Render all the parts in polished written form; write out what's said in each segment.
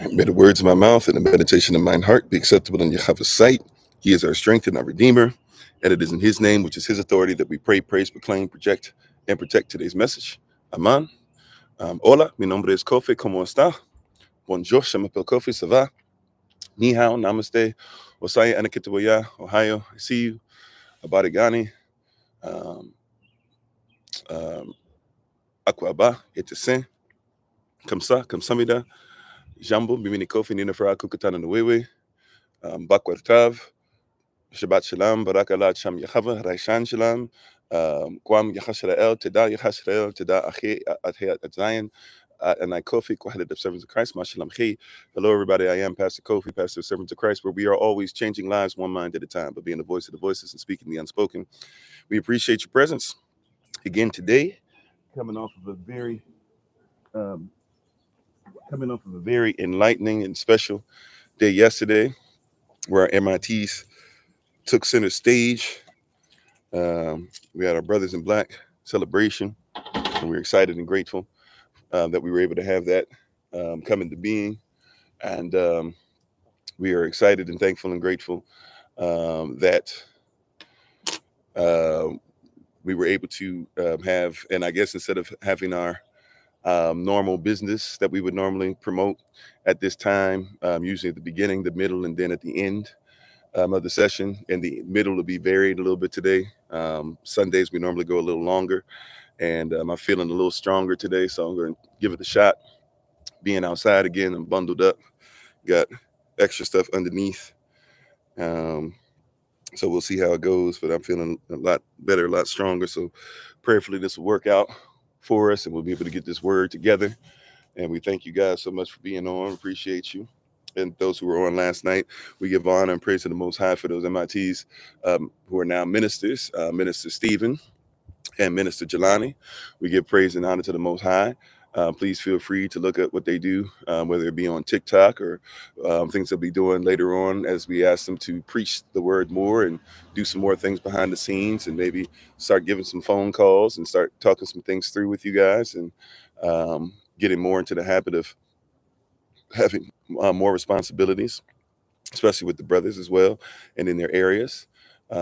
May the words of my mouth and the meditation of mine heart be acceptable in Yahweh's sight. He is our strength and our Redeemer. And it is in His name, which is His authority, that we pray, praise, proclaim, project, and protect today's message. Aman. Hola, mi nombre es Kofi. ¿Cómo está? Bonjour, je m'appelle Kofi. Ça va? Ni hao, namaste. Osaya, anakitawaya, Ohio. I see you. Abarigani. Akwaba, etesen. Kamsa, kamsamida. Jambo, bimini Kofi, nina fara kukutana nwewe. Bakwartav. Shabbat Shalom, Barakallah Sham Yahava, Raishan Shalom, Guam Yahashrael, Teda Yahashrael, Teda Ache at Zion, and I Kofi, Kwahadat of Servants of Christ, Mashalam He. Hello, everybody. I am Pastor Kofi, Pastor of Servants of Christ, where we are always changing lives one mind at a time, but being the voice of the voiceless and speaking the unspoken. We appreciate your presence. Again today, coming off of a very enlightening and special day yesterday, where our MITs took center stage. We had our Brothers in Black celebration, and we're excited and grateful that we were able to have that come into being. And we are excited and thankful and grateful that we were able to have, and I guess instead of having our normal business that we would normally promote at this time, usually at the beginning, the middle, and then at the end of the session, and the middle will be varied a little bit today. Sundays we normally go a little longer, and I'm feeling a little stronger today, so I'm going to give it a shot. Being outside again, I'm bundled up, got extra stuff underneath, so we'll see how it goes, but I'm feeling a lot better, a lot stronger, so prayerfully this will work out for us, and we'll be able to get this word together. And we thank you guys so much for being on. Appreciate you. And those who were on last night, we give honor and praise to the Most High for those MITs who are now ministers, Minister Stephen and Minister Jelani. We give praise and honor to the Most High. Please feel free to look at what they do, whether it be on TikTok or things they'll be doing later on as we ask them to preach the word more and do some more things behind the scenes, and maybe start giving some phone calls and start talking some things through with you guys, and getting more into the habit of having more responsibilities, especially with the brothers as well and in their areas.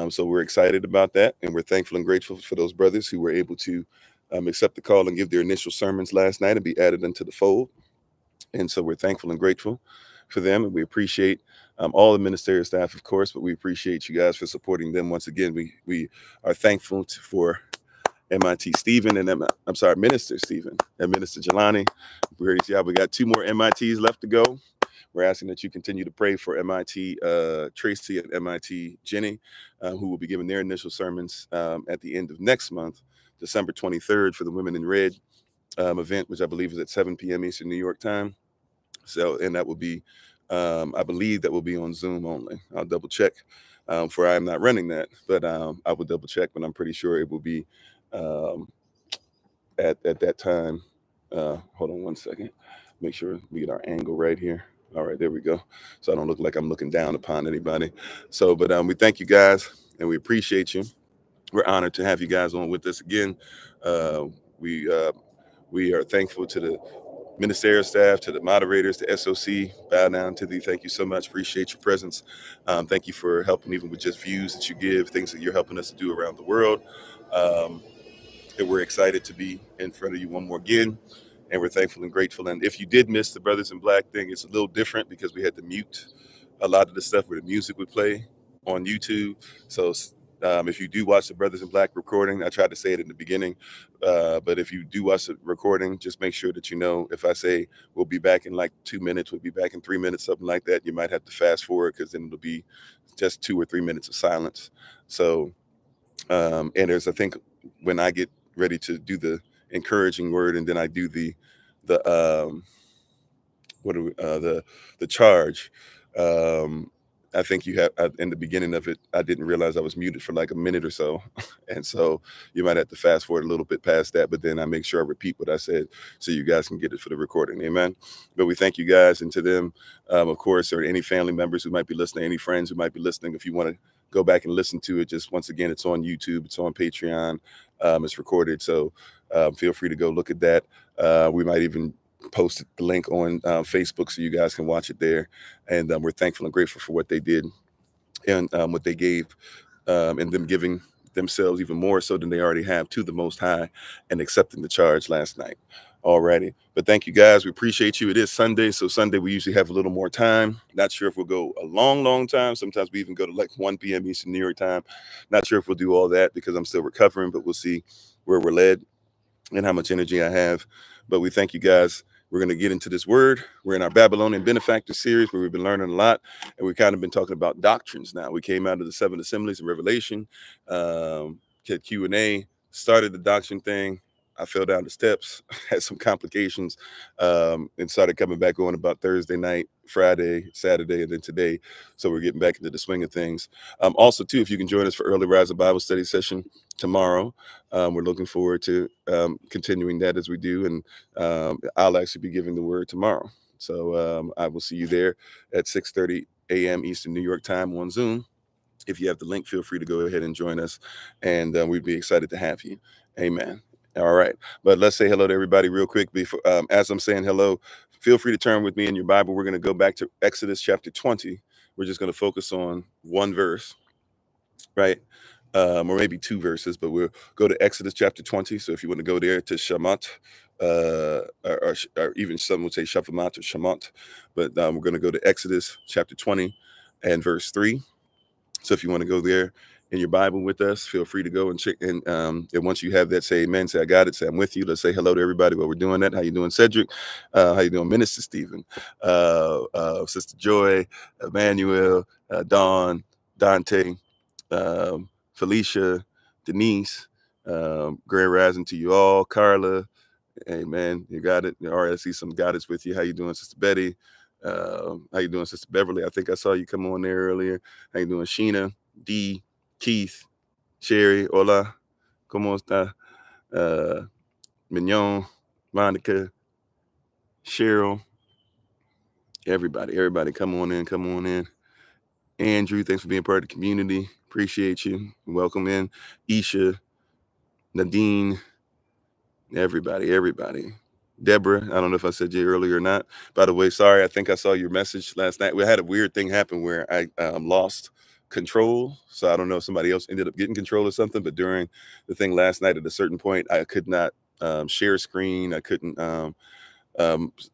So we're excited about that, and we're thankful and grateful for those brothers who were able to accept the call and give their initial sermons last night and be added into the fold. And so we're thankful and grateful for them, and we appreciate all the ministerial staff, of course, but we appreciate you guys for supporting them. Once again, we are thankful for MIT Stephen and Minister Stephen and Minister Jelani. We got 2 more MITs left to go. We're asking that you continue to pray for MIT Tracy and MIT Jenny, who will be giving their initial sermons at the end of next month, December 23rd, for the Women in Red event, which I believe is at 7 p.m. Eastern New York time. So, and that will be, I believe that will be on Zoom only. I'll double check, for I am not running that, but I will double check, but I'm pretty sure it will be at that time. Hold on one second. Make sure we get our angle right here. All right, there we go. So I don't look like I'm looking down upon anybody. So, but we thank you guys, and we appreciate you. We're honored to have you guys on with us again. We are thankful to the ministerial staff, to the moderators, the SOC. Bow down to thee. Thank you so much. Appreciate your presence. Thank you for helping, even with just views that you give, things that you're helping us to do around the world. And we're excited to be in front of you one more again. And we're thankful and grateful. And if you did miss the Brothers in Black thing, it's a little different because we had to mute a lot of the stuff where the music would play on YouTube. So if you do watch the Brothers in Black recording, I tried to say it in the beginning, but if you do watch the recording, just make sure that you know, if I say we'll be back in like 2 minutes, we'll be back in 3 minutes, something like that, you might have to fast forward, because then it'll be just 2 or 3 minutes of silence. So, and there's, I think, when I get ready to do the encouraging word, and then I do the charge. I think you have, in the beginning of it, I didn't realize I was muted for like a minute or so. And so you might have to fast forward a little bit past that, but then I make sure I repeat what I said so you guys can get it for the recording. Amen. But we thank you guys, and to them, of course, or any family members who might be listening, any friends who might be listening, if you want to go back and listen to it, just once again, it's on YouTube, it's on Patreon, it's recorded. So feel free to go look at that. We might even posted the link on Facebook so you guys can watch it there. And we're thankful and grateful for what they did and what they gave, and them giving themselves even more so than they already have to the Most High and accepting the charge last night. Alrighty. But thank you guys. We appreciate you. It is Sunday. So Sunday, we usually have a little more time. Not sure if we'll go a long time. Sometimes we even go to like 1 p.m. Eastern New York time. Not sure if we'll do all that because I'm still recovering, but we'll see where we're led and how much energy I have. But we thank you guys. We're going to get into this word. We're in our Babylonian Benefactors series where we've been learning a lot. And we've kind of been talking about doctrines now. We came out of the 7 assemblies in Revelation, had Q&A, started the doctrine thing. I fell down the steps, had some complications, and started coming back on about Thursday night, Friday, Saturday, and then today. So we're getting back into the swing of things. Also, too, if you can join us for Early Rise of Bible Study session tomorrow, we're looking forward to continuing that as we do. And I'll actually be giving the word tomorrow. So I will see you there at 6:30 a.m. Eastern New York time on Zoom. If you have the link, feel free to go ahead and join us. And we'd be excited to have you. Amen. All right. But let's say hello to everybody real quick. Before, as I'm saying hello, feel free to turn with me in your Bible. We're going to go back to Exodus chapter 20. We're just going to focus on one verse, right? Or maybe 2 verses, but we'll go to Exodus chapter 20. So if you want to go there to Shamat, or even some would say Shafamat or Shamant, but we're going to go to Exodus chapter 20 and verse 3. So if you want to go there in your Bible with us, feel free to go and check. And once you have that, say amen, say I got it, say I'm with you. Let's say hello to everybody while we're doing that. How you doing, Cedric? How you doing, Minister Stephen? Sister Joy, Emmanuel, Dawn, Dante, Felicia, Denise, grand rising to you all. Carla, amen, you got it. All right, I see some goddess with you. How you doing, Sister Betty? How you doing, Sister Beverly? I think I saw you come on there earlier. How you doing, Sheena, D, Keith, Sherry, hola, como está? Mignon, Monica, Cheryl, everybody, come on in. Andrew, thanks for being part of the community. Appreciate you. Welcome in. Isha, Nadine, everybody. Deborah, I don't know if I said you earlier or not. By the way, sorry, I think I saw your message last night. We had a weird thing happen where I lost control. So I don't know if somebody else ended up getting control or something, but during the thing last night at a certain point, I could not share screen. I couldn't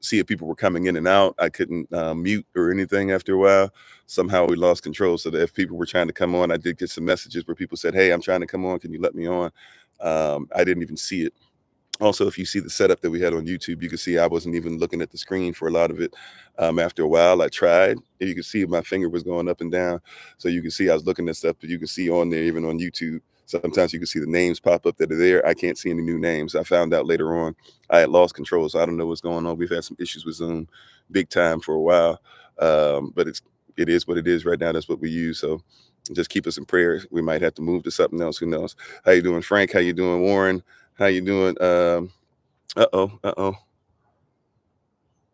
see if people were coming in and out. I couldn't mute or anything after a while. Somehow we lost control. So that if people were trying to come on, I did get some messages where people said, hey, I'm trying to come on. Can you let me on? I didn't even see it. Also, if you see the setup that we had on YouTube, you can see I wasn't even looking at the screen for a lot of it. After a while, I tried, and you can see my finger was going up and down. So you can see I was looking at stuff, but you can see on there, even on YouTube, sometimes you can see the names pop up that are there. I can't see any new names. I found out later on I had lost control, so I don't know what's going on. We've had some issues with Zoom big time for a while, but it is what it is right now. That's what we use. So just keep us in prayer. We might have to move to something else. Who knows? How you doing, Frank? How you doing, Warren? How you doing? Uh-oh.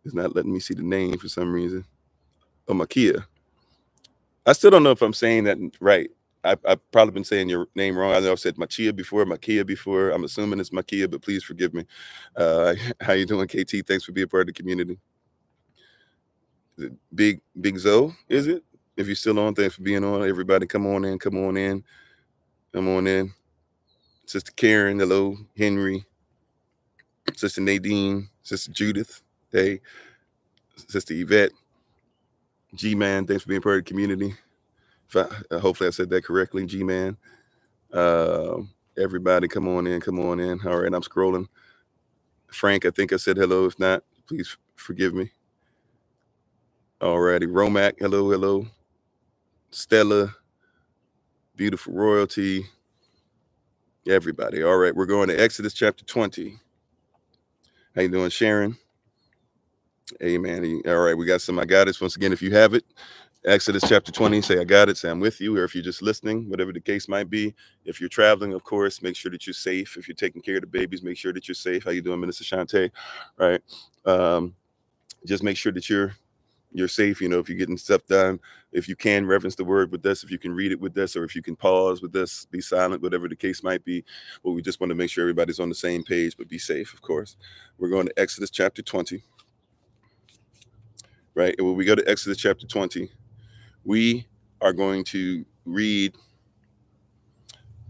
It's not letting me see the name for some reason. Oh, Makia. I still don't know if I'm saying that right. I've probably been saying your name wrong. I know I've said Makia before. I'm assuming it's Makia, but please forgive me. How you doing, KT? Thanks for being part of the community. Is it Big Zoe, is it? If you're still on, thanks for being on. Everybody, come on in. Sister Karen, hello. Henry, Sister Nadine, Sister Judith, hey, Sister Yvette, G-Man, thanks for being part of the community. Hopefully I said that correctly, G-Man. Everybody, come on in. All right, I'm scrolling. Frank, I think I said hello. If not, please forgive me. All righty, Romac, hello. Stella, beautiful royalty. Everybody, all right, we're going to Exodus chapter 20. How you doing, Sharon? Amen. All right, we got some I got it. Once again, if you have it, Exodus chapter 20, say I got it, say I'm with you, or if you're just listening, whatever the case might be. If you're traveling, of course, make sure that you're safe. If you're taking care of the babies, make sure that you're safe. How you doing, Minister Shante? Right. Just make sure that you're you're safe. You know, if you're getting stuff done, if you can reference the word with us, if you can read it with us, or if you can pause with us, be silent, whatever the case might be. But we just want to make sure everybody's on the same page, but be safe, of course. We're going to Exodus chapter 20, right? And when we go to Exodus chapter 20, we are going to read,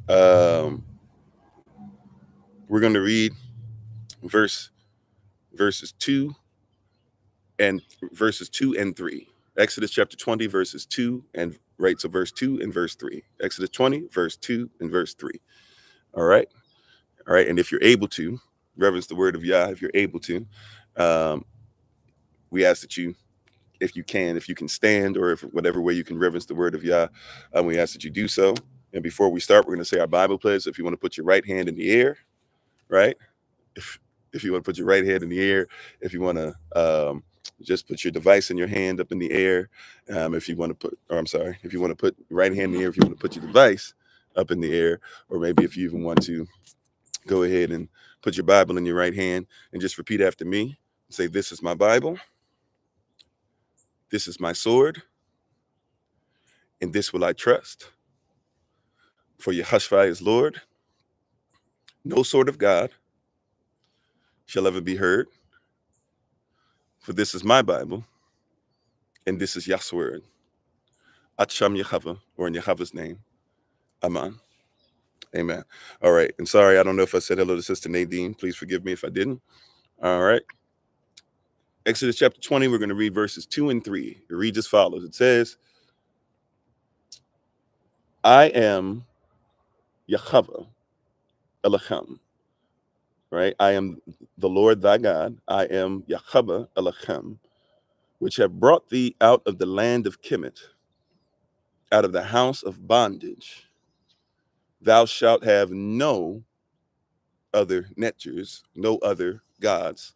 we're going to read verses 2 and 3. Exodus chapter 20, verses 2 and right. So verse 2 and verse 3. Exodus 20, verse 2 and verse 3. All right. All right. And if you're able to reverence the word of Yah, if you're able to, we ask that you, if you can stand, or if whatever way you can reverence the word of Yah, we ask that you do so. And before we start, we're going to say our Bible pledge. So if you want to put your right hand in the air, right? If you want to put your right hand in the air, if you want to just put your device in your hand up in the air, if you want to put, or I'm sorry, if you want to put right hand in the air, if you want to put your device up in the air, or maybe if you even want to go ahead and put your Bible in your right hand and just repeat after me. Say, this is my Bible, this is my sword, and this will I trust. For Yehoshua is Lord. No sword of God shall ever be heard. For this is my Bible, and this is Yah's word. Atsham Yehava, or in Yehava's name. Aman. Amen. All right. And sorry, I don't know if I said hello to Sister Nadine. Please forgive me if I didn't. All right. Exodus chapter 20, we're going to read verses 2 and 3. It reads as follows. It says, I am Yahava Elohim. Right? I am the Lord thy God. I am Yahava Elohim, which have brought thee out of the land of Kemet, out of the house of bondage. Thou shalt have no other netjers, no other gods,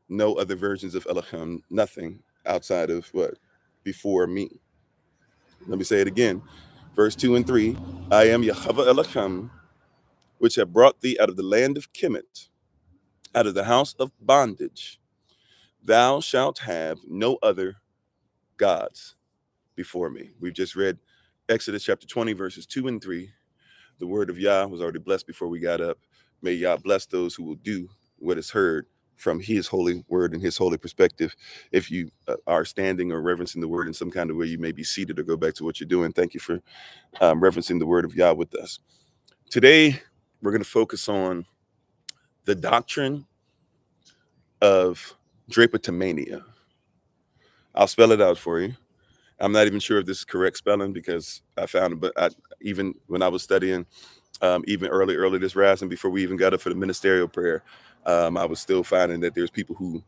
no other versions of Elohim, nothing outside of what? Before me. Let me say it again. Verse 2 and 3. I am Yahava Elohim, which have brought thee out of the land of Kemet, out of the house of bondage. Thou shalt have no other gods before me. We've just read Exodus chapter 20, verses 2 and 3. The word of Yah was already blessed before we got up. May Yah bless those who will do what is heard from his holy word and his holy perspective. If you are standing or reverencing the word in some kind of way, you may be seated or go back to what you're doing. Thank you for referencing the word of Yah with us. Today, we're going to focus on the doctrine of Drapetomania. I'll spell it out for you. I'm not even sure if this is correct spelling because I found it, but even when I was studying, even early this rising, before we even got up for the ministerial prayer, I was still finding that there's people who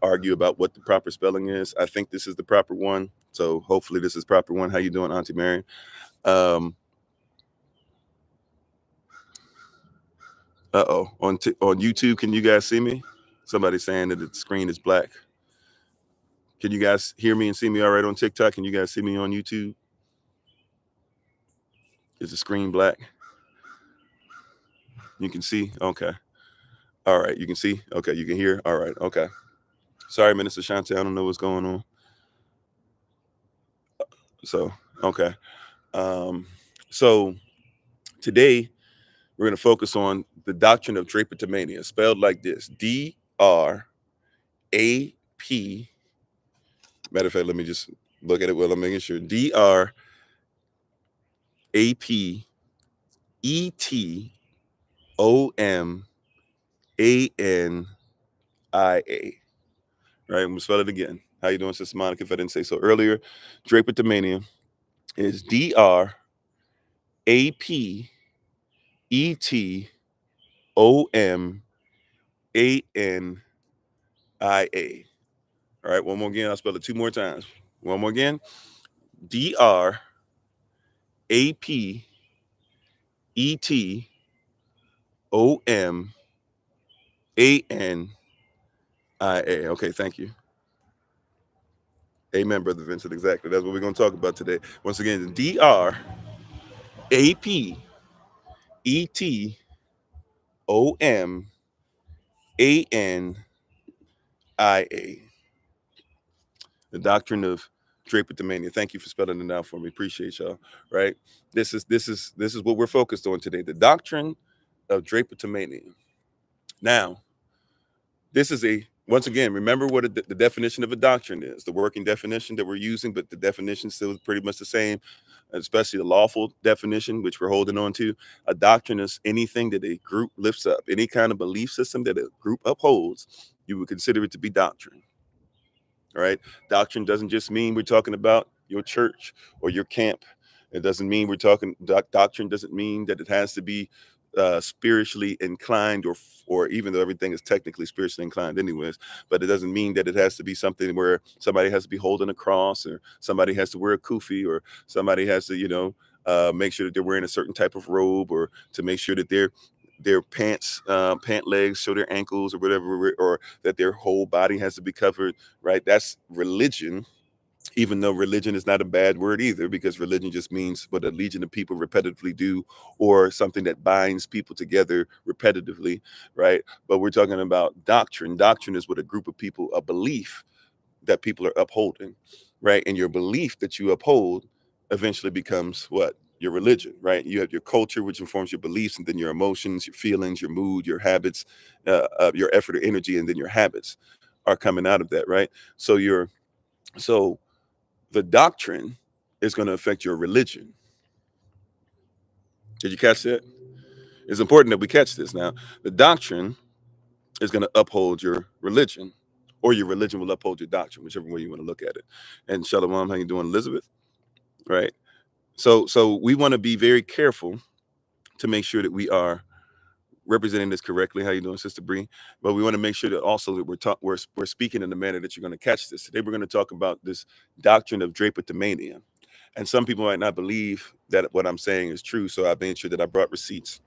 argue about what the proper spelling is. I think this is the proper one, so hopefully this is proper one. How you doing, Auntie Mary? On YouTube, can you guys see me? Somebody's saying that the screen is black. Can you guys hear me and see me all right on TikTok? Can you guys see me on YouTube? Is the screen black? You can see? Okay. All right. You can see? Okay. You can hear? All right. Okay. Sorry, Minister Shante. I don't know what's going on. So, okay. So today we're going to focus on the doctrine of Drapetomania, spelled like this: DRAP. Matter of fact, let me just look at it while I'm making sure. DRAPETOMANIA. Right, I'm gonna spell it again. How you doing, Sister Monica? If I didn't say so earlier, Drapetomania is DRAPETOMANIA. All right, one more again. I'll spell it 2 more times. One more again. DRAPETOMANIA. Okay, thank you. Amen, Brother Vincent. Exactly. That's what we're going to talk about today. Once again, DRAPETOMANIA. The doctrine of Drapetomania. Thank you for spelling it out for me. Appreciate y'all. Right. This is what we're focused on today. The doctrine of Drapetomania. Now, this is once again, remember what the definition of a doctrine is, the working definition that we're using, but the definition still is pretty much the same, especially the lawful definition, which we're holding on to. A doctrine is anything that a group lifts up, any kind of belief system that a group upholds, you would consider it to be doctrine. All right. Doctrine doesn't just mean we're talking about your church or your camp. It doesn't mean we're talking, doctrine doesn't mean that it has to be spiritually inclined, or even though everything is technically spiritually inclined anyways, but it doesn't mean that it has to be something where somebody has to be holding a cross, or somebody has to wear a kufi, or somebody has to, make sure that they're wearing a certain type of robe, or to make sure that their pant legs show their ankles or whatever, or that their whole body has to be covered, right? That's religion, even though religion is not a bad word either, because religion just means what a legion of people repetitively do, or something that binds people together repetitively, right? But we're talking about doctrine. Doctrine is what a group of people, a belief that people are upholding, right? And your belief that you uphold eventually becomes what? Your religion, right? You have your culture, which informs your beliefs, and then your emotions, your feelings, your mood, your habits, your effort or energy, and then your habits are coming out of that, right? So the doctrine is going to affect your religion. Did you catch that? It's important that we catch this now. The doctrine is going to uphold your religion, or your religion will uphold your doctrine, whichever way you want to look at it. And Shalom, how you doing, Elizabeth? Right. So we want to be very careful to make sure that we are representing this correctly. How you doing, Sister Bree? But we want to make sure that also that we're speaking in the manner that you're going to catch this. Today we're going to talk about this doctrine of Drapetomania. And some people might not believe that what I'm saying is true. So I made sure that I brought receipts,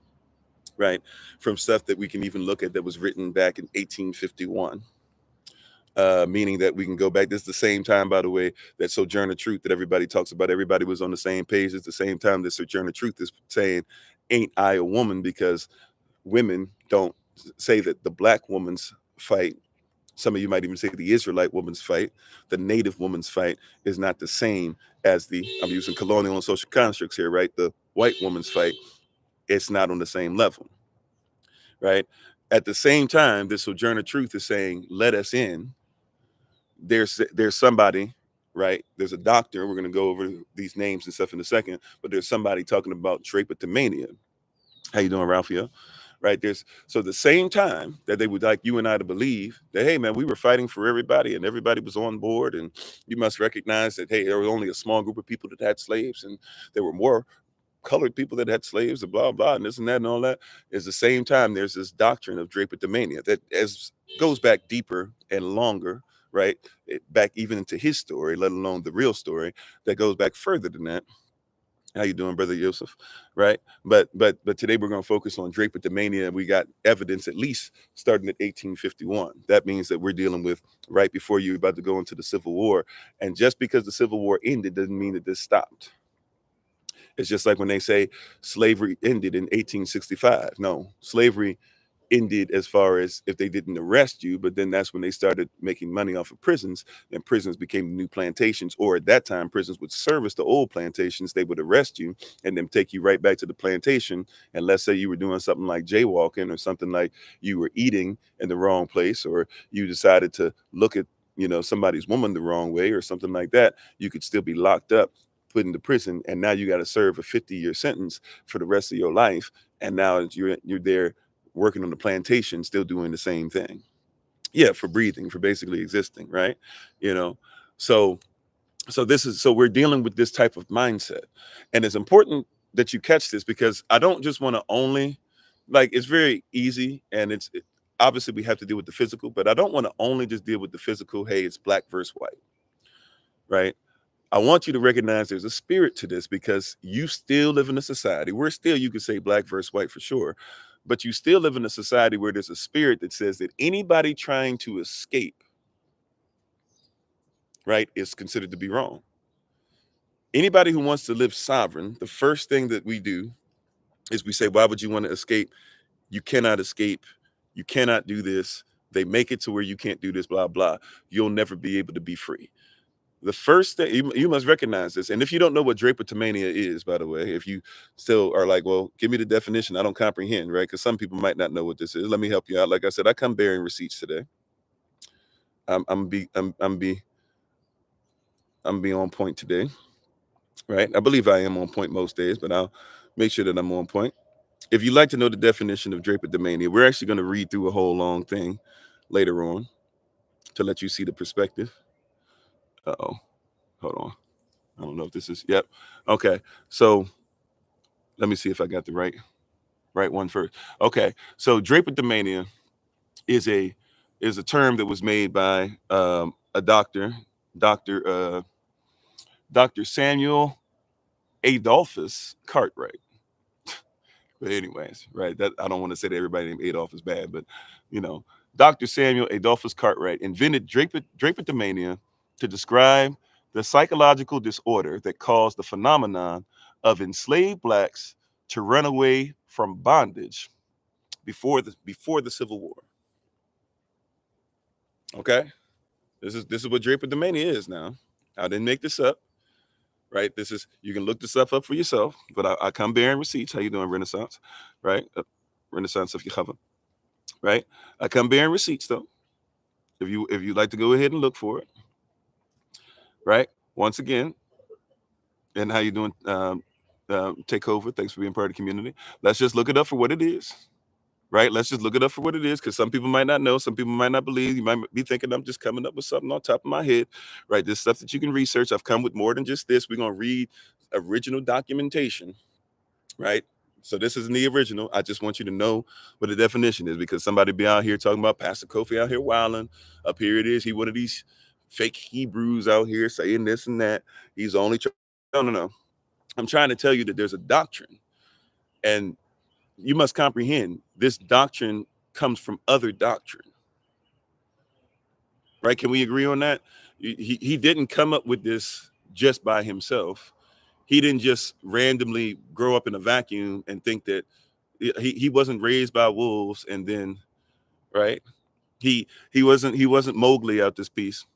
right, from stuff that we can even look at that was written back in 1851. Meaning that we can go back. This is the same time, by the way, that Sojourner Truth that everybody talks about. Everybody was on the same page. It's the same time that Sojourner Truth is saying, "Ain't I a woman?" Because women don't say that the black woman's fight. Some of you might even say the Israelite woman's fight, the native woman's fight, is not the same as I'm using colonial and social constructs here, right? The white woman's fight, it's not on the same level, right? At the same time, the Sojourner Truth is saying, let us in. There's somebody, right? There's a doctor. We're going to go over these names and stuff in a second, but there's somebody talking about Drapetomania. How you doing, Ralphia? Right. So the same time that they would like you and I to believe that, hey, man, we were fighting for everybody and everybody was on board. And you must recognize that, hey, there was only a small group of people that had slaves, and there were more colored people that had slaves, and blah, blah, and this and that and all that. Is the same time there's this doctrine of Drapetomania that goes back deeper and longer, right? Back even into his story, let alone the real story that goes back further than that. How you doing, Brother Yusuf? Right. But today we're going to focus on Drapetomania. We got evidence at least starting at 1851. That means that we're dealing with right before you're about to go into the Civil War. And just because the Civil War ended doesn't mean that this stopped. It's just like when they say slavery ended in 1865. No, slavery ended as far as if they didn't arrest you, but then that's when they started making money off of prisons, and prisons became new plantations. Or at that time, prisons would service the old plantations. They would arrest you and then take you right back to the plantation. And let's say you were doing something like jaywalking, or something like you were eating in the wrong place, or you decided to look at somebody's woman the wrong way or something like that, you could still be locked up, put into prison, and now you got to serve a 50-year sentence for the rest of your life. And now you're there working on the plantation, still doing the same thing. Yeah, for breathing, for basically existing, right? You know, so we're dealing with this type of mindset. And it's important that you catch this, because I don't just want to only, like, it's very easy, and obviously we have to deal with the physical, but I don't want to only just deal with the physical. Hey, it's black versus white, right? I want you to recognize there's a spirit to this, because you still live in a society where still, you could say black versus white for sure, but you still live in a society where there's a spirit that says that anybody trying to escape, right, is considered to be wrong. Anybody who wants to live sovereign, the first thing that we do is we say, why would you want to escape? You cannot escape. You cannot do this. They make it to where you can't do this, blah, blah. You'll never be able to be free. The first thing you must recognize this, and if you don't know what Drapetomania is, by the way, if you still are like, well, give me the definition, I don't comprehend, right? Because some people might not know what this is. Let me help you out. Like I said, I come bearing receipts today. I'm be on point today, right? I believe I am on point most days, but I'll make sure that I'm on point. If you'd like to know the definition of Drapetomania, we're actually going to read through a whole long thing later on to let you see the perspective. Uh-oh, hold on. I don't know if this is, yep. Okay, so let me see if I got the right one first. Okay, so Drapetomania is a term that was made by a doctor, Dr. Samuel Adolphus Cartwright. But anyways, right? That I don't want to say that everybody named Adolf is bad, but you know, Dr. Samuel Adolphus Cartwright invented Drapetomania to describe the psychological disorder that caused the phenomenon of enslaved blacks to run away from bondage before the Civil War. Okay, this is what Drapetomania is now. I didn't make this up, right? This is, you can look this stuff up for yourself, but I come bearing receipts. How you doing, Renaissance? Right, Renaissance of Yahweh. Right, I come bearing receipts though. If you'd like to go ahead and look for it, right? Once again, and how you doing? Take over. Thanks for being part of the community. Let's just look it up for what it is. Right? Let's just look it up for what it is, because some people might not know, some people might not believe. You might be thinking I'm just coming up with something on top of my head, right? This stuff that you can research. I've come with more than just this. We're gonna read original documentation, right? So this isn't the original. I just want you to know what the definition is, because somebody be out here talking about Pastor Kofi out here wilding. Up here it is. He one of these fake Hebrews out here saying this and that. He's only no. I'm trying to tell you that there's a doctrine, and you must comprehend this doctrine comes from other doctrine, right? Can we agree on that? He didn't come up with this just by himself. He didn't just randomly grow up in a vacuum and think that he wasn't raised by wolves, and then, right? He wasn't Mowgli out this piece.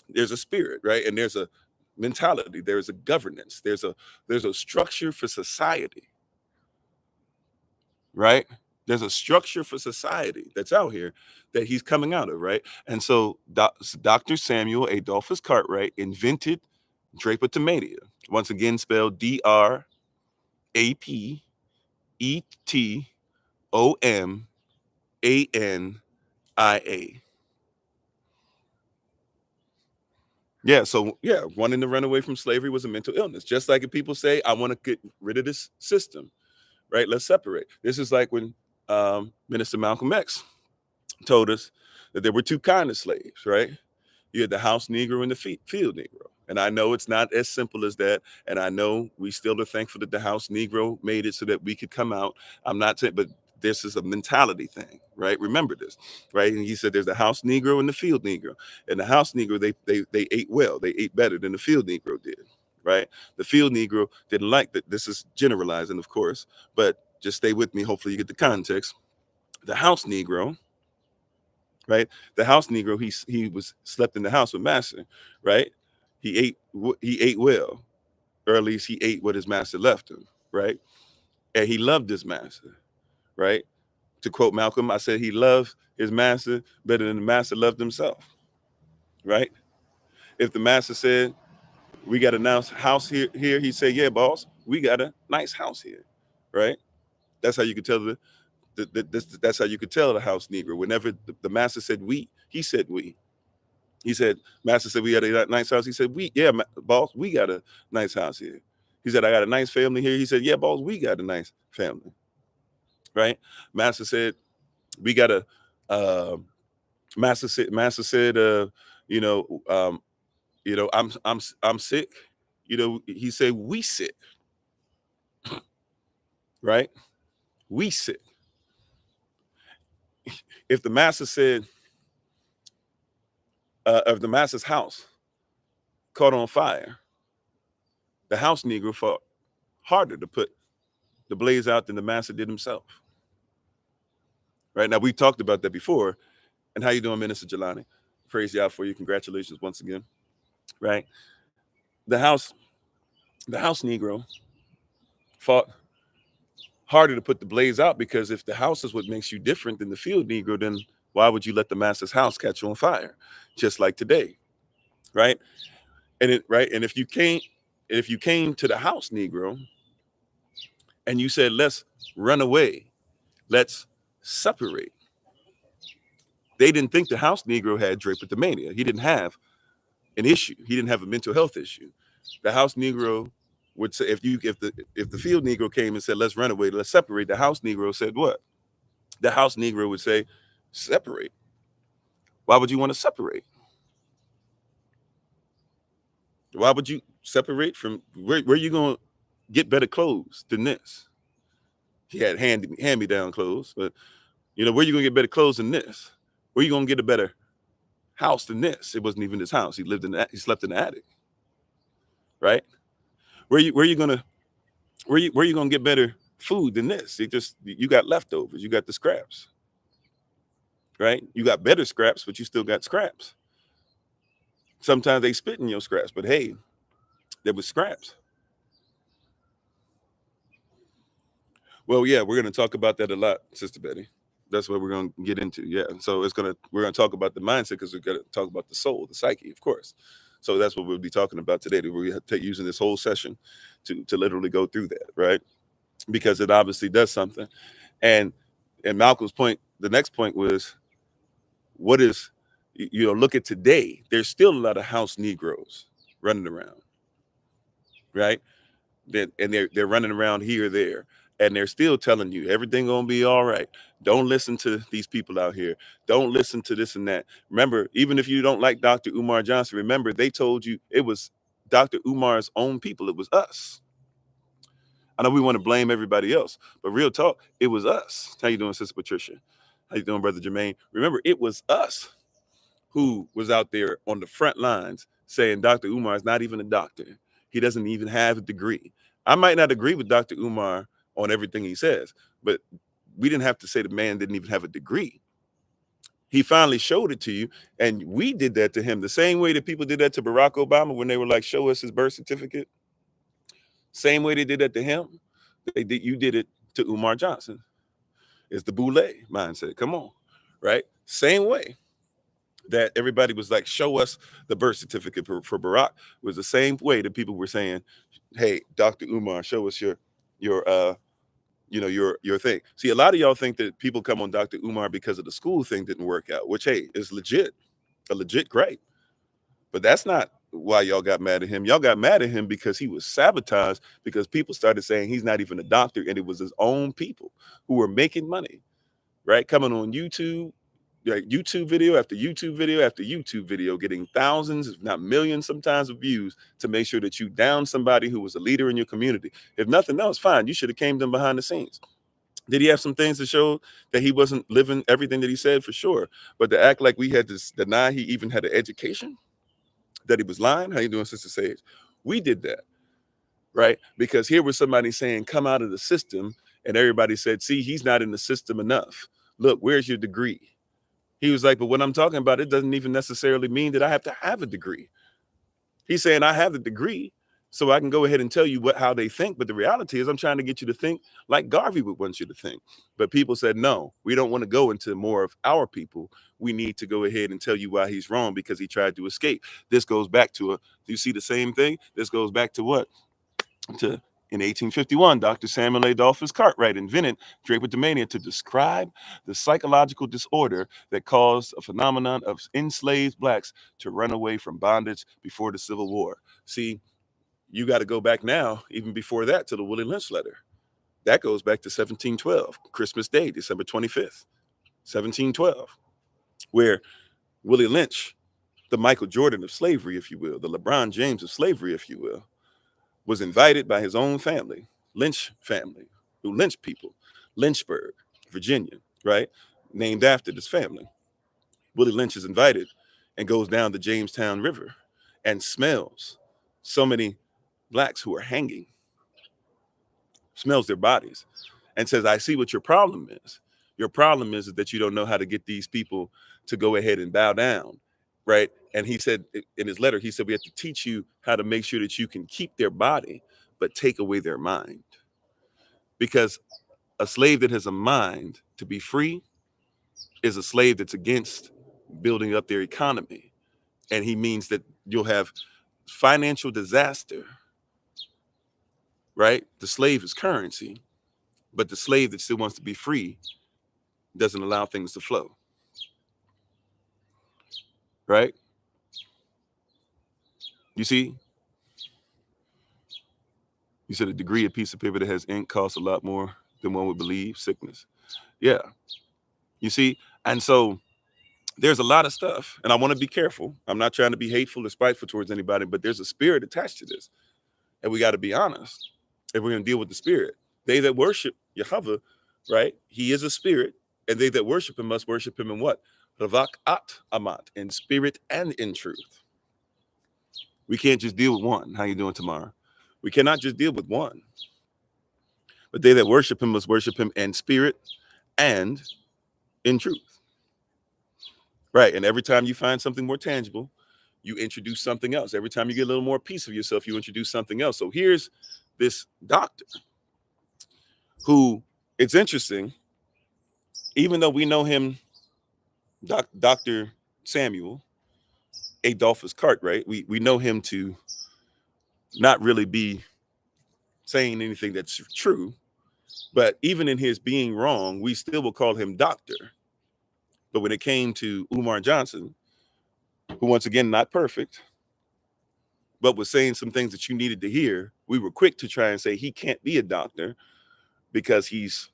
There's a spirit, right? And there's a mentality, there's a governance, there's a structure for society, right? There's a structure for society that's out here that he's coming out of, right? And so Dr. Samuel Adolphus Cartwright invented Drapetomania, once again spelled Drapetomania. Yeah, so yeah, wanting to run away from slavery was a mental illness. Just like if people say, I want to get rid of this system, right? Let's separate. This is like when Minister Malcolm X told us that there were two kinds of slaves, right? You had the house Negro and the field Negro. And I know it's not as simple as that. And I know we still are thankful that the house Negro made it so that we could come out. I'm not saying, but this is a mentality thing, right? Remember this, right? And he said there's the house Negro and the field Negro. And the house Negro, they ate well. They ate better than the field Negro did, right? The field Negro didn't like that. This is generalizing, of course, but just stay with me. Hopefully you get the context. The house Negro, right? The house Negro, he was slept in the house with master, right? He ate well, or at least he ate what his master left him, right? And he loved his master, right? To quote Malcolm, I said he loved his master better than the master loved himself, right? If the master said, we got a nice house here, he said, yeah, boss, we got a nice house here, right? That's how you could tell that's how you could tell the house Negro. Whenever the master said we, he said we. He said, master said we had a nice house. He said, boss, we got a nice house here. He said, I got a nice family here. He said, yeah, boss, we got a nice family, right? Master said, we got a, master said, I'm sick. He said, we sick, right? We sick. If the master said, if the master's house caught on fire, the house Negro fought harder to put the blaze out than the master did himself. Right now, we talked about that before. And how you doing, Minister Jelani? Praise y'all for you. Congratulations once again. right? The house Negro fought harder to put the blaze out, because if the house is what makes you different than the field Negro, then why would you let the master's house catch on fire? Just like today, right? And if you came to the house Negro and you said, let's run away, let's separate. They didn't think the house Negro had Drapetomania. He didn't have an issue. He didn't have a mental health issue. The house Negro would say, if the field Negro came and said, let's run away, let's separate, the house Negro said what? The house Negro would say, separate. Why would you want to separate? Why would you separate from where you going to get better clothes than this? He had hand-me-down clothes, but where you going to get better clothes than this? Where you going to get a better house than this? It wasn't even his house. He slept in the attic, right? Where you going to get better food than this? You got leftovers, you got the scraps, right? You got better scraps, but you still got scraps. Sometimes they spit in your scraps, but hey, there was scraps. Well, yeah, we're going to talk about that a lot, Sister Betty. That's what we're going to get into. Yeah. So we're going to talk about the mindset, because we're going to talk about the soul, the psyche, of course. So that's what we'll be talking about today. We're using this whole session to literally go through that, right? Because it obviously does something. And Malcolm's point, the next point was, what is, look at today. There's still a lot of house Negroes running around, right? And they're running around here or there, and they're still telling you everything gonna be all right. Don't listen to these people out here. Don't listen to this and that. Remember, even if you don't like Dr. Umar Johnson, remember they told you it was Dr. Umar's own people. It was us. I know we want to blame everybody else, but real talk, it was us. How you doing, Sister Patricia? How you doing, Brother Jermaine? Remember, it was us who was out there on the front lines saying Dr. Umar is not even a doctor. He doesn't even have a degree. I might not agree with Dr. Umar on everything he says, but we didn't have to say the man didn't even have a degree. He finally showed it to you, and we did that to him the same way that people did that to Barack Obama when they were like, show us his birth certificate. Same way they did that to him, you did it to Umar Johnson. It's the boule mindset. Come on, right? Same way that everybody was like, show us the birth certificate for Barack, was the same way that people were saying, hey, Dr. Umar, show us your thing. See, a lot of y'all think that people come on Dr. Umar because of the school thing didn't work out, which, hey, is a legit gripe. But that's not why y'all got mad at him. Y'all got mad at him because he was sabotaged, because people started saying he's not even a doctor, and it was his own people who were making money, right? Coming on YouTube, like YouTube video after YouTube video after YouTube video, getting thousands, if not millions sometimes, of views to make sure that you down somebody who was a leader in your community. If nothing else, fine, you should have came to him behind the scenes. Did he have some things to show that he wasn't living everything that he said? For sure. But to act like we had to deny he even had an education, that he was lying. How you doing, Sister Sage? We did that, right? Because here was somebody saying, come out of the system, and everybody said, see, he's not in the system enough. Look, where's your degree? He was like, but what I'm talking about, it doesn't even necessarily mean that I have to have a degree. He's saying I have the degree so I can go ahead and tell you how they think. But the reality is I'm trying to get you to think like Garvey would want you to think. But people said, no, we don't want to go into more of our people. We need to go ahead and tell you why he's wrong, because he tried to escape. This goes back to do you see the same thing? This goes back to what? In 1851, Dr. Samuel Adolphus Cartwright invented Drapetomania to describe the psychological disorder that caused a phenomenon of enslaved blacks to run away from bondage before the Civil War. See, you got to go back now, even before that, to the Willie Lynch letter. That goes back to 1712, Christmas Day, December 25th, 1712, where Willie Lynch, the Michael Jordan of slavery, if you will, the LeBron James of slavery, if you will, was invited by his own family, Lynch family, who lynched people, Lynchburg, Virginia, right? Named after this family. Willie Lynch is invited and goes down the Jamestown River and smells so many blacks who are hanging, smells their bodies, and says, I see what your problem is. Your problem is that you don't know how to get these people to go ahead and bow down, right? And he said in his letter, he said, we have to teach you how to make sure that you can keep their body, but take away their mind. Because a slave that has a mind to be free is a slave that's against building up their economy. And he means that you'll have financial disaster, right? The slave is currency, but the slave that still wants to be free doesn't allow things to flow, right? You see, you said a degree, a piece of paper that has ink costs a lot more than one would believe. Sickness. Yeah. You see, and so there's a lot of stuff, and I want to be careful. I'm not trying to be hateful or spiteful towards anybody, but there's a spirit attached to this, and we got to be honest if we're going to deal with the spirit. They that worship Yahweh, right? He is a spirit, and they that worship him must worship him in what? Ravak at amat, in spirit and in truth. We can't just deal with one. How you doing tomorrow? We cannot just deal with one. But they that worship him must worship him in spirit and in truth. Right. And every time you find something more tangible, you introduce something else. Every time you get a little more piece of yourself, you introduce something else. So here's this doctor who, it's interesting, even though we know him, Dr. Samuel Adolphus Cartwright, we know him to not really be saying anything that's true. But even in his being wrong, we still will call him doctor. But when it came to Umar Johnson, who once again, not perfect, but was saying some things that you needed to hear, we were quick to try and say he can't be a doctor because he's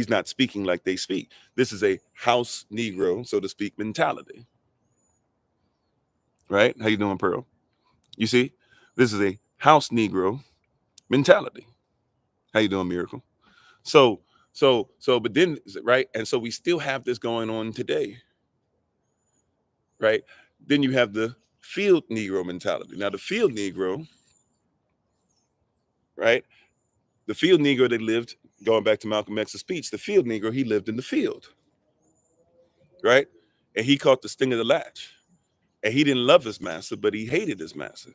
not speaking like they speak. This is a house Negro, so to speak, mentality. Right? How you doing, Pearl? You see, this is a house Negro mentality. How you doing, Miracle? So, but then, right? And so we still have this going on today. Right? Then you have the field Negro mentality. Now, the field Negro, right? The field Negro that lived, going back to Malcolm X's speech, the field Negro, he lived in the field, right? And he caught the sting of the latch. And he didn't love his master, but he hated his master.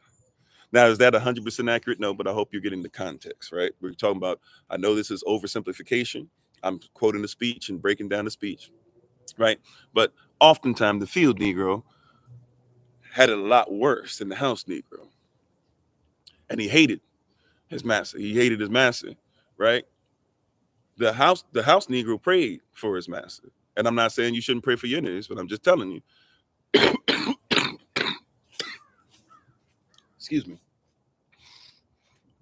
Now, is that 100% accurate? No, but I hope you're getting the context, right? We're talking about, I know this is oversimplification. I'm quoting the speech and breaking down the speech, right? But oftentimes the field Negro had it a lot worse than the house Negro. And he hated his master. He hated his master, right? The house Negro prayed for his master. And I'm not saying you shouldn't pray for your enemies, but I'm just telling you. Excuse me.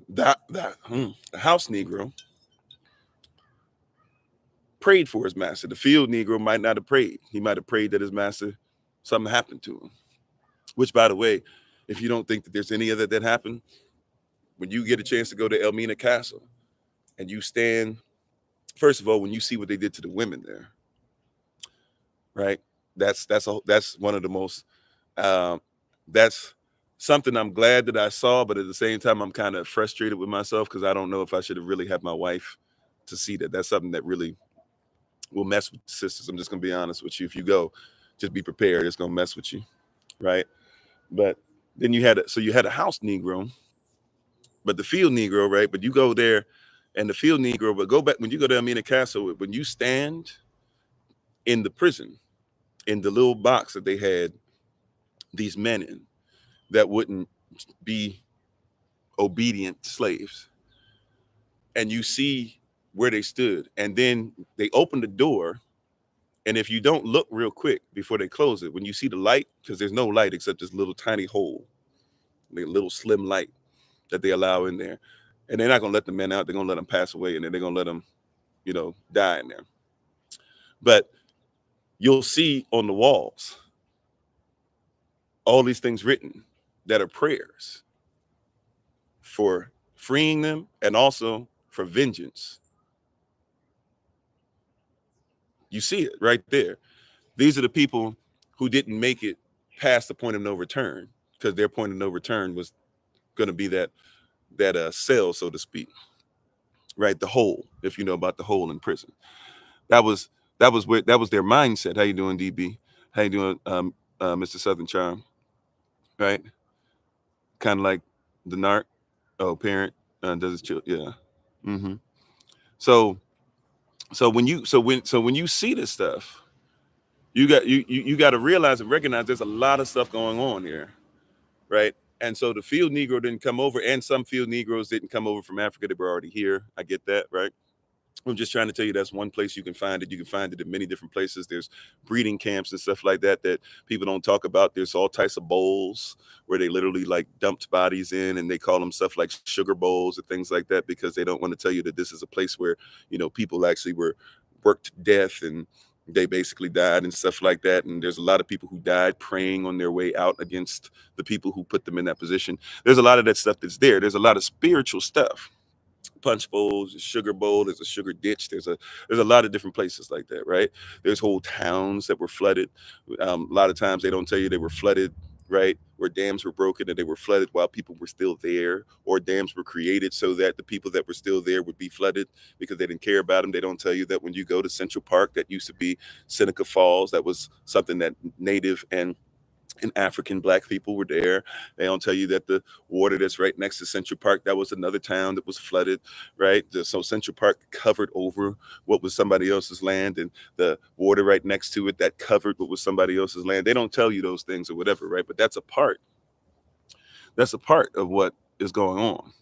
The house Negro prayed for his master. The field Negro might not have prayed. He might have prayed that his master, something happened to him. Which, by the way, if you don't think that there's any of that happened, when you get a chance to go to Elmina Castle and you stand, first of all, when you see what they did to the women there, right? That's one of the most, that's something I'm glad that I saw, but at the same time, I'm kind of frustrated with myself because I don't know if I should have really had my wife to see that. That's something that really will mess with sisters. I'm just going to be honest with you. If you go, just be prepared. It's going to mess with you, right? But then you had a house Negro, but the field Negro, right? But you go there and the field Negro, but go back, when you go to Elmina Castle, when you stand in the prison, in the little box that they had these men in that wouldn't be obedient slaves, and you see where they stood, and then they opened the door, and if you don't look real quick before they close it, when you see the light, because there's no light except this little tiny hole, like a little slim light that they allow in there, and they're not going to let the men out. They're going to let them pass away, and then they're going to let them, die in there. But you'll see on the walls all these things written that are prayers for freeing them and also for vengeance. You see it right there. These are the people who didn't make it past the point of no return, because their point of no return was going to be that cell, so to speak, right? The hole, if you know about the hole in prison. That was their mindset. How you doing, DB? How you doing, Mr. Southern Charm, right? Kind of like the narc. Oh, parent does his child. Yeah. Mm-hmm. So when you see this stuff, you got to realize and recognize there's a lot of stuff going on here, right? And so the field Negro didn't come over, and some field Negroes didn't come over from Africa. They were already here. I get that, right? I'm just trying to tell you that's one place you can find it. You can find it in many different places. There's breeding camps and stuff like that that people don't talk about. There's all types of bowls where they literally like dumped bodies in, and they call them stuff like sugar bowls and things like that because they don't want to tell you that this is a place where, people actually were worked to death and they basically died and stuff like that. And there's a lot of people who died praying on their way out against the people who put them in that position. There's a lot of that stuff that's there. There's a lot of spiritual stuff. Punch bowls, a sugar bowl, there's a sugar ditch, there's a lot of different places like that, right? There's whole towns that were flooded. A lot of times they don't tell you they were flooded, right? Where dams were broken and they were flooded while people were still there, or dams were created so that the people that were still there would be flooded because they didn't care about them. They don't tell you that when you go to Central Park, that used to be Seneca Falls, that was something that Native and African Black people were there. They don't tell you that the water that's right next to Central Park, that was another town that was flooded, right? So Central Park covered over what was somebody else's land, and the water right next to it that covered what was somebody else's land. They don't tell you those things or whatever, right? But that's a part of what is going on,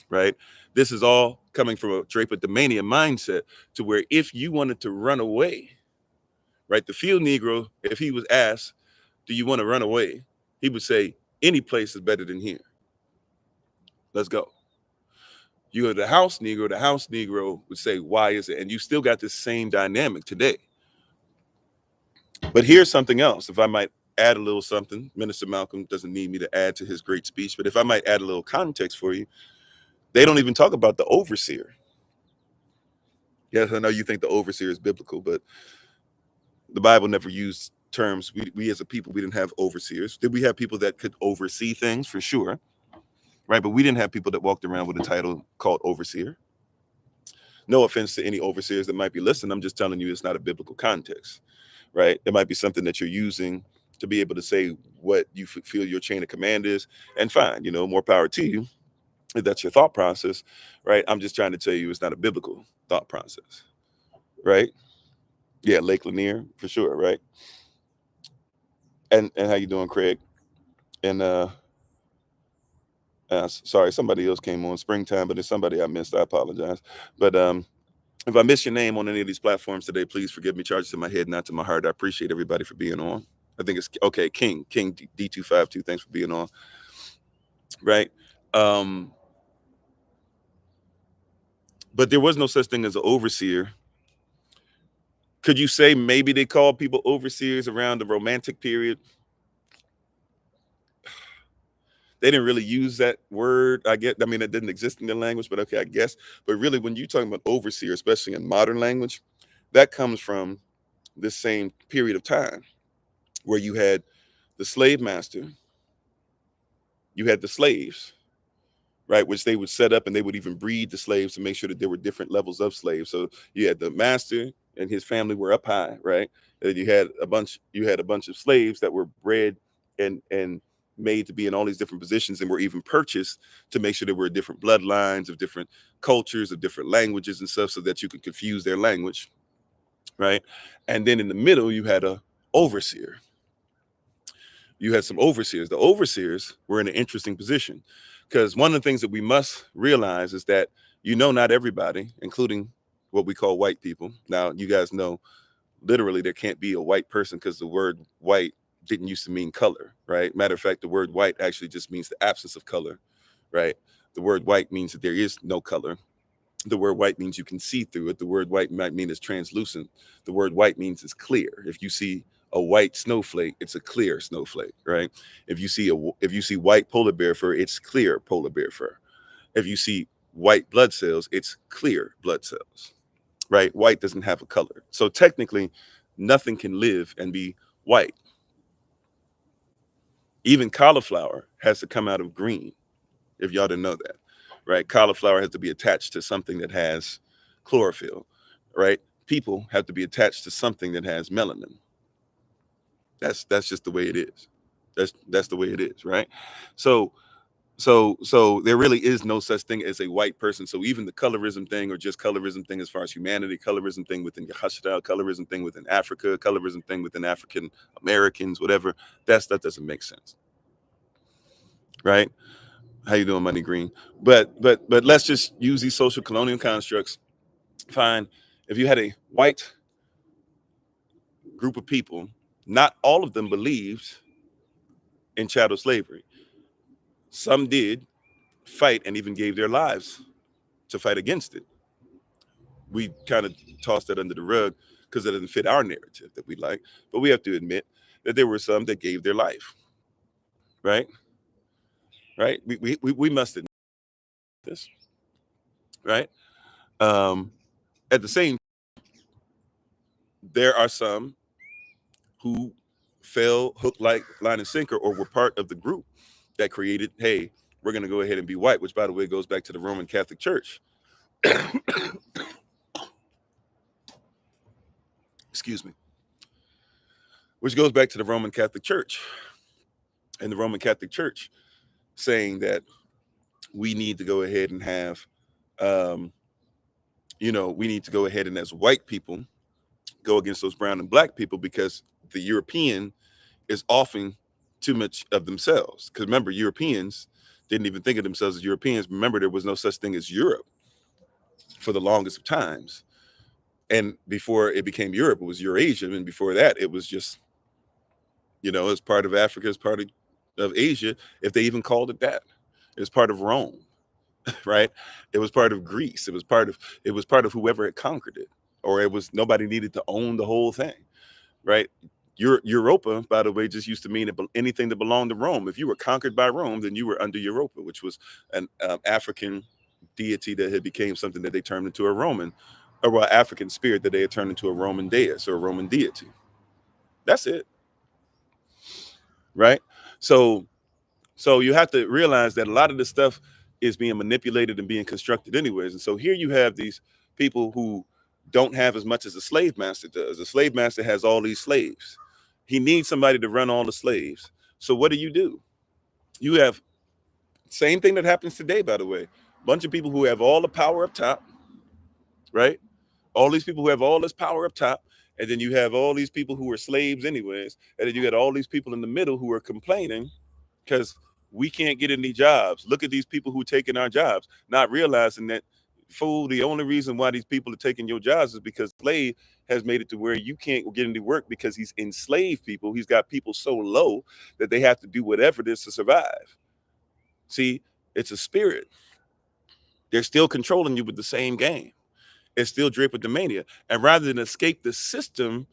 right? This is all coming from a Drapetomania mindset to where if you wanted to run away, right? The field Negro, if he was asked, do you want to run away? He would say, any place is better than here. Let's go. You go to the house Negro would say, why is it? And you still got this same dynamic today. But here's something else. If I might add a little something, Minister Malcolm doesn't need me to add to his great speech, but if I might add a little context for you, they don't even talk about the overseer. Yes, I know you think the overseer is biblical, but the Bible never used terms. We as a people, we didn't have overseers. Did we have people that could oversee things? For sure, right? But we didn't have people that walked around with a title called overseer. No offense to any overseers that might be listening. I'm just telling you it's not a biblical context, right? It might be something that you're using to be able to say what you feel your chain of command is, and fine, more power to you if that's your thought process, right? I'm just trying to tell you it's not a biblical thought process, right? Yeah, Lake Lanier for sure, right? And how you doing, Craig? And sorry, somebody else came on springtime, but it's somebody I missed. I apologize. But if I miss your name on any of these platforms today, please forgive me. Charge it to my head, not to my heart. I appreciate everybody for being on. I think it's okay. King D252. Thanks for being on. Right. But there was no such thing as an overseer. Could you say maybe they called people overseers around the Romantic period? They didn't really use that word. I mean, it didn't exist in their language, but okay, I guess. But really, when you're talking about overseer, especially in modern language, that comes from this same period of time where you had the slave master, you had the slaves, right, which they would set up, and they would even breed the slaves to make sure that there were different levels of slaves. So you had the master and his family were up high, right? And you had a bunch of slaves that were bred and made to be in all these different positions, and were even purchased to make sure there were different bloodlines of different cultures, of different languages and stuff, so that you could confuse their language, right? And then in the middle, you had a overseer. You had some overseers. The overseers were in an interesting position, because one of the things that we must realize is that, not everybody, including what we call white people. Now, you guys know, literally, there can't be a white person, because the word white didn't used to mean color, right? Matter of fact, the word white actually just means the absence of color, right? The word white means that there is no color. The word white means you can see through it. The word white might mean it's translucent. The word white means it's clear. If you see a white snowflake, it's a clear snowflake, right? If you see white polar bear fur, it's clear polar bear fur. If you see white blood cells, it's clear blood cells, right? White doesn't have a color. So technically, nothing can live and be white. Even cauliflower has to come out of green, if y'all didn't know that, right? Cauliflower has to be attached to something that has chlorophyll, right? People have to be attached to something that has melanin. That's just the way it is. That's the way it is, right? So there really is no such thing as a white person. So even the colorism thing, or just colorism thing as far as humanity, colorism thing within Yahashua, colorism thing within Africa, colorism thing within African Americans, whatever, that stuff doesn't make sense, right? How you doing, Money Green? But let's just use these social colonial constructs. Fine. If you had a white group of people, not all of them believed in chattel slavery. Some did fight and even gave their lives to fight against it. We kind of tossed that under the rug because it doesn't fit our narrative that we like. But we have to admit that there were some that gave their life, right? Right? We must admit this, right? At the same, there are some who fell hook, line, and sinker, or were part of the group that created, hey, we're going to go ahead and be white, which, by the way, goes back to the Roman Catholic Church. Excuse me. Which goes back to the Roman Catholic Church. And the Roman Catholic Church saying that we need to go ahead and have, we need to go ahead and, as white people, go against those brown and black people, because the European is offering too much of themselves. Because remember, Europeans didn't even think of themselves as Europeans. Remember, there was no such thing as Europe for the longest of times. And before it became Europe, it was Eurasia. And before that, it was just, it's part of Africa, it's part of Asia, if they even called it that. It was part of Rome, right? It was part of Greece. It was part of whoever had conquered it, or it was, nobody needed to own the whole thing, right? Europa, by the way, just used to mean anything that belonged to Rome. If you were conquered by Rome, then you were under Europa, which was an African deity that had became something that they turned into a Roman, or an African spirit that they had turned into a Roman deus or a Roman deity. That's it, right? So you have to realize that a lot of this stuff is being manipulated and being constructed anyways. And so here you have these people who don't have as much as a slave master does. A slave master has all these slaves. He needs somebody to run all the slaves. So what do? You have same thing that happens today, by the way. Bunch of people who have all the power up top, right? All these people who have all this power up top, and then you have all these people who are slaves anyways, and then you got all these people in the middle who are complaining because we can't get any jobs. Look at these people who are taking our jobs, not realizing that, fool, the only reason why these people are taking your jobs is because slave has made it to where you can't get any work, because he's enslaved people. He's got people so low that they have to do whatever it is to survive. See, it's a spirit. They're still controlling you with the same game. It's still Drapetomania. And rather than escape the system,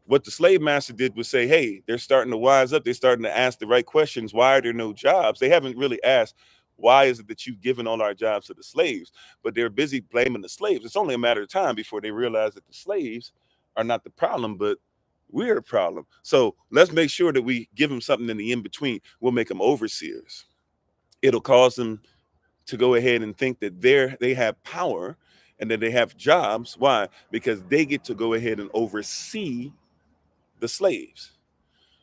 what the slave master did was say, hey, they're starting to wise up. They're starting to ask the right questions. Why are there no jobs? They haven't really asked, why is it that you've given all our jobs to the slaves? But they're busy blaming the slaves. It's only a matter of time before they realize that the slaves are not the problem, but we're the problem. So let's make sure that we give them something in the in-between. We'll make them overseers. It'll cause them to go ahead and think that they have power and that they have jobs. Why? Because they get to go ahead and oversee the slaves.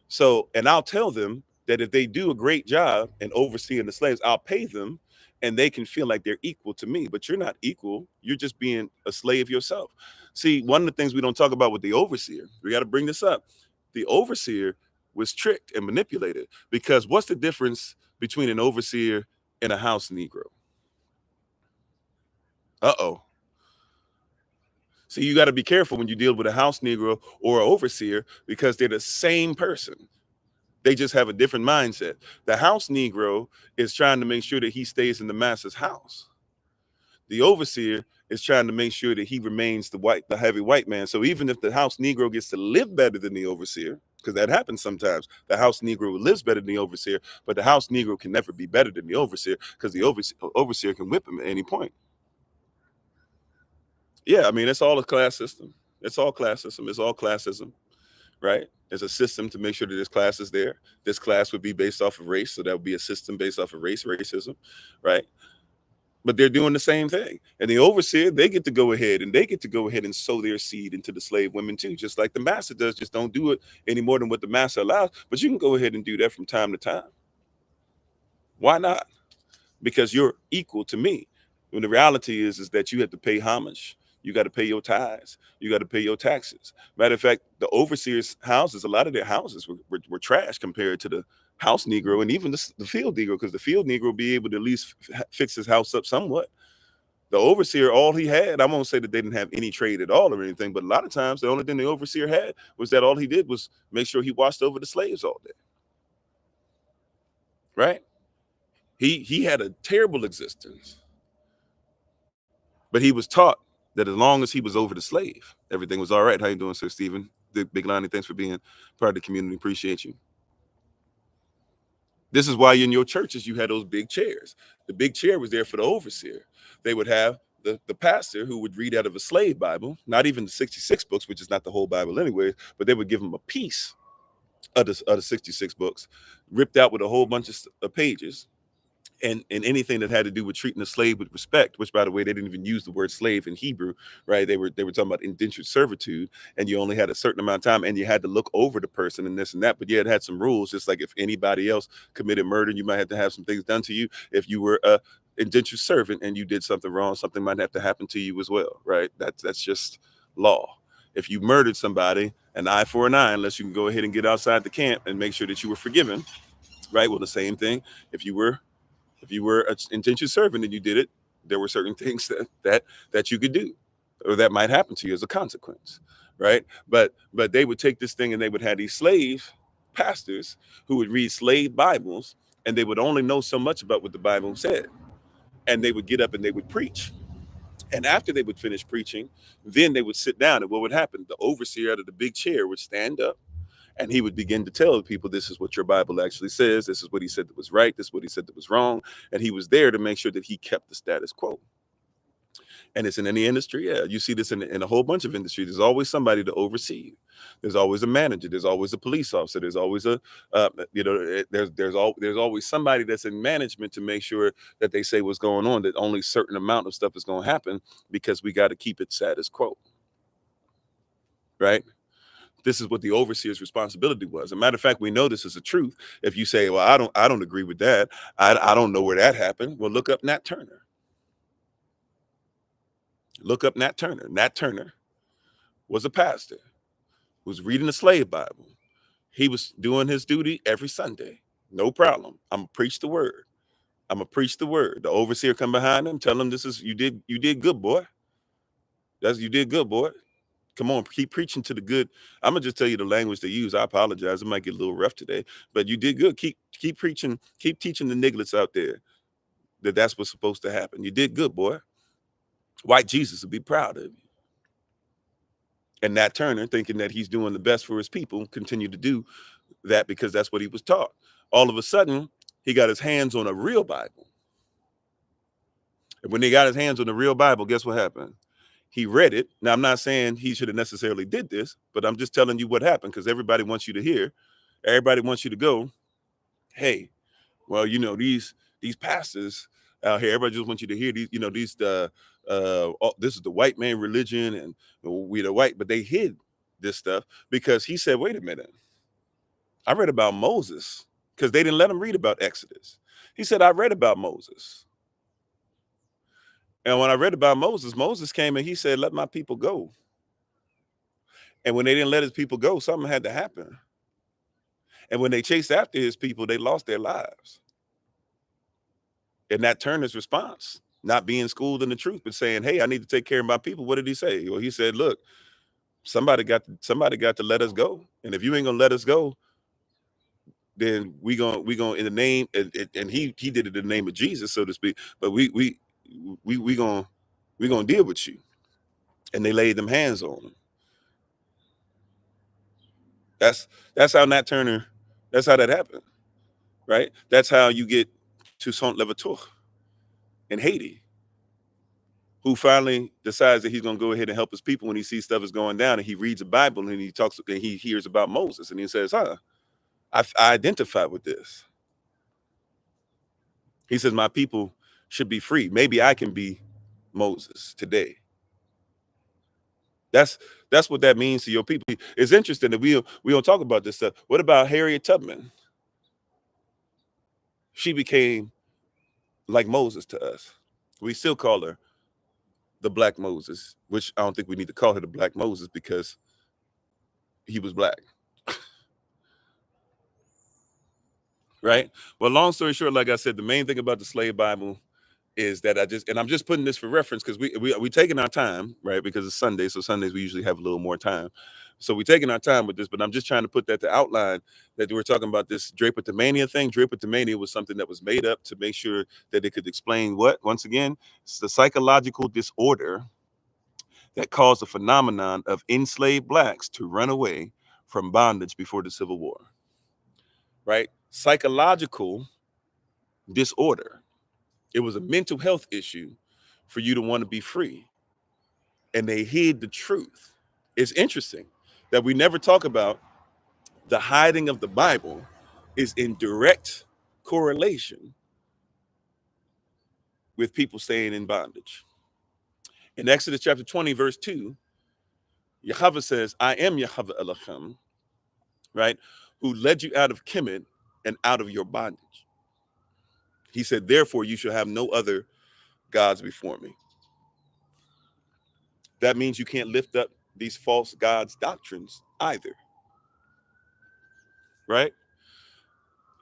So, and I'll tell them that if they do a great job in overseeing the slaves, I'll pay them, and they can feel like they're equal to me. But you're not equal. You're just being a slave yourself. See, one of the things we don't talk about with the overseer, we got to bring this up. The overseer was tricked and manipulated, because what's the difference between an overseer and a house Negro? Uh-oh. So you got to be careful when you deal with a house Negro or an overseer, because they're the same person. They just have a different mindset. The house Negro is trying to make sure that he stays in the master's house. The overseer is trying to make sure that he remains the heavy white man. So even if the house Negro gets to live better than the overseer, because that happens sometimes, the house Negro lives better than the overseer, but the house Negro can never be better than the overseer, because the overseer can whip him at any point. Yeah, I mean, it's all a class system. It's all class system. It's all classism, right? There's a system to make sure that this class is there. This class would be based off of race, so that would be a system based off of racism, right? but they're doing the same thing. And the overseer, they get to go ahead and sow their seed into the slave women too, just like the master does. Just don't do it any more than what the master allows. But you can go ahead and do that from time to time. Why not? Because you're equal to me. When the reality is that you have to pay homage. You got to pay your tithes. You got to pay your taxes. Matter of fact, the overseers' houses, a lot of their houses were trash compared to the house Negro and even the field Negro, because the field Negro will be able to at least fix his house up somewhat. The overseer, all he had, I won't say that they didn't have any trade at all or anything, but a lot of times the only thing the overseer had was that all he did was make sure he watched over the slaves all day. Right? He had a terrible existence. But he was taught that as long as he was over the slave, everything was all right. How you doing, Sir Stephen? Big Lonnie, thanks for being part of the community. Appreciate you. This is why in your churches you had those big chairs. The big chair was there for the overseer. They would have the pastor who would read out of a slave Bible, not even the 66 books, which is not the whole Bible anyway, but they would give him a piece of the 66 books, ripped out with a whole bunch of pages. And anything that had to do with treating a slave with respect, which by the way, they didn't even use the word slave in Hebrew, right? They were talking about indentured servitude, and you only had a certain amount of time, and you had to look over the person and this and that. But yeah, it had some rules, just like if anybody else committed murder, you might have to have some things done to you. If you were a indentured servant and you did something wrong, something might have to happen to you as well, right? That's just law. If you murdered somebody, an eye for an eye, unless you can go ahead and get outside the camp and make sure that you were forgiven, right? Well, the same thing. If you were an indentured servant and you did it, there were certain things that you could do, or that might happen to you as a consequence, right? But they would take this thing and they would have these slave pastors who would read slave Bibles, and they would only know so much about what the Bible said, and they would get up and they would preach. And after they would finish preaching, then they would sit down, and what would happen? The overseer out of the big chair would stand up, and he would begin to tell the people, this is what your Bible actually says. This is what he said that was right. This is what he said that was wrong. And he was there to make sure that he kept the status quo. And it's in any industry. Yeah, you see this in a whole bunch of industries. There's always somebody to oversee you. There's always a manager. There's always a police officer. There's always there's always somebody that's in management to make sure that they say what's going on, that only certain amount of stuff is going to happen, because we got to keep it status quo. Right? This is what the overseer's responsibility was. As a matter of fact, we know this is the truth. If you say, well, I don't agree with that. I don't know where that happened. Well, look up Nat Turner. Look up Nat Turner. Nat Turner was a pastor who was reading the slave Bible. He was doing his duty every Sunday. No problem. I'm gonna preach the word. I'm gonna preach the word. The overseer come behind him, tell him, this is, you did good, boy. You did good, boy. Come on, keep preaching to the good. I'm gonna just tell you the language they use. I apologize. It might get a little rough today, but you did good. Keep preaching. Keep teaching the nigglets out there that's what's supposed to happen. You did good, boy. White Jesus would be proud of you. And Nat Turner, thinking that he's doing the best for his people, continued to do that because that's what he was taught. All of a sudden, he got his hands on a real Bible. And when he got his hands on the real Bible, guess what happened? He read it. Now, I'm not saying he should have necessarily did this, but I'm just telling you what happened, because everybody wants you to hear. Everybody wants you to go, hey, well, these pastors out here, everybody just wants you to hear these, this is the white man religion, and we the white, but they hid this stuff because he said, wait a minute, I read about Moses, because they didn't let him read about Exodus. He said, I read about Moses. And when I read about Moses, Moses came and he said, let my people go. And when they didn't let his people go, something had to happen. And when they chased after his people, they lost their lives. And Nat Turner's response, not being schooled in the truth, but saying, hey, I need to take care of my people. What did he say? Well, he said, look, somebody got to let us go. And if you ain't gonna let us go, then we gonna in the name, and he did it in the name of Jesus, so to speak. But we gonna deal with you. And they laid them hands on him. That's how Nat Turner, that's how that happened, right? That's how you get Toussaint Louverture in Haiti, who finally decides that he's going to go ahead and help his people when he sees stuff is going down, and he reads the Bible and he talks and he hears about Moses, and he says, I identify with this. He says, my people should be free. Maybe I can be Moses today. That's what that means to your people. It's interesting that we don't talk about this stuff. What about Harriet Tubman? She became like Moses to us. We still call her the Black Moses, which I don't think we need to call her the Black Moses because he was black. Right? Well, long story short, like I said, the main thing about the slave Bible is that I'm just putting this for reference because we taking our time, right? Because it's Sunday, so Sundays we usually have a little more time. So we're taking our time with this, but I'm just trying to put that to outline that we're talking about this Drapetomania thing. Drapetomania was something that was made up to make sure that it could explain what? Once again, it's the psychological disorder that caused the phenomenon of enslaved blacks to run away from bondage before the Civil War. Right? Psychological disorder. It was a mental health issue for you to want to be free. And they hid the truth. It's interesting that we never talk about the hiding of the Bible is in direct correlation with people staying in bondage. In Exodus chapter 20, verse 2, Yahweh says, I am Yahweh Elohim, right, who led you out of Kemet and out of your bondage. He said, therefore, you shall have no other gods before me. That means you can't lift up these false gods' doctrines either. Right?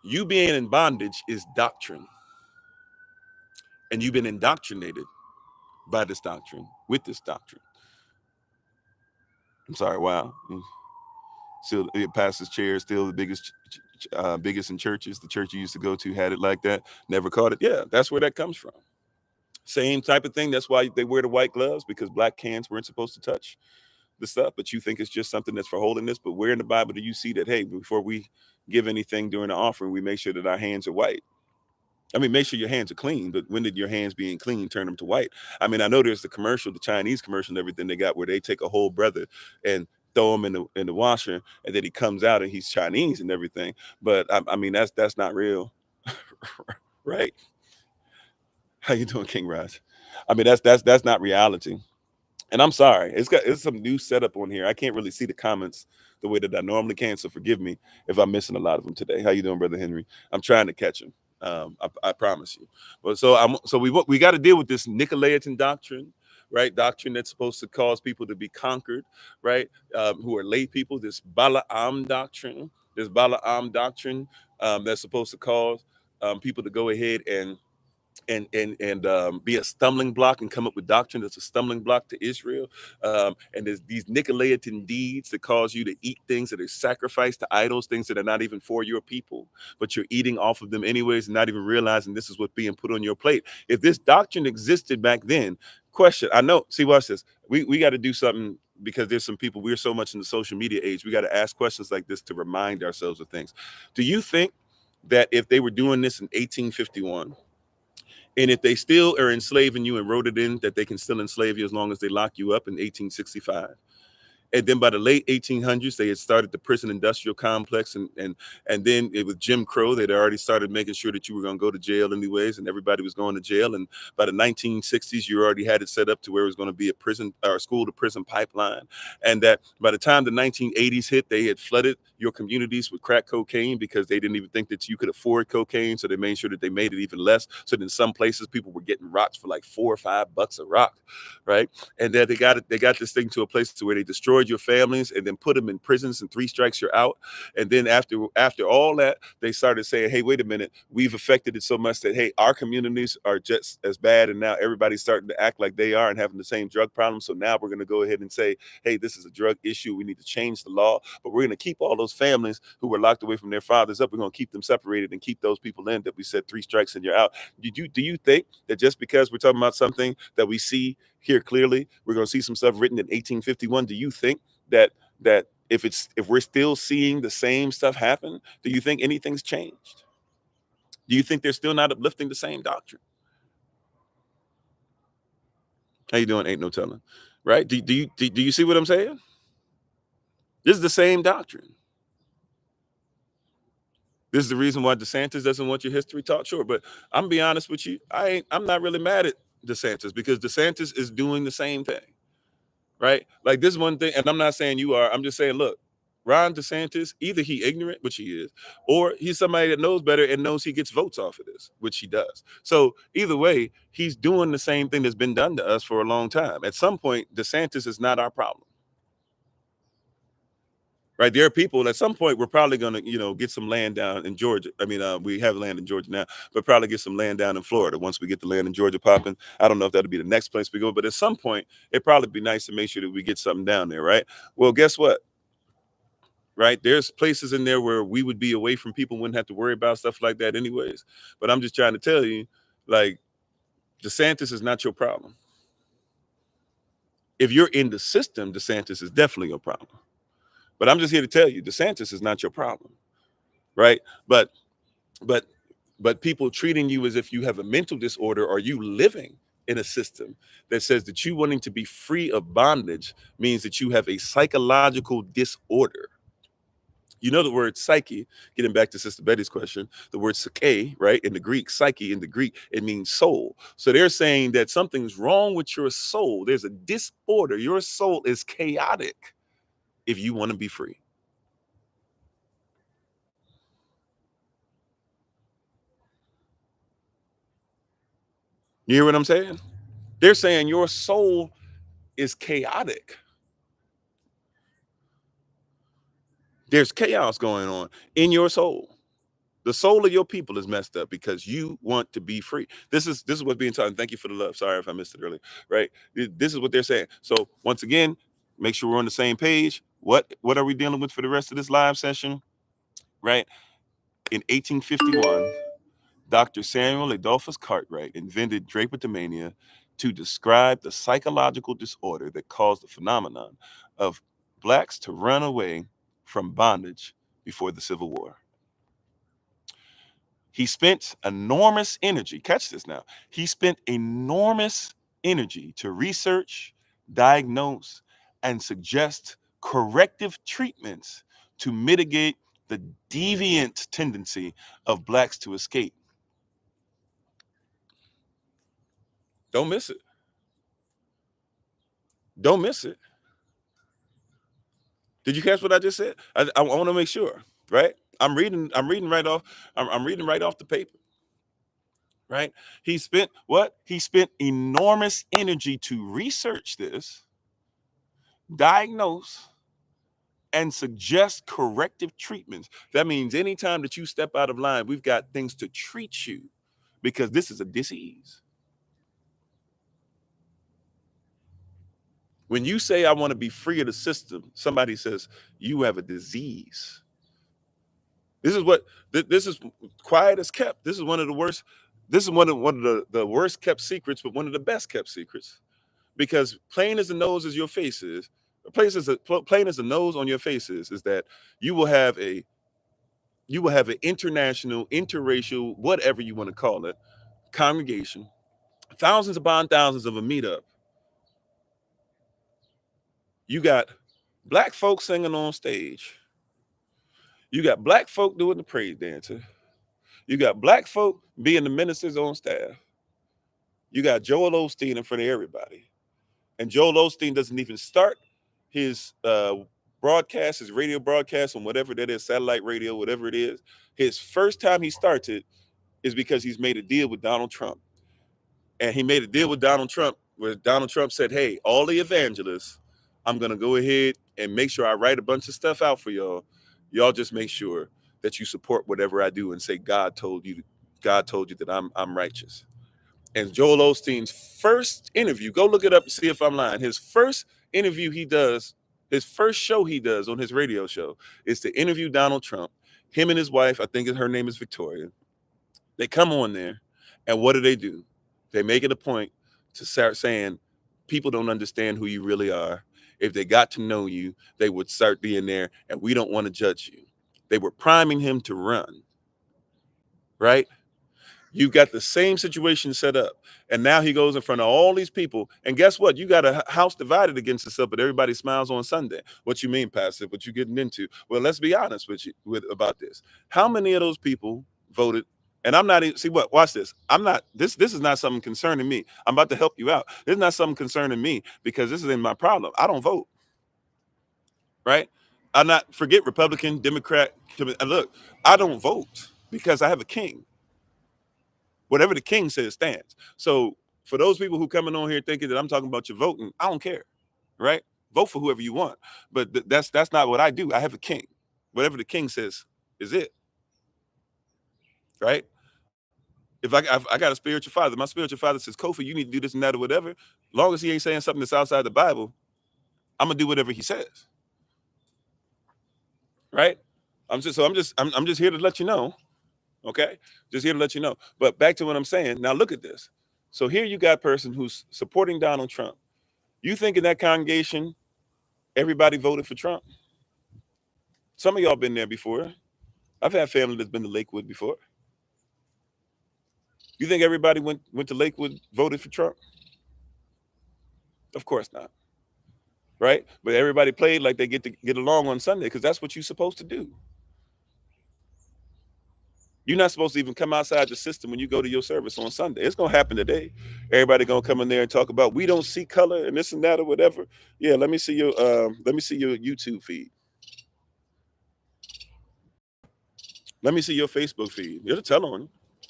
You being in bondage is doctrine. And you've been indoctrinated by this doctrine, with this doctrine. I'm sorry, wow. Still, pastor's chair, still the biggest in churches. The church you used to go to had it like that. Never caught it. Yeah, that's where that comes from. Same type of thing. That's why they wear the white gloves, because black hands weren't supposed to touch the stuff, but you think it's just something that's for holiness. But where in the Bible do you see that, hey, before we give anything during the offering, we make sure that our hands are white? I mean, make sure your hands are clean, but when did your hands being clean turn them to white? I mean, I know there's the commercial, the Chinese commercial and everything they got where they take a whole brother and throw him in the washer, and then he comes out and he's Chinese and everything. But I mean, that's not real. Right? How you doing, King Raj? I mean, that's not reality. And I'm sorry, it's some new setup on here. I can't really see the comments the way that I normally can, so forgive me if I'm missing a lot of them today. How you doing, Brother Henry? I'm trying to catch them. I promise you. But so we got to deal with this Nicolaitan doctrine, right? Doctrine that's supposed to cause people to be conquered, right? Who are lay people. This Balaam doctrine, that's supposed to cause people to go ahead and be a stumbling block and come up with doctrine that's a stumbling block to Israel. And there's these Nicolaitan deeds that cause you to eat things that are sacrificed to idols, things that are not even for your people, but you're eating off of them anyways and not even realizing this is what's being put on your plate. If this doctrine existed back then, question, I know, see, watch this. We got to do something because there's some people, we're so much in the social media age, we got to ask questions like this to remind ourselves of things. Do you think that if they were doing this in 1851, and if they still are enslaving you and wrote it in that they can still enslave you as long as they lock you up in 1865? And then by the late 1800s, they had started the prison industrial complex. And then it was Jim Crow. They'd already started making sure that you were going to go to jail anyways, and everybody was going to jail. And by the 1960s, you already had it set up to where it was going to be a prison or school to prison pipeline. And that by the time the 1980s hit, they had flooded your communities with crack cocaine because they didn't even think that you could afford cocaine. So they made sure that they made it even less. So in some places, people were getting rocks for like $4 or $5 a rock, right? And then they got this thing to a place to where they destroyed your families and then put them in prisons, and 3 strikes you're out. And then after all that, they started saying, hey, wait a minute, we've affected it so much that, hey, our communities are just as bad, and now everybody's starting to act like they are and having the same drug problem. So now we're going to go ahead and say, hey, this is a drug issue, we need to change the law, but we're going to keep all those families who were locked away from their fathers up. We're going to keep them separated and keep those people in that we said 3 strikes and you're out. Do you think that just because we're talking about something that we see here clearly, we're going to see some stuff written in 1851? Do you think that if we're still seeing the same stuff happen, do you think anything's changed? Do you think they're still not uplifting the same doctrine? How you doing? Ain't no telling, right? Do you see what I'm saying? This is the same doctrine. This is the reason why DeSantis doesn't want your history taught. Sure, but I'm gonna be honest with you. I'm not really mad at DeSantis because DeSantis is doing the same thing, right? Like this one thing, and I'm not saying you are. I'm just saying, look, Ron DeSantis, either he ignorant, which he is, or he's somebody that knows better and knows he gets votes off of this, which he does. So either way, he's doing the same thing that's been done to us for a long time. At some point, DeSantis is not our problem. Right, there are people at some point we're probably going to, get some land down in Georgia. I mean, we have land in Georgia now, but probably get some land down in Florida once we get the land in Georgia popping. I don't know if that'll be the next place we go, but at some point it'd probably be nice to make sure that we get something down there, right? Well, guess what? Right, there's places in there where we would be away from people, wouldn't have to worry about stuff like that, anyways. But I'm just trying to tell you, like, DeSantis is not your problem. If you're in the system, DeSantis is definitely your problem. But I'm just here to tell you, DeSantis is not your problem, right? But but but people treating you as if you have a mental disorder or you living in a system that says that you wanting to be free of bondage means that you have a psychological disorder. You know the word psyche, getting back to Sister Betty's question, the word psyche, right? In the Greek, psyche in the Greek, it means soul. So they're saying that something's wrong with your soul. There's a disorder. Your soul is chaotic if you want to be free. You hear what I'm saying? They're saying your soul is chaotic. There's chaos going on in your soul. The soul of your people is messed up because you want to be free. This is what's being taught. And thank you for the love. Sorry if I missed it earlier. Right? This is what they're saying. So once again, make sure we're on the same page. What are we dealing with for the rest of this live session? Right? In 1851, Dr. Samuel Adolphus Cartwright invented Drapetomania to describe the psychological disorder that caused the phenomenon of blacks to run away from bondage before the Civil War. He spent enormous energy, catch this now, he spent enormous energy to research, diagnose, and suggest corrective treatments to mitigate the deviant tendency of blacks to escape. Don't miss it. Don't miss it. Did you catch what I just said? I want to make sure, right? I'm reading right off. I'm reading right off the paper, right? He spent what? He spent enormous energy to research this, diagnose, and suggest corrective treatments. That means anytime that you step out of line, we've got things to treat you because this is a disease. When you say I want to be free of the system, somebody says you have a disease. This is quiet as kept. This is one of the worst. This is one of the worst kept secrets, but one of the best kept secrets. Because plain as the nose as your face is, plain as the nose on your face is that you will have a international, interracial, whatever you want to call it, congregation, thousands upon thousands of a meetup. You got black folks singing on stage. You got black folk doing the praise dancer. You got black folk being the ministers on staff. You got Joel Osteen in front of everybody. And Joel Osteen doesn't even start his broadcast, his radio broadcast on whatever that is, satellite radio, whatever it is. His first time he starts it is because he's made a deal with Donald Trump. And he made a deal with Donald Trump where Donald Trump said, hey, all the evangelists, I'm going to go ahead and make sure I write a bunch of stuff out for y'all. Y'all just make sure that you support whatever I do and say God told you that I'm righteous. And Joel Osteen's first interview, go look it up and see if I'm lying. His first interview he does, his first show he does on his radio show is to interview Donald Trump. Him and his wife, I think her name is Victoria. They come on there, and what do? They make it a point to start saying people don't understand who you really are. If they got to know you, they would start being there, and we don't want to judge you. They were priming him to run, right? You've got the same situation set up. And now he goes in front of all these people. And guess what? You got a house divided against itself, but everybody smiles on Sunday. What you mean, Pastor? What you getting into? Well, let's be honest with you about this. How many of those people voted? And I'm not even, see what, watch this. I'm not, this is not something concerning me. I'm about to help you out. This is not something concerning me because this isn't my problem. I don't vote, right? I'm not, forget Republican, Democrat. Look, I don't vote because I have a king. Whatever the king says stands. So for those people who coming on here thinking that I'm talking about your voting, I don't care, right? Vote for whoever you want, but that's not what I do. I have a king. Whatever the king says is it, right? If I got a spiritual father, my spiritual father says, Kofi, you need to do this and that or whatever. As long as he ain't saying something that's outside the Bible, I'm gonna do whatever he says, right? I'm just here to let you know, okay? Just here to let you know. But back to what I'm saying. Now look at this. So here you got a person who's supporting Donald Trump. You think in that congregation, everybody voted for Trump? Some of y'all been there before. I've had family that's been to Lakewood before. You think everybody went to Lakewood, voted for Trump? Of course not, right? But everybody played like they get to get along on Sunday because that's what you're supposed to do. You're not supposed to even come outside the system when you go to your service on Sunday. It's gonna happen today. Everybody gonna come in there and talk about we don't see color and this and that or whatever. Yeah, let me see your YouTube feed. Let me see your Facebook feed. It'll tell on you.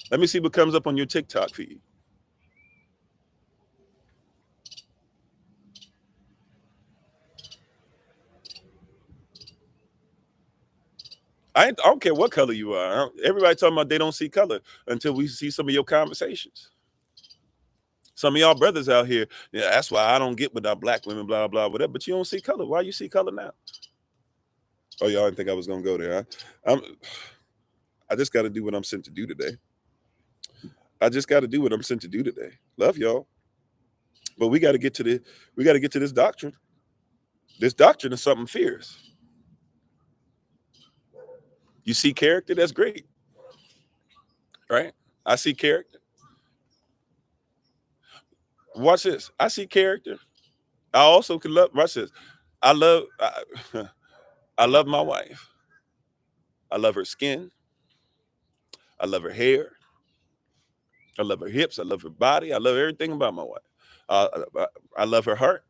Let me see what comes up on your TikTok feed. I don't care what color you are. Everybody talking about they don't see color until we see some of your conversations. Some of y'all brothers out here, yeah, that's why I don't get with our black women, blah, blah, whatever. But you don't see color. Why you see color now? Oh, y'all didn't think I was going to go there. I just got to do what I'm sent to do today. I just got to do what I'm sent to do today. Love y'all. But we got to get to this doctrine. This doctrine is something fierce. You see character, that's great. Right? I see character. Watch this. I see character. I also can love, watch this. I love my wife. I love her skin. I love her hair. I love her hips. I love her body. I love everything about my wife. I love her heart.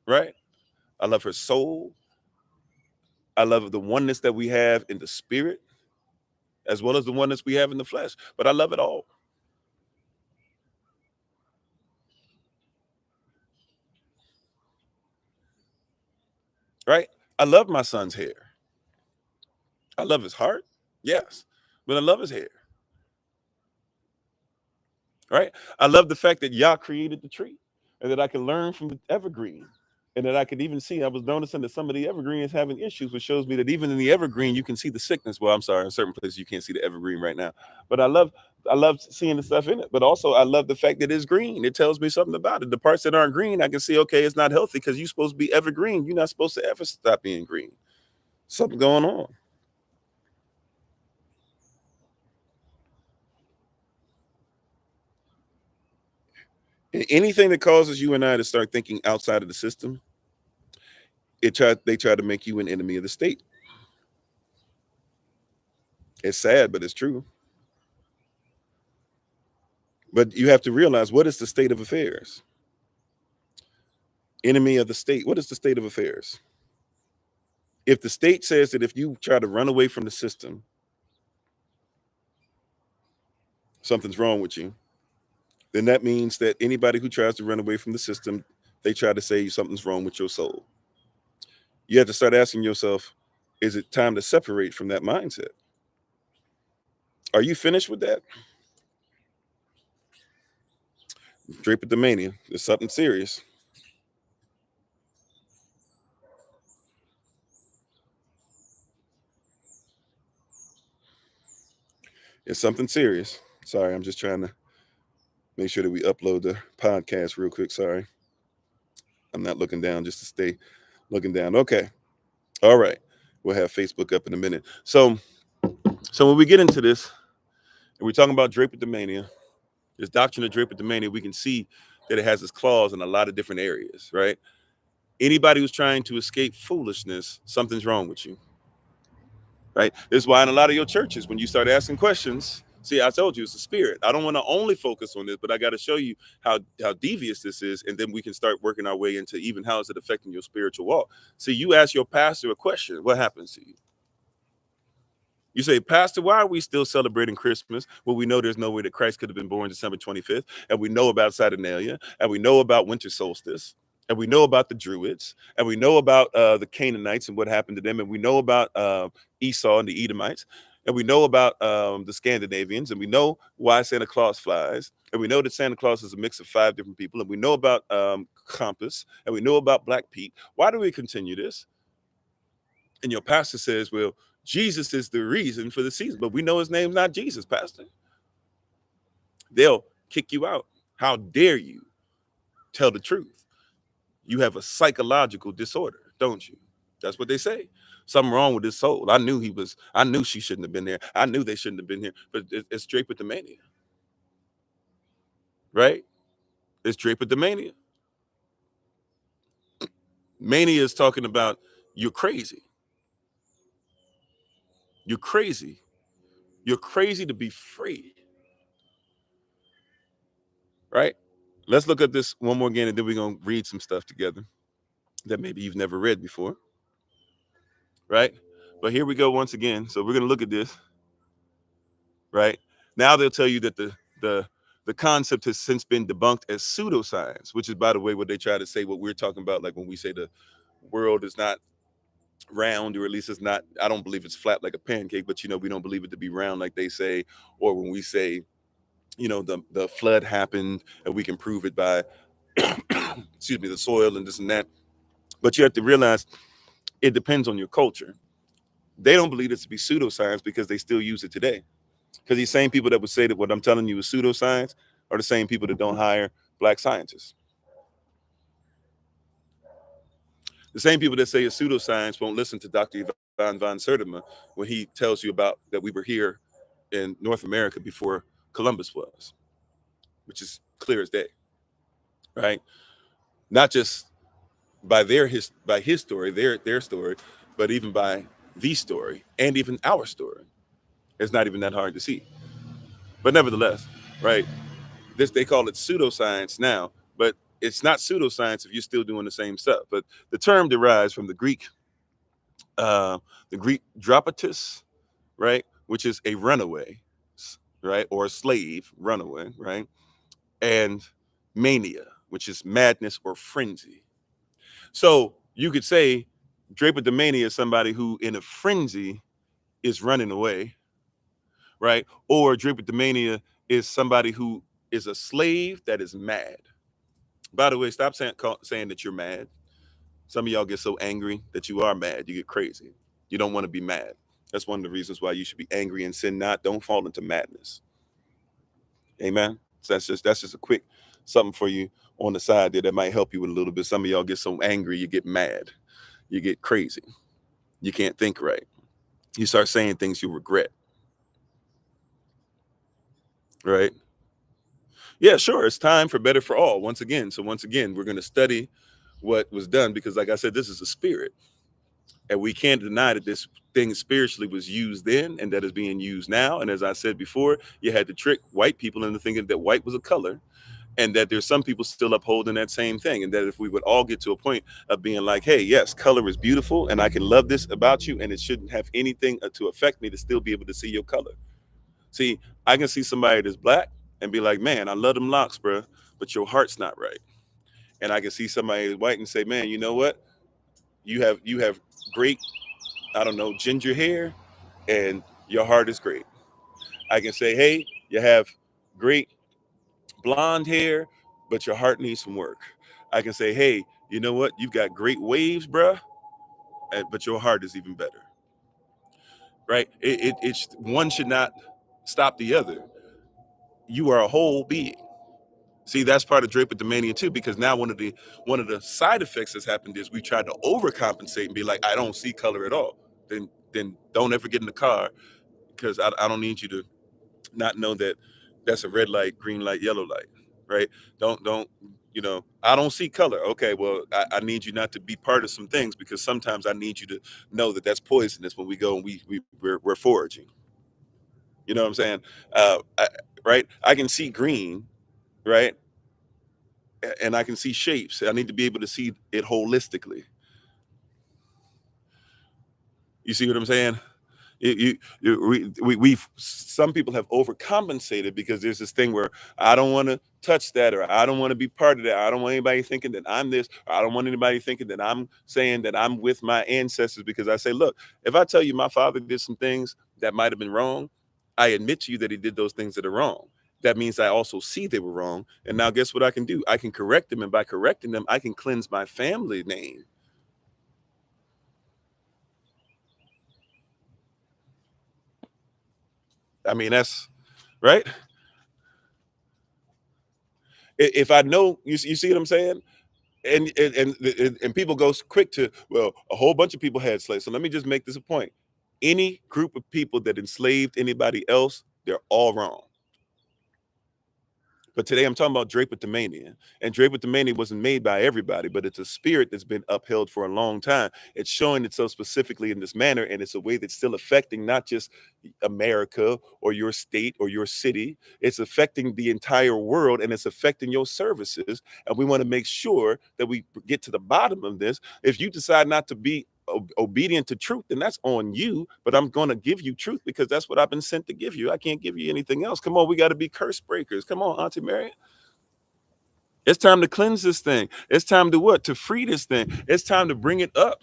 Right? I love her soul. I love the oneness that we have in the spirit, as well as the oneness we have in the flesh. But I love it all. Right? I love my son's hair. I love his heart. Yes. But I love his hair. Right? I love the fact that Yah created the tree and that I can learn from the evergreen. And that I could even see, I was noticing that some of the evergreens having issues, which shows me that even in the evergreen, you can see the sickness. Well, I'm sorry, in certain places you can't see the evergreen right now. But I love seeing the stuff in it. But also I love the fact that it's green. It tells me something about it. The parts that aren't green, I can see, okay, it's not healthy because you're supposed to be evergreen. You're not supposed to ever stop being green. Something going on. Anything that causes you and I to start thinking outside of the system, they try to make you an enemy of the state. It's sad, but it's true. But you have to realize, what is the state of affairs? Enemy of the state. What is the state of affairs? If the state says that if you try to run away from the system, something's wrong with you, then that means that anybody who tries to run away from the system, they try to say something's wrong with your soul. You have to start asking yourself, is it time to separate from that mindset? Are you finished with that? Drapetomania. There's something serious. It's something serious. Sorry, I'm just trying to make sure that we upload the podcast real quick. Sorry. I'm not looking down just to stay looking down. Okay. All right. We'll have Facebook up in a minute. So when we get into this, And we're talking about Drapetomania. This doctrine of Drapetomania, we can see that it has its claws in a lot of different areas, right? Anybody who's trying to escape foolishness, something's wrong with you, right? This is why in a lot of your churches, when you start asking questions, see, I told you it's a spirit. I don't want to only focus on this, but I got to show you how devious this is, and then we can start working our way into even how is it affecting your spiritual walk. See, you ask your pastor a question, what happens to you? You say, Pastor, why are we still celebrating Christmas? Well, we know there's no way that Christ could have been born December 25th, and we know about Saturnalia, and we know about winter solstice, and we know about the Druids, and we know about the Canaanites and what happened to them, and we know about Esau and the Edomites, and we know about the Scandinavians, and we know why Santa Claus flies, and we know that Santa Claus is a mix of 5 different people, and we know about Compass, and we know about Black Pete. Why do we continue this? And your pastor says, well, Jesus is the reason for the season, but we know his name's not Jesus, Pastor. They'll kick you out. How dare you tell the truth? You have a psychological disorder, don't you? That's what they say. Something wrong with his soul. I knew she shouldn't have been there. I knew they shouldn't have been here, but it's Drapetomania, right? It's Drapetomania. Mania is talking about you're crazy. You're crazy. You're crazy to be free. Right? Let's look at this one more again, and then we're going to read some stuff together that maybe you've never read before. Right? But here we go once again. So we're going to look at this. Right? Now they'll tell you that the concept has since been debunked as pseudoscience, which is, by the way, what they try to say, what we're talking about, like when we say the world is not round, or at least it's not, I don't believe it's flat like a pancake, but we don't believe it to be round like they say, or when we say, the flood happened and we can prove it by excuse me, the soil and this and that. But you have to realize it depends on your culture. They don't believe this to be pseudoscience because they still use it today. Because these same people that would say that what I'm telling you is pseudoscience are the same people that don't hire Black scientists. The same people that say it's pseudoscience won't listen to Dr. Ivan von Sertima when he tells you about that we were here in North America before Columbus was, which is clear as day, right? Not just by his story, their story, but even by the story and even our story. It's not even that hard to see. But nevertheless, right? They call it pseudoscience now, but it's not pseudoscience if you're still doing the same stuff. But the term derives from the Greek drapetus, right, which is a runaway, right, or a slave runaway, right, and mania, which is madness or frenzy. So you could say Drapetomania is somebody who, in a frenzy, is running away, right? Or Drapetomania is somebody who is a slave that is mad. By the way, stop saying that you're mad. Some of y'all get so angry that you are mad. You get crazy. You don't want to be mad. That's one of the reasons why you should be angry and sin not. Don't fall into madness. Amen. So that's just a quick something for you on the side there that might help you with a little bit. Some of y'all get so angry, you get mad. You get crazy. You can't think right. You start saying things you regret. Right? Yeah, sure. It's time for better for all. Once again, we're going to study what was done because, like I said, this is a spirit. And we can't deny that this thing spiritually was used then and that is being used now. And as I said before, you had to trick white people into thinking that white was a color, and that there's some people still upholding that same thing. And that if we would all get to a point of being like, hey, yes, color is beautiful and I can love this about you, and it shouldn't have anything to affect me to still be able to see your color. See, I can see somebody that's Black and be like, man, I love them locks, bro, but your heart's not right. And I can see somebody that's white and say, man, you know what? You have great, I don't know, ginger hair, and your heart is great. I can say, hey, you have great blonde hair, but your heart needs some work. I can say, hey, you know what? You've got great waves, bruh, but your heart is even better, right? It's one should not stop the other. You are a whole being. See, that's part of Drapetomania too, because now one of the side effects that's happened is we tried to overcompensate and be like, I don't see color at all. Then don't ever get in the car because I don't need you to not know that that's a red light, green light, yellow light, right? Don't I don't see color. Okay, well, I need you not to be part of some things, because sometimes I need you to know that that's poisonous when we go and we're foraging. You know what I'm saying? Right? I can see green, right? And I can see shapes. I need to be able to see it holistically. You see what I'm saying? We've some people have overcompensated, because there's this thing where I don't want to touch that, or I don't want to be part of that. I don't want anybody thinking that I'm this, or I don't want anybody thinking that I'm saying that I'm with my ancestors, because I say, look, if I tell you my father did some things that might have been wrong, I admit to you that he did those things that are wrong. That means I also see they were wrong. And now guess what I can do? I can correct them. And by correcting them, I can cleanse my family name. I mean, that's right. If I know, you see what I'm saying? And people go quick to, well, a whole bunch of people had slaves. So let me just make this a point. Any group of people that enslaved anybody else, they're all wrong. But today I'm talking about Drapetomania. And Drapetomania wasn't made by everybody, but it's a spirit that's been upheld for a long time. It's showing itself specifically in this manner, and it's a way that's still affecting not just America or your state or your city. It's affecting the entire world, and it's affecting your services. And we want to make sure that we get to the bottom of this. If you decide not to be obedient to truth, then that's on you. But I'm going to give you truth, because that's what I've been sent to give you. I can't give you anything else. Come on, we got to be curse breakers. Come on, Auntie Mary. It's time to cleanse this thing. It's time to what? To free this thing. It's time to bring it up.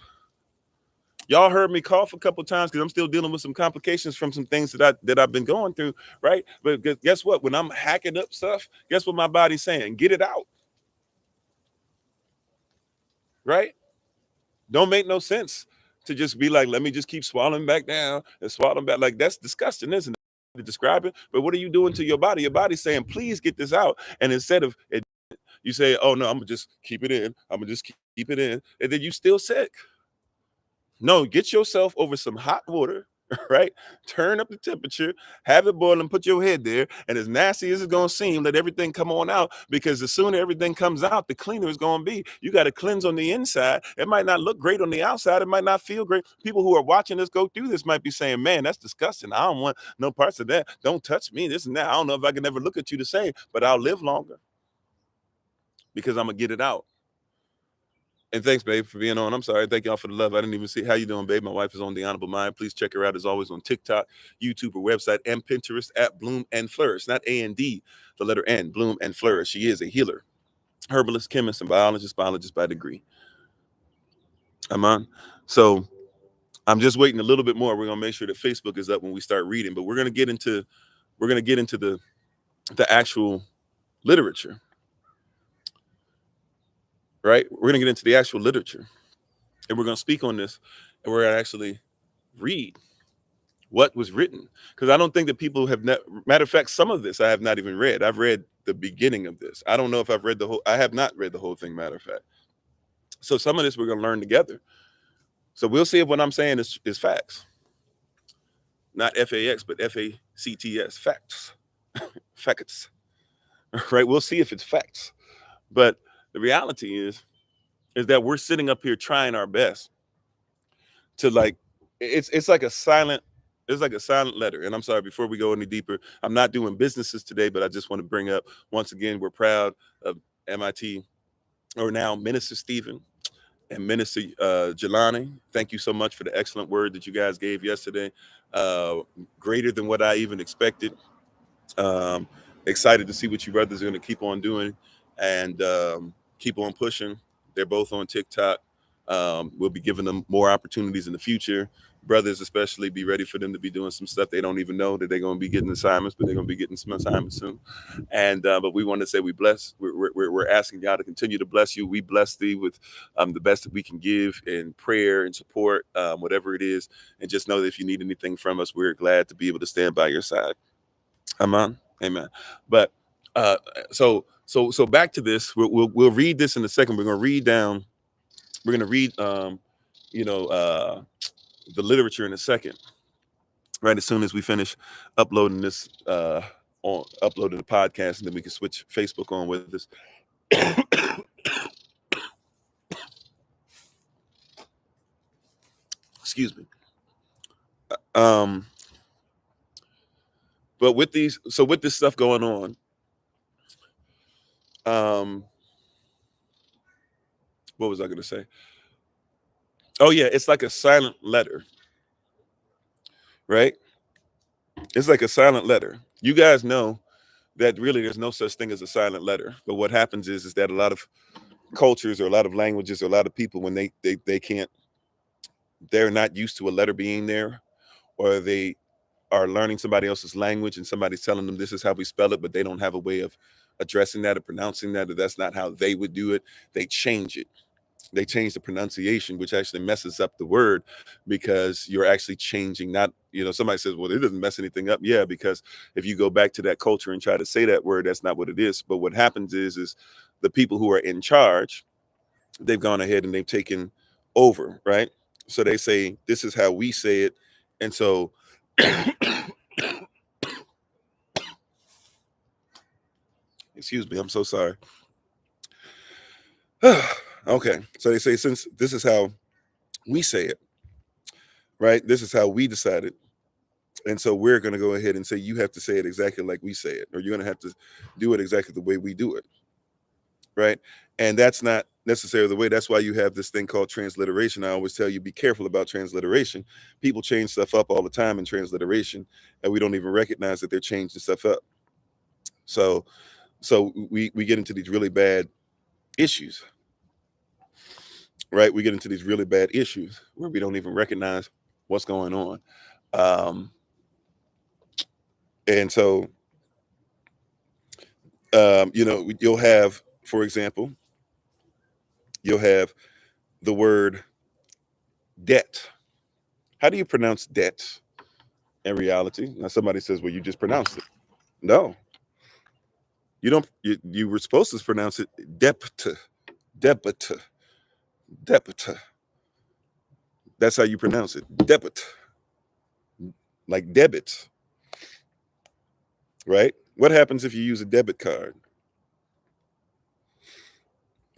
Y'all heard me cough a couple times, because I'm still dealing with some complications from some things that I've been going through, right? But guess what? When I'm hacking up stuff, guess what my body's saying? Get it out, right? Don't make no sense to just be like, let me just keep swallowing back down and swallowing back. Like, that's disgusting, isn't it? To describe it. But what are you doing to your body? Your body's saying, please get this out. And instead of it, you say, oh no, I'm gonna just keep it in. I'm gonna just keep it in. And then you still sick. No, get yourself over some hot water, right? Turn up the temperature, have it boil, and put your head there. And as nasty as it's gonna seem, let everything come on out, because the sooner everything comes out, the cleaner it's gonna be. You got to cleanse on the inside. It might not look great on the outside. It might not feel great. People who are watching us go through this might be saying, man, that's disgusting. I don't want no parts of that. Don't touch me. This and that. I don't know if I can ever look at you the same, but I'll live longer, because I'm gonna get it out. And thanks, babe, for being on. I'm sorry. Thank y'all for the love. I didn't even see how you doing, babe. My wife is on The Honorable Mind. Please check her out as always on TikTok, YouTube, or website, and Pinterest at Bloom and Flourish. Not A-N-D, the letter N, Bloom and Flourish. She is a healer, herbalist, chemist, and biologist by degree. I'm on. So I'm just waiting a little bit more. We're gonna make sure that Facebook is up when we start reading, but we're gonna get into the actual literature, right? We're gonna get into the actual literature, and we're gonna speak on this, and we're gonna actually read what was written, because I don't think that people have matter of fact, some of this I have not even read. I've read the beginning of this. I don't know if I've read the whole. I have not read the whole thing, matter of fact. So some of this we're going to learn together. So we'll see if what I'm saying is facts, not FAX, but FACTS, facts. Facts. Right, we'll see if it's facts. But the reality is that we're sitting up here trying our best to, like, it's like a silent, it's like a silent letter. And I'm sorry, before we go any deeper, I'm not doing businesses today, but I just want to bring up, once again, we're proud of MIT, or now Minister Stephen and Minister Jelani. Thank you so much for the excellent word that you guys gave yesterday. Greater than what I even expected. um, Excited to see what you brothers are going to keep on doing, and keep on pushing. They're both on TikTok. We'll be giving them more opportunities in the future. Brothers, especially, be ready for them to be doing some stuff they don't even know that they're going to be getting assignments, but they're going to be getting some assignments soon. And but we want to say we bless. We're asking God to continue to bless you. We bless thee with the best that we can give in prayer and support, whatever it is. And just know that if you need anything from us, we're glad to be able to stand by your side. Amen. Amen. But so back to this. We'll read this in a second. We're gonna read down. We're gonna read you know uh the literature in a second. right as soon as we finish uploading this on uploading the podcast, and then we can switch Facebook on with us. Excuse me. But with this stuff going on, what was I going to say? Oh yeah, it's like a silent letter, right? It's like a silent letter. You guys know that really there's no such thing as a silent letter. But what happens is that a lot of cultures or a lot of languages or a lot of people, when they can't, they're not used to a letter being there, or they are learning somebody else's language and somebody's telling them this is how we spell it, but they don't have a way of addressing that or pronouncing that, or that's not how they would do it. They change it. They change the pronunciation, which actually messes up the word, because you're actually changing. Not, somebody says, well, it doesn't mess anything up. Yeah, because if you go back to that culture and try to say that word, that's not what it is. But what happens is the people who are in charge, they've gone ahead and they've taken over, right? So they say, this is how we say it. And so excuse me, I'm so sorry. Okay, so they say, since this is how we say it, right? This is how we decided. And so we're going to go ahead and say, you have to say it exactly like we say it, or you're going to have to do it exactly the way we do it, right? And that's not necessarily the way. That's why you have this thing called transliteration. I always tell you, be careful about transliteration. People change stuff up all the time in transliteration, and we don't even recognize that they're changing stuff up. So we get into these really bad issues, right? We get into these really bad issues where we don't even recognize what's going on. And so, you'll have, for example, you'll have the word debt. How do you pronounce debt in reality? Now, somebody says, well, you just pronounced it. No, you don't. You were supposed to pronounce it debit, debit, debit. That's how you pronounce it, debit, like debit, right? What happens if you use a debit card?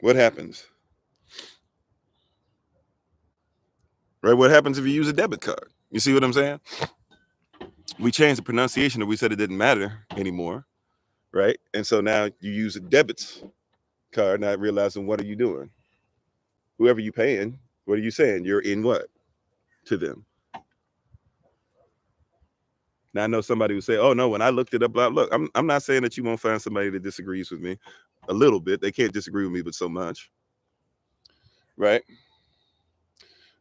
What happens? Right? What happens if you use a debit card? You see what I'm saying? We changed the pronunciation, and we said it didn't matter anymore, right? And so now you use a debit card, not realizing, what are you doing? Whoever you paying, what are you saying? You're in what to them? Now I know somebody would say, "Oh no, when I looked it up, blah." Look, I'm not saying that you won't find somebody that disagrees with me a little bit. They can't disagree with me, but so much, right?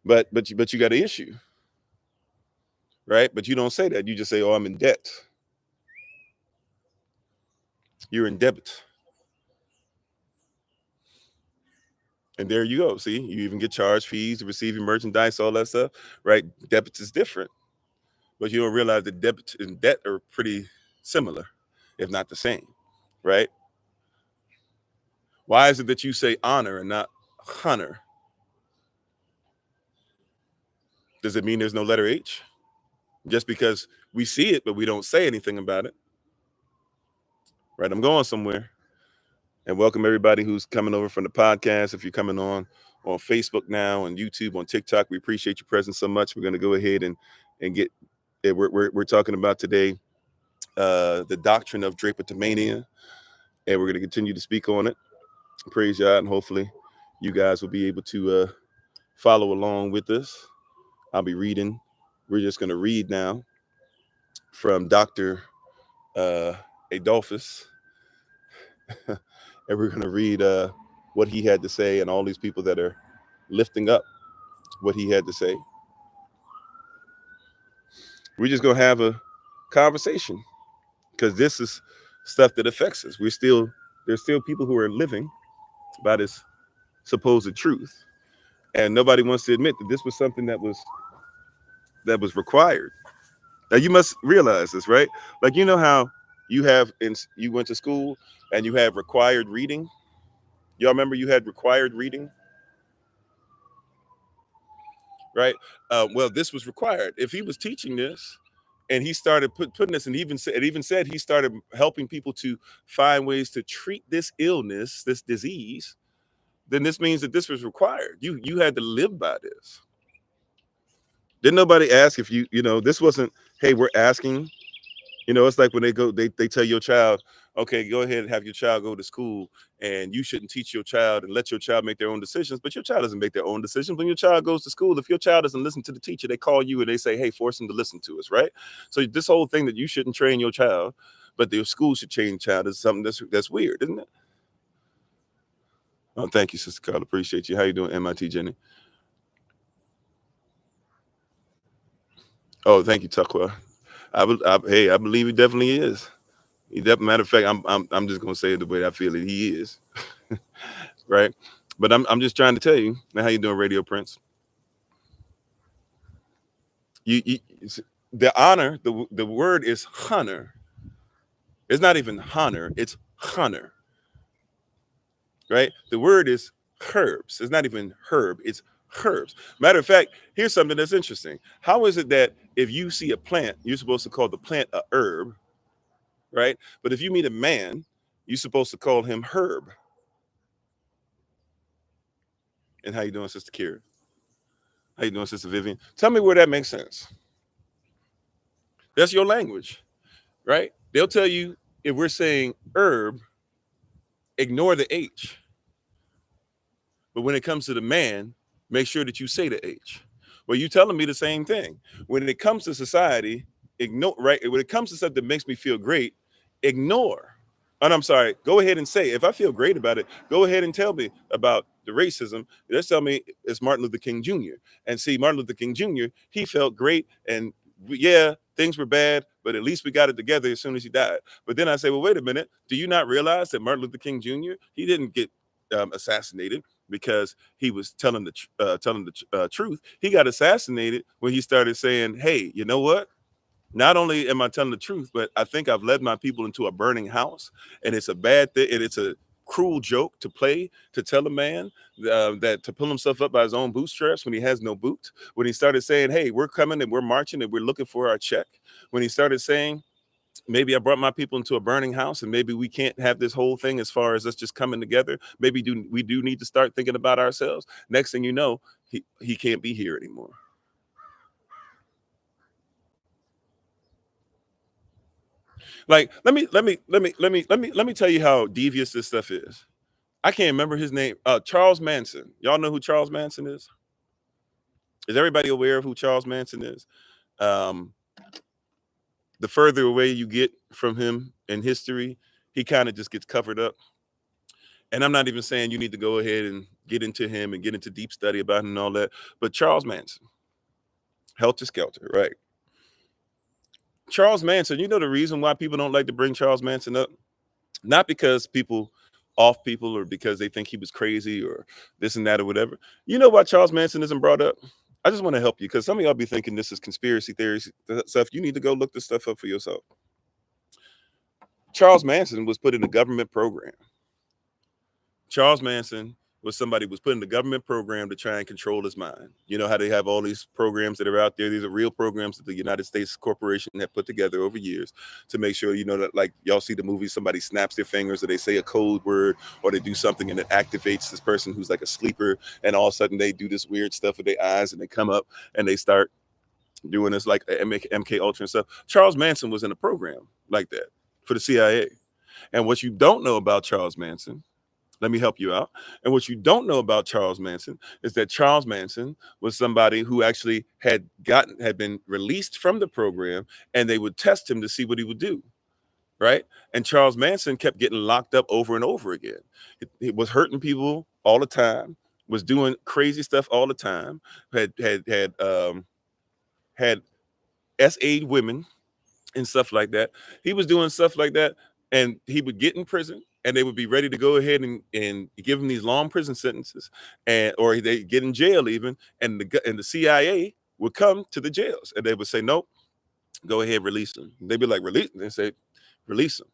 But you got an issue, right? But you don't say that. You just say, "Oh, I'm in debt." You're in debit, and there you go. See, you even get charged fees to receiving merchandise, all that stuff, right? Debit is different, but you don't realize that debit and debt are pretty similar, if not the same, right? Why is it that you say honor and not hunter? Does it mean there's no letter H? Just because we see it, but we don't say anything about it, right? I'm going somewhere. And welcome everybody who's coming over from the podcast. If you're coming on Facebook now, on YouTube, on TikTok, we appreciate your presence so much. We're going to go ahead and get. We're talking about today the doctrine of Drapetomania, and we're going to continue to speak on it. Praise God, and hopefully you guys will be able to follow along with us. I'll be reading. We're just going to read now from Dr. Adolphus, and we're going to read what he had to say, and all these people that are lifting up what he had to say. We're just going to have a conversation, because this is stuff that affects us. There's still people who are living by this supposed truth, and nobody wants to admit that this was something that was required. Now you must realize this, right? Like, you know how you went to school and you have required reading. Y'all remember you had required reading, right? Well, this was required. If he was teaching this, and he started putting this, and even said he started helping people to find ways to treat this illness, this disease, then this means that this was required. You had to live by this. Didn't nobody ask if this wasn't, hey, we're asking. It's like when they tell your child, okay, go ahead and have your child go to school, and you shouldn't teach your child and let your child make their own decisions. But your child doesn't make their own decisions. When your child goes to school, if your child doesn't listen to the teacher, they call you and they say, hey, force them to listen to us, right? So this whole thing that you shouldn't train your child, but the school should train your child, is something that's weird, isn't it? Oh, thank you, Sister Carl. Appreciate you. How you doing, MIT Jenny? Oh, thank you, Tuckwa. Hey, I believe he definitely is. Matter of fact, I'm just gonna say it the way I feel it. He is, right? But I'm just trying to tell you. Now, how you doing, Radio Prince? You the honor. The word is honor. It's not even honor. It's honor, right? The word is herbs. It's not even herb. It's herbs. Matter of fact, here's something that's interesting. How is it that if you see a plant, you're supposed to call the plant a herb, right? But if you meet a man, you're supposed to call him Herb. And how you doing, Sister Kira? How you doing, Sister Vivian? Tell me where that makes sense. That's your language, right? They'll tell you if we're saying herb, ignore the H. But when it comes to the man, make sure that you say the H. Well, you telling me the same thing. When it comes to society, ignore, right? When it comes to stuff that makes me feel great, ignore. And I'm sorry, go ahead and say, if I feel great about it, go ahead and tell me about the racism. Just tell me it's Martin Luther King Jr. And see, Martin Luther King Jr., he felt great. And yeah, things were bad, but at least we got it together as soon as he died. But then I say, well, wait a minute. Do you not realize that Martin Luther King Jr., he didn't get assassinated because he was telling the truth. He got assassinated when he started saying, hey, you know what? Not only am I telling the truth, but I think I've led my people into a burning house, and it's a bad thing, and it's a cruel joke to play, to tell a man that to pull himself up by his own bootstraps when he has no boot. When he started saying, hey, we're coming and we're marching and we're looking for our check. When he started saying, maybe I brought my people into a burning house, and maybe we can't have this whole thing as far as us just coming together. Maybe we do need to start thinking about ourselves. Next thing you know, he can't be here anymore. Like, let me tell you how devious this stuff is. I can't remember his name. Charles Manson. Y'all know who Charles Manson is? Is everybody aware of who Charles Manson is? The further away you get from him in history, he kind of just gets covered up. And I'm not even saying you need to go ahead and get into him and get into deep study about him and all that. But Charles Manson, Helter Skelter, right? Charles Manson, you know the reason why people don't like to bring Charles Manson up? Not because people off people or because they think he was crazy or this and that or whatever. You know why Charles Manson isn't brought up? I just want to help you because some of y'all be thinking this is conspiracy theories stuff. You need to go look this stuff up for yourself. Charles Manson was put in a government program. Charles Manson was put in the government program to try and control his mind. You know how they have all these programs that are out there. These are real programs that the United States corporation have put together over years to make sure, that like y'all see the movie, somebody snaps their fingers or they say a code word or they do something and it activates this person who's like a sleeper. And all of a sudden they do this weird stuff with their eyes and they come up and they start doing this like MK Ultra and stuff. Charles Manson was in a program like that for the CIA. And what you don't know about Charles Manson, let me help you out. And what you don't know about Charles Manson is that Charles Manson was somebody who actually had been released from the program, and they would test him to see what he would do. Right. And Charles Manson kept getting locked up over and over again. It was hurting people all the time, was doing crazy stuff all the time, had SA women and stuff like that. He was doing stuff like that, and he would get in prison and they would be ready to go ahead and give him these long prison sentences, or they get in jail even, and the CIA would come to the jails and they would say, nope, go ahead, release him. They'd be like, release him. They say, release him.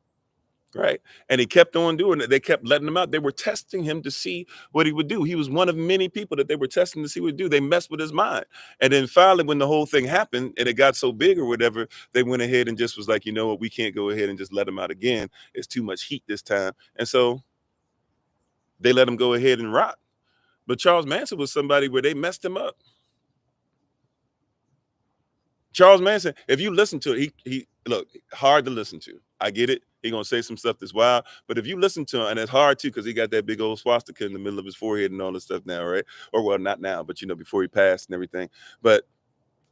right? And he kept on doing it. They kept letting him out. They were testing him to see what he would do. He was one of many people that they were testing to see what he would do. They messed with his mind. And then finally, when the whole thing happened and it got so big or whatever, they went ahead and just was like, you know what, we can't go ahead and just let him out again. It's too much heat this time. And so they let him go ahead and rot. But Charles Manson was somebody where they messed him up. Charles Manson, if you listen to it, he look, hard to listen to. I get it. He gonna say some stuff that's wild, but if you listen to him, and it's hard too, because he got that big old swastika in the middle of his forehead and all this stuff now, right? Or well, not now, but you know, before he passed and everything. But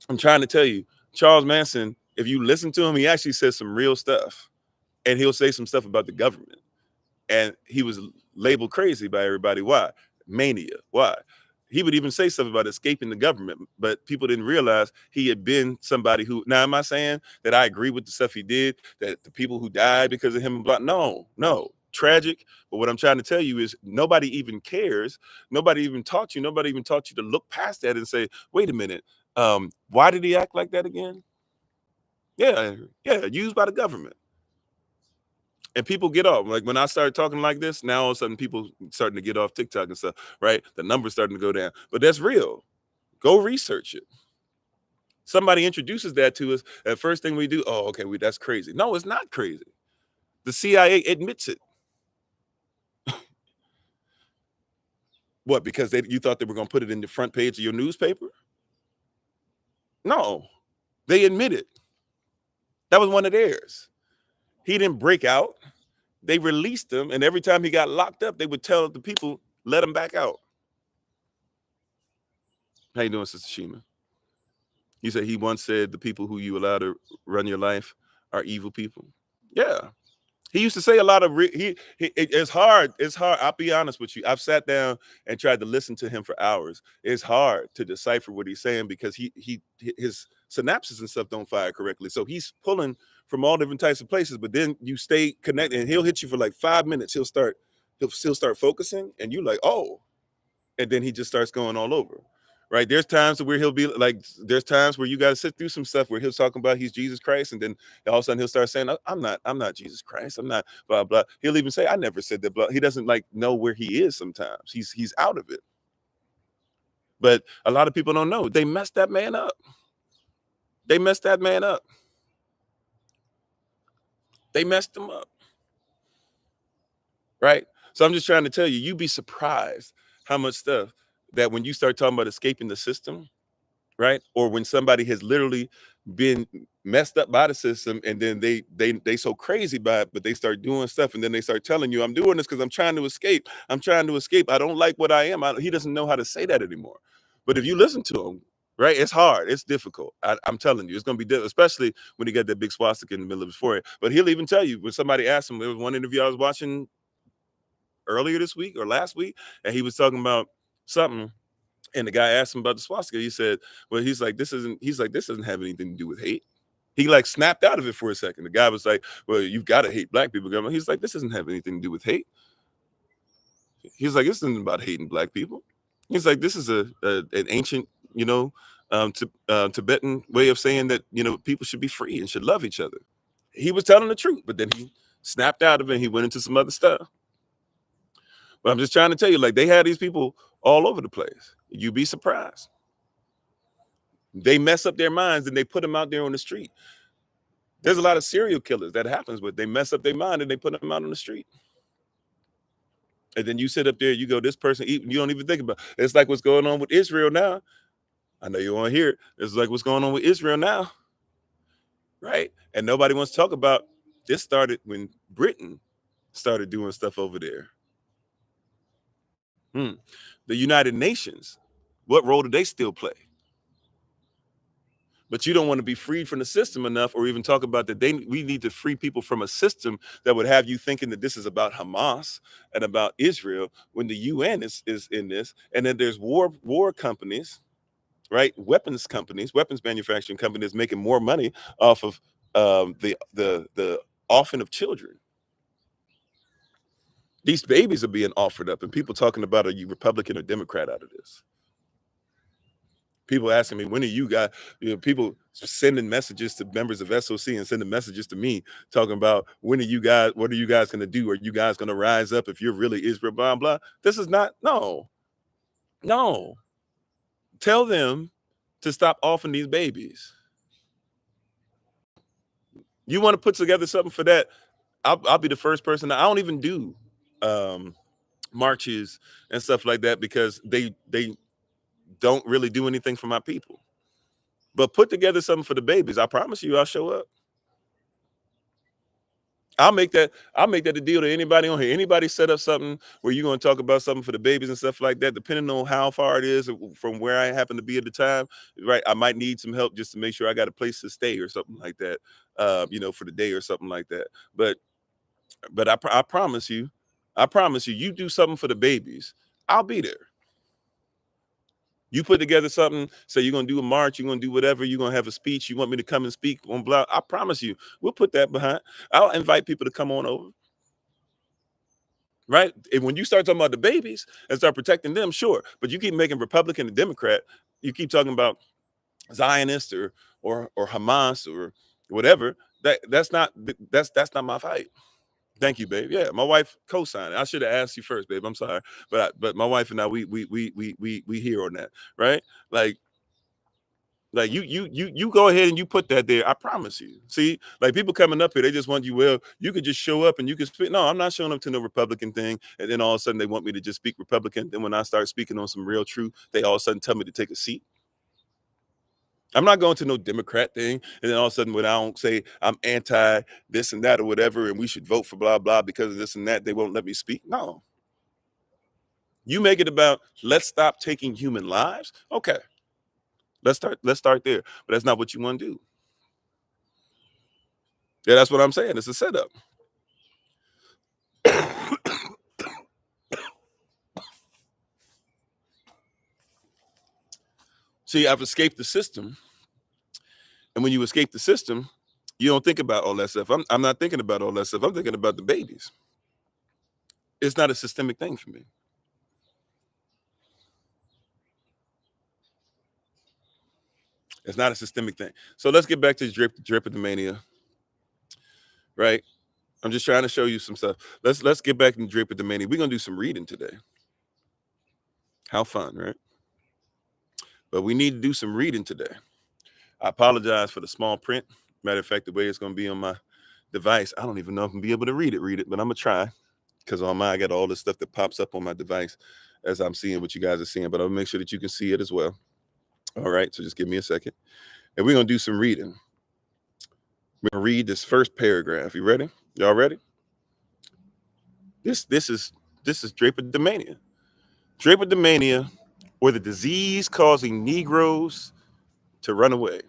I'm trying to tell you, Charles Manson, if you listen to him, he actually says some real stuff, and he'll say some stuff about the government. And he was labeled crazy by everybody. Why? Mania. Why? He would even say stuff about escaping the government, but people didn't realize he had been somebody who. Now, am I saying that I agree with the stuff he did, that the people who died because of him and blah? No, no, tragic. But what I'm trying to tell you is nobody even cares. Nobody even taught you. Nobody even taught you to look past that and say, wait a minute, why did he act like that again? Yeah, yeah, used by the government. And people get off. Like when I started talking like this, now all of a sudden people starting to get off TikTok and stuff, right? The numbers starting to go down. But that's real. Go research it. Somebody introduces that to us. The first thing we do, oh, okay, that's crazy. No, it's not crazy. The CIA admits it. What? Because you thought they were going to put it in the front page of your newspaper? No, they admit it. That was one of theirs. He didn't break out. They released him, and every time he got locked up, they would tell the people, let him back out. How you doing, Sister Shima? You said he once said the people who you allow to run your life are evil people. Yeah. He used to say a lot of it's hard. It's hard. I'll be honest with you. I've sat down and tried to listen to him for hours. It's hard to decipher what he's saying because his synapses and stuff don't fire correctly. So he's pulling from all different types of places, but then you stay connected and he'll hit you for like 5 minutes. He'll still start focusing and you like, oh, and then he just starts going all over. Right. There's times where he'll be like, there's times where you got to sit through some stuff where he'll talk about he's Jesus Christ. And then all of a sudden he'll start saying, I'm not Jesus Christ. I'm not blah, blah. He'll even say, I never said that. Blah. He doesn't like know where he is sometimes. He's out of it. But a lot of people don't know. They messed that man up. They messed that man up. They messed him up. Right. So I'm just trying to tell you, you'd be surprised how much stuff that when you start talking about escaping the system, right? Or when somebody has literally been messed up by the system and then they so crazy by it, but they start doing stuff and then they start telling you, I'm doing this because I'm trying to escape. I'm trying to escape. I don't like what I am. He doesn't know how to say that anymore. But if you listen to him, right, it's hard. It's difficult. I'm telling you, it's going to be difficult, especially when he got that big swastika in the middle of his forehead. But he'll even tell you when somebody asked him, there was one interview I was watching earlier this week or last week, and he was talking about something. And the guy asked him about the swastika. He said, well, this doesn't have anything to do with hate. He like snapped out of it for a second. The guy was like, well, you've got to hate black people. He's like, this doesn't have anything to do with hate. He's like, this isn't about hating black people. He's like, this is an ancient, Tibetan way of saying that, people should be free and should love each other. He was telling the truth, but then he snapped out of it and he went into some other stuff. But I'm just trying to tell you, like, they had these people all over the place. You'd be surprised. They mess up their minds and they put them out there on the street. There's a lot of serial killers that happens with. They mess up their mind and they put them out on the street. And then you sit up there, you go, this person, you don't even think about it. It's like what's going on with Israel now. I know you want to hear it. It's like what's going on with Israel now. Right? And nobody wants to talk about this. Started when Britain started doing stuff over there. The United Nations, what role do they still play? But you don't want to be freed from the system enough or even talk about that we need to free people from a system that would have you thinking that this is about Hamas and about Israel when the UN is in this. And then there's war companies, right? Weapons manufacturing companies making more money off of the offing of children. These babies are being offered up and people talking about are you Republican or Democrat out of this? People asking me, when are you guys, people sending messages to members of SOC and sending messages to me talking about, when are you guys, what are you guys going to do? Are you guys going to rise up if you're really Israel, blah, blah. This is not, no. Tell them to stop offering these babies. You want to put together something for that? I'll be the first person. I don't even do marches and stuff like that because they don't really do anything for my people. But put together something for the babies. I promise you, I'll show up. I'll make that a deal to anybody on here. Anybody set up something where you're going to talk about something for the babies and stuff like that, depending on how far it is from where I happen to be at the time, right? I might need some help just to make sure I got a place to stay or something like that, for the day or something like that. But I promise you, you do something for the babies, I'll be there. You put together something, say you're going to do a march, you're going to do whatever, you're going to have a speech, you want me to come and speak on blah, I promise you, we'll put that behind. I'll invite people to come on over, right? And when you start talking about the babies and start protecting them, sure. But you keep making Republican and Democrat, you keep talking about Zionist or Hamas or whatever, that's not my fight. Thank you, babe. Yeah, my wife co-signed it. I should have asked you first, babe. I'm sorry, but my wife and I we here on that, right? Like you go ahead and you put that there. I promise you. See, like people coming up here, they just want you. Well, you could just show up and you can speak. No, I'm not showing up to no Republican thing, and then all of a sudden they want me to just speak Republican. Then when I start speaking on some real truth, they all of a sudden tell me to take a seat. I'm not going to no Democrat thing, and then all of a sudden when I don't say I'm anti this and that or whatever, and we should vote for blah blah because of this and that, they won't let me speak. No, you make it about let's stop taking human lives. Okay, let's start there. But that's not what you want to do. Yeah, that's what I'm saying. It's a setup. See, I've escaped the system, and when you escape the system, you don't think about all that stuff. I'm not thinking about all that stuff. I'm thinking about the babies. It's not a systemic thing for me. It's not a systemic thing. So let's get back to Drapetomania, right? I'm just trying to show you some stuff. Let's get back in Drapetomania. We're gonna do some reading today. How fun, right? But we need to do some reading today. I apologize for the small print. Matter of fact, the way it's gonna be on my device, I don't even know if I'm gonna be able to read it, but I'm gonna try. Because on mine, I got all this stuff that pops up on my device as I'm seeing what you guys are seeing, but I'll make sure that you can see it as well. All right, so just give me a second. And we're gonna do some reading. We're gonna read this first paragraph. You ready? Y'all ready? This is Drapetomania. Drapetomania, or the disease causing Negroes to run away.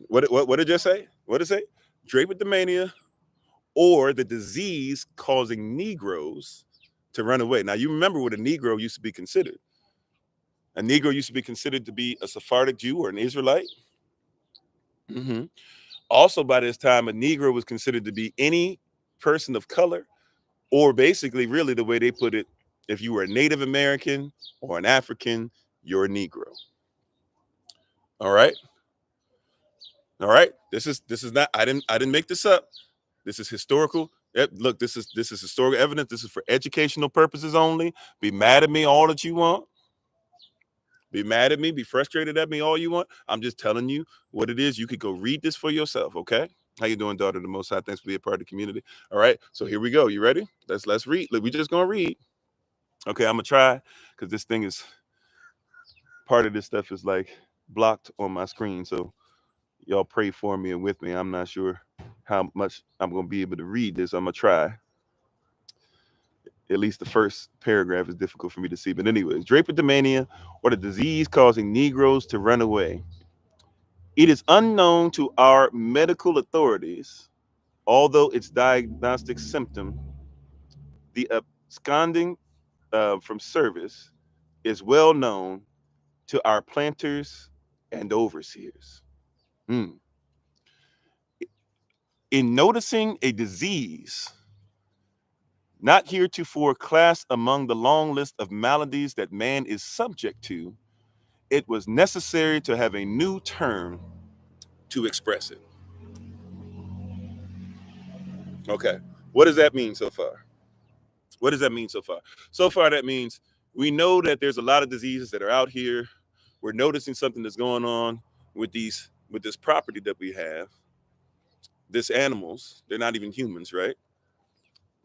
What did you say? What did it say? Drapetomania, or the disease causing Negroes to run away. Now you remember what a Negro used to be considered. A Negro used to be considered to be a Sephardic Jew or an Israelite. Mm-hmm. Also, by this time, a Negro was considered to be any person of color, or basically, really, the way they put it, if you were a Native American or an African, you're a Negro. All right. All right. This is not. I didn't make this up. This is historical. Look, this is historical evidence. This is for educational purposes only. Be mad at me all that you want. Be mad at me, be frustrated at me all you want. I'm just telling you what it is. You could go read this for yourself, okay? How you doing, daughter of the Most High? Thanks for being a part of the community. All right, so here we go. You ready? Let's read. Look, we just gonna read. Okay, I'm gonna try because this thing is part of this stuff is like blocked on my screen. So y'all pray for me and with me. I'm not sure how much I'm gonna be able to read this. I'm gonna try. At least the first paragraph is difficult for me to see. But anyways, Drapetomania, or the disease causing Negroes to run away. It is unknown to our medical authorities, although its diagnostic symptom, the absconding from service, is well known to our planters and overseers. In noticing a disease not heretofore classed among the long list of maladies that man is subject to, it was necessary to have a new term to express it. Okay. What does that mean so far? What does that mean so far? So far, that means we know that there's a lot of diseases that are out here. We're noticing something that's going on with this property that we have. This animals, they're not even humans, right?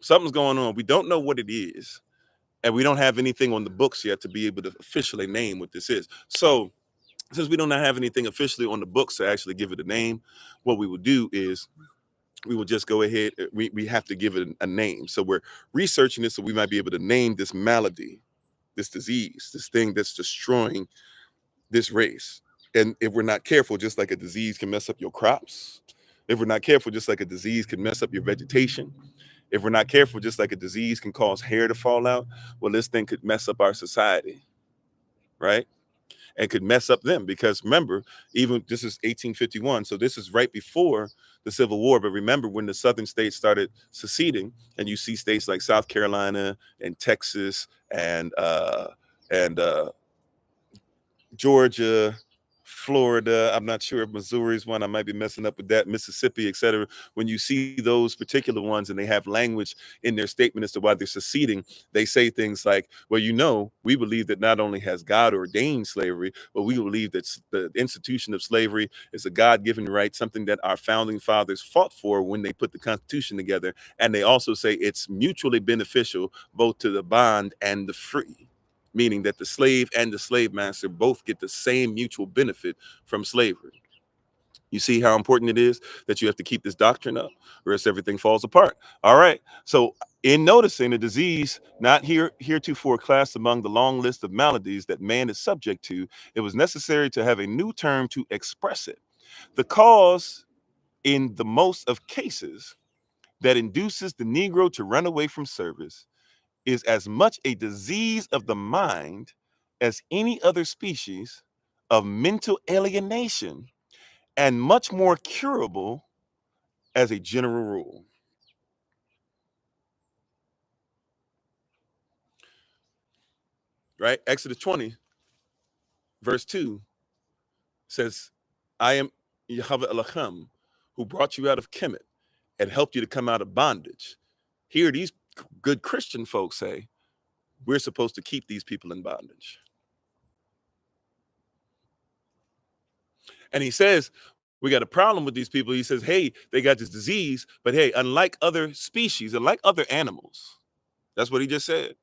Something's going on. We don't know what it is, and we don't have anything on the books yet to be able to officially name what this is. So, since we don't have anything officially on the books to actually give it a name, what we will do is we will just go ahead. We have to give it a name. So we're researching this so we might be able to name this malady, this disease, this thing that's destroying this race. And if we're not careful, just like a disease can mess up your crops, if we're not careful, just like a disease can mess up your vegetation, if we're not careful, just like a disease can cause hair to fall out, well, this thing could mess up our society, right? And could mess up them because remember, even this is 1851, so this is right before the Civil War. But remember when the southern states started seceding, and you see states like South Carolina and Texas and Georgia, Florida. I'm not sure if Missouri's one. I might be messing up with that. Mississippi, etc. When you see those particular ones and they have language in their statement as to why they're seceding, they say things like, well, we believe that not only has God ordained slavery, but we believe that the institution of slavery is a God-given right, something that our founding fathers fought for when they put the Constitution together. And they also say it's mutually beneficial both to the bond and the free, meaning that the slave and the slave master both get the same mutual benefit from slavery. You see how important it is that you have to keep this doctrine up, or else everything falls apart. All right. So, in noticing a disease not heretofore classed among the long list of maladies that man is subject to, it was necessary to have a new term to express it. The cause, in the most of cases, that induces the Negro to run away from service is as much a disease of the mind as any other species of mental alienation, and much more curable as a general rule. Right? Exodus 20, verse 2 says, I am Yahweh Elohim, who brought you out of Kemet and helped you to come out of bondage. Here, these good Christian folks say, we're supposed to keep these people in bondage. And he says, we got a problem with these people. He says, hey, they got this disease, but hey, unlike other species, unlike other animals, that's what he just said.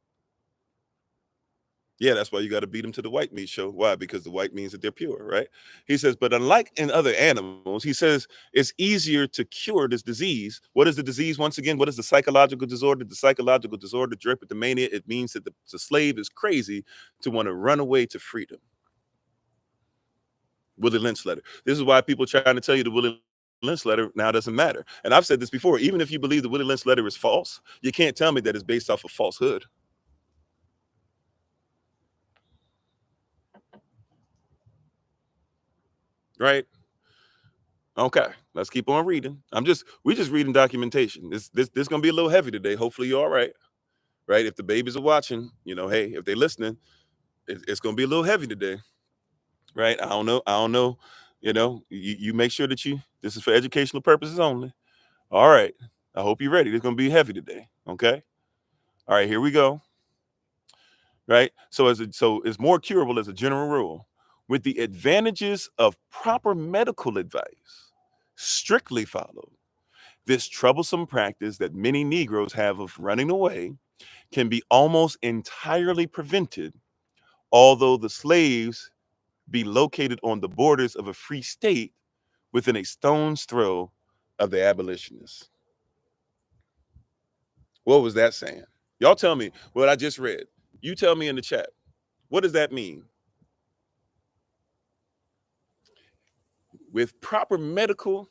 Yeah, that's why you got to beat them to the white meat show. Why? Because the white means that they're pure, right? He says, but unlike in other animals, he says it's easier to cure this disease. What is the disease? Once again, what is the psychological disorder? The psychological disorder, Drapetomania, it means that the slave is crazy to want to run away to freedom. Willie Lynch letter. This is why people trying to tell you the Willie Lynch letter now doesn't matter. And I've said this before, even if you believe the Willie Lynch letter is false, you can't tell me that it's based off of falsehood. Right? Okay, let's keep on reading. We just reading documentation. This gonna be a little heavy today. Hopefully you're all right. Right? If the babies are watching, hey, if they listening, it's gonna be a little heavy today. Right? I don't know. You make sure that this is for educational purposes only. All right. I hope you're ready. It's gonna be heavy today. Okay. All right, here we go. Right? So it's more curable as a general rule, with the advantages of proper medical advice strictly followed. This troublesome practice that many Negroes have of running away can be almost entirely prevented, although the slaves be located on the borders of a free state within a stone's throw of the abolitionists. What was that saying? Y'all tell me what I just read. You tell me in the chat. What does that mean? With proper medical,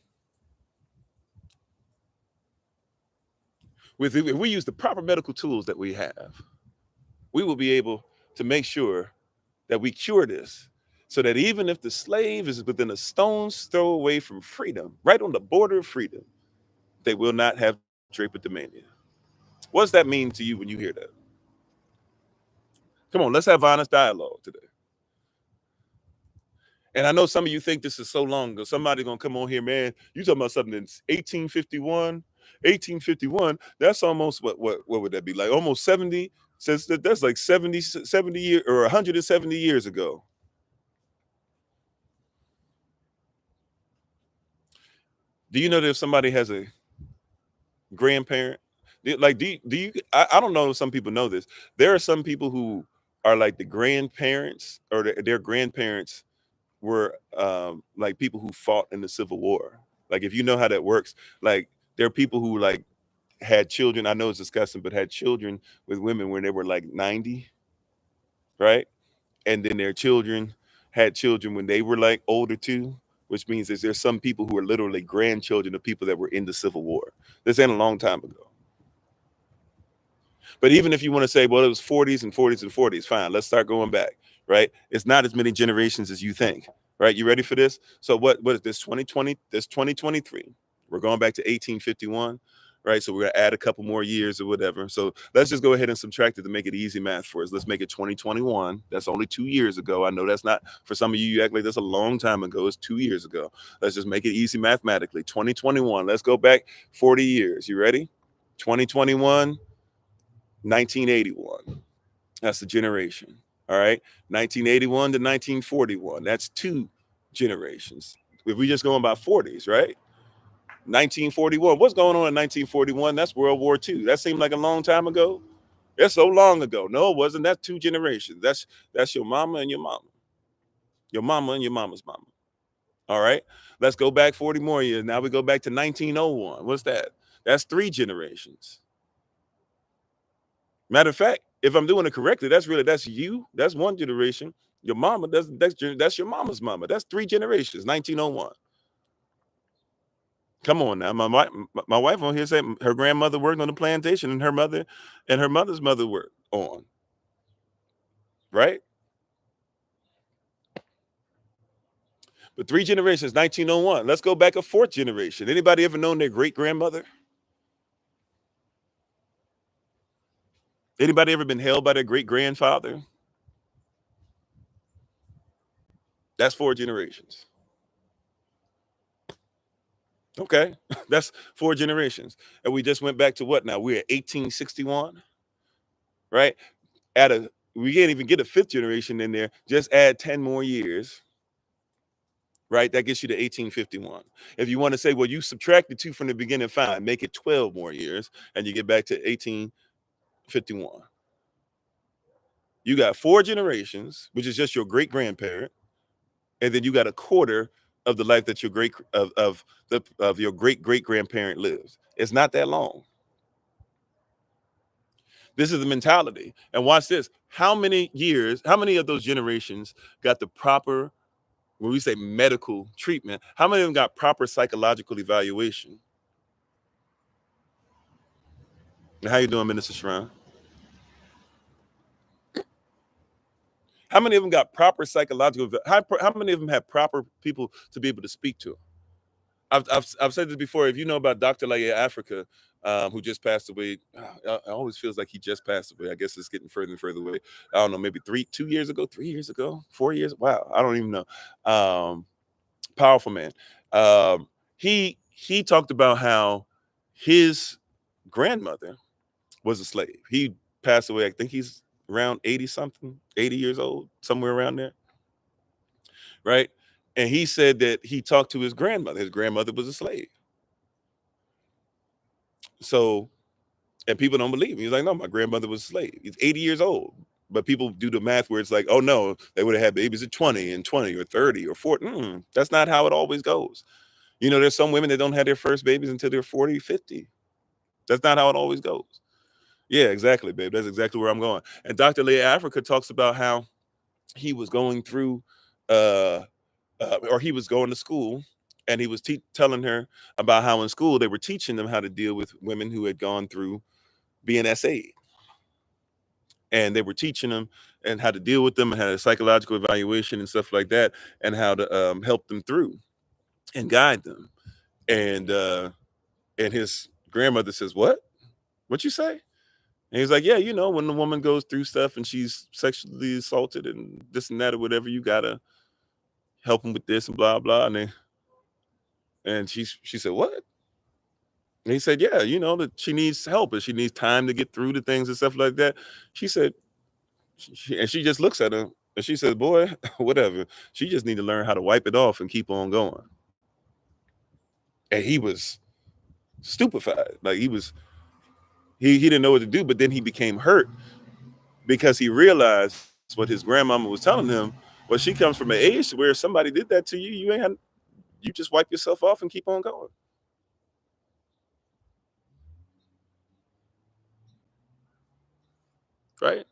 if we use the proper medical tools that we have, we will be able to make sure that we cure this, so that even if the slave is within a stone's throw away from freedom, right on the border of freedom, they will not have drapetomania. What does that mean to you when you hear that? Come on, let's have honest dialogue today. And I know some of you think this is so long ago. Somebody's gonna come on here, man. You talking about something that's 1851? 1851, that's almost what would that be? Like almost 70, since that's like 70 years or 170 years ago. Do you know that if somebody has a grandparent, like do you I don't know if some people know this. There are some people who are like the grandparents or their grandparents were like people who fought in the Civil War. Like if you know how that works, like there are people who like had children. I know it's disgusting, but had children with women when they were like 90, right? And then their children had children when they were like older too, which means that there's some people who are literally grandchildren of people that were in the Civil War. This ain't a long time ago. But even if you want to say, well, it was 40s and 40s and 40s, fine. Let's start going back, right? It's not as many generations as you think, right? You ready for this? So what is this 2020? This 2023. We're going back to 1851, right? So we're gonna add a couple more years or whatever. So let's just go ahead and subtract it to make it easy math for us. Let's make it 2021. That's only 2 years ago. I know that's not for some of you. You act like that's a long time ago. It's 2 years ago. Let's just make it easy mathematically. 2021. Let's go back 40 years. You ready? 2021. 1981. That's the generation. All right. 1981 to 1941. That's 2 generations. If we just going by 40s, right? 1941. What's going on in 1941? That's World War II. That seemed like a long time ago. That's so long ago. No, it wasn't. That's 2 generations. That's your mama and your mama. Your mama and your mama's mama. All right. Let's go back 40 more years. Now we go back to 1901. What's that? That's 3 generations. Matter of fact, if I'm doing it correctly, that's you. That's 1 generation. Your mama, that's your mama's mama. That's 3 generations. 1901. Come on now. My wife on here said her grandmother worked on the plantation, and her mother's mother worked on. Right? But 3 generations, 1901. Let's go back a 4th generation. Anybody ever known their great grandmother? Anybody ever been held by their great grandfather? That's 4 generations. Okay, that's 4 generations. And we just went back to what now? We're at 1861, right? We can't even get a 5th generation in there. Just add 10 more years, right? That gets you to 1851. If you want to say, well, you subtracted 2 from the beginning, fine, make it 12 more years, and you get back to 1851. You got 4 generations, which is just your great grandparent, and then you got a quarter of the life that your your great great grandparent lives. It's not that long. This is the mentality. And watch this. How many of those generations got the proper, when we say medical treatment, how many of them got proper psychological evaluation? How you doing, Minister Sharon? How many of them got proper psychological, how many of them have proper people to be able to speak to? I've said this before. If you know about Dr. Laia Africa, who just passed away, it always feels like he just passed away. I guess it's getting further and further away. I don't know, maybe 2 years ago, 3 years ago, 4 years. Wow, I don't even know. Powerful man. He talked about how his grandmother was a slave. He passed away. I think he's around 80 something, 80 years old, somewhere around there, right? And he said that he talked to his grandmother. His grandmother was a slave. So, and people don't believe him. He's like, no, my grandmother was a slave. He's 80 years old. But people do the math where it's like, oh no, they would have had babies at 20 and 20 or 30 or 40. That's not how it always goes. You know, there's some women that don't have their first babies until they're 40, 50. That's not how it always goes. Yeah, exactly, babe. That's exactly where I'm going. And Dr. Leah Africa talks about how he was going through, or he was going to school, and he was telling her about how in school they were teaching them how to deal with women who had gone through being SA. And they were teaching them and how to deal with them and how to psychological evaluation and stuff like that, and how to help them through and guide them. And his grandmother says, what you say? And he's like, yeah, when the woman goes through stuff and she's sexually assaulted and this and that or whatever, you gotta help him with this and blah blah. And she said, what? And he said, yeah, that she needs help and she needs time to get through the things and stuff like that. She said, and she just looks at him and she says, boy, whatever. She just need to learn how to wipe it off and keep on going. And he was stupefied. Like he didn't know what to do, but then he became hurt because he realized what his grandmama was telling him. Well, she comes from an age where somebody did that to you, you just wipe yourself off and keep on going. Right?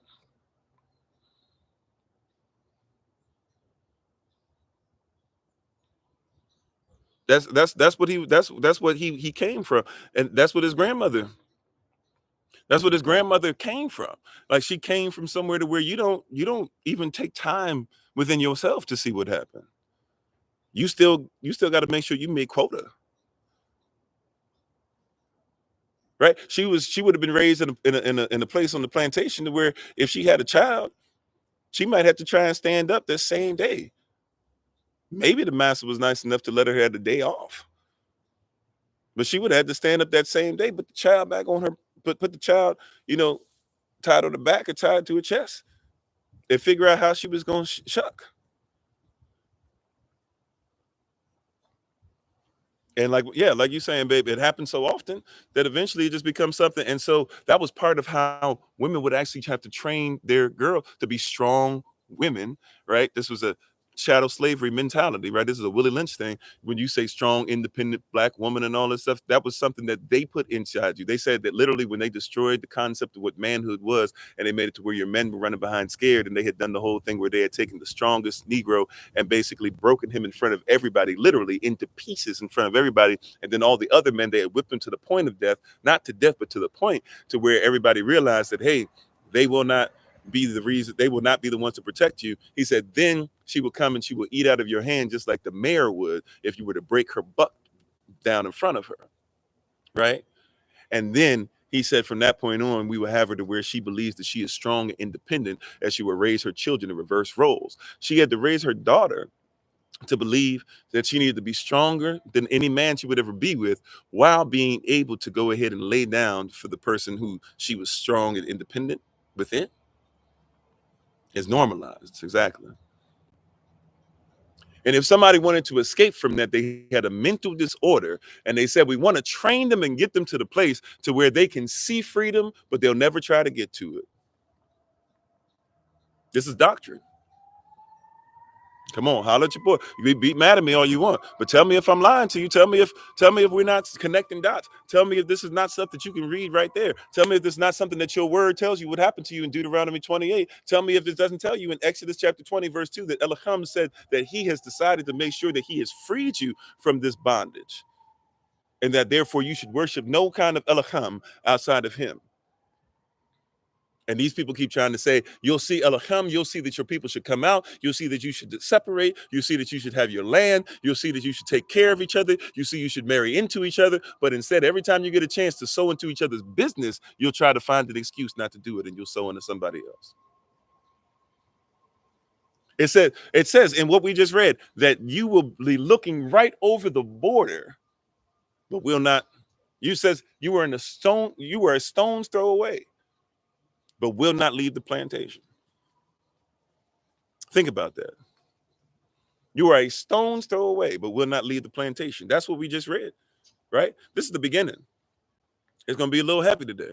That's what he came from. And that's what his grandmother came from. Like she came from somewhere to where you don't even take time within yourself to see what happened. You still got to make sure you make quota. Right? She would have been raised in a place on the plantation to where if she had a child, she might have to try and stand up that same day. Maybe the master was nice enough to let her have the day off, but she would have had to stand up that same day. Put the child back on her, put the child, you know, tied on the back or tied to her chest, and figure out how she was going to shuck. And like, yeah, like you saying, babe, it happens so often that eventually it just becomes something. And so that was part of how women would actually have to train their girl to be strong women, right? This was a chattel slavery mentality, right? This is a Willie Lynch thing. When you say strong, independent black woman and all this stuff, that was something that they put inside you. They said that literally when they destroyed the concept of what manhood was, and they made it to where your men were running behind scared, and they had done the whole thing where they had taken the strongest Negro and basically broken him in front of everybody, literally into pieces in front of everybody. And then all the other men, they had whipped him to the point of death, not to death, but to the point to where everybody realized that, hey, they will not be the reason, they will not be the ones to protect you. He said, then she will come and she will eat out of your hand just like the mare would if you were to break her butt down in front of her. Right. And then he said, from that point on, we will have her to where she believes that she is strong and independent as she will raise her children in reverse roles. She had to raise her daughter to believe that she needed to be stronger than any man she would ever be with, while being able to go ahead and lay down for the person who she was strong and independent within. Is normalized. Exactly. And if somebody wanted to escape from that, they had a mental disorder, and they said, we want to train them and get them to the place to where they can see freedom, but they'll never try to get to it. This is doctrine. Come on, holler at your boy. You be mad at me all you want, but tell me if I'm lying to you. Tell me if we're not connecting dots. Tell me if this is not stuff that you can read right there. Tell me if this is not something that your word tells you what happened to you in Deuteronomy 28. Tell me if this doesn't tell you in Exodus chapter 20, verse 2, that Elohim said that he has decided to make sure that he has freed you from this bondage, and that therefore you should worship no kind of Elohim outside of him. And these people keep trying to say, you'll see Elohim, you'll see that your people should come out, you'll see that you should separate, you'll see that you should have your land, you'll see that you should take care of each other, you see you should marry into each other. But instead, every time you get a chance to sow into each other's business, you'll try to find an excuse not to do it, and you'll sow into somebody else. It says in what we just read that you will be looking right over the border, but will not. You says you were a stone's throw away, but will not leave the plantation. Think about that. You are a stone's throw away, but will not leave the plantation. That's what we just read, right? This is the beginning. It's going to be a little heavy today.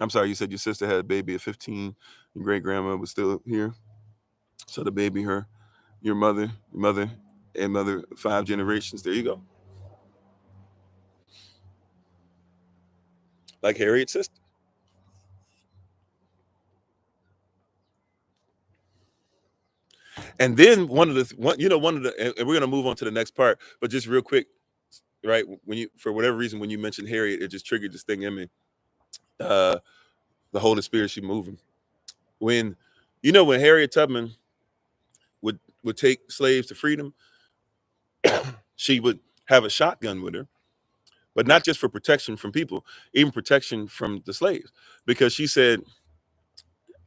I'm sorry, you said your sister had a baby at 15. Your great grandma was still here. So the baby, your mother, and mother, 5 generations. There you go. Like Harriet's sister. And then one of the, and we're going to move on to the next part, but just real quick, right? When you, for whatever reason, when you mentioned Harriet, it just triggered this thing in me. The Holy Spirit, she moving. When Harriet Tubman would take slaves to freedom, she would have a shotgun with her, but not just for protection from people, even protection from the slaves. Because she said,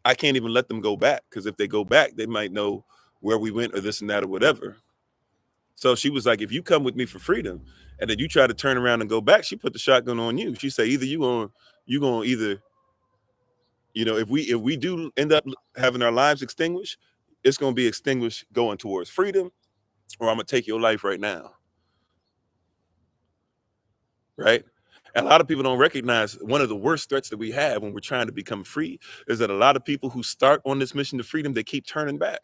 I can't even let them go back, because if they go back, they might know where we went or this and that or whatever. So she was like, if you come with me for freedom and then you try to turn around and go back, she put the shotgun on you. She said, either you gonna either, if we do end up having our lives extinguished, it's gonna be extinguished going towards freedom, or I'm gonna take your life right now. Right? And a lot of people don't recognize one of the worst threats that we have when we're trying to become free is that a lot of people who start on this mission to freedom, they keep turning back.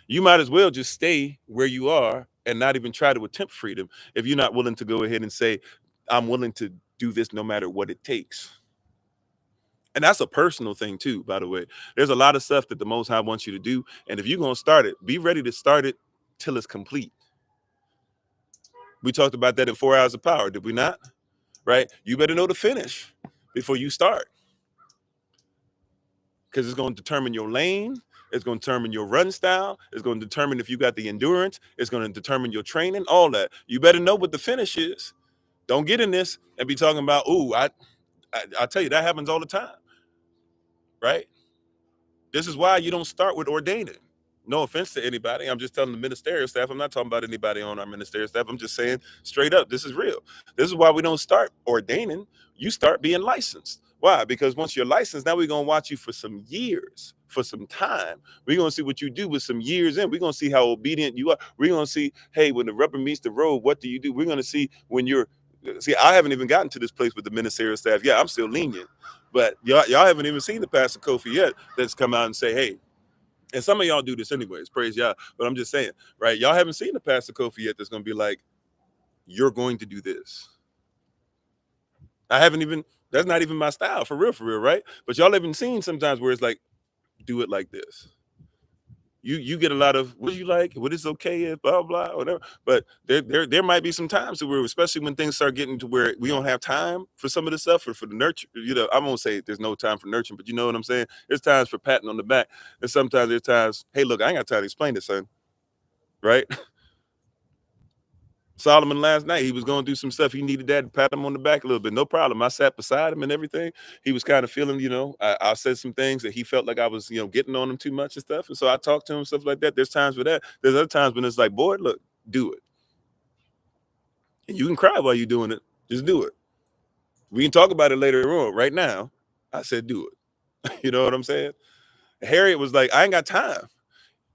You might as well just stay where you are and not even try to attempt freedom if you're not willing to go ahead and say, I'm willing to do this no matter what it takes. And that's a personal thing too, by the way. There's a lot of stuff that the Most High wants you to do. And if you're going to start it, be ready to start it till it's complete. We talked about that in 4 Hours of Power, did we not? Right? You better know the finish before you start, because it's going to determine your lane. It's going to determine your run style. It's going to determine if you got the endurance. It's going to determine your training, all that. You better know what the finish is. Don't get in this and be talking about, I tell you, that happens all the time, right? This is why you don't start with ordaining. No offense to anybody. I'm just telling the ministerial staff. I'm not talking about anybody on our ministerial staff. I'm just saying straight up, this is real. This is why we don't start ordaining. You start being licensed. Why? Because once you're licensed, now we're going to watch you for some years, for some time. We're going to see what you do with some years in. We're going to see how obedient you are. We're going to see, hey, when the rubber meets the road, what do you do? We're going to see when you're, see, I haven't even gotten to this place with the ministerial staff. Yeah, I'm still lenient. But y'all haven't even seen the Pastor Kofi yet that's come out and say, hey, and some of y'all do this anyways, praise y'all. But I'm just saying, right? Y'all haven't seen the Pastor Kofi yet that's going to be like, you're going to do this. That's not even my style, for real, right? But y'all haven't seen sometimes where it's like, do it like this. You get a lot of, what do you like? What is okay if blah, blah, whatever. But there might be some times where, especially when things start getting to where we don't have time for some of the stuff, or for the nurture, I won't say there's no time for nurturing, but you know what I'm saying? There's times for patting on the back. And sometimes there's times, hey, look, I ain't got time to explain this, son. Right? Solomon last night, he was going through some stuff. He needed dad to pat him on the back a little bit. No problem. I sat beside him and everything. He was kind of feeling, I said some things that he felt like I was, getting on him too much and stuff. And so I talked to him, stuff like that. There's times for that. There's other times when it's like, boy, look, do it. And you can cry while you're doing it. Just do it. We can talk about it later on. Right now, I said, do it. You know what I'm saying? Harriet was like, I ain't got time.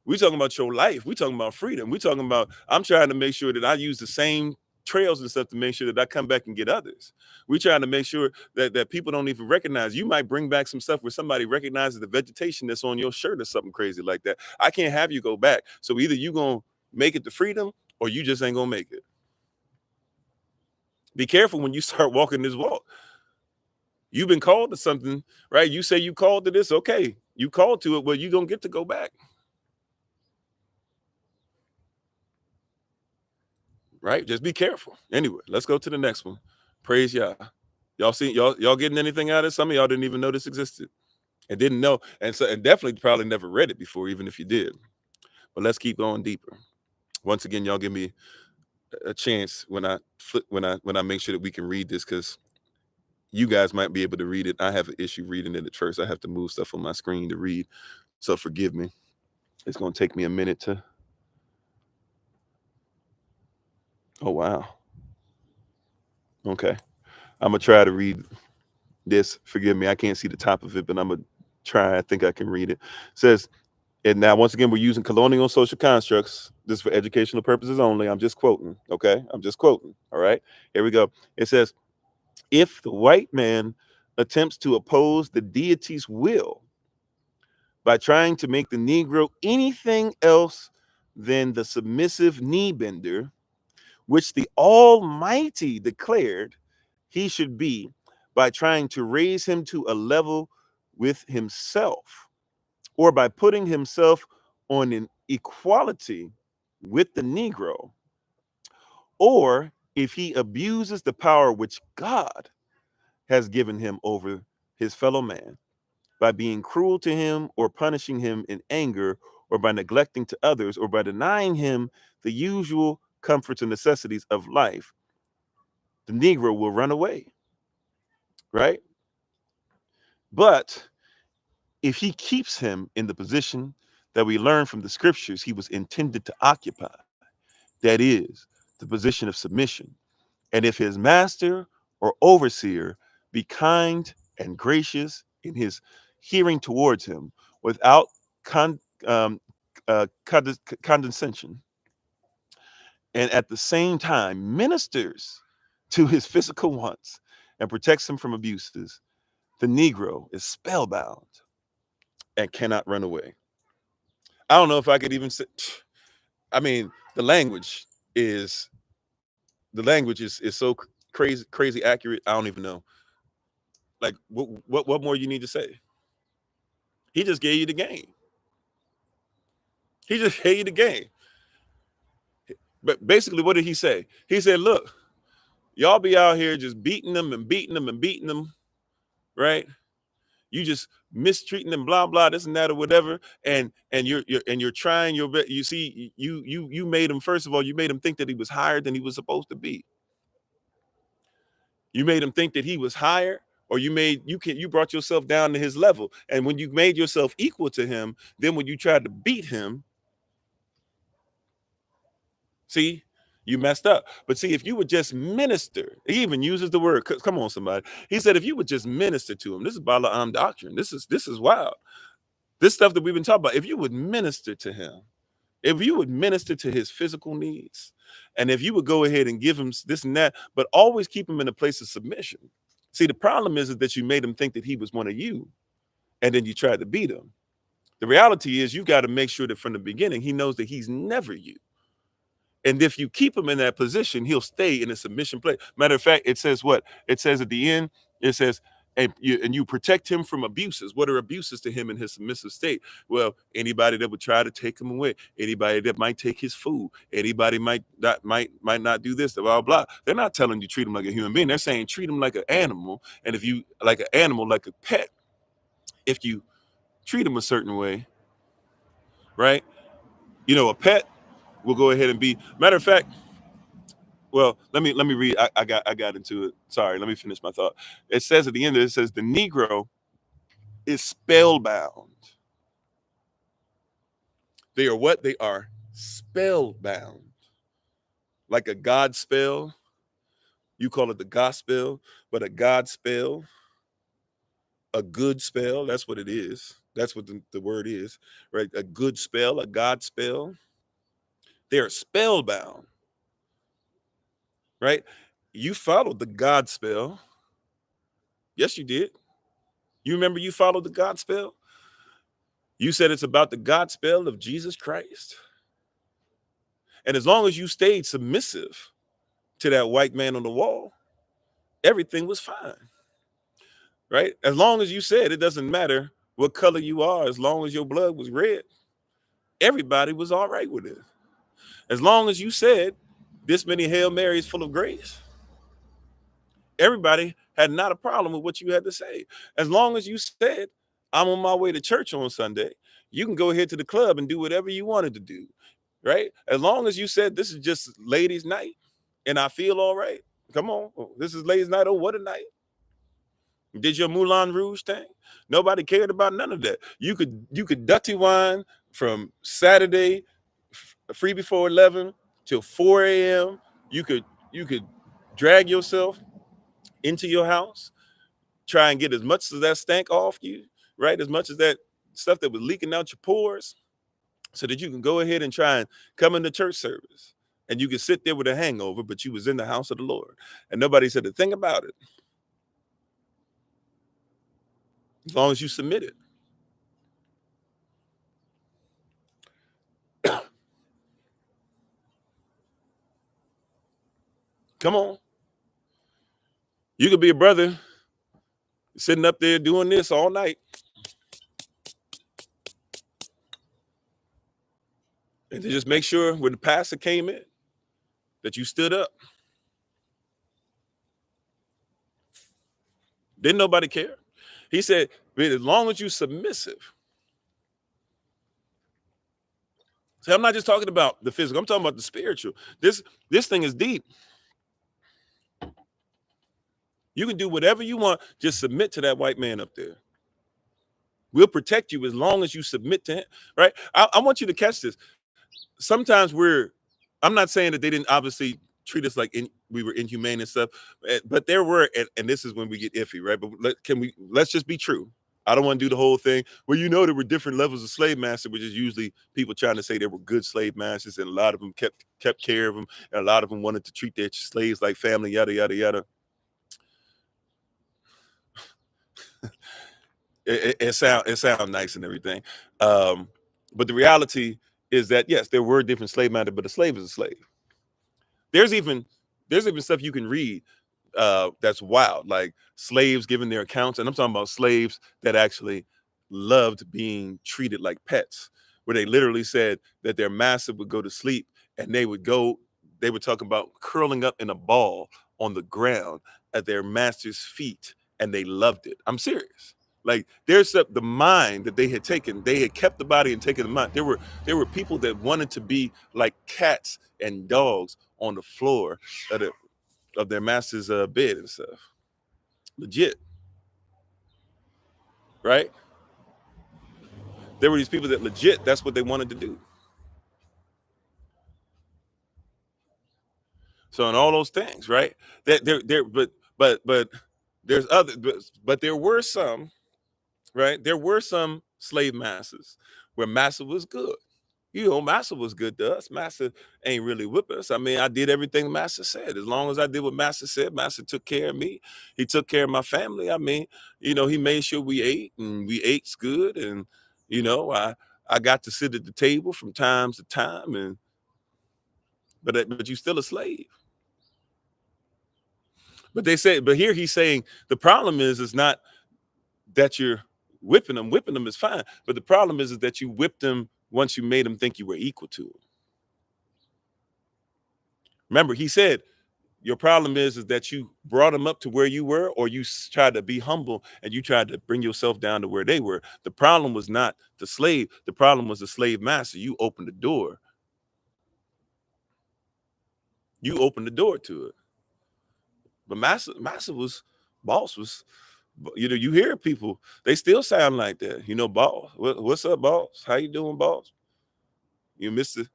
We talking about your life. We talking about freedom. We talking about, I'm trying to make sure that I use the same trails and stuff to make sure that I come back and get others. We trying to make sure that people don't even recognize. You might bring back some stuff where somebody recognizes the vegetation that's on your shirt or something crazy like that. I can't have you go back. So either you gonna make it to freedom or you just ain't gonna make it. Be careful when you start walking this walk. You've been called to something, right? You say you called to this, okay. You called to it, well, you don't get to go back. Right? Just be careful. Anyway, let's go to the next one. Praise Yah. Y'all getting anything out of it? Some of y'all didn't even know this existed and didn't know, and definitely probably never read it before, even if you did. But let's keep going deeper. Once again, y'all give me a chance when I make sure that we can read this, because you guys might be able to read it. I have an issue reading it at first. I have to move stuff on my screen to read, so forgive me. It's going to take me a minute to. Oh wow. Okay, I'm gonna try to read this. Forgive me, I can't see the top of it, but I'm gonna try. I think I can read it. It says, and now once again, we're using colonial social constructs. This is for educational purposes only. I'm just quoting. Okay, I'm just quoting. All right, here we go. It says, if the white man attempts to oppose the deity's will by trying to make the Negro anything else than the submissive knee bender, which the Almighty declared he should be, by trying to raise him to a level with himself, or by putting himself on an equality with the Negro, or if he abuses the power which God has given him over his fellow man, by being cruel to him or punishing him in anger, or by neglecting to others, or by denying him the usual comforts and necessities of life, the Negro will run away, right? But if he keeps him in the position that we learn from the scriptures he was intended to occupy, that is, the position of submission, and if his master or overseer be kind and gracious in his hearing towards him without con, um, condescension, and at the same time ministers to his physical wants and protects him from abuses, the Negro is spellbound and cannot run away. I don't know if I could even say, I mean, is the language is so crazy accurate. I don't even know. Like what more you need to say? He just gave you the game. He just gave you the game. But basically, what did he say? He said, look, y'all be out here just beating them and beating them and beating them, right? You just mistreating them, blah blah, this and that or whatever, and you're trying your best. You see, you made him, first of all, you made him think that he was higher than he was supposed to be. You made him think that he was higher, or you brought yourself down to his level. And when you made yourself equal to him, then when you tried to beat him, see, you messed up. But see, if you would just minister, he even uses the word. Come on, somebody. He said, if you would just minister to him, this is Balaam doctrine. This is wild. This stuff that we've been talking about. If you would minister to him, if you would minister to his physical needs, and if you would go ahead and give him this and that, but always keep him in a place of submission. See, the problem is that you made him think that he was one of you, and then you tried to beat him. The reality is you got to make sure that from the beginning, he knows that he's never you. And if you keep him in that position, he'll stay in a submission place. Matter of fact, it says what? It says at the end, it says, and you protect him from abuses. What are abuses to him in his submissive state? Well, anybody that would try to take him away, anybody that might take his food, anybody might not do this, blah, blah. They're not telling you treat him like a human being. They're saying treat him like an animal. And if you like an animal, like a pet, if you treat him a certain way, right? A pet will go ahead and be, matter of fact, well, let me read. I got into it. Sorry, let me finish my thought. It says at the end, it says the Negro is spellbound. They are what? They are spellbound. Like a God spell. You call it the gospel, but a God spell, a good spell, that's what it is. That's what the word is, right? A good spell, a God spell. They are spellbound, right? You followed the God spell. Yes, you did. You remember you followed the God spell? You said it's about the God spell of Jesus Christ. And as long as you stayed submissive to that white man on the wall, everything was fine, right? As long as you said it doesn't matter what color you are, as long as your blood was red, everybody was all right with it. As long as you said this many Hail Marys full of grace, everybody had not a problem with what you had to say. As long as you said, I'm on my way to church on Sunday, you can go ahead to the club and do whatever you wanted to do, right? As long as you said, this is just ladies' night and I feel all right. Come on, this is ladies' night. Oh, what a night. Did your Moulin Rouge thing? Nobody cared about none of that. You could dirty wine from Saturday, free before 11 till 4 a.m. You could drag yourself into your house, try and get as much of that stank off you, right? As much as that stuff that was leaking out your pores, so that you can go ahead and try and come into church service. And you can sit there with a hangover, but you was in the house of the Lord. And nobody said a thing about it. As long as you submitted. Come on. You could be a brother sitting up there doing this all night. And to just make sure when the pastor came in that you stood up. Didn't nobody care. He said, as long as you submissive. So I'm not just talking about the physical. I'm talking about the spiritual. This thing is deep. You can do whatever you want. Just submit to that white man up there. We'll protect you as long as you submit to him, right? I want you to catch this. Sometimes I'm not saying that they didn't obviously treat us like we were inhumane and stuff, but there were, and this is when we get iffy, right? But let's just be true. I don't want to do the whole thing. Well, there were different levels of slave master, which is usually people trying to say there were good slave masters, and a lot of them kept care of them, and a lot of them wanted to treat their slaves like family, yada yada yada. It sound nice and everything, but the reality is that yes, there were different slave masters, but a slave is a slave. There's even stuff you can read that's wild, like slaves giving their accounts, and I'm talking about slaves that actually loved being treated like pets, where they literally said that their master would go to sleep and they would talk about curling up in a ball on the ground at their master's feet, and they loved it. I'm serious. Like there's the mind that they had taken, they had kept the body and taken the mind. There were people that wanted to be like cats and dogs on the floor of their master's bed and stuff. Legit, right? There were these people that legit, that's what they wanted to do. So in all those things, right? That there, but there's other, but there were some, right? There were some slave masters where master was good. Master was good to us. Master ain't really whip us. I mean, I did everything Master said. As long as I did what Master said, Master took care of me. He took care of my family. I mean, he made sure we ate and we ate good. And, I got to sit at the table from time to time. And but you still a slave. But here he's saying the problem is not that you're whipping them. Whipping them is fine. But the problem is that you whipped them once you made them think you were equal to them. Remember, he said, your problem is that you brought them up to where you were, or you tried to be humble and you tried to bring yourself down to where they were. The problem was not the slave. The problem was the slave master. You opened the door. You opened the door to it. But master boss was, you hear people, they still sound like that. Boss, what's up, boss? How you doing, boss? Mr.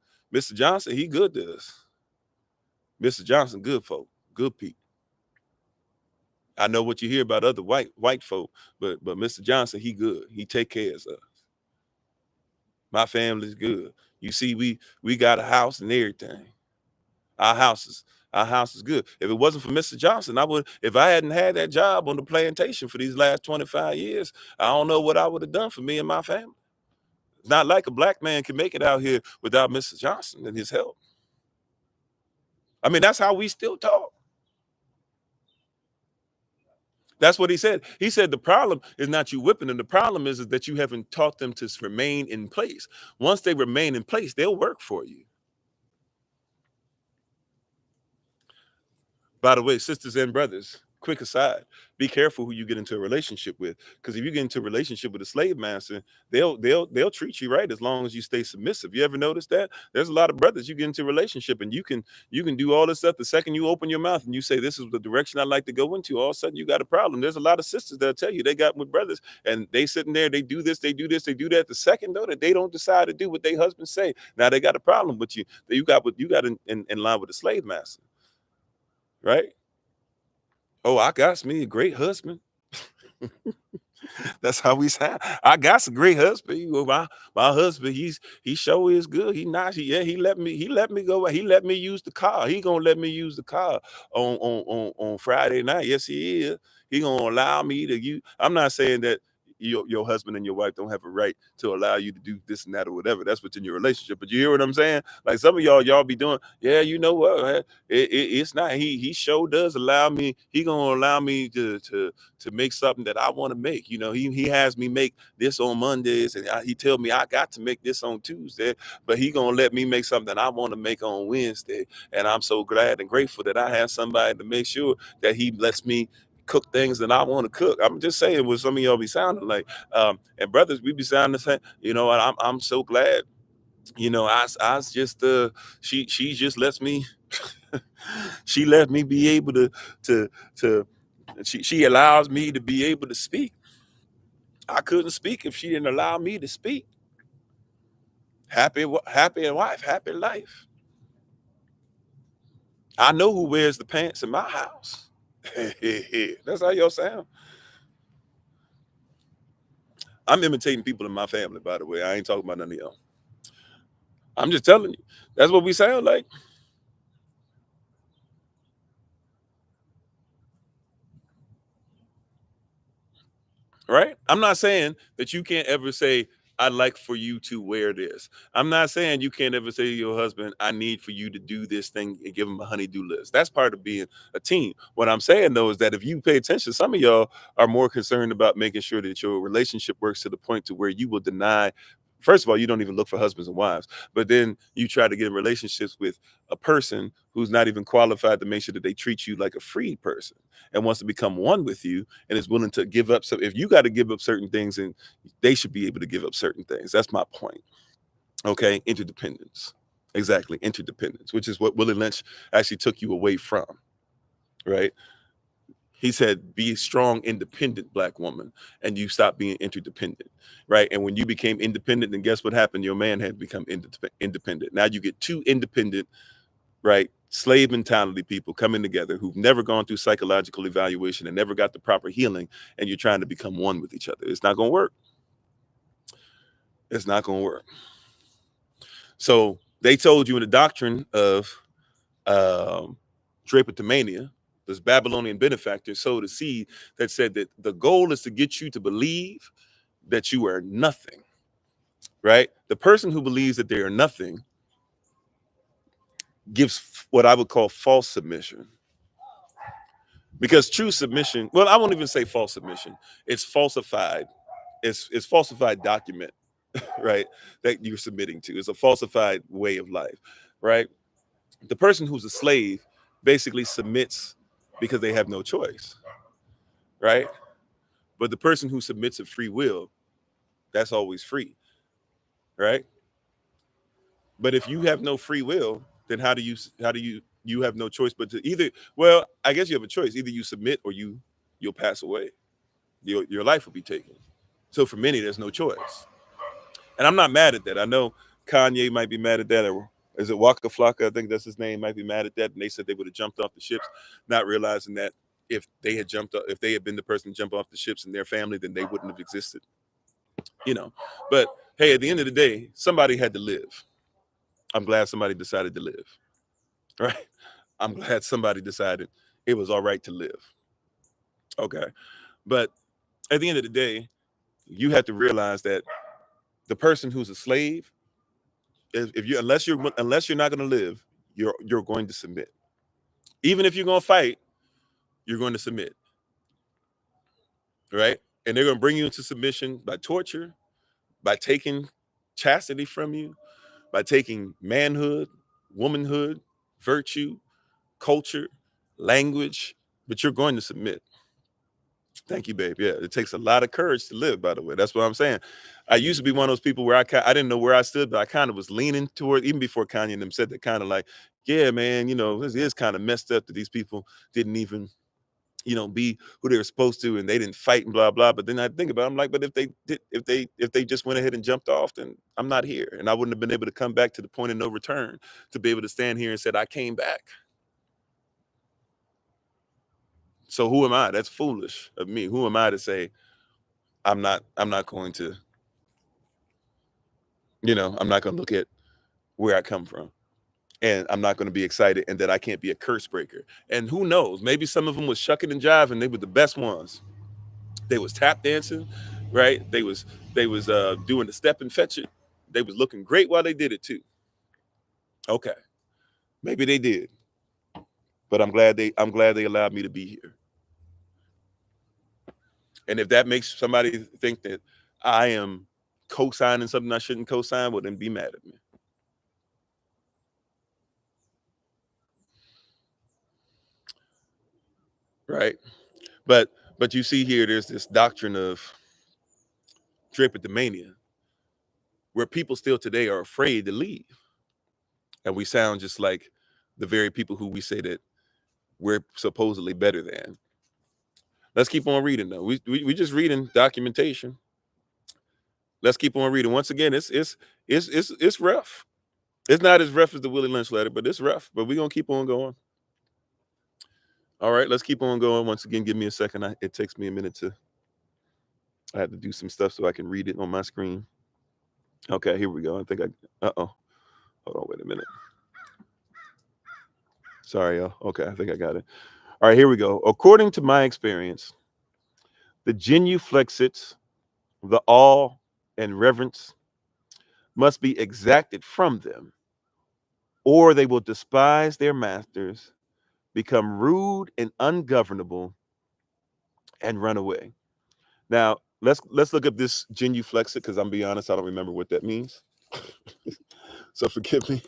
Johnson, he good to us. Mr. Johnson, good folk, good people. I know what you hear about other white folk, but Mr. Johnson, he good. He take care of us. My family's good. You see, we got a house and everything. Our house is good. If it wasn't for Mr. Johnson, if I hadn't had that job on the plantation for these last 25 years, I don't know what I would have done for me and my family. It's not like a black man can make it out here without Mr. Johnson and his help. I mean, that's how we still talk. That's what he said. He said the problem is not you whipping them. The problem is that you haven't taught them to remain in place. Once they remain in place, they'll work for you. By the way, sisters and brothers, quick aside, be careful who you get into a relationship with. Because if you get into a relationship with a slave master, they'll treat you right as long as you stay submissive. You ever notice that? There's a lot of brothers you get into a relationship and you can do all this stuff. The second you open your mouth and you say, this is the direction I'd like to go into, all of a sudden you got a problem. There's a lot of sisters that'll tell you they got with brothers and they sitting there, they do this, they do this, they do that. The second though that they don't decide to do what their husbands say, now they got a problem with you. You got in line with the slave master. Right? Oh, I got me a great husband. That's how we sound. I got some great husband. My husband, he sure is good. He nice. He let me go. He let me use the car. He gonna let me use the car on Friday night. Yes, he is. He gonna allow me to use. I'm not saying that your husband and your wife don't have a right to allow you to do this and that or whatever. That's within your relationship. But you hear what I'm saying? Like some of y'all be doing, yeah, you know what? It's not. He sure does allow me. He gonna allow me to make something that I want to make. He has me make this on Mondays, and he tell me I got to make this on Tuesday, but he gonna let me make something I want to make on Wednesday. And I'm so glad and grateful that I have somebody to make sure that he lets me cook things that I want to cook. I'm just saying what some of y'all be sounding like. And brothers, we be sounding the same. I'm so glad I was just she just lets me she let me be able to to she allows me to be able to speak. I couldn't speak if she didn't allow me to speak. Happy wife, happy life. I know who wears the pants in my house. That's how y'all sound. I'm imitating people in my family, by the way. I ain't talking about none of y'all. I'm just telling you. That's what we sound like. Right? I'm not saying that you can't ever say, I'd like for you to wear this. I'm not saying you can't ever say to your husband, I need for you to do this thing and give him a honey-do list. That's part of being a team. What I'm saying though is that if you pay attention, some of y'all are more concerned about making sure that your relationship works to the point to where you will deny. First of all, you don't even look for husbands and wives, but then you try to get in relationships with a person who's not even qualified to make sure that they treat you like a free person and wants to become one with you and is willing to give up. So if you got to give up certain things, and they should be able to give up certain things. That's my point. Okay, interdependence. Exactly, interdependence, which is what Willie Lynch actually took you away from. Right? He said, "Be a strong, independent black woman," and you stop being interdependent. Right? And when you became independent, then guess what happened? Your man had become independent. Now you get two independent, right, slave mentality people coming together who've never gone through psychological evaluation and never got the proper healing, and you're trying to become one with each other. It's not going to work. It's not going to work. So they told you in the doctrine of Drapetomania, this Babylonian benefactor sowed a seed that said that the goal is to get you to believe that you are nothing, right? The person who believes that they are nothing gives what I would call false submission. Because true submission, well, I won't even say false submission. It's falsified. It's falsified document, right? That you're submitting to. It's a falsified way of life, right? The person who's a slave basically submits because they have no choice, right? But the person who submits of free will, that's always free, right? But if you have no free will, then how do you have no choice but to either, well, I guess you have a choice. Either you submit or you'll pass away. Your life will be taken. So for many, there's no choice. And I'm not mad at that. I know Kanye might be mad at that, or is it Waka Flocka? I think that's his name, might be mad at that. And they said they would have jumped off the ships, not realizing that if they had been the person to jump off the ships in their family, then they wouldn't have existed. You know. But hey, at the end of the day, somebody had to live. I'm glad somebody decided to live. Right? I'm glad somebody decided it was all right to live. Okay. But at the end of the day, you have to realize that the person who's a slave, if you unless you're not going to live, you're going to submit. Even if you're going to fight, you're going to submit, right? And they're going to bring you into submission by torture, by taking chastity from you, by taking manhood, womanhood, virtue, culture, language, but you're going to submit. Thank you, babe. Yeah, it takes a lot of courage to live, by the way. That's what I'm saying. I used to be one of those people where I didn't know where I stood, but I kind of was leaning toward, even before Kanye and them said that, kind of like, yeah, man, this is kind of messed up that these people didn't even, be who they were supposed to, and they didn't fight and blah blah. But then I think about it, I'm like, but if they did, if they just went ahead and jumped off, then I'm not here, and I wouldn't have been able to come back to the point of no return to be able to stand here and said I came back. So who am I? That's foolish of me. Who am I to say I'm not going to, I'm not going to look at where I come from, and I'm not going to be excited, and that I can't be a curse breaker. And who knows, maybe some of them was shucking and jiving. They were the best ones. They was tap dancing, right? They was doing the step and fetch it. They was looking great while they did it too. Okay, maybe they did, but I'm glad they allowed me to be here. And if that makes somebody think that I am co-signing something I shouldn't co-sign, well, then be mad at me. Right? But you see here, there's this doctrine of Drapetomania, where people still today are afraid to leave. And we sound just like the very people who we say that we're supposedly better than. Let's keep on reading though. We just reading documentation. Let's keep on reading. Once again, it's rough. It's not as rough as the Willie Lynch letter, but it's rough. But we're gonna keep on going. All right, let's keep on going. Once again, give me a second. It takes me a minute I have to do some stuff so I can read it on my screen. Okay, here we go. I think hold on, wait a minute. Sorry, y'all. Okay, I think I got it. All right, here we go. According to my experience, the genuflexits, the awe and reverence must be exacted from them, or they will despise their masters, become rude and ungovernable, and run away. Now, let's look up this genuflexit, because I'm being honest, I don't remember what that means. So forgive me.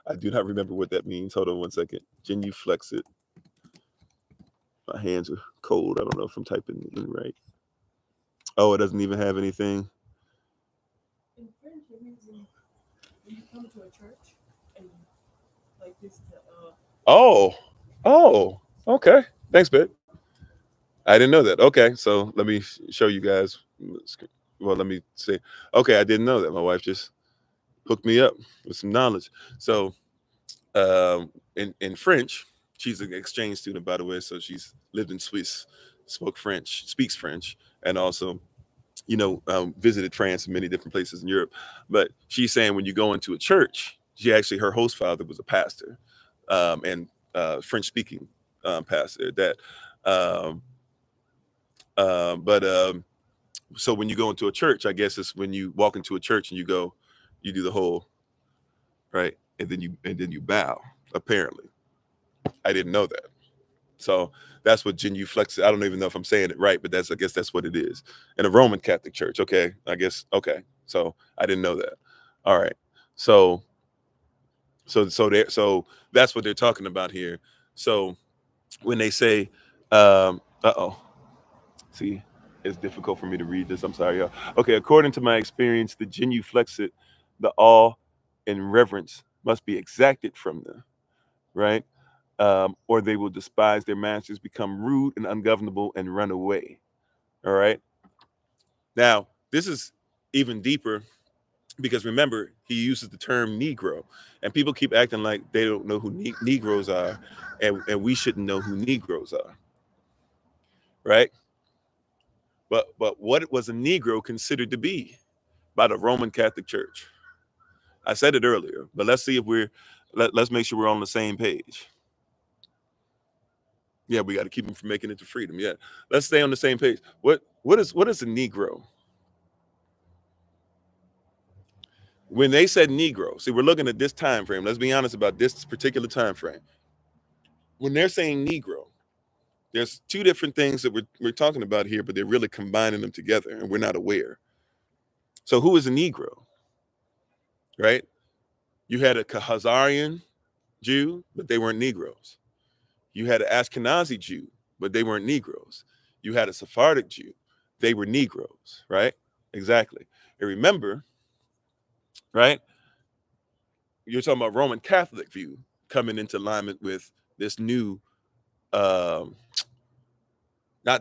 I do not remember what that means. Hold on one second. Genuflexit. My hands are cold. I don't know if I'm typing it in right. Oh, it doesn't even have anything. In French, it means when you come to a church and like this. Oh, okay. Thanks, babe. I didn't know that. Okay, so let me show you guys. Well, let me say. Okay, I didn't know that. My wife just hooked me up with some knowledge. So, in French, she's an exchange student, by the way. So she's lived in Swiss, speaks French, and also, visited France and many different places in Europe. But she's saying when you go into a church, her host father was a pastor, and French speaking pastor. So when you go into a church, I guess it's when you walk into a church and you do the whole right, and then you bow. Apparently, I didn't know that. So that's what genuflex. I don't even know if I'm saying it right, but I guess that's what it is in a Roman Catholic church. Okay, I guess. Okay, so I didn't know that. All right, so that's what they're talking about here. So when they say, see, it's difficult for me to read this. I'm sorry, y'all. Okay, according to my experience, the genuflexit, the awe and reverence must be exacted from them, right? Or they will despise their masters, become rude and ungovernable, and run away. All right. Now, this is even deeper because remember, he uses the term Negro, and people keep acting like they don't know who Negroes are, and we shouldn't know who Negroes are, right? But what was a Negro considered to be by the Roman Catholic Church? I said it earlier, but let's see if let's make sure we're on the same page. Yeah, we got to keep them from making it to freedom. Yeah, let's stay on the same page. What is a Negro? When they said Negro, see, we're looking at this time frame. Let's be honest about this particular time frame. When they're saying Negro, there's two different things that we're talking about here, but they're really combining them together, and we're not aware. So, who is a Negro? Right? You had a Khazarian Jew, but they weren't Negroes. You had an Ashkenazi Jew, but they weren't Negroes. You had a Sephardic Jew, they were Negroes, right? Exactly. And remember, right? You're talking about Roman Catholic view coming into alignment with this new, not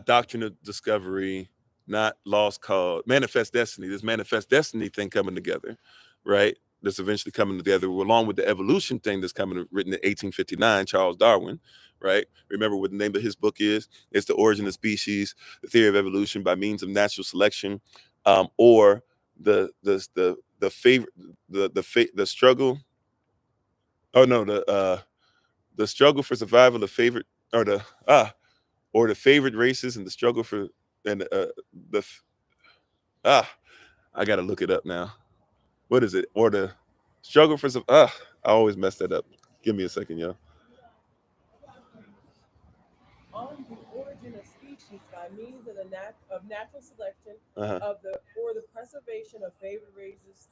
doctrine of discovery, not lost cause, manifest destiny. This manifest destiny thing coming together, right? That's eventually coming together along with the evolution thing that's coming written in 1859, Charles Darwin, right? Remember what the name of his book is? It's The Origin of Species, the Theory of Evolution by Means of Natural Selection, or the favorite the struggle. Oh no, the struggle for survival of favorite or the favorite races and the struggle for and the I gotta look it up now. What is it? Or the struggle for some I always mess that up. Give me a second, y'all. On the origin of species by means of natural selection Uh-huh. or the preservation of favored races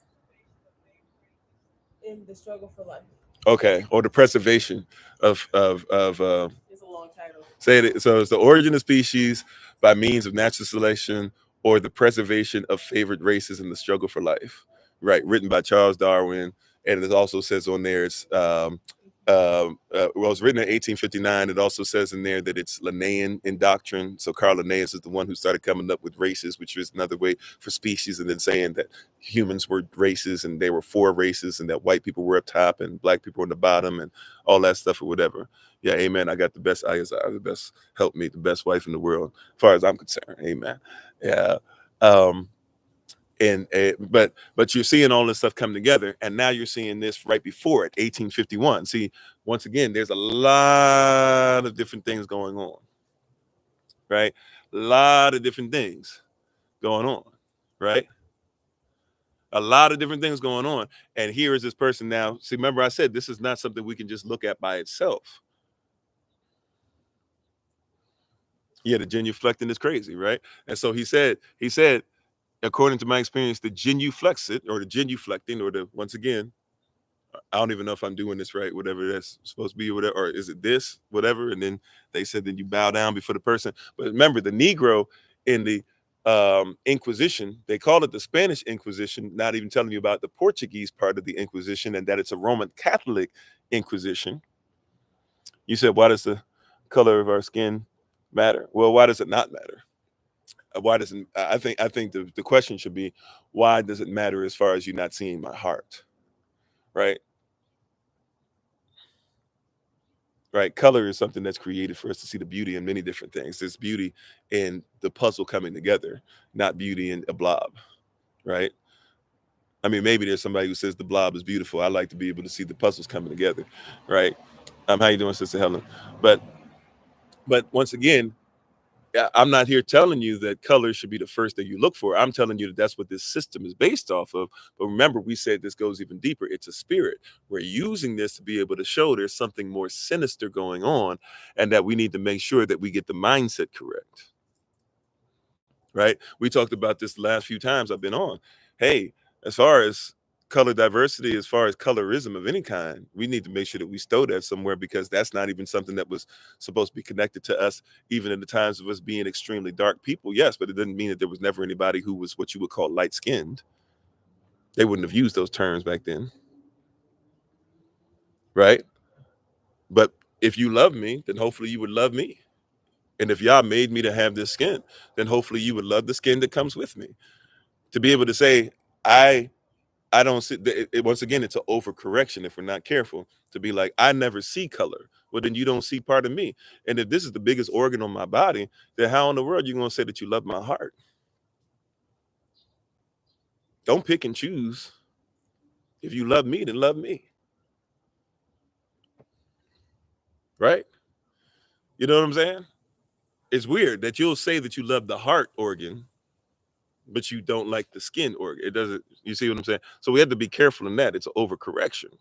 in the struggle for life. Okay, or the preservation of It's a long title. say it. So it's the origin of species by means of natural selection or the preservation of favored races in the struggle for life. right, written by Charles Darwin, and it also says on there it's well, it was written in 1859. It also says in there that it's Linnaean in doctrine. So Carl Linnaeus is the one who started coming up with races, which is another way for species, and then saying that humans were races and there were 4 races, and that white people were up top and black people were on the bottom, and all that stuff or whatever. Yeah, amen. I got the best eyes, the best helpmate, the best wife in the world, as far as I'm concerned. Amen. Yeah. And but you're seeing all this stuff come together, and now you're seeing this right before it, 1851. See, once again, there's a lot of different things going on, right? A lot of different things going on, right? A lot of different things going on. And here is this person now. See, remember I said this is not something we can just look at by itself. Yeah, the genuflecting is crazy, right? And so he said, according to my experience, the genuflexit or the genuflecting or the, once again, I don't even know if I'm doing this right, whatever that's supposed to be, or whatever, or is it this, whatever? And then they said that you bow down before the person. But remember, the Negro in the Inquisition, they call it the Spanish Inquisition, not even telling you about the Portuguese part of the Inquisition, and that it's a Roman Catholic Inquisition. You said, why does the color of our skin matter? Well, why does it not matter? Why doesn't I think the question should be, why does it matter as far as you not seeing my heart, right? Right, color is something that's created for us to see the beauty in many different things. There's beauty in the puzzle coming together, not beauty in a blob, right? I mean, maybe there's somebody who says the blob is beautiful. I like to be able to see the puzzles coming together, right? How you doing, Sister Helen? But once again, I'm not here telling you that color should be the first thing you look for. I'm telling you that that's what this system is based off of. But remember, we said this goes even deeper. It's a spirit. We're using this to be able to show there's something more sinister going on, and that we need to make sure that we get the mindset correct. Right? We talked about this the last few times I've been on. Hey, as far as color diversity, as far as colorism of any kind, we need to make sure that we stow that somewhere, because that's not even something that was supposed to be connected to us, even in the times of us being extremely dark people. Yes, but it doesn't mean that there was never anybody who was what you would call light skinned. They wouldn't have used those terms back then. Right? But if you love me, then hopefully you would love me. And if y'all made me to have this skin, then hopefully you would love the skin that comes with me. To be able to say, I don't see once again, it's an overcorrection if we're not careful, to be like, I never see color. Well, then you don't see part of me. And if this is the biggest organ on my body, then how in the world are you going to say that you love my heart? Don't pick and choose. If you love me, then love me. Right? You know what I'm saying? It's weird that you'll say that you love the heart organ, but you don't like the skin organ. It doesn't, you see what I'm saying? So we have to be careful in that. It's an overcorrection.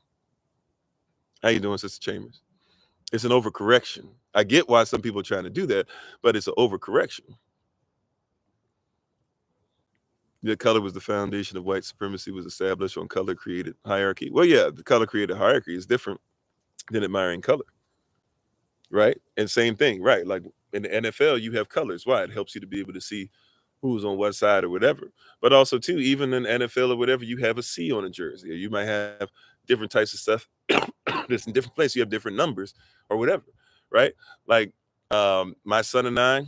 How you doing, Sister Chambers? It's an overcorrection. I get why some people are trying to do that, but it's an overcorrection. The color was the foundation of white supremacy, was established on color created hierarchy. Well, yeah, the color created hierarchy is different than admiring color, right? And same thing, right? Like in the NFL, you have colors. Why? It helps you to be able to see who's on what side or whatever. But also, too, even in NFL or whatever, you have a C on a jersey, or you might have different types of stuff. There's in different places, you have different numbers or whatever, right? Like my son and I,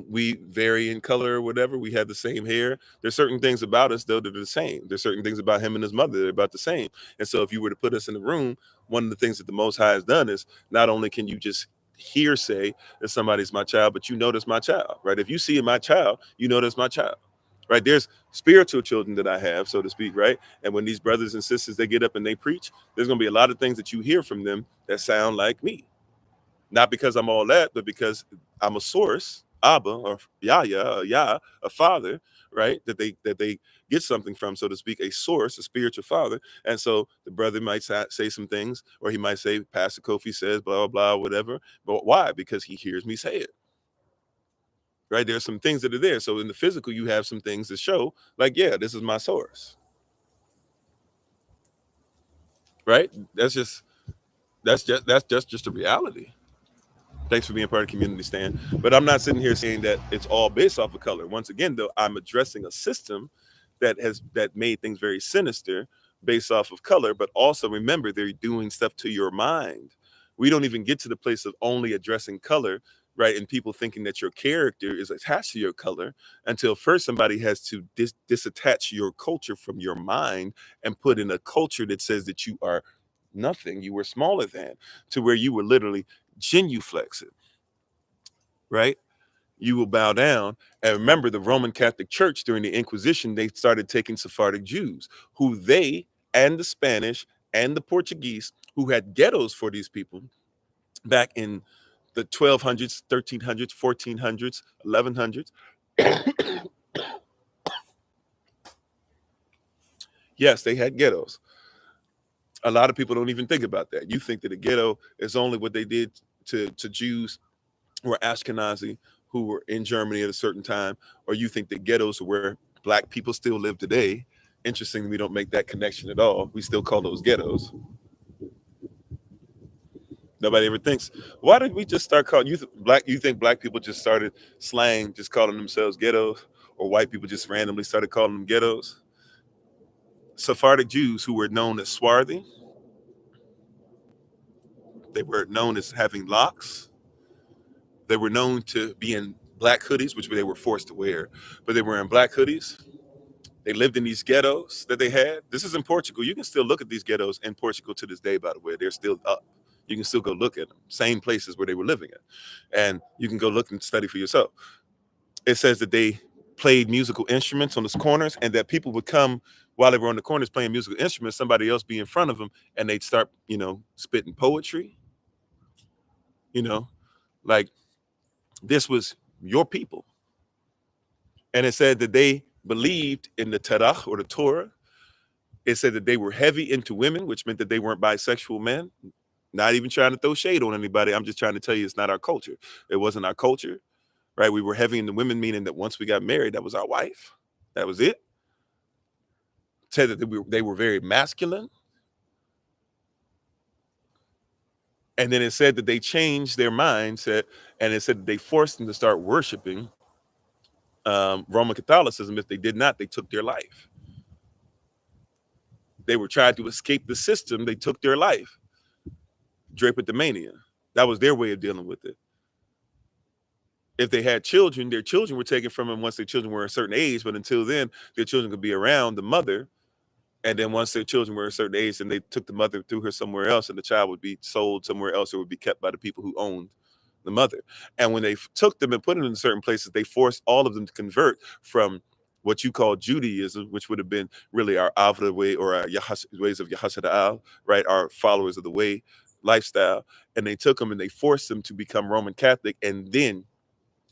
we vary in color or whatever. We have the same hair. There's certain things about us though that are the same. There's certain things about him and his mother that are about the same. And so if you were to put us in a room, one of the things that the Most High has done is not only can you just hear say that somebody's my child, but you know that's my child, right? If you see my child, you know that's my child. Right, there's spiritual children that I have, so to speak, right? And when these brothers and sisters, they get up and they preach, there's going to be a lot of things that you hear from them that sound like me. Not because I'm all that, but because I'm a source, Abba or Yahya, or Yah, a father, right? That they get something from, so to speak, a source, a spiritual father. And so the brother might say some things, or he might say, Pastor Kofi says, blah, blah, blah, whatever. But why? Because he hears me say it. Right? There's some things that are there. So in the physical, you have some things that show, like, yeah, this is my source. Right? That's just a reality. Thanks for being part of Community Stand. But I'm not sitting here saying that it's all based off of color. Once again, though, I'm addressing a system that made things very sinister based off of color. But also remember, they're doing stuff to your mind. We don't even get to the place of only addressing color, right? And people thinking that your character is attached to your color until first somebody has to disattach your culture from your mind and put in a culture that says that you are nothing, you were smaller than, to where you were literally genuflexing, right? You will bow down. And remember, the Roman Catholic Church during the Inquisition, they started taking Sephardic Jews, who they and the Spanish and the Portuguese, who had ghettos for these people back in the 1200s, 1300s, 1400s, 1100s. Yes, they had ghettos. A lot of people don't even think about that. You think that a ghetto is only what they did to Jews who were Ashkenazi, who were in Germany at a certain time, or you think that ghettos are where black people still live today. Interesting, we don't make that connection at all. We still call those ghettos. Nobody ever thinks, why did we just start calling you black? You think black people just started slang, just calling themselves ghettos, or white people just randomly started calling them ghettos? Sephardic Jews, who were known as swarthy, they were known as having locks. They were known to be in black hoodies, which they were forced to wear, but they were in black hoodies. They lived in these ghettos that they had. This is in Portugal. You can still look at these ghettos in Portugal to this day, by the way. They're still up. You can still go look at them. Same places where they were living in. And you can go look and study for yourself. It says that they played musical instruments on the corners, and that people would come while they were on the corners playing musical instruments, somebody else be in front of them, and they'd start, spitting poetry. Like, this was your people. And it said that they believed in the Tanakh or the Torah. It said that they were heavy into women, which meant that they weren't bisexual men. Not even trying to throw shade on anybody. I'm just trying to tell you it's not our culture. It wasn't our culture, right? We were heavy into women, meaning that once we got married, that was our wife. That was it. Said that they were very masculine. And then it said that they changed their mindset, and it said that they forced them to start worshiping Roman Catholicism. If they did not, they took their life. They were trying to escape the system. They took their life. Drapetomania. That was their way of dealing with it. If they had children, their children were taken from them once their children were a certain age. But until then, their children could be around the mother. And then once their children were a certain age, then they took the mother, threw her somewhere else, and the child would be sold somewhere else or would be kept by the people who owned the mother. And when they took them and put them in certain places, they forced all of them to convert from what you call Judaism, which would have been really our Avda way or our ways of Yahashada'al, right? Our followers of the way lifestyle. And they took them and they forced them to become Roman Catholic and then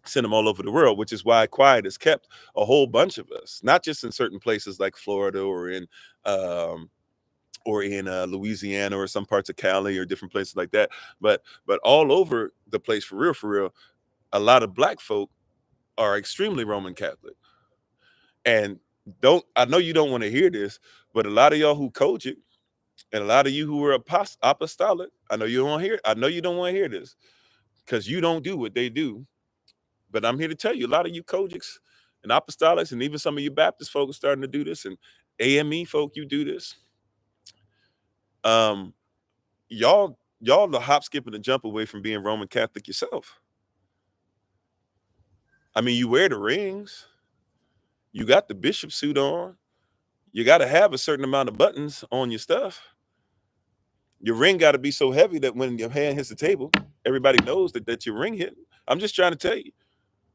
sent them all over the world, which is why quiet has kept a whole bunch of us, not just in certain places like Florida or in Louisiana or some parts of Cali or different places like that, but all over the place, for real, a lot of black folk are extremely Roman Catholic. And I know you don't want to hear this, but a lot of y'all who coach it, and a lot of you who are apostolic, I know you don't want to hear this because you don't do what they do. But I'm here to tell you, a lot of you Kojics and apostolics, and even some of you Baptist folk are starting to do this, and AME folk, you do this. Y'all the hop, skip, and a jump away from being Roman Catholic yourself. I mean, you wear the rings, you got the bishop suit on, you got to have a certain amount of buttons on your stuff. Your ring got to be so heavy that when your hand hits the table, everybody knows that your ring hit. I'm just trying to tell you,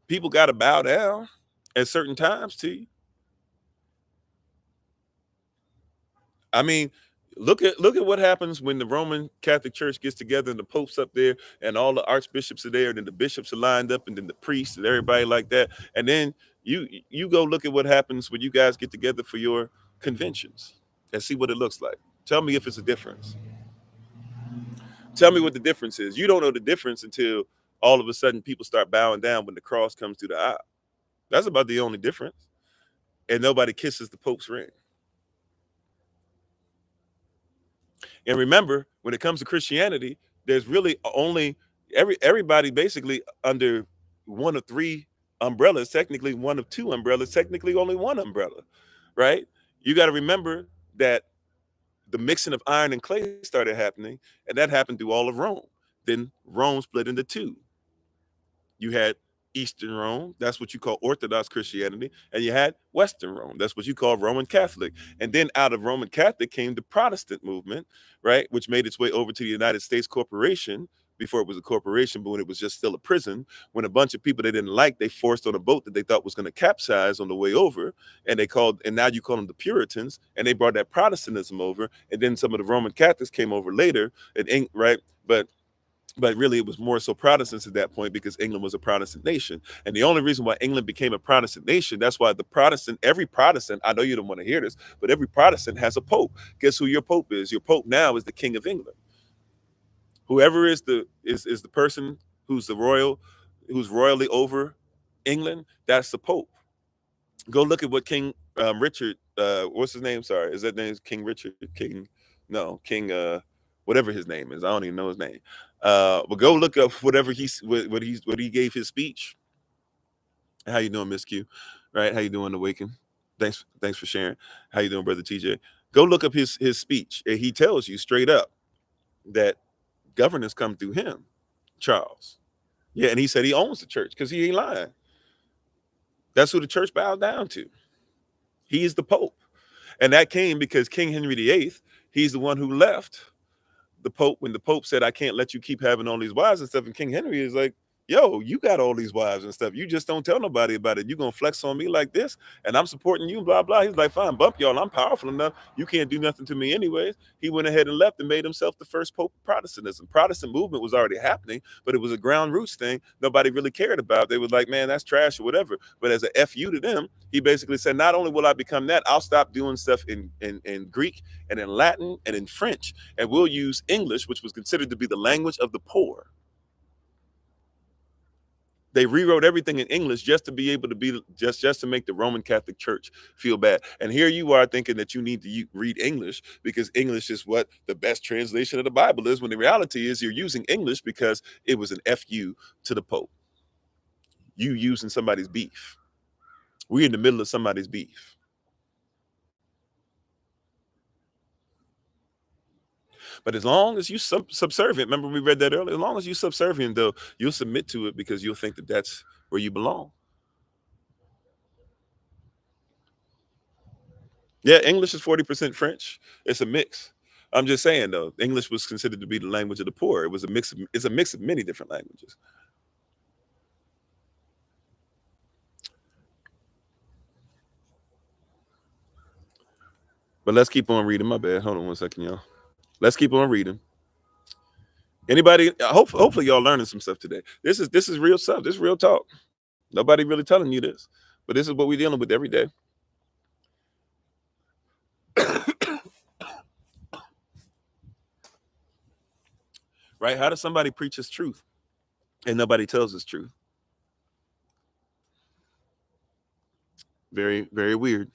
people got to bow down at certain times to you. I mean, look at what happens when the Roman Catholic Church gets together and the Pope's up there and all the archbishops are there, and then the bishops are lined up, and then the priests and everybody like that. And then you go look at what happens when you guys get together for your conventions and see what it looks like. Tell me if it's a difference. Tell me what the difference is. You don't know the difference until all of a sudden people start bowing down when the cross comes through the aisle. That's about the only difference. And nobody kisses the Pope's ring. And remember, when it comes to Christianity, there's really only everybody basically under one of three umbrellas, technically one of two umbrellas, technically only one umbrella. right? You got to remember that the mixing of iron and clay started happening, and that happened through all of Rome. Then Rome split into two. You had Eastern Rome, that's what you call Orthodox Christianity, and you had Western Rome, that's what you call Roman Catholic. And then out of Roman Catholic came the Protestant movement, right, which made its way over to the United States Corporation before it was a corporation, but when it was just still a prison, when a bunch of people they didn't like, they forced on a boat that they thought was going to capsize on the way over, and now you call them the Puritans, and they brought that Protestantism over, and then some of the Roman Catholics came over later, right, but really it was more so Protestants at that point because England was a Protestant nation. And the only reason why England became a Protestant nation, that's why every Protestant, I know you don't want to hear this, but every Protestant has a pope. Guess who your pope is? Your pope now is the King of England. Whoever is the person who's who's royally over England, that's the pope. Go look at what King Richard, what's his name? Sorry, is that name King Richard? King, whatever his name is. I don't even know his name. But go look up whatever what he gave his speech. How you doing, Miss Q? Right? How you doing, Awaken? Thanks for sharing. How you doing, brother TJ? Go look up his speech, and he tells you straight up that governance come through him, Charles. Yeah, and he said he owns the church because he ain't lying. That's who the church bowed down to. He is the Pope. And that came because King Henry VIII, he's the one who left the Pope when the Pope said, I can't let you keep having all these wives and stuff. And King Henry is like, yo, you got all these wives and stuff. You just don't tell nobody about it. You gonna flex on me like this, and I'm supporting you, blah, blah. He's like, fine, bump y'all. I'm powerful enough. You can't do nothing to me anyways. He went ahead and left and made himself the first Pope of Protestantism. Protestant movement was already happening, but it was a ground roots thing nobody really cared about. They was like, man, that's trash or whatever. But as a FU to them, he basically said, not only will I become that, I'll stop doing stuff in Greek and in Latin and in French, and we'll use English, which was considered to be the language of the poor. They rewrote everything in English just to be able to be just to make the Roman Catholic Church feel bad. And here you are thinking that you need to read English because English is what the best translation of the Bible is, when the reality is you're using English because it was an FU to the Pope. You using somebody's beef. We're in the middle of somebody's beef. But as long as you subservient, remember we read that earlier, as long as you subservient, though, you'll submit to it because you'll think that that's where you belong. Yeah, English is 40% French. It's a mix. I'm just saying though, English was considered to be the language of the poor. It's a mix of many different languages. But let's keep on reading. My bad. Hold on one second, y'all. Let's keep on reading. Anybody? Hopefully y'all learning some stuff today. This is real stuff. This is real talk. Nobody really telling you this, but this is what we're dealing with every day. Right? How does somebody preach his truth and nobody tells his truth? Very, very weird.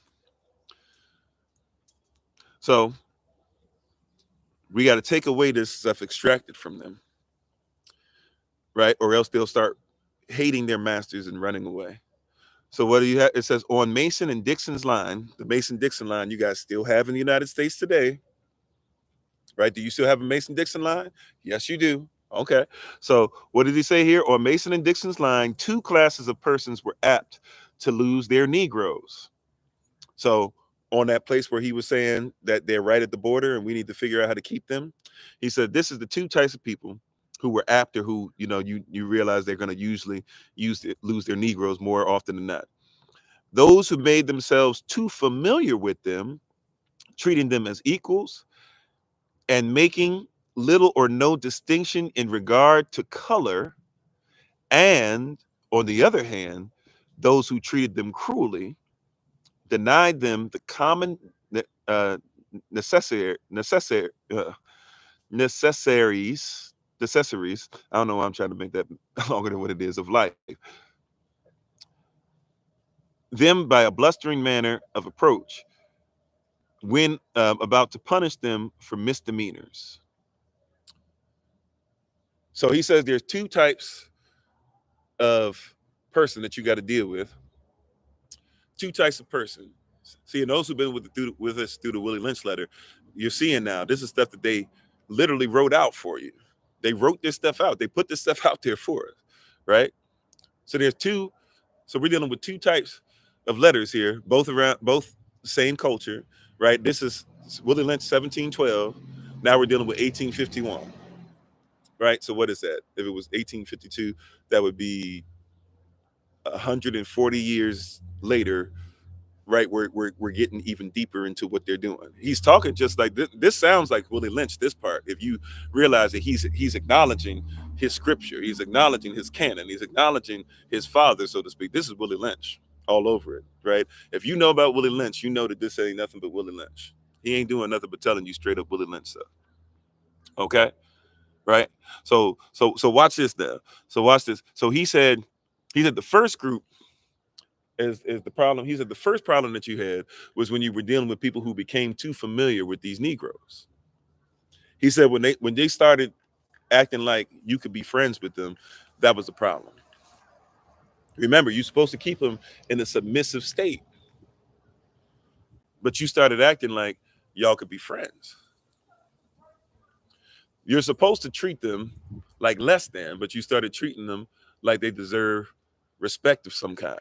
So we got to take away this stuff extracted from them, right? Or else they'll start hating their masters and running away. So what do you have? It says on Mason and Dixon's line, the Mason-Dixon line you guys still have in the United States today, right? Do you still have a Mason-Dixon line? Yes, you do. Okay. So what did he say here? On Mason and Dixon's line, two classes of persons were apt to lose their Negroes. So on that place where he was saying that they're right at the border and we need to figure out how to keep them, he said this is the two types of people who were apt, or who, you realize they're going to usually lose their Negroes more often than not. Those who made themselves too familiar with them, treating them as equals, and making little or no distinction in regard to color. And on the other hand, those who treated them cruelly, denied them the common necessaries. I don't know why I'm trying to make that longer than what it is, of life. Them by a blustering manner of approach when about to punish them for misdemeanors. So he says there's two types of person that you got to deal with. Two types of person. See, and those who've been with us through the Willie Lynch letter, you're seeing now, this is stuff that they literally wrote out for you. They wrote this stuff out. They put this stuff out there for us, right? So there's two. So we're dealing with two types of letters here, both the same culture, right? This is Willie Lynch 1712. Now we're dealing with 1851, right? So what is that? If it was 1852, that would be 140 years later, right? We're getting even deeper into what they're doing. He's talking just like this sounds like Willie Lynch, this part. If you realize that he's acknowledging his scripture, he's acknowledging his canon, he's acknowledging his father, so to speak. This is Willie Lynch all over it, right? If you know about Willie Lynch, you know that this ain't nothing but Willie Lynch. He ain't doing nothing but telling you straight up Willie Lynch stuff. Okay? Right? So watch this now. So watch this. So he said the first group is the problem. He said the first problem that you had was when you were dealing with people who became too familiar with these Negroes. He said when they started acting like you could be friends with them, that was the problem. Remember, you're supposed to keep them in a submissive state, but you started acting like y'all could be friends. You're supposed to treat them like less than, but you started treating them like they deserve respect of some kind.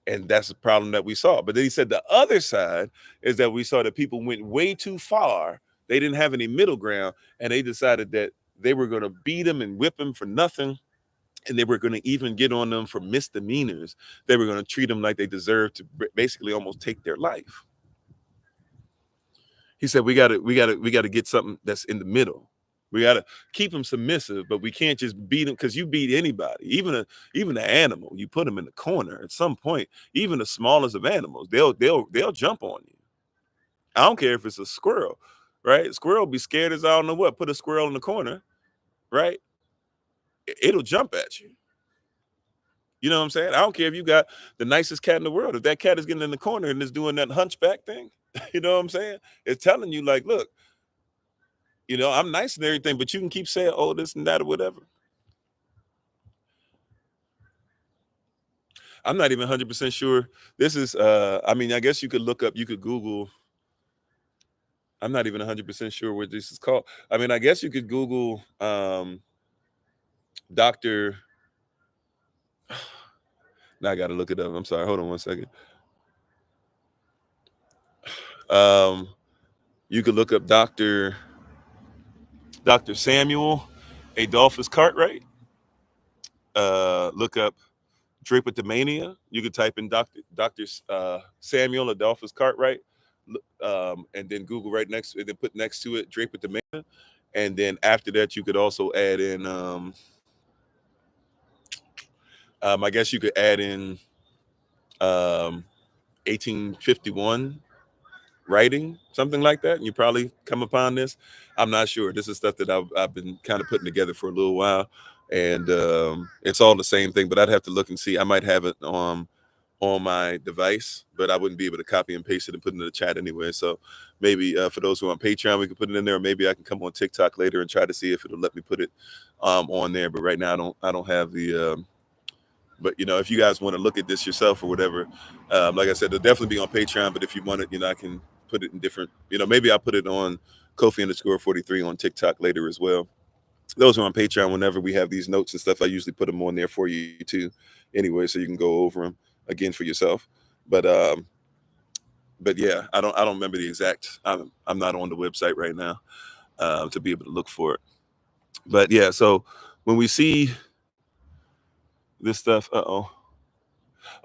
And that's the problem that we saw. But then he said the other side is that we saw that people went way too far. They didn't have any middle ground, and they decided that they were going to beat them and whip them for nothing. And they were going to even get on them for misdemeanors. They were going to treat them like they deserved to basically almost take their life. He said, we got to get something that's in the middle. We got to keep them submissive, but we can't just beat them, because you beat anybody, even an animal. You put them in the corner at some point. Even the smallest of animals, they'll jump on you. I don't care if it's a squirrel, right? A squirrel be scared as I don't know what. Put a squirrel in the corner, right? It'll jump at you. You know what I'm saying? I don't care if you got the nicest cat in the world. If that cat is getting in the corner and is doing that hunchback thing, you know what I'm saying? It's telling you like, look, you know, I'm nice and everything, but you can keep saying, oh, this and that or whatever. I'm not even 100% sure. This is, I mean, I guess you could Google. I'm not even 100% sure what this is called. I mean, I guess you could Google Dr. Now I got to look it up. I'm sorry. Hold on 1 second. You could look up Dr. Samuel Adolphus Cartwright. Look up Drapetomania. You could type in Dr. Samuel Adolphus Cartwright, and then Google right next, and then put next to it Drapetomania, and then after that you could also add in. I guess you could add in 1851 writing, something like that, and you probably come upon this. I'm not sure. This is stuff that I've been kind of putting together for a little while, and it's all the same thing. But I'd have to look and see. I might have it on my device, but I wouldn't be able to copy and paste it and put it in the chat anyway. So maybe for those who are on Patreon, we can put it in there, or maybe I can come on TikTok later and try to see if it'll let me put it on there. But right now, I don't have the. But you know, if you guys want to look at this yourself or whatever, like I said, they'll definitely be on Patreon. But if you want it, you know, I can put it in different. You know, maybe I'll put it on Kofi_43 on TikTok later as well. Those who are on Patreon, whenever we have these notes and stuff, I usually put them on there for you too. Anyway, so you can go over them again for yourself. But yeah, I don't remember the exact. I'm not on the website right now to be able to look for it. But yeah, so when we see this stuff,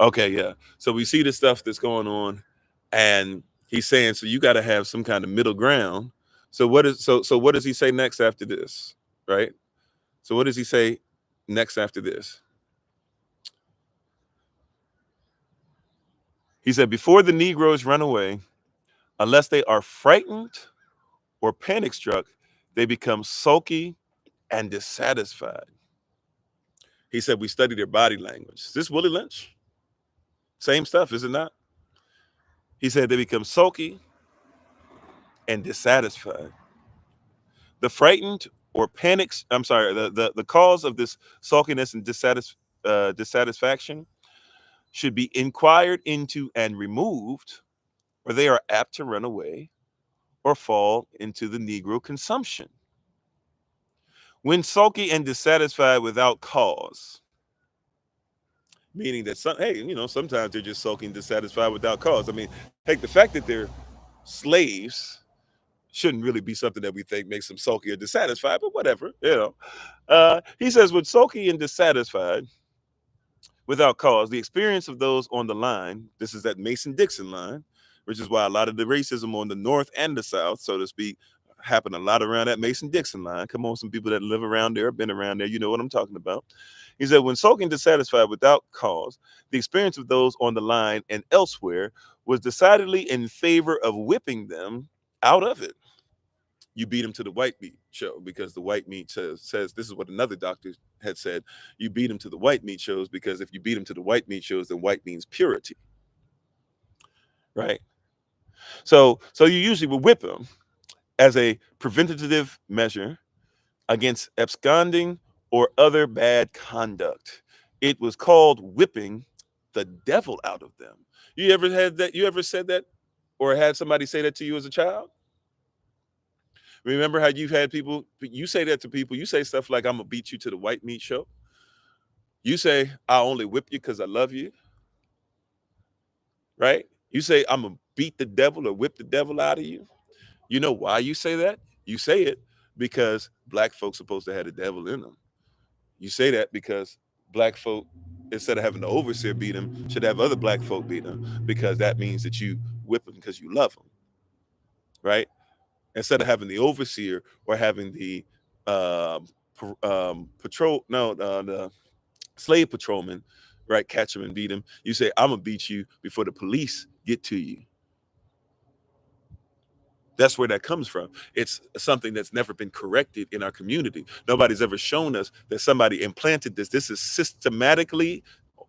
okay, yeah. So we see the stuff that's going on, and he's saying, so you got to have some kind of middle ground. So what does he say next after this, right? So what does he say next after this? He said, before the Negroes run away, unless they are frightened or panic struck, they become sulky and dissatisfied. He said, we study their body language. Is this Willie Lynch? Same stuff, is it not? He said they become sulky and dissatisfied. The frightened or panics, I'm sorry, the cause of this sulkiness and dissatisfaction should be inquired into and removed or they are apt to run away or fall into the Negro consumption. When sulky and dissatisfied without cause, meaning that sometimes they're just sulky and dissatisfied without cause. I mean, heck, the fact that they're slaves shouldn't really be something that we think makes them sulky or dissatisfied, but whatever. He says, when sulky and dissatisfied without cause, the experience of those on the line, this is that Mason-Dixon line, which is why a lot of the racism on the North and the South, so to speak, happen a lot around that Mason-Dixon line. Come on, some people that live around there, been around there, you know what I'm talking about. He said, when sulking dissatisfied without cause, the experience of those on the line and elsewhere was decidedly in favor of whipping them out of it. You beat them to the white meat show, because the white meat says this is what another doctor had said. You beat them to the white meat shows because if you beat them to the white meat shows, then white means purity, right? So you usually will whip them as a preventative measure against absconding or other bad conduct. It was called whipping the devil out of them. You ever had that? You ever said that or had somebody say that to you as a child? Remember how you've had people, you say that to people, you say stuff like, I'm gonna beat you to the white meat show. You say, I only whip you because I love you, right? You say, I'm gonna beat the devil or whip the devil out of you. You know why you say that? You say it because black folks supposed to have the devil in them. You say that because black folk, instead of having the overseer beat them, should have other black folk beat them, because that means that you whip them because you love them, right? Instead of having the overseer or having the patrol, no, the slave patrolman, right, catch him and beat him. You say, I'm gonna beat you before the police get to you. That's where that comes from. It's something that's never been corrected in our community. Nobody's ever shown us that somebody implanted this. This is systematically,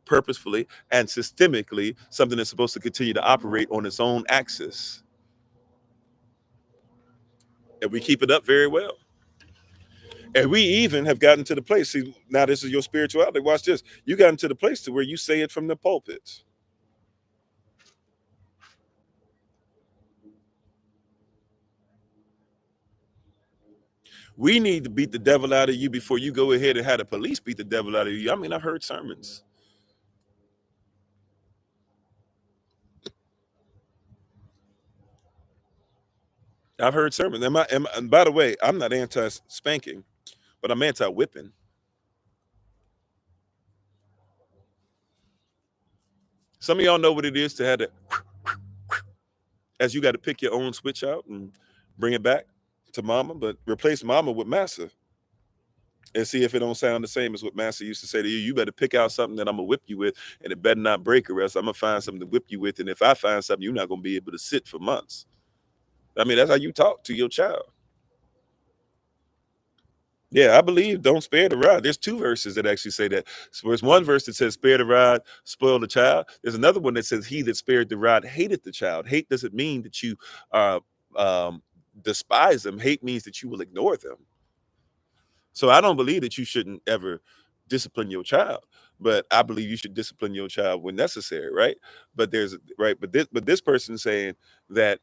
purposefully, and systemically something that's supposed to continue to operate on its own axis. And we keep it up very well. And we even have gotten to the place, see, now this is your spirituality. Watch this. You got into the place to where you say it from the pulpits. We need to beat the devil out of you before you go ahead and have the police beat the devil out of you. I mean, I've heard sermons. I've heard sermons. And by the way, I'm not anti-spanking, but I'm anti-whipping. Some of y'all know what it is to have to, as you got to pick your own switch out and bring it back to mama, but replace mama with massa and see if it don't sound the same as what massa used to say to you. You better pick out something that I'm gonna whip you with, and it better not break, or else I'm gonna find something to whip you with. And if I find something, you're not gonna be able to sit for months. I mean, that's how you talk to your child. Yeah, I believe don't spare the rod. There's two verses that actually say that. So there's one verse that says spare the rod, spoil the child. There's another one that says he that spared the rod hated the child. Hate doesn't mean that you um, despise them. Hate means that you will ignore them. So I don't believe that you shouldn't ever discipline your child, but I believe you should discipline your child when necessary, right? But this person saying that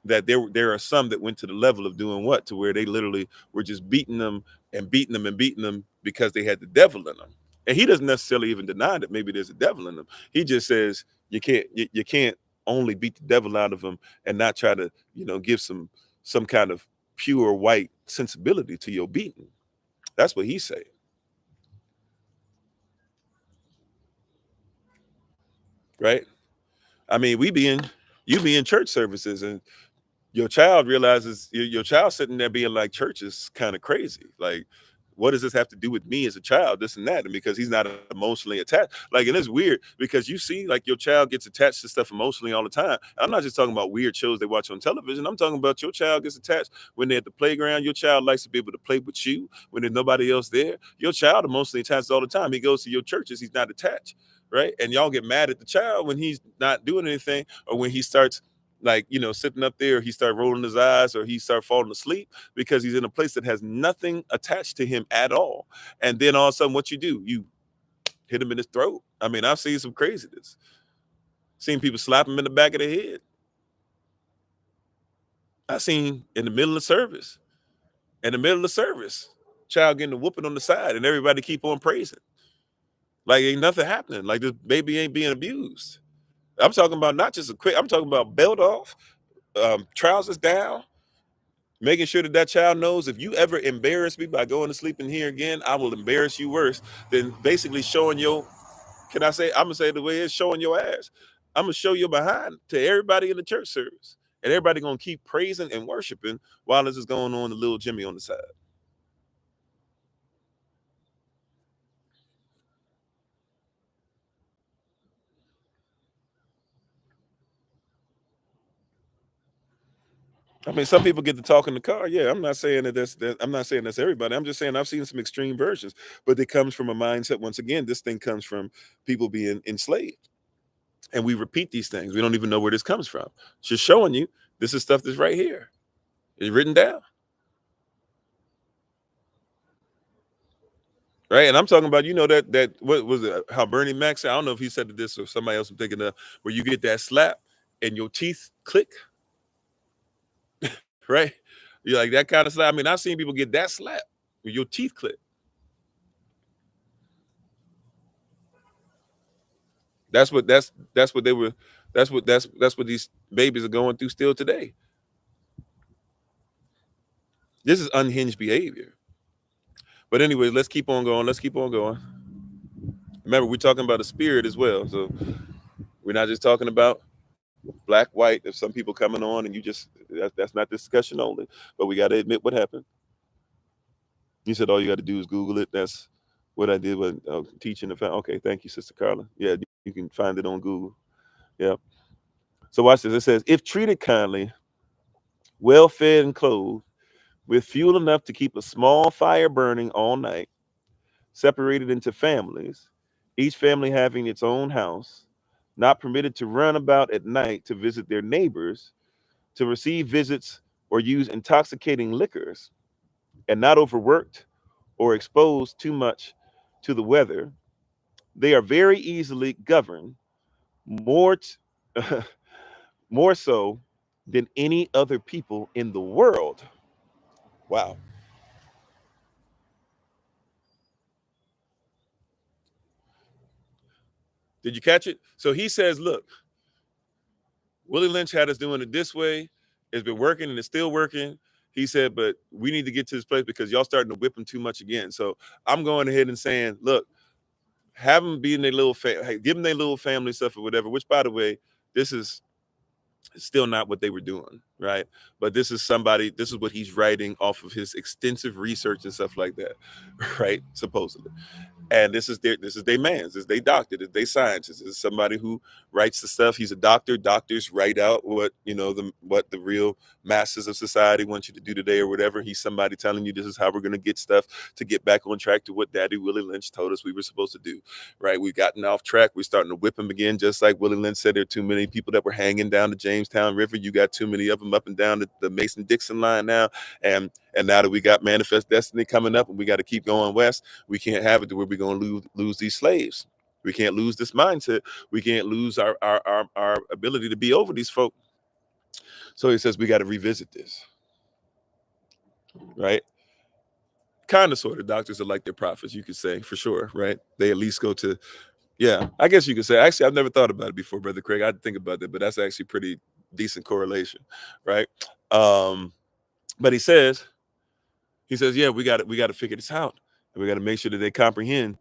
there are some that went to the level of doing what, to where they literally were just beating them and beating them and beating them because they had the devil in them. And he doesn't necessarily even deny that maybe there's a devil in them. He just says you can't only beat the devil out of them and not try to give some kind of pure white sensibility to your beating. That's what he's saying, right? I mean, you be in church services, and your child realizes your child sitting there being like, church is kind of crazy. Like, what does this have to do with me as a child? This and that. And because he's not emotionally attached. Like, and it's weird because you see like your child gets attached to stuff emotionally all the time. I'm not just talking about weird shows they watch on television. I'm talking about your child gets attached when they're at the playground. Your child likes to be able to play with you when there's nobody else there. Your child emotionally attached all the time. He goes to your churches, he's not attached. Right. And y'all get mad at the child when he's not doing anything, or when he starts like sitting up there, he start rolling his eyes, or he start falling asleep because he's in a place that has nothing attached to him at all. And then all of a sudden, what do? You hit him in his throat. I mean, I've seen some craziness. Seen people slap him in the back of the head. I seen in the middle of service, child getting a whooping on the side, and everybody keep on praising. Like ain't nothing happening. Like this baby ain't being abused. I'm talking about not just a quick, I'm talking about belt off, trousers down, making sure that that child knows if you ever embarrass me by going to sleep in here again, I will embarrass you worse than basically showing your, can I say, I'm going to say it the way it's showing your ass. I'm going to show you behind to everybody in the church service. And everybody going to keep praising and worshiping while this is going on to little Jimmy on the side. I mean, some people get to talk in the car. Yeah, I'm not saying I'm not saying that's everybody. I'm just saying I've seen some extreme versions, but it comes from a mindset. Once again, this thing comes from people being enslaved, and we repeat these things. We don't even know where this comes from. Just showing you this is stuff that's right here. It's written down, right? And I'm talking about, that what was it? How Bernie Mac said. I don't know if he said this or somebody else. I'm thinking of where you get that slap and your teeth click, right? You like that kind of slap. I mean, I've seen people get that slap where your teeth click. That's what they were. That's what these babies are going through still today. This is unhinged behavior. But anyway, let's keep on going. Let's keep on going. Remember, we're talking about a spirit as well. So we're not just talking about black, white. If some people coming on and you just that's not discussion only. But we got to admit what happened. You said all you got to do is Google it. That's what I did with teaching the family. Okay, thank you, Sister Carla. Yeah, you can find it on Google. Yeah. So watch this. It says, if treated kindly, well fed and clothed, with fuel enough to keep a small fire burning all night, separated into families, each family having its own house, not permitted to run about at night to visit their neighbors, to receive visits or use intoxicating liquors, and not overworked or exposed too much to the weather, they are very easily governed, more more so than any other people in the world. Wow. Did you catch it? So he says, look, Willie Lynch had us doing it this way. It's been working and it's still working. He said, but we need to get to this place because y'all starting to whip them too much again. So I'm going ahead and saying, look, have them be in their little give them their little family stuff or whatever, which by the way, this is still not what they were doing, right? But this is what he's writing off of his extensive research and stuff like that, right? Supposedly. And this is their man's, this is their doctor, this is their scientist. This is somebody who writes the stuff. He's a doctor. Doctors write out what what the real masses of society want you to do today or whatever. He's somebody telling you this is how we're going to get stuff to get back on track to what Daddy Willie Lynch told us we were supposed to do, right? We've gotten off track. We're starting to whip him again, just like Willie Lynch said. There are too many people that were hanging down the Jamestown River. You got too many of them up and down the Mason-Dixon line now, and now that we got Manifest Destiny coming up and we got to keep going west, we can't have it to where we're going to lose these slaves. We can't lose this mindset. We can't lose our ability to be over these folk. So he says we got to revisit this, right? Kind of, sort of. Doctors are like their prophets, you could say, for sure, right? They at least go to, yeah, I guess you could say. Actually, I've never thought about it before, Brother Craig. I'd think about that, but that's actually pretty decent correlation, right? But he says, yeah, we got to figure this out, and we got to make sure that they comprehend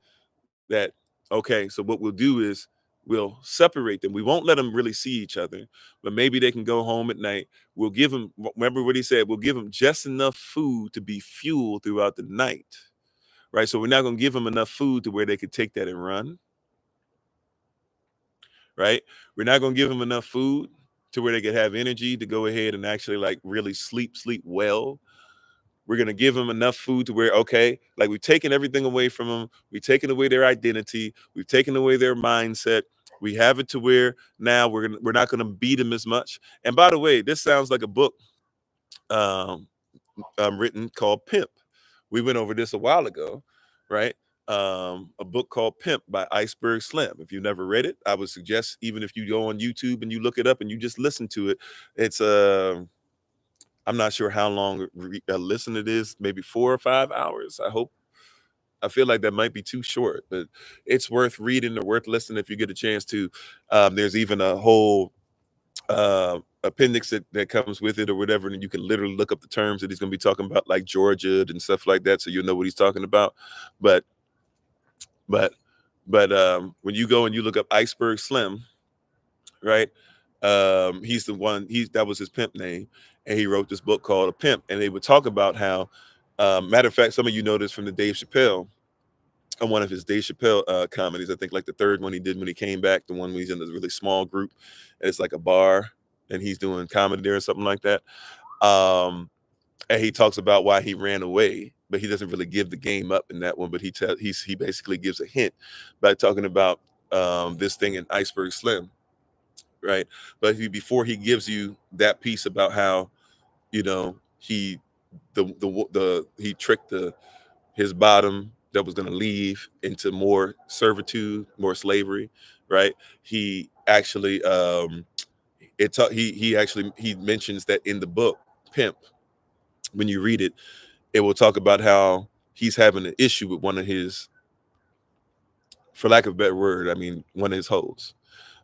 that, okay, so what we'll do is we'll separate them. We won't let them really see each other, but maybe they can go home at night. We'll give them, remember what he said, we'll give them just enough food to be fuel throughout the night, right? So we're not going to give them enough food to where they could take that and run, right? We're not going to give them enough food to where they could have energy to go ahead and actually like really sleep well. We're going to give them enough food to where, okay, like we've taken everything away from them. We've taken away their identity. We've taken away their mindset. We have it to where now we're not going to beat them as much. And by the way, this sounds like a book written called Pimp. We went over this a while ago, right? A book called Pimp by Iceberg Slim. If you've never read it, I would suggest, even if you go on YouTube and you look it up and you just listen to it, it's I'm not sure how long a listen it is, maybe 4 or 5 hours. I feel like that might be too short, but it's worth reading or worth listening if you get a chance to. There's even a whole appendix that comes with it or whatever, and you can literally look up the terms that he's going to be talking about, like Georgia and stuff like that, so you'll know what he's talking about. But but when you go and you look up Iceberg Slim, right? He's the one. That was his pimp name, and he wrote this book called A Pimp. And they would talk about how, matter of fact, some of you know this from the Dave Chappelle, on one of his Dave Chappelle comedies. I think like the third one he did when he came back, the one where he's in this really small group, and it's like a bar, and he's doing comedy there or something like that. And he talks about why he ran away, but he doesn't really give the game up in that one. But he basically gives a hint by talking about this thing in Iceberg Slim, right? But before he gives you that piece about how, he he tricked his bottom that was going to leave into more servitude, more slavery, right? He actually he mentions that in the book Pimp. When you read it, it will talk about how he's having an issue with one of his, for lack of a better word, I mean, one of his hoes.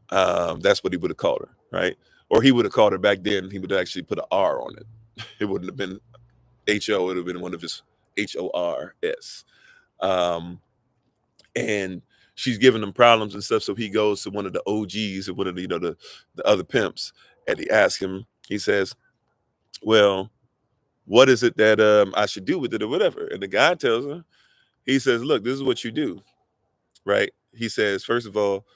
That's what he would have called her, right? Or he would have called her back then. He would actually put an R on it. It wouldn't have been H-O. It would have been one of his H-O-R-S. And she's giving him problems and stuff. So he goes to one of the OGs or one of the, the other pimps, and he asks him, he says, well, what is it that I should do with it or whatever? And the guy tells him, he says, look, this is what you do, right? He says, first of all,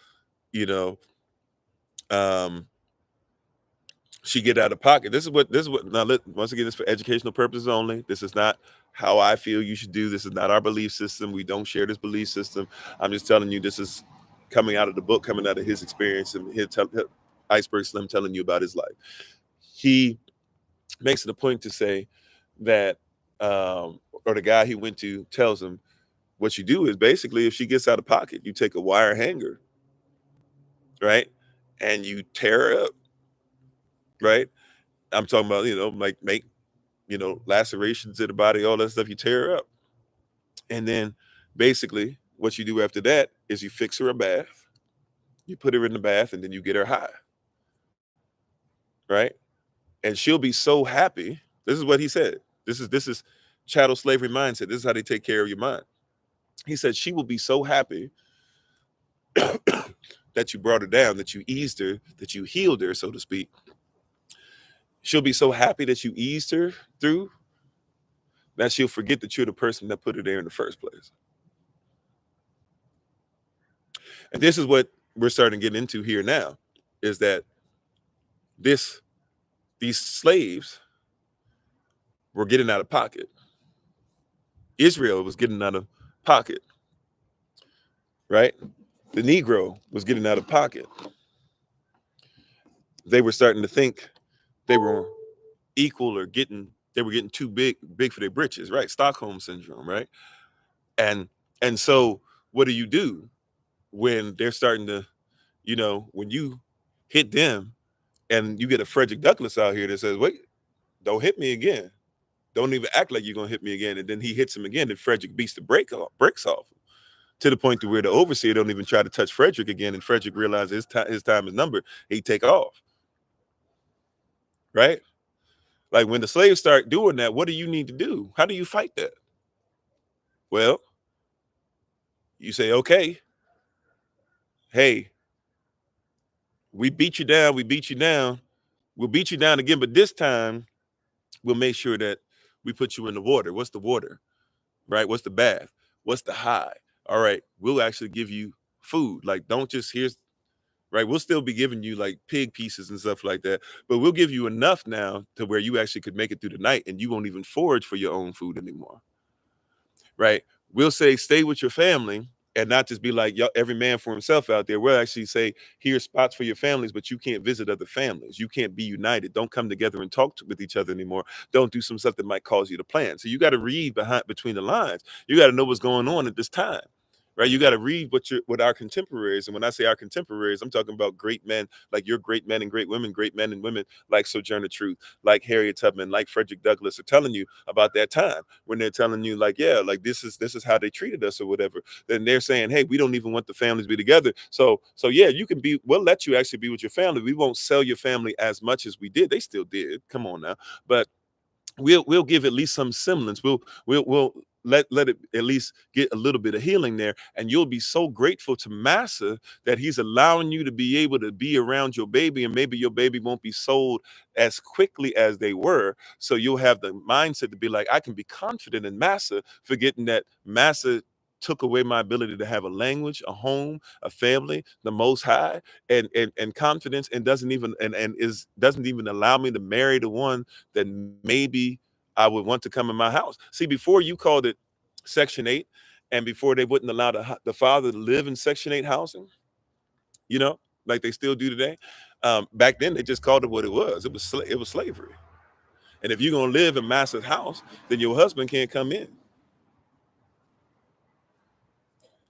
um, she get out of pocket. This is what now once again, this is for educational purposes only. This is not how I feel you should do. This is not our belief system. We don't share this belief system. I'm just telling you, this is coming out of the book, coming out of his experience, and Iceberg Slim telling you about his life. He makes it a point to say that, or the guy he went to tells him, what you do is basically, if she gets out of pocket, you take a wire hanger, right? And you tear her up, right? I'm talking about, like make, lacerations in the body, all that stuff, you tear her up. And then basically what you do after that is you fix her a bath, you put her in the bath, and then you get her high, right? And she'll be so happy. This is what he said. This is chattel slavery mindset. This is how they take care of your mind. He said she will be so happy that you brought her down, that you eased her, that you healed her, so to speak. She'll be so happy that you eased her through that she'll forget that you're the person that put her there in the first place. And this is what we're starting to get into here now, is that these slaves were getting out of pocket. Israel was getting out of pocket, right? The Negro was getting out of pocket. They were starting to think they were equal or they were getting too big for their britches, right? Stockholm syndrome, right? And so what do when they're starting to, when you hit them and you get a Frederick Douglass out here that says, wait, don't hit me again. Don't even act like you're going to hit me again. And then he hits him again, and Frederick beats the brakes off him, to the point to where the overseer don't even try to touch Frederick again. And Frederick realizes his time is numbered. He take off, right? Like when the slaves start doing that, what do you need to do? How do you fight that? Well, you say, okay, hey, we beat you down. We'll beat you down again, but this time we'll make sure that we put you in the water. What's the water, right? What's the bath? What's the high? All right, we'll actually give you food. Like, don't just right? We'll still be giving you like pig pieces and stuff like that, but we'll give you enough now to where you actually could make it through the night, and you won't even forage for your own food anymore, right? We'll say, stay with your family, and not just be like, y'all, every man for himself out there. We'll actually say, here's spots for your families, but you can't visit other families. You can't be united. Don't come together and talk with each other anymore. Don't do some stuff that might cause you to plan. So you got to read between the lines. You got to know what's going on at this time, right? You got to read what our contemporaries, and when I say our contemporaries, I'm talking about great men, like your great men and great men and women like Sojourner Truth, like Harriet Tubman, like Frederick Douglass are telling you about that time when they're telling you, like, yeah, like this is how they treated us or whatever. Then they're saying, hey, we don't even want the families to be together. So yeah, we'll let you actually be with your family. We won't sell your family as much as we did. They still did. Come on now, but we'll give at least some semblance. We'll let it at least get a little bit of healing there, and you'll be so grateful to Massa that he's allowing you to be able to be around your baby, and maybe your baby won't be sold as quickly as they were. So you'll have the mindset to be like, I can be confident in Massa, forgetting that Massa took away my ability to have a language, a home, a family, the Most High, and confidence, and doesn't even allow me to marry the one that maybe I would want to come in my house. See, before you called it Section 8, and before they wouldn't allow the father to live in Section 8 housing, you know, like they still do today. Back then, they just called it what it was. It was slavery. And if you're gonna live in Master's house, then your husband can't come in.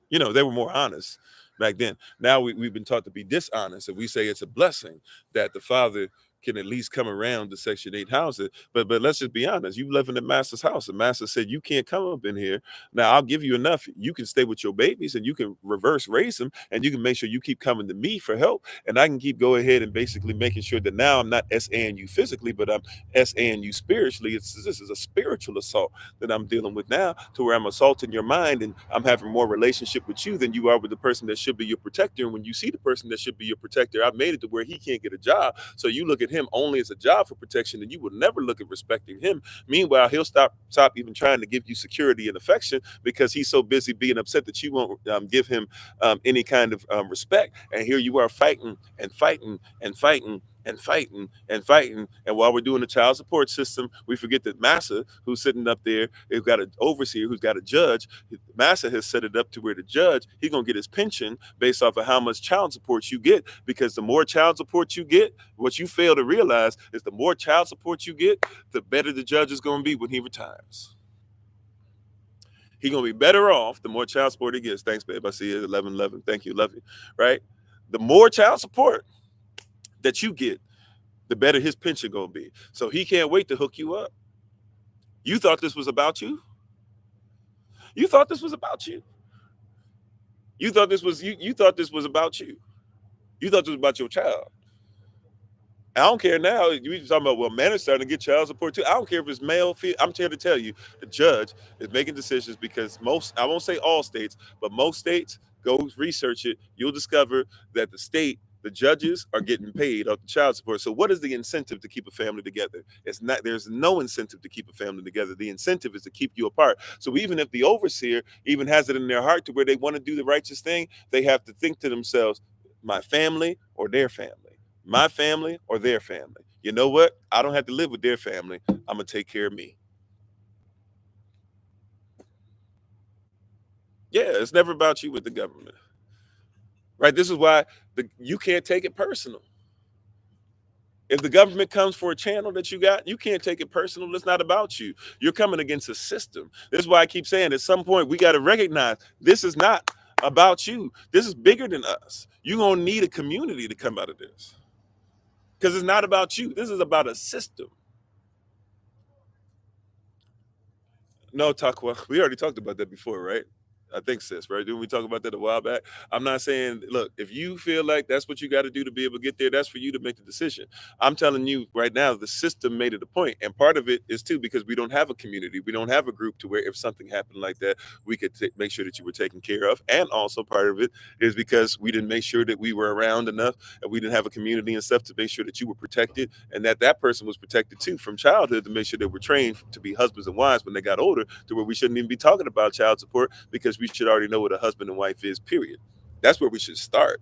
You know, they were more honest back then. Now we've been taught to be dishonest, and we say it's a blessing that the father can at least come around to Section 8 houses. But let's just be honest. You live in the master's house. The master said you can't come up in here. Now I'll give you enough. You can stay with your babies and you can reverse raise them, and you can make sure you keep coming to me for help. And I can keep go ahead and basically making sure that now I'm not SAing you physically, but I'm SAing you spiritually. This is a spiritual assault that I'm dealing with now, to where I'm assaulting your mind, and I'm having more relationship with you than you are with the person that should be your protector. And when you see the person that should be your protector, I've made it to where he can't get a job. So you look at him only as a job for protection, and you will never look at respecting him. Meanwhile, he'll stop even trying to give you security and affection because he's so busy being upset that you won't give him any kind of respect. And here you are fighting and fighting and fighting and fighting and fighting. And while we're doing the child support system, we forget that Massa, who's sitting up there, who's got an overseer, who's got a judge. Massa has set it up to where the judge, he's gonna get his pension based off of how much child support you get. Because the more child support you get, what you fail to realize is the more child support you get, the better the judge is gonna be when he retires. He's gonna be better off the more child support he gets. Thanks, babe. I see it. 1111. Thank you. Love you. Right? The more child support that you get, the better his pension gonna be. So he can't wait to hook you up. You thought this was about you? You thought this was about you? You thought this was you thought this was about you. You thought this was about your child. I don't care now. You talking about, well, men are starting to get child support too. I don't care if it's male, female. I'm here to tell you, the judge is making decisions because most, I won't say all states, but most states, go research it. You'll discover that the judges are getting paid off the child support. So what is the incentive to keep a family together? It's not, there's no incentive to keep a family together. The incentive is to keep you apart. So even if the overseer even has it in their heart to where they want to do the righteous thing, they have to think to themselves, my family or their family? My family or their family? You know what? I don't have to live with their family. I'm gonna take care of me. Yeah, it's never about you with the government, right? This is why you can't take it personal. If the government comes for a channel that you got, you can't take it personal. It's not about you. You're coming against a system. This is why I keep saying at some point we got to recognize this is not about you. This is bigger than us. You're gonna need a community to come out of this. Because it's not about you. This is about a system. No, Takwa, we already talked about that before, right? I think, sis, right? Didn't we talk about that a while back? I'm not saying, look, if you feel like that's what you got to do to be able to get there, that's for you to make the decision. I'm telling you right now, the system made it a point. And part of it is too, because we don't have a community. We don't have a group to where if something happened like that, we could make sure that you were taken care of. And also part of it is because we didn't make sure that we were around enough, and we didn't have a community and stuff to make sure that you were protected, and that person was protected too from childhood, to make sure they were trained to be husbands and wives when they got older, to where we shouldn't even be talking about child support because we should already know what a husband and wife is, period. That's where we should start.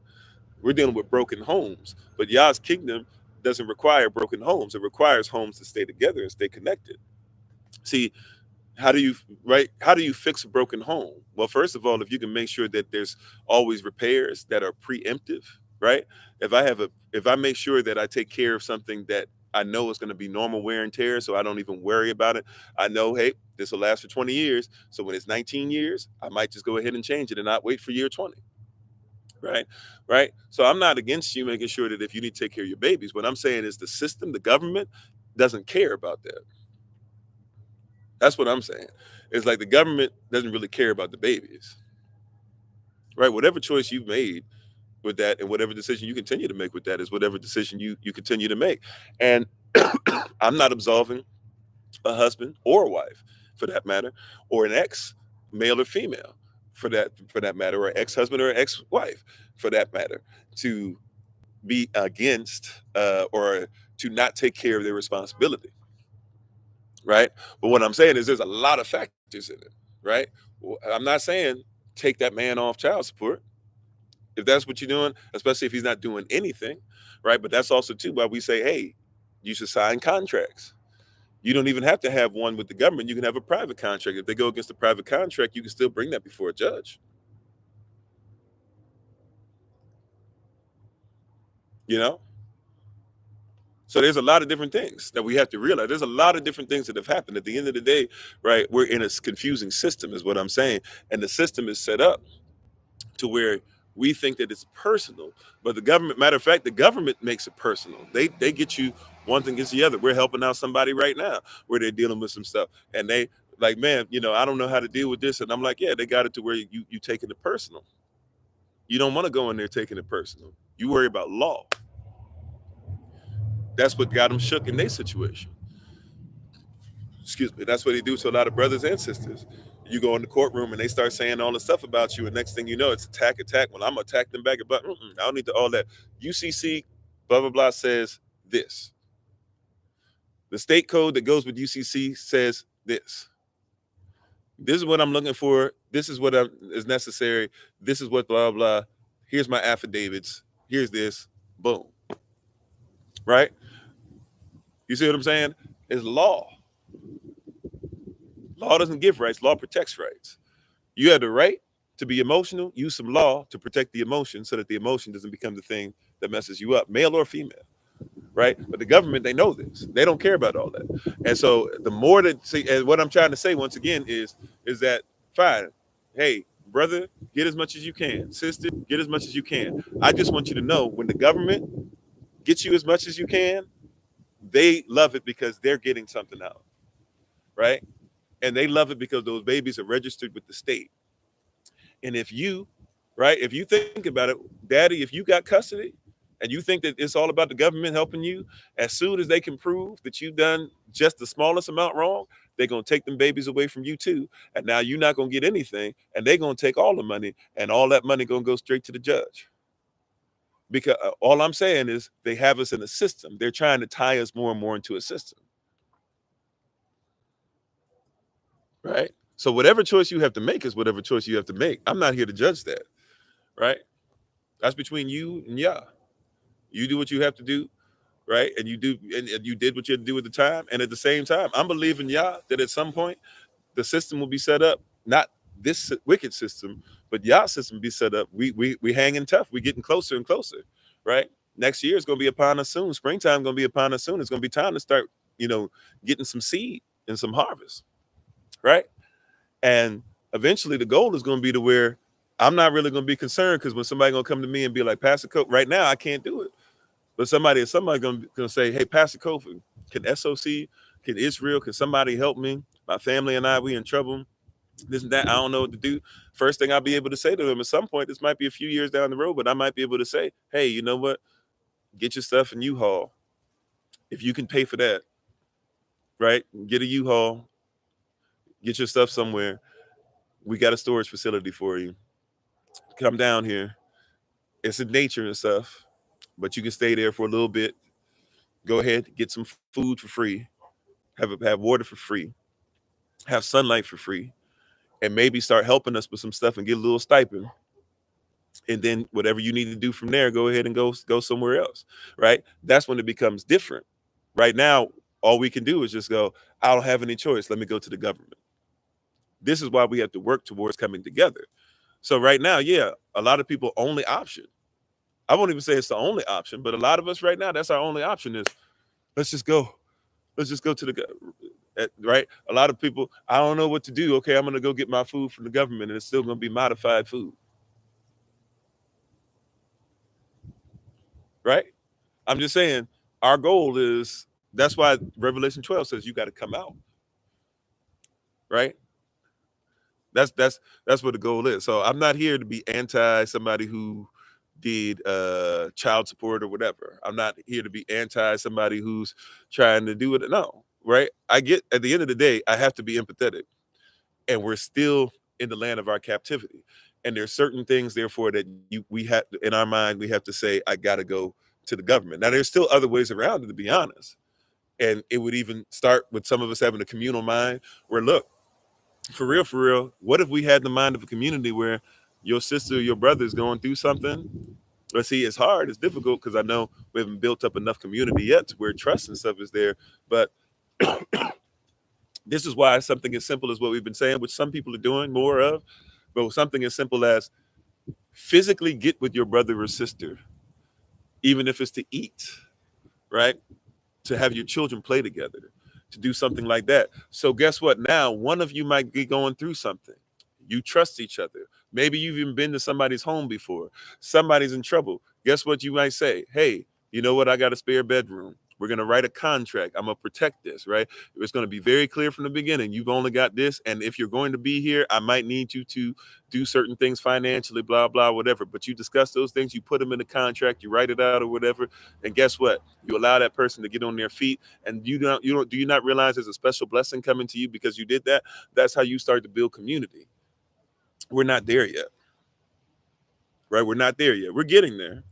We're dealing with broken homes, but Yah's kingdom doesn't require broken homes. It requires homes to stay together and stay connected. See, how do you fix a broken home? Well, first of all, if you can make sure that there's always repairs that are preemptive, right? If I make sure that I take care of something that I know it's going to be normal wear and tear, so I don't even worry about it. I know, hey, this will last for 20 years. So when it's 19 years, I might just go ahead and change it and not wait for year 20. Right. Right. So I'm not against you making sure that if you need to take care of your babies, what I'm saying is the system, the government doesn't care about that. That's what I'm saying. It's like the government doesn't really care about the babies. Right. Whatever choice you've made with that and whatever decision you continue to make with that is whatever decision you continue to make. And I'm not absolving a husband or a wife for that matter, or an ex, male or female for that matter, or ex-husband or ex-wife for that matter, to be against or to not take care of their responsibility, right? But what I'm saying is there's a lot of factors in it, right? I'm not saying take that man off child support if that's what you're doing, especially if he's not doing anything, right? But that's also too why we say, hey, you should sign contracts. You don't even have to have one with the government. You can have a private contract. If they go against the private contract, you can still bring that before a judge. You know? So there's a lot of different things that we have to realize. There's a lot of different things that have happened. At the end of the day, right, we're in a confusing system, is what I'm saying. And the system is set up to where we think that it's personal. But the government, matter of fact, the government makes it personal. They get you one thing against the other. We're helping out somebody right now where they're dealing with some stuff. And they like, man, I don't know how to deal with this. And I'm like, yeah, they got it to where you taking it personal. You don't want to go in there taking it personal. You worry about law. That's what got them shook in their situation. Excuse me. That's what they do to a lot of brothers and sisters. You go in the courtroom and they start saying all the stuff about you, and next thing you know, it's attack. Well, I'm gonna attack them back. But I don't need to all that. UCC, blah blah blah says this. The state code that goes with UCC says this. This is what I'm looking for. This is what is necessary. This is what blah blah. Here's my affidavits. Here's this. Boom. Right? You see what I'm saying? It's law. Law doesn't give rights. Law protects rights. You have the right to be emotional. Use some law to protect the emotion so that the emotion doesn't become the thing that messes you up, male or female. Right? But the government, they know this. They don't care about all that. And so the more that, see, and what I'm trying to say once again is that, fine, hey, brother, get as much as you can. Sister, get as much as you can. I just want you to know when the government gets you as much as you can, they love it because they're getting something out. Right? And they love it because those babies are registered with the state. And if you think about it, daddy, if you got custody and you think that it's all about the government helping you, as soon as they can prove that you've done just the smallest amount wrong, they're going to take them babies away from you too. And now you're not going to get anything, and they're going to take all the money, and all that money going to go straight to the judge. Because all I'm saying is they have us in a system. They're trying to tie us more and more into a system. Right? So whatever choice you have to make is whatever choice you have to make. I'm not here to judge that. Right? That's between you and Yah. You do what you have to do, right? And you did what you had to do at the time. And at the same time, I'm believing Yah that at some point the system will be set up, not this wicked system, but Yah's system be set up. We hanging tough. We getting closer and closer, right? Next year is going to be upon us soon. Springtime going to be upon us soon. It's going to be time to start, getting some seed and some harvest, right? And eventually the goal is going to be to where I'm not really going to be concerned, because when somebody going to come to me and be like, Pastor Kofi, right now I can't do it. But somebody going to say, hey, Pastor Kofi, can SOC, can Israel, can somebody help me? My family and I, we in trouble. This and that, I don't know what to do. First thing I'll be able to say to them at some point, this might be a few years down the road, but I might be able to say, hey, you know what? Get your stuff in U-Haul. If you can pay for that, right? Get a U-Haul. Get your stuff somewhere. We got a storage facility for you. Come down here. It's in nature and stuff, but you can stay there for a little bit. Go ahead, get some food for free. Have water for free. Have sunlight for free. And maybe start helping us with some stuff and get a little stipend. And then whatever you need to do from there, go ahead and go somewhere else, right? That's when it becomes different. Right now, all we can do is just go, I don't have any choice. Let me go to the government. This is why we have to work towards coming together. So right now, yeah, a lot of people only option. I won't even say it's the only option, but a lot of us right now, that's our only option is Let's just go. Let's just go to right. A lot of people, I don't know what to do. Okay, I'm gonna go get my food from the government, and it's still gonna be modified food, right? I'm just saying, our goal is, that's why Revelation 12 says you got to come out, right? That's what the goal is. So I'm not here to be anti somebody who did child support or whatever. I'm not here to be anti somebody who's trying to do it. No, right? I get, at the end of the day, I have to be empathetic, and we're still in the land of our captivity. And there's certain things, therefore, that we have in our mind, we have to say, I got to go to the government. Now, there's still other ways around it, to be honest. And it would even start with some of us having a communal mind where, look, for real, what if we had the mind of a community where your sister or your brother is going through something? Let's see, it's hard, it's difficult, because I know we haven't built up enough community yet to where trust and stuff is there. But this is why something as simple as what we've been saying, which some people are doing more of, but something as simple as physically get with your brother or sister, even if it's to eat, right? To have your children play together, to do something like that. So guess what? Now, one of you might be going through something. You trust each other. Maybe you've even been to somebody's home before. Somebody's in trouble. Guess what you might say? Hey, you know what? I got a spare bedroom. We're going to write a contract. I'm going to protect this, right? It's going to be very clear from the beginning. You've only got this. And if you're going to be here, I might need you to do certain things financially, blah, blah, whatever. But you discuss those things. You put them in the contract. You write it out or whatever. And guess what? You allow that person to get on their feet. And do you not realize there's a special blessing coming to you because you did that? That's how you start to build community. We're not there yet, right? We're not there yet. We're getting there,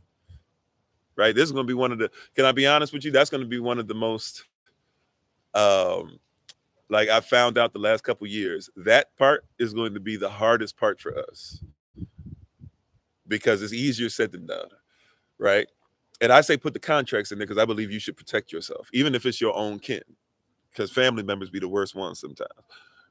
right? This is going to be one of the, can I be honest with you? That's going to be one of the most, like I found out the last couple years, that part is going to be the hardest part for us because it's easier said than done, right? And I say put the contracts in there because I believe you should protect yourself, even if it's your own kin, because family members be the worst ones sometimes,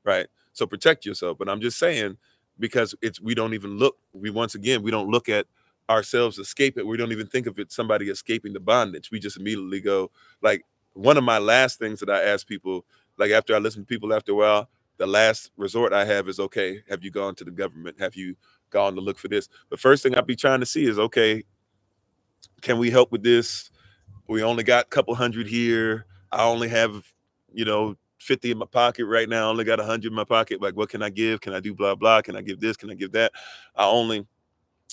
right? So protect yourself. But I'm just saying, because we don't even look, we don't look at ourselves escape it. We don't even think of it somebody escaping the bondage. We just immediately go, like, one of my last things that I ask people, like after I listen to people after a while, the last resort I have is, okay, have you gone to the government? Have you gone to look for this? The first thing I'd be trying to see is, okay, can we help with this? We only got a couple hundred here. I only have, 50 in my pocket right now. I only got 100 in my pocket. Like, what can I give? Can I do blah, blah? Can I give this? Can I give that? I only,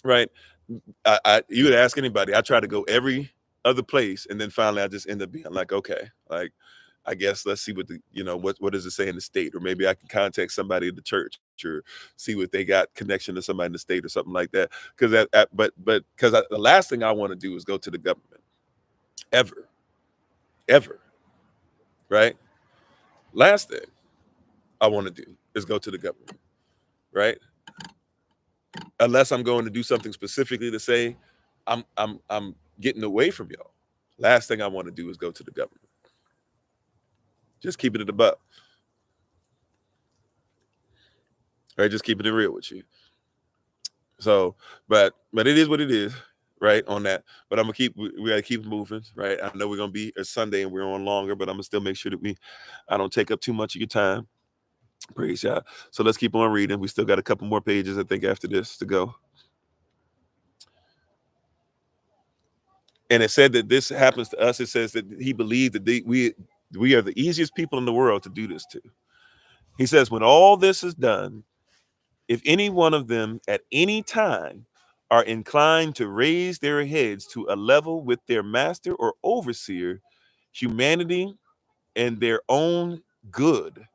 right. You would ask anybody, I try to go every other place. And then finally I just end up being like, okay, like, I guess let's see what what does it say in the state? Or maybe I can contact somebody in the church or see what they got connection to somebody in the state or something like that. Because the last thing I want to do is go to the government ever, right? Last thing I want to do is go to the government, right? Unless I'm going to do something specifically to say I'm getting away from y'all. Last thing I want to do is go to the government. Just keeping it above. Right? Just keeping it real with you. So, but it is what it is, right? On that. But we gotta keep moving, right? I know we're gonna be a Sunday and we're on longer, but I'm gonna still make sure that I don't take up too much of your time. Praise God. So let's keep on reading. We still got a couple more pages, I think, after this to go. And it said that this happens to us. It says that he believed that we are the easiest people in the world to do this to. He says, when all this is done, if any one of them at any time are inclined to raise their heads to a level with their master or overseer, humanity and their own good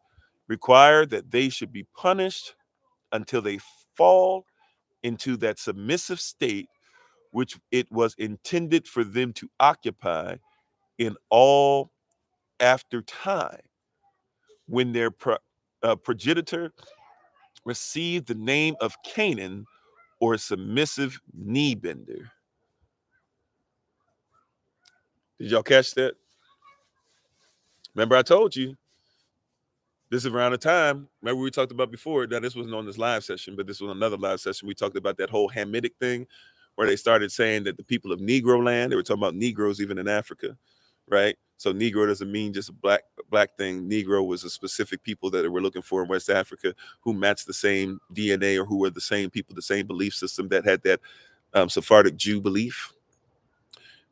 require that they should be punished until they fall into that submissive state which it was intended for them to occupy in all after time, when their progenitor received the name of Canaan, or submissive knee bender. Did y'all catch that? Remember I told you this is around the time, remember we talked about before, now this wasn't on this live session, but this was another live session. We talked about that whole Hamitic thing where they started saying that the people of Negro land, they were talking about Negroes even in Africa, right? So Negro doesn't mean just a black thing. Negro was a specific people that were looking for in West Africa who matched the same DNA or who were the same people, the same belief system that had that Sephardic Jew belief,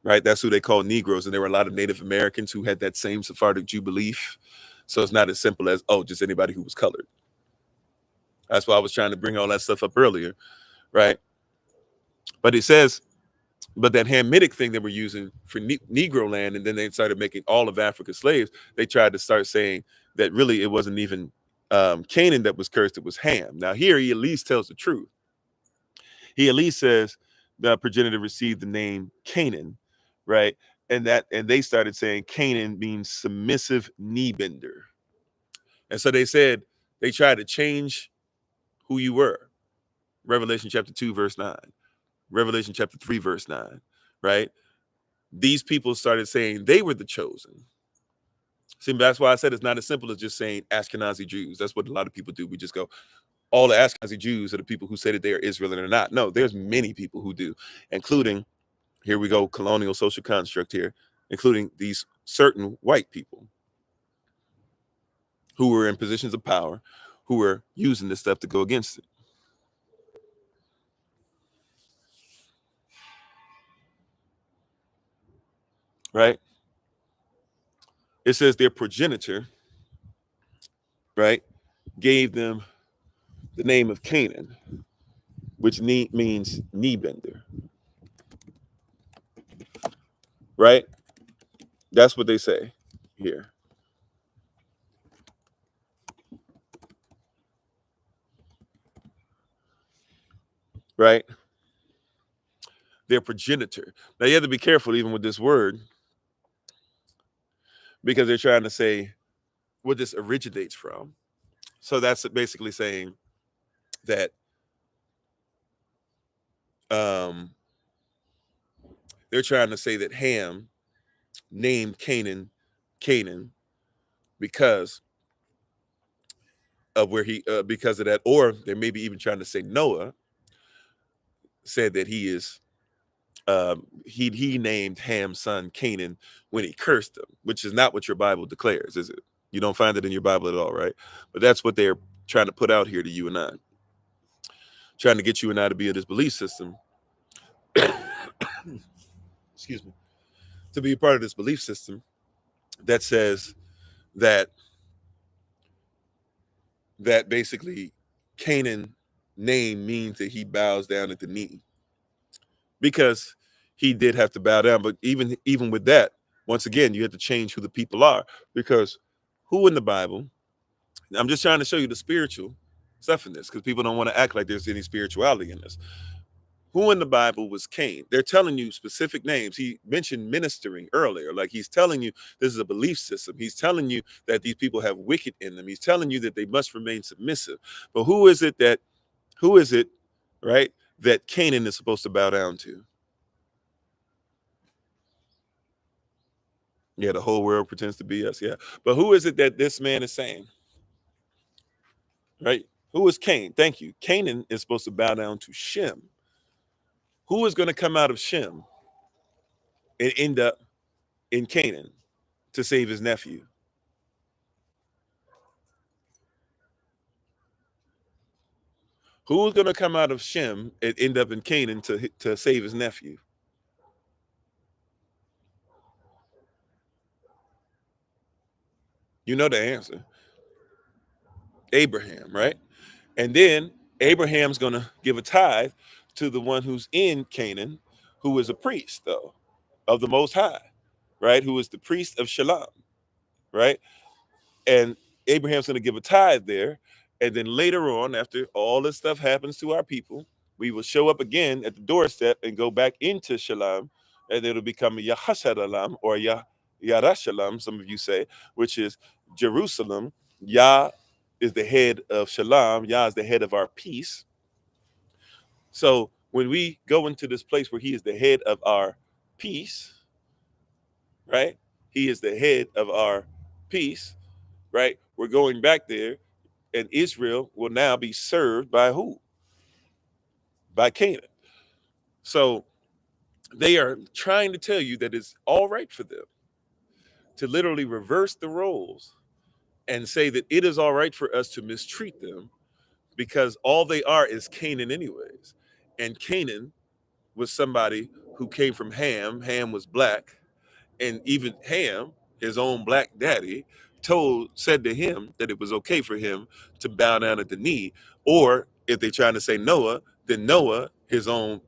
right? That's who they call Negroes. And there were a lot of Native Americans who had that same Sephardic Jew belief. So it's not as simple as, oh, just anybody who was colored. That's why I was trying to bring all that stuff up earlier, right? But it says, but that Hamitic thing they were using for Negro land, and then they started making all of Africa slaves, they tried to start saying that really it wasn't even Canaan that was cursed, it was Ham. Now here he at least tells the truth. He at least says the progenitor received the name Canaan, right? And they started saying Canaan means submissive knee bender. And so they said they tried to change who you were. Revelation chapter 2, verse 9. Revelation chapter 3, verse 9, right? These people started saying they were the chosen. See, that's why I said it's not as simple as just saying Ashkenazi Jews. That's what a lot of people do. We just go, all the Ashkenazi Jews are the people who say that they are Israel and they're not. No, there's many people who do, including, here we go, colonial social construct here, including these certain white people who were in positions of power, who were using this stuff to go against it. Right? It says their progenitor, right, gave them the name of Canaan, which means knee bender. Right? That's what they say here. Right? Their progenitor. Now you have to be careful even with this word, because they're trying to say where this originates from. So that's basically saying that they're trying to say that Ham named Canaan because of where he because of that, or they may be even trying to say Noah said that he is he named Ham's son Canaan when he cursed him, which is not what your Bible declares, is it? You don't find it in your Bible at all, right? But that's what they're trying to put out here to you and I, trying to get you and I to be in this belief system. Excuse me. To be a part of this belief system that says that basically Canaan name means that he bows down at the knee, because he did have to bow down. But even with that, once again, you have to change who the people are, because who in the Bible, I'm just trying to show you the spiritual stuff in this, because people don't want to act like there's any spirituality in this. Who in the Bible was Cain? They're telling you specific names. He mentioned ministering earlier. Like, he's telling you this is a belief system. He's telling you that these people have wicked in them. He's telling you that they must remain submissive. But who is it, right, that Canaan is supposed to bow down to? Yeah, the whole world pretends to be us. Yeah. But who is it that this man is saying? Right? Who is Cain? Thank you. Canaan is supposed to bow down to Shem. Who is going to come out of Shem and end up in Canaan to save his nephew? Who's going to come out of Shem and end up in Canaan to save his nephew? You know the answer. Abraham, right? And then Abraham's going to give a tithe to the one who's in Canaan, who is a priest, though, of the Most High, right? Who is the priest of Shalom, right? And Abraham's going to give a tithe there. And then later on, after all this stuff happens to our people, we will show up again at the doorstep and go back into Shalom, and it'll become Yahashadalam or Yarashalam, some of you say, which is Jerusalem. Yah is the head of Shalom. Yah is the head of our peace. So when we go into this place where he is the head of our peace, right? He is the head of our peace, right? We're going back there, and Israel will now be served by who? By Canaan. So they are trying to tell you that it's all right for them to literally reverse the roles and say that it is all right for us to mistreat them because all they are is Canaan anyways. And Canaan was somebody who came from Ham. Ham was black. And even Ham, his own black daddy, said to him that it was okay for him to bow down at the knee. Or if they're trying to say Noah, then Noah, his own,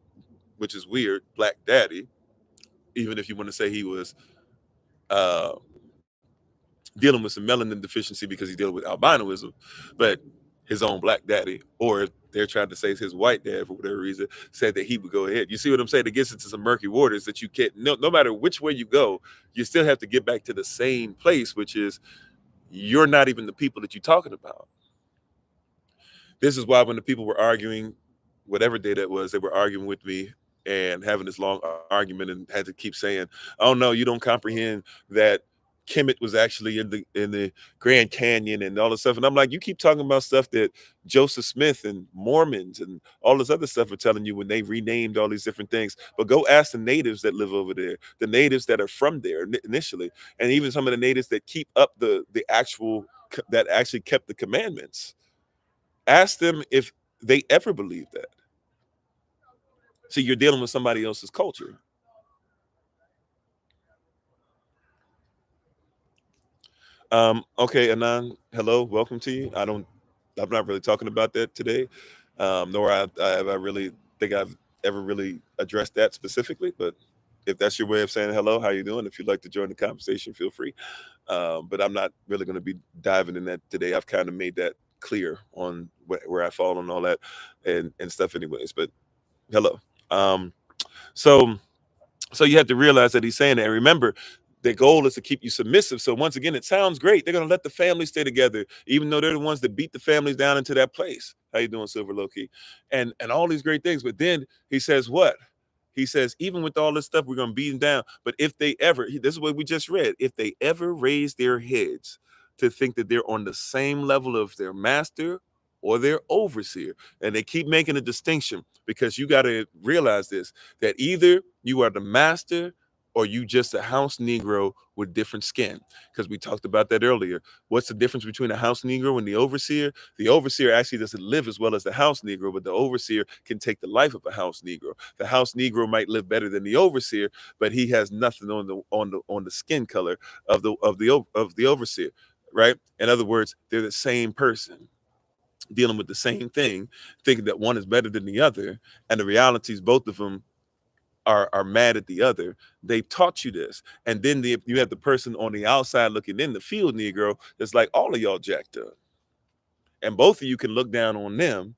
which is weird, black daddy, even if you want to say he was uh, dealing with some melanin deficiency because he's dealing with albinoism, but his own black daddy, or if they're trying to say it's his white dad for whatever reason, said that he would go ahead. You see what I'm saying? It gets into some murky waters that you can't, no matter which way you go, you still have to get back to the same place, which is you're not even the people that you're talking about. This is why when the people were arguing, whatever day that was, they were arguing with me and having this long argument and had to keep saying, "Oh no, you don't comprehend that Kemet was actually in the Grand Canyon and all this stuff." And I'm like, you keep talking about stuff that Joseph Smith and Mormons and all this other stuff are telling you when they renamed all these different things. But go ask the natives that live over there, the natives that are from there initially, and even some of the natives that keep up the actual that actually kept the commandments. Ask them if they ever believed that. See, you're dealing with somebody else's culture. Okay, Anan, hello, welcome to you. I'm not really talking about that today, nor have I really think I've ever really addressed that specifically. But if that's your way of saying hello, how you doing? If you'd like to join the conversation, feel free. But I'm not really going to be diving in that today. I've kind of made that clear on where I fall and all that and stuff, anyways. But hello. So you have to realize that he's saying that. And remember, the goal is to keep you submissive. So once again, it sounds great. They're going to let the family stay together, even though they're the ones that beat the families down into that place. How you doing, Silver Loki? And all these great things. But then he says what? He says, even with all this stuff, we're going to beat them down. But if they ever, this is what we just read, if they ever raise their heads to think that they're on the same level of their master or their overseer, and they keep making a distinction because you got to realize this, that either you are the master or you just a house Negro with different skin. Because we talked about that earlier. What's the difference between a house Negro and the overseer? The overseer actually doesn't live as well as the house Negro, but the overseer can take the life of a house Negro. The house Negro might live better than the overseer, but he has nothing on the skin color of the overseer, right? In other words, they're the same person dealing with the same thing, thinking that one is better than the other, and the reality is both of them are mad at the other. They've taught you this. And then you have the person on the outside looking in, the field Negro, that's like, all of y'all jacked up. And both of you can look down on them,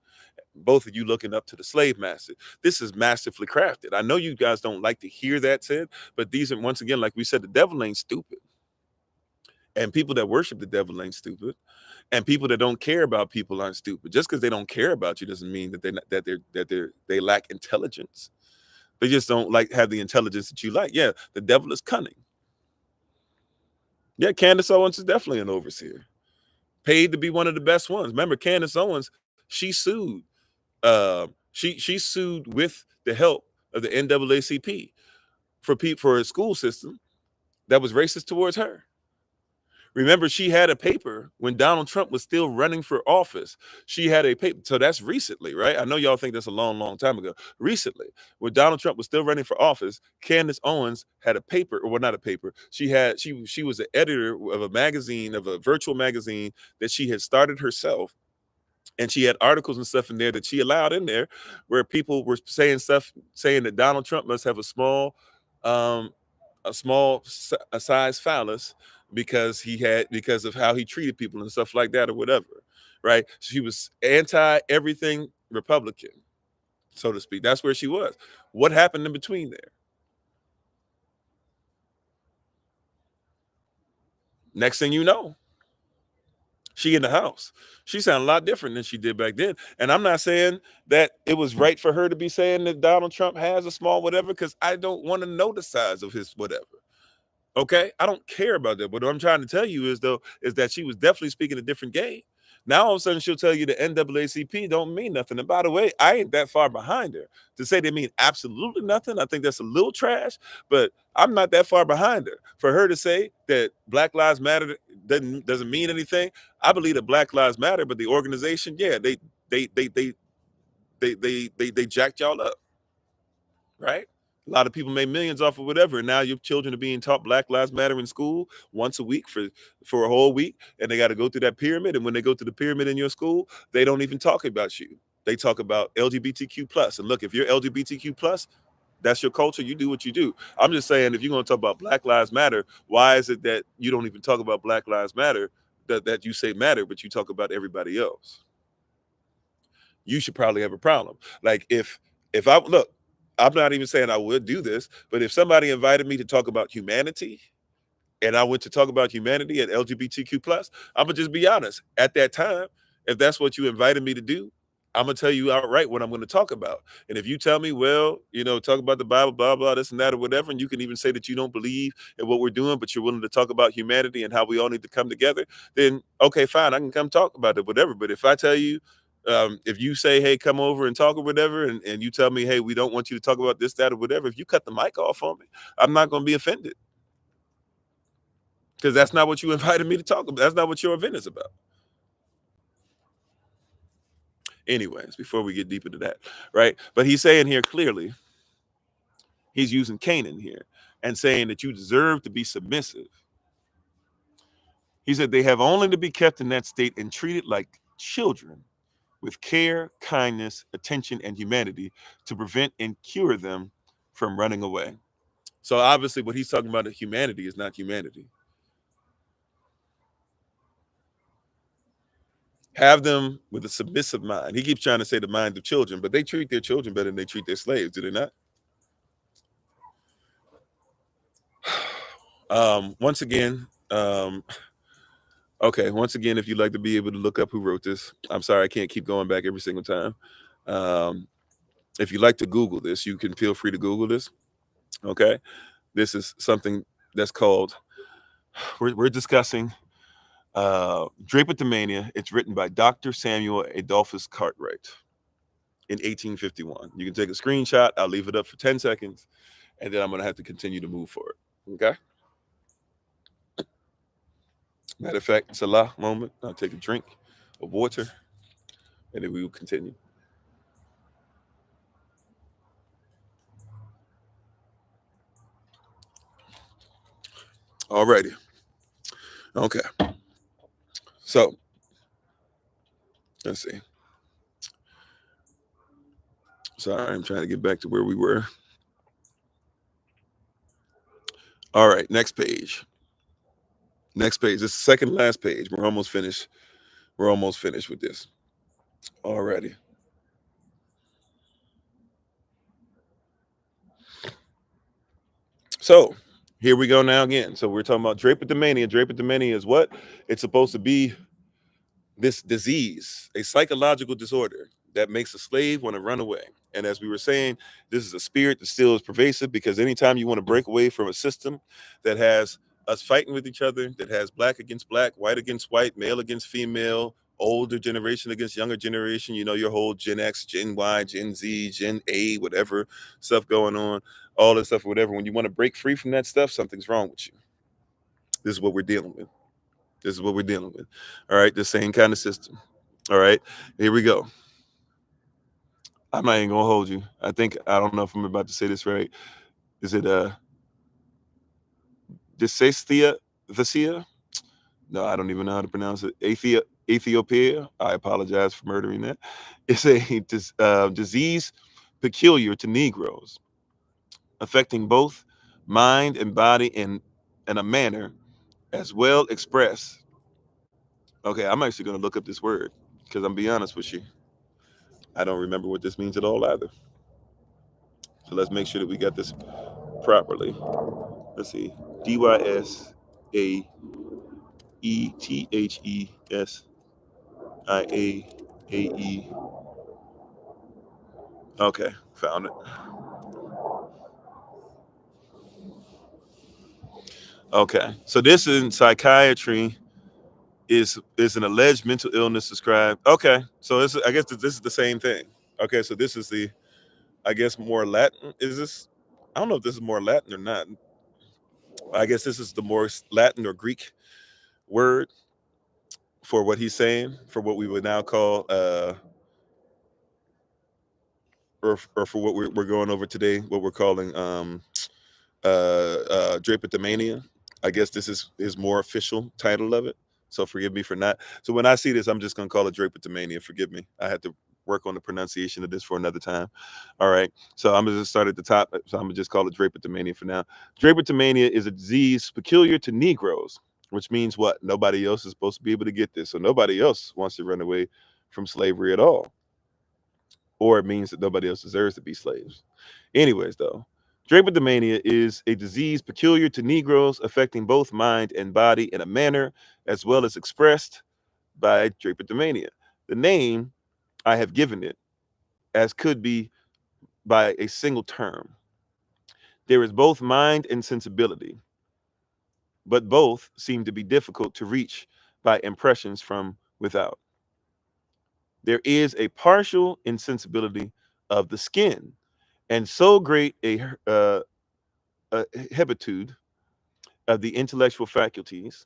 both of you looking up to the slave master. This is masterfully crafted. I know you guys don't like to hear that said, but these are, once again, like we said, the devil ain't stupid. And people that worship the devil ain't stupid. And people that don't care about people aren't stupid. Just because they don't care about you doesn't mean that they lack intelligence. They just don't have the intelligence that you like. Yeah, the devil is cunning. Yeah, Candace Owens is definitely an overseer, paid to be one of the best ones. Remember, Candace Owens, she sued. She sued with the help of the NAACP for a school system that was racist towards her. Remember, she had a paper when Donald Trump was still running for office. She had a paper. So that's recently, right? I know y'all think that's a long, long time ago. Recently, when Donald Trump was still running for office, Candace Owens had a paper, or well, not a paper. She was the editor of a magazine, of a virtual magazine that she had started herself. And she had articles and stuff in there that she allowed in there where people were saying stuff, saying that Donald Trump must have a small size phallus because of how he treated people and stuff like that or whatever, right? She was anti everything Republican, so to speak. That's where she was. What happened in between there? Next thing you know, she in the house. She sounded a lot different than she did back then. And I'm not saying that it was right for her to be saying that Donald Trump has a small whatever, because I don't want to know the size of his whatever. Okay, I don't care about that. But what I'm trying to tell you is that she was definitely speaking a different game. Now all of a sudden she'll tell you the NAACP don't mean nothing. And by the way, I ain't that far behind her to say they mean absolutely nothing. I think that's a little trash, but I'm not that far behind her. For her to say that Black Lives Matter doesn't mean anything, I believe that Black Lives Matter, but the organization, yeah, they jacked y'all up, right? A lot of people made millions off of whatever, and now your children are being taught Black Lives Matter in school once a week for a whole week, and they got to go through that pyramid. And when they go through the pyramid in your school, they don't even talk about you. They talk about LGBTQ plus. And look, if you're LGBTQ plus, that's your culture. You do what you do. I'm just saying, if you're going to talk about Black Lives Matter, why is it that you don't even talk about Black Lives Matter that you say matter, but you talk about everybody else? You should probably have a problem. Like if I look, I'm not even saying I would do this, but if somebody invited me to talk about humanity and I went to talk about humanity at LGBTQ plus, I'm gonna just be honest. At that time, if that's what you invited me to do, I'm gonna tell you outright what I'm gonna talk about. And if you tell me, well, talk about the Bible, blah, blah, this and that, or whatever, and you can even say that you don't believe in what we're doing, but you're willing to talk about humanity and how we all need to come together, then okay, fine, I can come talk about it, whatever. But if I tell you, if you say, hey, come over and talk or whatever, and you tell me, hey, we don't want you to talk about this, that, or whatever, if you cut the mic off on me, I'm not gonna be offended. Because that's not what you invited me to talk about. That's not what your event is about. Anyways, before we get deep into that, right? But he's saying here clearly, he's using Canaan here and saying that you deserve to be submissive. He said they have only to be kept in that state and treated like children with care, kindness, attention, and humanity to prevent and cure them from running away. So obviously what he's talking about, humanity, is not humanity. Have them with a submissive mind. He keeps trying to say the mind of children, but they treat their children better than they treat their slaves, do they not? Once again, if you'd like to be able to look up who wrote this, I'm sorry, I can't keep going back every single time. If you'd like to Google this, you can feel free to Google this. Okay. This is something that's called, we're discussing Drapetomania. It's written by Dr. Samuel Adolphus Cartwright in 1851. You can take a screenshot. I'll leave it up for 10 seconds, and then I'm going to have to continue to move forward. Okay? Matter of fact, Salah moment. I'll take a drink of water, and then we will continue. Alrighty. Okay. So, let's see. Sorry, I'm trying to get back to where we were. All right, next page. Next page. This is the second last page. We're almost finished. We're almost finished with this. Alrighty. So here we go now again. So we're talking about Drapetomania. Drapetomania is what? It's supposed to be this disease, a psychological disorder that makes a slave want to run away. And as we were saying, this is a spirit that still is pervasive, because anytime you want to break away from a system that has us fighting with each other, that has black against black, white against white, male against female, older generation against younger generation, your whole Gen X, Gen Y, Gen Z, Gen A, whatever stuff going on, all this stuff, whatever. When you want to break free from that stuff, something's wrong with you. This is what we're dealing with. This is what we're dealing with. All right, the same kind of system. All right, here we go. I'm not even gonna hold you. I don't know if I'm about to say this right. Is it Dysesthia? No, I don't even know how to pronounce it. Ethiopia. I apologize for murdering that. It's a disease peculiar to Negroes, affecting both mind and body in a manner as well expressed. Okay, I'm actually going to look up this word, because I'm being honest with you, I don't remember what this means at all either. So let's make sure that we got this properly. Let's see. Dysethesiae. Okay, found it. Okay, so this in psychiatry is an alleged mental illness described. Okay, so I guess this is the same thing. Okay, so this is the, I guess, more Latin. Is this? I don't know if this is more Latin or not. I guess this is the more Latin or Greek word for what he's saying, for what we would now call, or for what we're going over today, what we're calling Drapetomania. I guess this is his more official title of it. So forgive me for not. So when I see this, I'm just gonna call it Drapetomania. Forgive me. I had to work on the pronunciation of this for another time. All right. So I'm gonna just start at the top. So I'm gonna just call it Drapetomania for now. Drapetomania is a disease peculiar to Negroes, which means what? Nobody else is supposed to be able to get this. So nobody else wants to run away from slavery at all. Or it means that nobody else deserves to be slaves. Anyways, though, Drapetomania is a disease peculiar to Negroes affecting both mind and body in a manner as well as expressed by Drapetomania. The name I have given it as could be by a single term. There is both mind and sensibility, but both seem to be difficult to reach by impressions from without. There is a partial insensibility of the skin, and so great a habitude of the intellectual faculties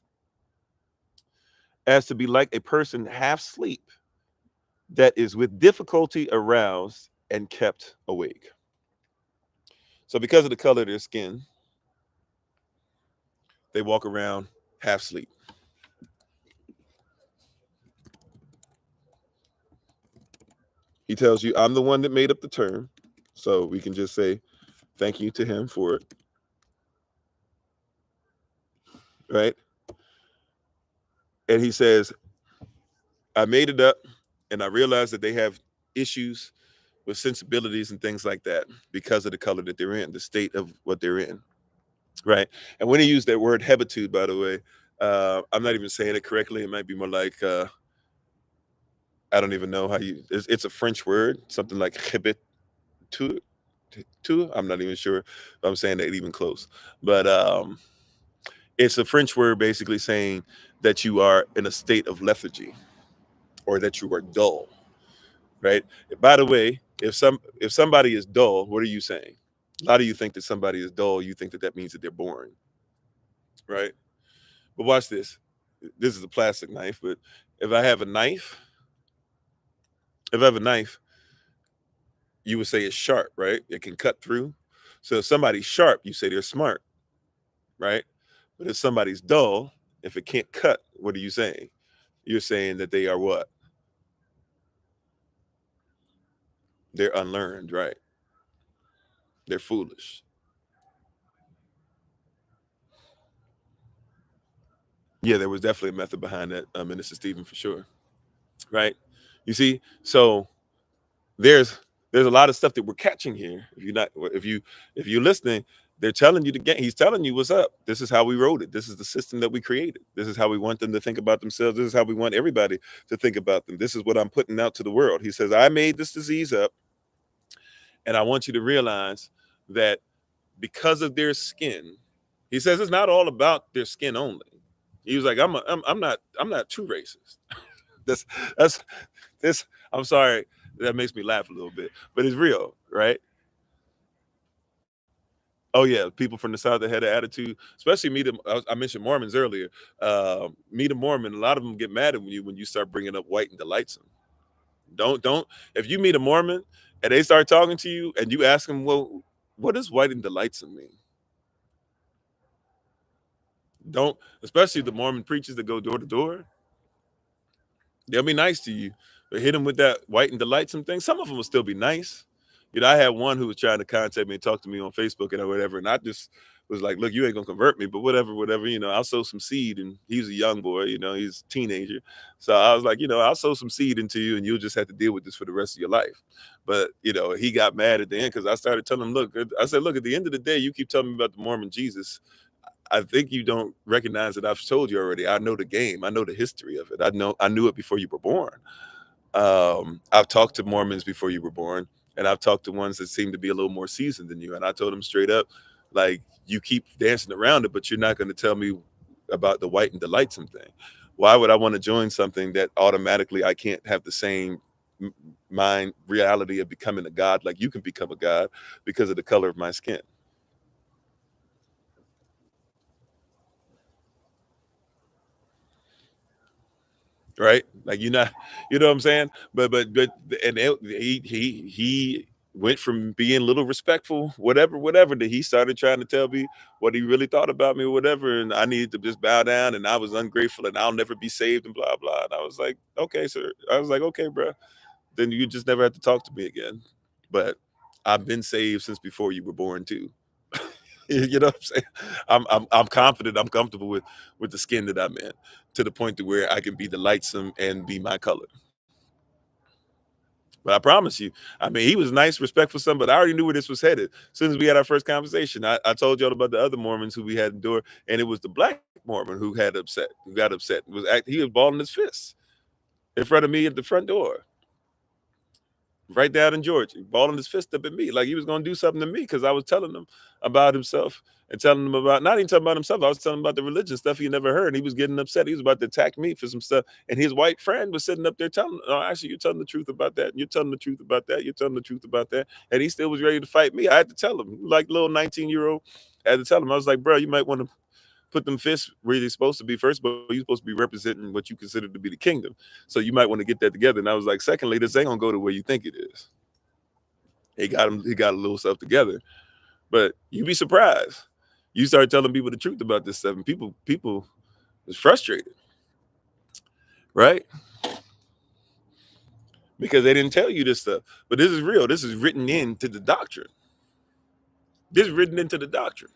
as to be like a person half asleep that is with difficulty aroused and kept awake. So because of the color of their skin, they walk around half asleep. He tells you, I'm the one that made up the term. So we can just say thank you to him for it. Right? And he says, I made it up and I realized that they have issues with sensibilities and things like that because of the color that they're in, the state of what they're in. Right. And when he used that word habitude, by the way, I'm not even saying it correctly. It might be more like, I don't even know how it's a French word, something like habitude. I'm not even sure if I'm saying that even close. But it's a French word basically saying that you are in a state of lethargy or that you are dull. Right. By the way, if somebody is dull, what are you saying? A lot of you think that somebody is dull. You think that that means that they're boring. Right. But watch this. This is a plastic knife, but if I have a knife, if I have a knife, you would say it's sharp, right? It can cut through. So if somebody's sharp, you say they're smart, right? But if somebody's dull, if it can't cut, what are you saying? You're saying that they are what? They're unlearned, right? They're foolish. Yeah, there was definitely a method behind that, Minister Stephen, for sure, right? You see, so there's a lot of stuff that we're catching here. If you're listening, they're telling you the game. He's telling you what's up. This is how we wrote it. This is the system that we created. This is how we want them to think about themselves. This is how we want everybody to think about them. This is what I'm putting out to the world. He says, I made this disease up, and I want you to realize that because of their skin, he says it's not all about their skin only. He was like, I'm not too racist. that's that's this. I'm sorry, that makes me laugh a little bit, but it's real, right? Oh yeah, people from the South that had an attitude, especially I mentioned Mormons earlier. Meet a Mormon. A lot of them get mad at you when you start bringing up white and delightsome. Don't. If you meet a Mormon and they start talking to you and you ask them, well, what does white and delightsome mean? Don't, especially the Mormon preachers that go door to door. They'll be nice to you, but hit them with that white and delightsome thing. Some of them will still be nice. You know, I had one who was trying to contact me and talk to me on Facebook and whatever, and I just was like, "Look, you ain't gonna convert me, but whatever. You know, I'll sow some seed." And he's a young boy, you know, he's a teenager, so I was like, I'll sow some seed into you, and you'll just have to deal with this for the rest of your life. But he got mad at the end because I started telling him, "Look," I said, "Look, at the end of the day, you keep telling me about the Mormon Jesus. I think you don't recognize that I've told you already. I know the game. I know the history of it. I knew it before you were born. I've talked to Mormons before you were born, and I've talked to ones that seem to be a little more seasoned than you. And I told them straight up, like, you keep dancing around it, but you're not going to tell me about the white and delightsome thing." Why would I want to join something that automatically I can't have the same mind reality of becoming a god like you can become a god because of the color of my skin? Right? Like you're not, you know what I'm saying? But and he went from being a little respectful, whatever, that he started trying to tell me what he really thought about me or whatever, and I needed to just bow down, and I was ungrateful, and I'll never be saved, and blah blah. And I was like, okay, sir. I was like, okay, bro. Then you just never have to talk to me again. But I've been saved since before you were born too. You know what I'm saying? I'm confident, I'm comfortable with the skin that I'm in, to the point to where I can be delightsome and be my color. But I promise you, I mean, he was nice, respectful, son, but I already knew where this was headed. As soon as we had our first conversation, I told y'all about the other Mormons who we had endured, and it was the black Mormon who got upset. He was balling his fists in front of me at the front door, right down in Georgia, balling his fist up at me like he was going to do something to me because I was telling him about himself and telling him about, not even talking about himself, I was telling him about the religion stuff he never heard. And he was getting upset. He was about to attack me for some stuff. And his white friend was sitting up there telling him, oh, actually, you're telling the truth about that. You're telling the truth about that. You're telling the truth about that. And he still was ready to fight me. I had to tell him, like little 19-year-old, I had to tell him. I was like, bro, you might want to put them fists where they're supposed to be. First of all, you're supposed to be representing what you consider to be the kingdom. So you might want to get that together. And I was like, secondly, this ain't going to go the way you think it is. He got a little stuff together, but you'd be surprised. You start telling people the truth about this stuff, and people is frustrated, right? Because they didn't tell you this stuff. But this is real. This is written into the doctrine. This is written into the doctrine.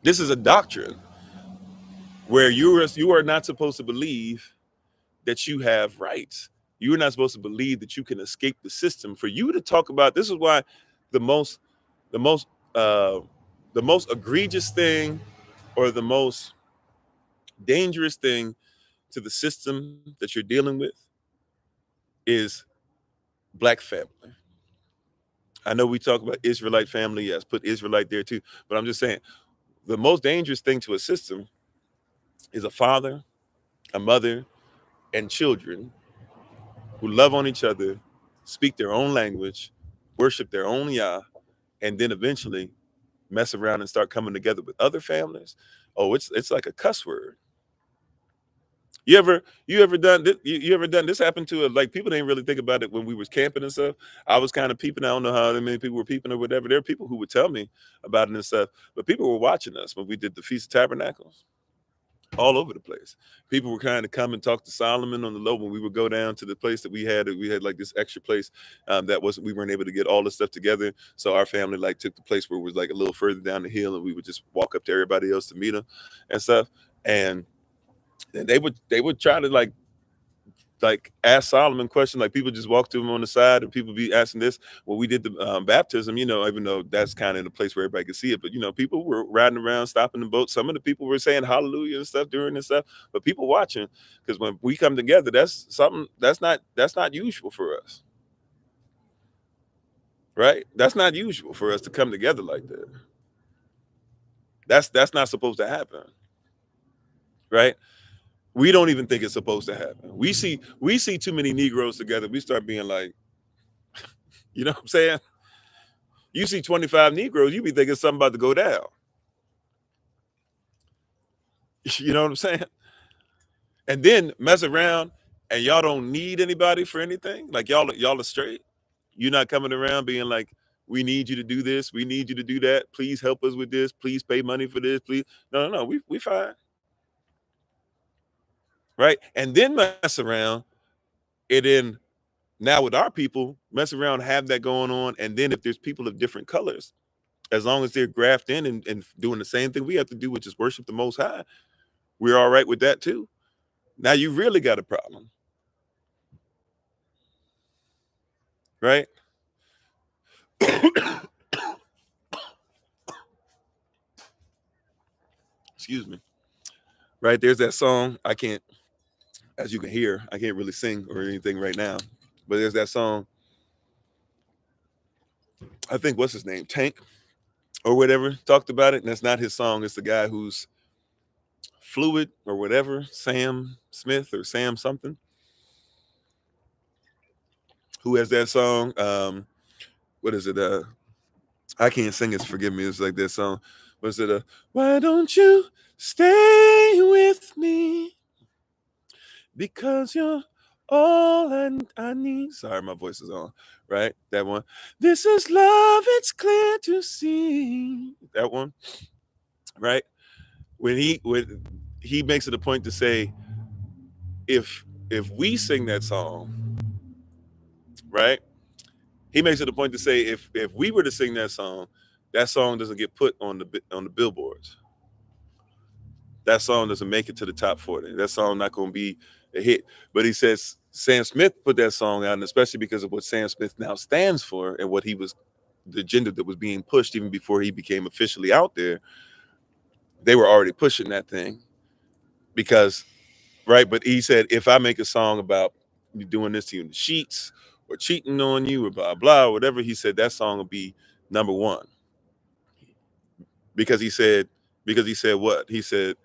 This is a doctrine where you are not supposed to believe that you have rights. You are not supposed to believe that you can escape the system. For you to talk about this is why the most the most uh the most egregious thing, or the most dangerous thing to the system that you're dealing with, is black family. I know we talk about Israelite family, yes, put Israelite there too, but I'm just saying the most dangerous thing to a system is a father, a mother, and children who love on each other, speak their own language, worship their own Yah, and then eventually mess around and start coming together with other families. Oh, it's like a cuss word. You ever done this? You ever done this? Happened to like people didn't really think about it when we was camping and stuff. I was kind of peeping. I don't know how many people were peeping or whatever. There are people who would tell me about it and stuff, but people were watching us when we did the Feast of Tabernacles all over the place. People were kind of come and talk to Solomon on the low when we would go down to the place that we had. We had like this extra place that wasn't. We weren't able to get all the stuff together, so our family like took the place where it was like a little further down the hill, and we would just walk up to everybody else to meet them and stuff. And they would try to like ask Solomon questions. Like people just walk to him on the side, and people be asking this. Well, we did the baptism, even though that's kind of in a place where everybody could see it. But people were riding around, stopping the boat. Some of the people were saying hallelujah and stuff during this stuff. But people watching, because when we come together, that's something that's not usual for us, right? That's not usual for us to come together like that. That's not supposed to happen, right? We don't even think it's supposed to happen. We see too many Negroes together. We start being like, you know what I'm saying? You see 25 Negroes, you be thinking something about to go down. You know what I'm saying? And then mess around and y'all don't need anybody for anything. Like y'all are straight. You're not coming around being like, we need you to do this, we need you to do that. Please help us with this. Please pay money for this. Please. No. We fine. Right? And then mess around. And then now with our people, mess around, have that going on. And then if there's people of different colors, as long as they're grafted in and doing the same thing we have to do, which is worship the Most High, we're all right with that too. Now you really got a problem, right? Excuse me. Right, there's that song. I can't, as you can hear, I can't really sing or anything right now. But there's that song. I think what's his name, Tank or whatever, talked about it. And that's not his song. It's the guy who's Fluid or whatever, Sam Smith or Sam something, who has that song. What is it? I can't sing it, forgive me. It's like that song. Was it why don't you stay with me? Because you're all I need. Sorry, my voice is on. Right? That one. This is love, it's clear to see. That one. Right? When he makes it a point to say, if we sing that song, right? He makes it a point to say, if we were to sing that song doesn't get put on the billboards. That song doesn't make it to the top 40. That song not going to be a hit. But he says Sam Smith put that song out, and especially because of what Sam Smith now stands for and what he was, the agenda that was being pushed even before he became officially out there, they were already pushing that thing. Because, right, but he said, if I make a song about you doing this to you in the sheets or cheating on you or blah, blah, or whatever, he said that song will be number one. Because he said what? He said,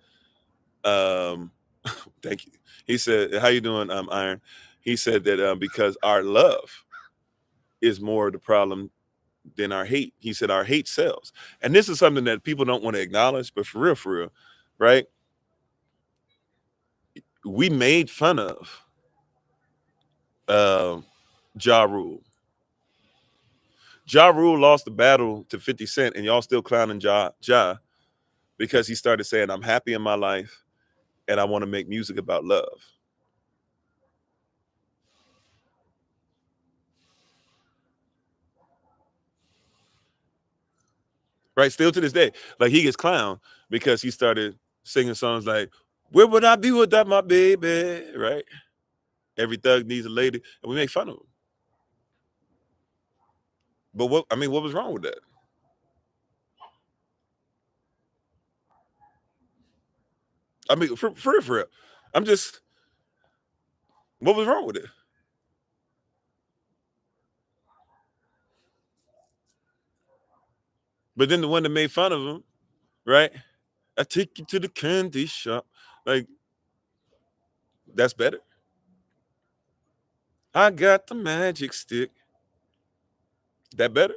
thank you. He said, how you doing, Iron? He said that because our love is more the problem than our hate. He said our hate sells. And this is something that people don't want to acknowledge, but for real, right? We made fun of Ja Rule. Ja Rule lost the battle to 50 Cent, and y'all still clowning Ja because he started saying, I'm happy in my life and I want to make music about love. Right? Still to this day, like he gets clowned because he started singing songs like, where would I be without my baby? Right? Every thug needs a lady, and we make fun of him. But what was wrong with that? I mean, for real. I'm just, what was wrong with it? But then the one that made fun of him, right? I take you to the candy shop. Like, that's better. I got the magic stick. That better?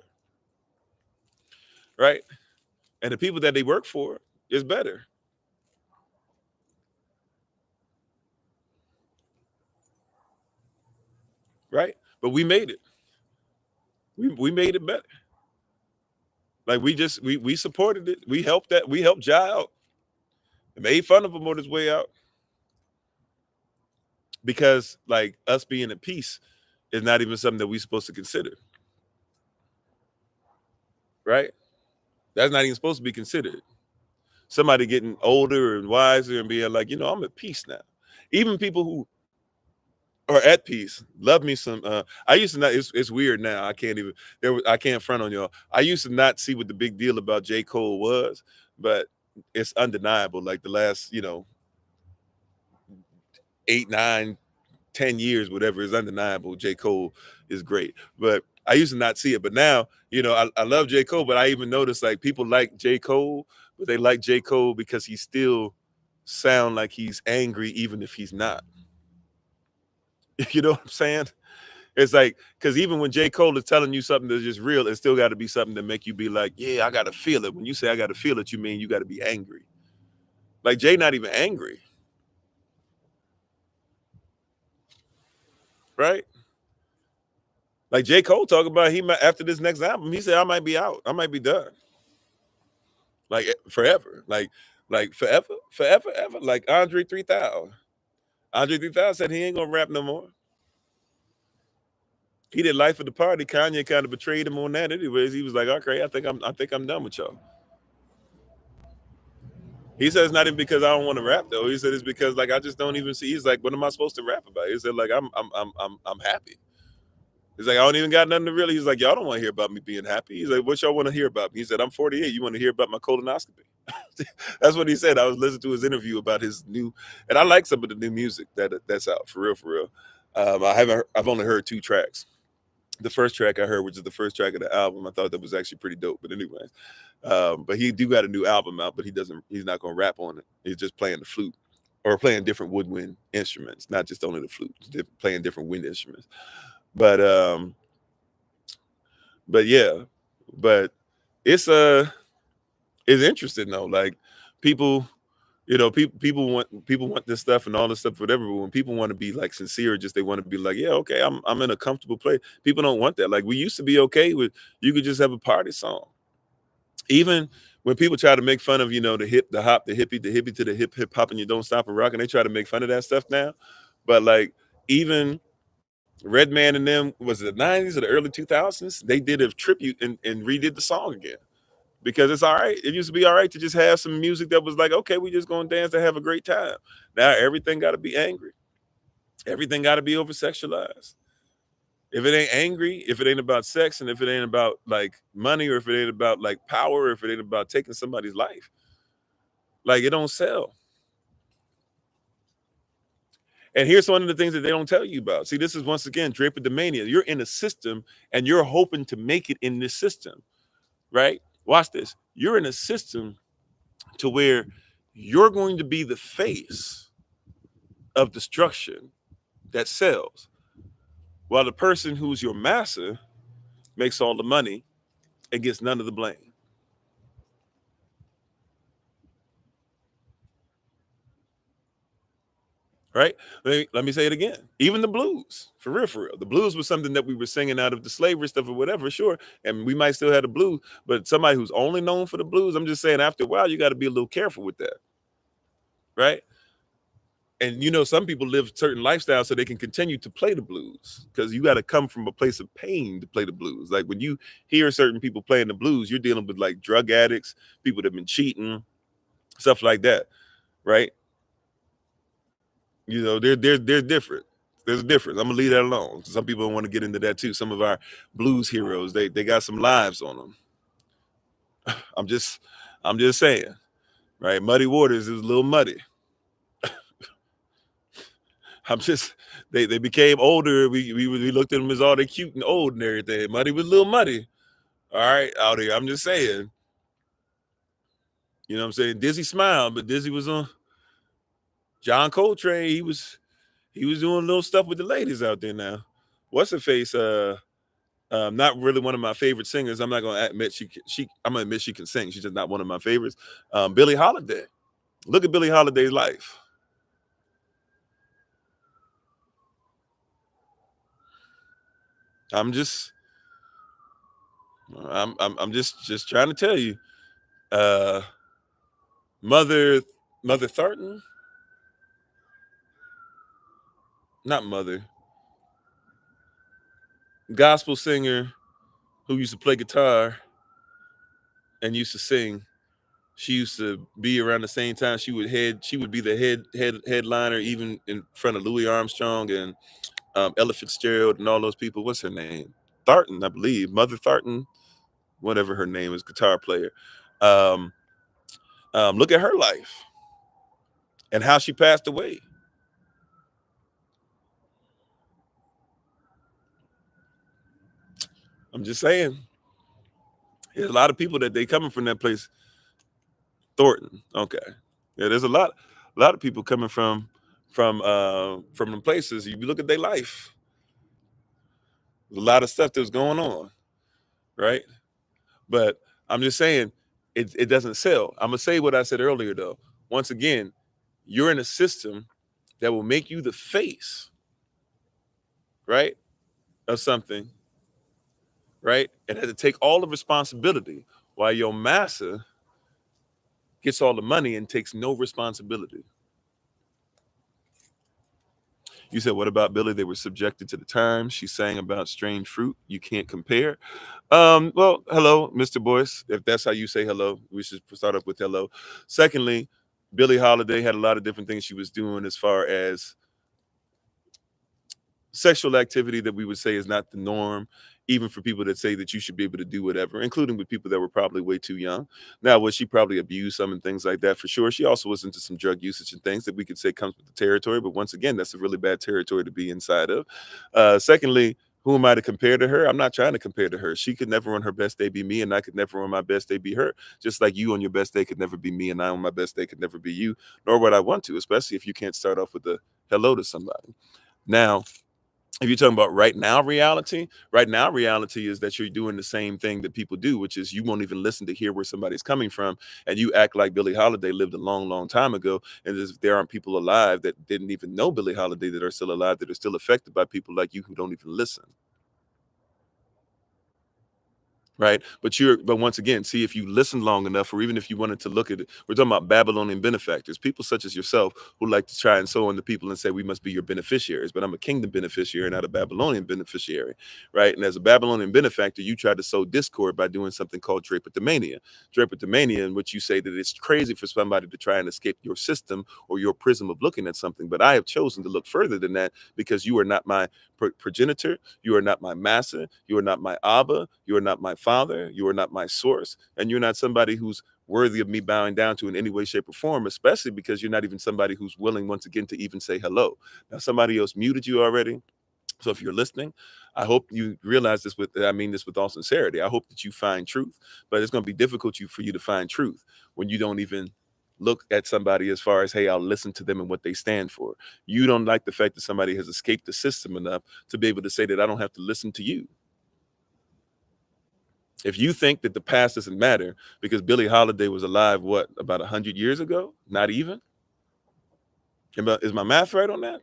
Right? And the people that they work for is better. Right? But we made it. We made it better. Like we supported it. We helped Ja out. Made fun of him on his way out. Because like us being at peace is not even something that we're supposed to consider. Right? That's not even supposed to be considered. Somebody getting older and wiser and being like, I'm at peace now. Even people who are at peace love me some. I used to not. It's weird now. I can't front on y'all. I used to not see what the big deal about J. Cole was, but it's undeniable. Like the last 8, 9, 10 years, whatever, is undeniable. J. Cole is great, but I used to not see it. But now, I love J. Cole, but I even noticed like people like J. Cole, but they like J. Cole because he still sound like he's angry, even if he's not. You know what I'm saying? It's like, because even when J. Cole is telling you something that's just real, it still got to be something that make you be like, yeah, I got to feel it. When you say I got to feel it, you mean you got to be angry. Like Jay not even angry. Right? Like J. Cole talking about after this next album, he said, I might be out. I might be done. Like forever. Like forever, ever. Like Andre 3000. Andre 3000 said he ain't going to rap no more. He did Life of the Party. Kanye kind of betrayed him on that anyways. He was like, okay, I think I'm done with y'all. He said it's not even because I don't want to rap though. He said it's because like I just don't even see. He's like, what am I supposed to rap about? He said like I'm happy. He's like, I don't even got nothing to really. He's like, y'all don't want to hear about me being happy. He's like, what y'all want to hear about me? He said, I'm 48. You want to hear about my colonoscopy? That's what he said. I was listening to his interview about his new, and I like some of the new music that's out for real. I've only heard 2 tracks. the first track I heard, which is the first track of the album. I thought that was actually pretty dope. But anyway, but he do got a new album out, but he's not gonna rap on it. He's just playing the flute or playing different woodwind instruments, not just only the flute, playing different wind instruments. But yeah, but it's interesting though. Like people, people want this stuff and all this stuff, whatever. But when people want to be like sincere, just they want to be like, yeah, okay, I'm in a comfortable place. People don't want that. Like we used to be okay with you could just have a party song. Even when people try to make fun of, the hip, the hop, the hippie to the hip hop, and you don't stop and rock, and they try to make fun of that stuff now. But like even Redman and them, was it the 90s or the early 2000s? They did a tribute and redid the song again. Because it's all right. It used to be all right to just have some music that was like, okay, we just gonna dance and have a great time. Now everything got to be angry. Everything got to be over sexualized. If it ain't angry, if it ain't about sex, and if it ain't about like money, or if it ain't about like power, or if it ain't about taking somebody's life, like it don't sell. And here's one of the things that they don't tell you about. See, this is once again Drapetomania. You're in a system and you're hoping to make it in this system, right? Watch this. You're in a system to where you're going to be the face of destruction that sells, while the person who's your master makes all the money and gets none of the blame. Right? Let me say it again. Even the blues, for real. The blues was something that we were singing out of the slavery stuff or whatever, sure. And we might still have the blues, but somebody who's only known for the blues, I'm just saying after a while, you got to be a little careful with that. Right? And some people live certain lifestyles so they can continue to play the blues, because you got to come from a place of pain to play the blues. Like when you hear certain people playing the blues, you're dealing with like drug addicts, people that have been cheating, stuff like that, right? They're different. There's a difference. I'm gonna leave that alone. Some people don't want to get into that too. Some of our blues heroes, they got some lives on them. I'm just saying, right? Muddy Waters is a little muddy. They became older. We looked at them as all they cute and old and everything. Muddy was a little muddy. All right, out here. I'm just saying. You know what I'm saying? Dizzy smiled, but Dizzy was on John Coltrane. He was doing little stuff with the ladies out there now. What's her face? Not really one of my favorite singers. I'm not gonna admit I'm gonna admit she can sing. She's just not one of my favorites. Billie Holiday. Look at Billie Holiday's life. I'm just trying to tell you. Mother Thornton, not Mother. Gospel singer who used to play guitar and used to sing. She used to be around the same time. She would be the headliner, even in front of Louis Armstrong and Ella Fitzgerald and all those people. What's her name? Thornton, I believe. Mother Thornton, whatever her name is, guitar player. Look at her life and how she passed away. I'm just saying. There's a lot of people that they coming from that place. Thornton. Okay. Yeah, there's a lot of people coming from them places. You look at their life. There's a lot of stuff that's going on, right? But I'm just saying it doesn't sell. I'm gonna say what I said earlier though. Once again, you're in a system that will make you the face, right, of something, right? And has to take all the responsibility while your master gets all the money and takes no responsibility. You said, what about Billy? They were subjected to the times. She sang about strange fruit. You can't compare. Well, hello, Mr. Boyce. If that's how you say hello, we should start off with hello. Secondly, Billie Holiday had a lot of different things she was doing as far as sexual activity that we would say is not the norm, even for people that say that you should be able to do whatever, including with people that were probably way too young. Now, was she probably abused some and things like that? For sure. She also was into some drug usage and things that we could say comes with the territory. But once again, that's a really bad territory to be inside of. Secondly, Who am I to compare to her? I'm not trying to compare to her. She could never on her best day be me, and I could never on my best day be her. Just like you on your best day could never be me, and I on my best day could never be you, nor would I want to, especially if you can't start off with a hello to somebody. Now, if you're talking about right now reality is that you're doing the same thing that people do, which is you won't even listen to hear where somebody's coming from, and you act like Billie Holiday lived a long, long time ago, and there aren't people alive that didn't even know Billie Holiday that are still alive, that are still affected by people like you who don't even listen. Right. But once again, see, if you listen long enough, or even if you wanted to look at it, we're talking about Babylonian benefactors, people such as yourself who like to try and sow on the people and say, we must be your beneficiaries. But I'm a kingdom beneficiary, not a Babylonian beneficiary. Right. And as a Babylonian benefactor, you try to sow discord by doing something called Drapetomania. Drapetomania, in which you say that it's crazy for somebody to try and escape your system or your prism of looking at something. But I have chosen to look further than that, because you are not my progenitor, you are not my master, you are not my Abba, you are not my father, you are not my source, and you're not somebody who's worthy of me bowing down to in any way, shape, or form, especially because you're not even somebody who's willing, once again, to even say hello. Now, somebody else muted you already. So if you're listening, I hope you realize this I mean this with all sincerity. I hope that you find truth, but it's going to be difficult for you to find truth when you don't even look at somebody as far as, hey, I'll listen to them and what they stand for. You don't like the fact that somebody has escaped the system enough to be able to say that I don't have to listen to you. If you think that the past doesn't matter because Billie Holiday was alive, what, about 100 years ago? Not even? Is my math right on that?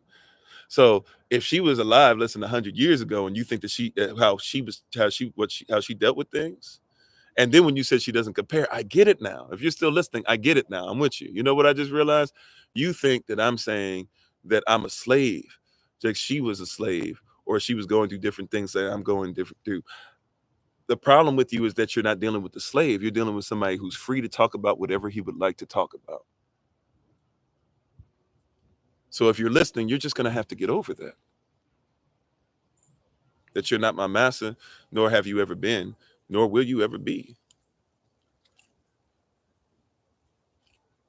So if she was alive less than 100 years ago, and you think that how she dealt with things, and then when you said she doesn't compare, I get it now. If you're still listening, I get it now. I'm with you. You know what I just realized? You think that I'm saying that I'm a slave, like she was a slave, or she was going through different things that I'm going different through. The problem with you is that you're not dealing with the slave. You're dealing with somebody who's free to talk about whatever he would like to talk about. So if you're listening, you're just going to have to get over that. That you're not my master, nor have you ever been, nor will you ever be.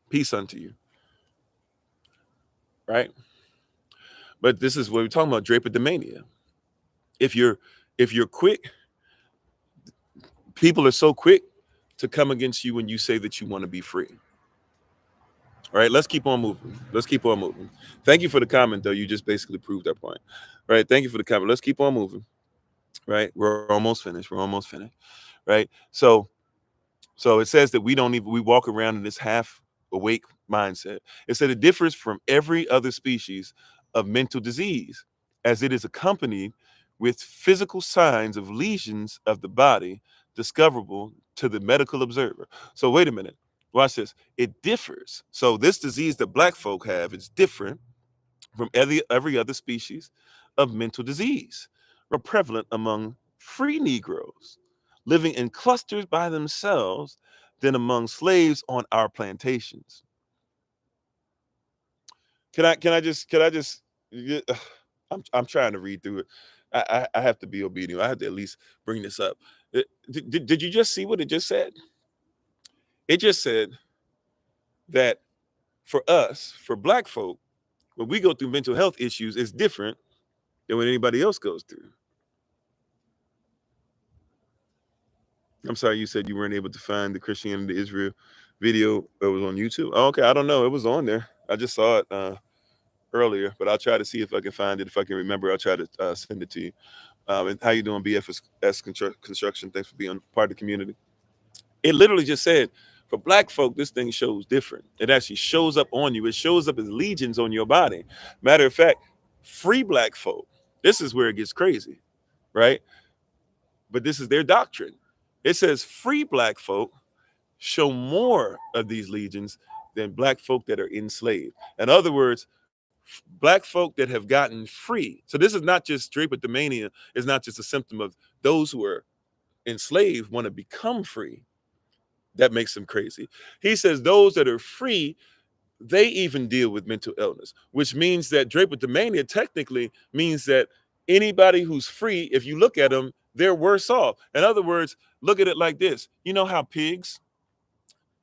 Peace unto you. Right? But this is what we're talking about, Drapetomania. If you're quick, people are so quick to come against you when you say that you want to be free. All right, let's keep on moving. Let's keep on moving. Thank you for the comment, though. You just basically proved that point. Right? Thank you for the comment. Let's keep on moving. Right? We're almost finished. Right? So it says that we walk around in this half awake mindset. It said it differs from every other species of mental disease, as it is accompanied with physical signs of lesions of the body discoverable to the medical observer. So wait a minute. Watch this. It differs. So this disease that black folk have is different from every other species of mental disease, are prevalent among free Negroes living in clusters by themselves than among slaves on our plantations. Can I just yeah, I'm trying to read through it. I have to be obedient. I have to at least bring this up. Did you just see what it just said? It just said that for us, for black folk, when we go through mental health issues, it's different than what anybody else goes through. I'm sorry, you said you weren't able to find the Christianity Israel video that was on YouTube. Oh, okay, I don't know. It was on there. I just saw it earlier, but I'll try to see if I can find it. If I can remember, I'll try to send it to you. And how you doing, BFS Construction? Thanks for being part of the community. It literally just said, for black folk, this thing shows different. It actually shows up on you. It shows up as legions on your body. Matter of fact, free black folk, this is where it gets crazy, right? But this is their doctrine. It says free black folk show more of these legions than black folk that are enslaved. In other words, black folk that have gotten free. So this is not just Drapetomania, is not just a symptom of those who are enslaved want to become free. That makes them crazy. He says those that are free, they even deal with mental illness, which means that Drapetomania technically means that anybody who's free, if you look at them, they're worse off. In other words, look at it like this. You know how pigs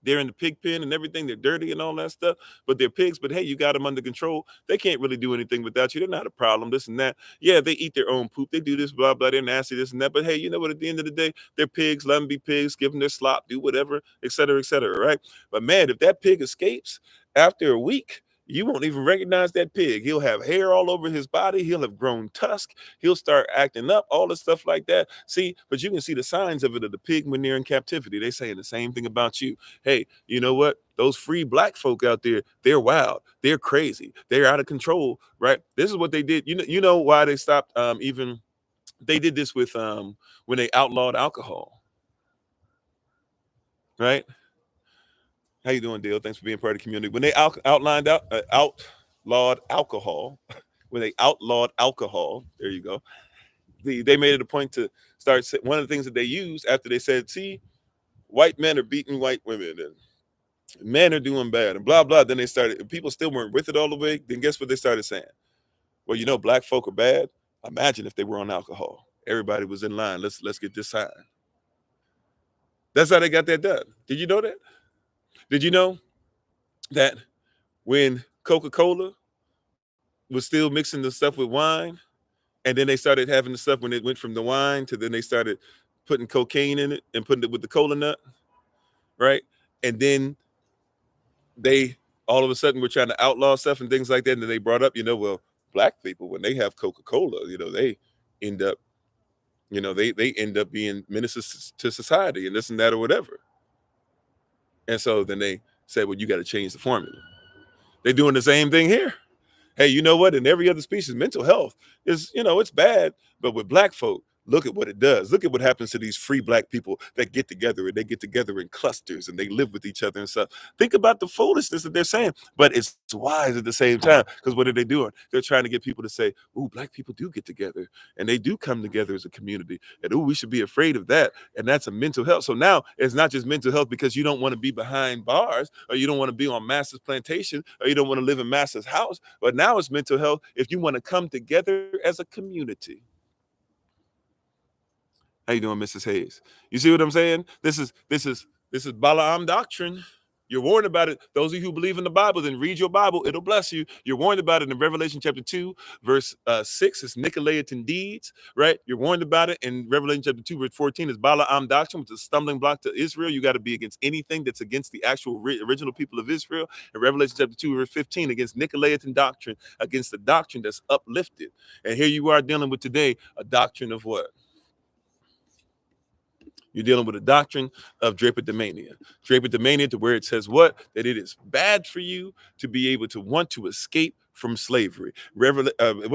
They're in the pig pen and everything. They're dirty and all that stuff, but they're pigs. But hey, you got them under control. They can't really do anything without you. They're not a problem, this and that. Yeah, they eat their own poop. They do this, blah, blah. They're nasty, this and that. But hey, you know what? At the end of the day, they're pigs. Let them be pigs. Give them their slop. Do whatever, et cetera, right? But man, if that pig escapes after a week, you won't even recognize that pig. He'll have hair all over his body. He'll have grown tusk. He'll start acting up, all the stuff like that. See, but you can see the signs of it of the pig when they're in captivity. They're saying the same thing about you. Hey, you know what? Those free black folk out there, they're wild. They're crazy. They're out of control, right? This is what they did. You know why they stopped even they did this with when they outlawed alcohol, right? How you doing, Dale? Thanks for being part of the community. When they outlawed alcohol, when they outlawed alcohol, there you go. They made it a point to start. One of the things that they used after they said, "See, white men are beating white women, and men are doing bad," and blah blah. Then they started. People still weren't with it all the way. Then guess what they started saying? Well, you know, black folk are bad. Imagine if they were on alcohol. Everybody was in line. Let's get this sign. That's how they got that done. Did you know that? Did you know that when Coca-Cola was still mixing the stuff with wine, and then they started having the stuff when it went from the wine to then they started putting cocaine in it and putting it with the cola nut, right? And then they all of a sudden were trying to outlaw stuff and things like that. And then they brought up, well, black people, when they have Coca-Cola, they end up, they end up being ministers to society and this and that or whatever. And so then they said, well, you got to change the formula. They're doing the same thing here. Hey, you know what? In every other species, mental health is, it's bad. But with black folk, look at what it does. Look at what happens to these free black people that get together, and they get together in clusters and they live with each other and stuff. Think about the foolishness that they're saying, but it's wise at the same time. Because what are they doing? They're trying to get people to say, ooh, black people do get together and they do come together as a community. And ooh, we should be afraid of that. And that's a mental health. So now it's not just mental health because you don't want to be behind bars, or you don't want to be on Master's plantation, or you don't want to live in Master's house. But now it's mental health if you want to come together as a community. How you doing, Mrs. Hayes? You see what I'm saying? This is Balaam doctrine. You're warned about it. Those of you who believe in the Bible, then read your Bible. It'll bless you. You're warned about it in Revelation chapter 2, verse 6. It's Nicolaitan deeds, right? You're warned about it in Revelation chapter 2, verse 14. It's Balaam doctrine, which is a stumbling block to Israel. You got to be against anything that's against the actual original people of Israel. In Revelation chapter 2, verse 15, against Nicolaitan doctrine, against the doctrine that's uplifted. And here you are dealing with today a doctrine of what? You're dealing with a doctrine of Drapetomania. Drapetomania, to where it says what? That it is bad for you to be able to want to escape from slavery. What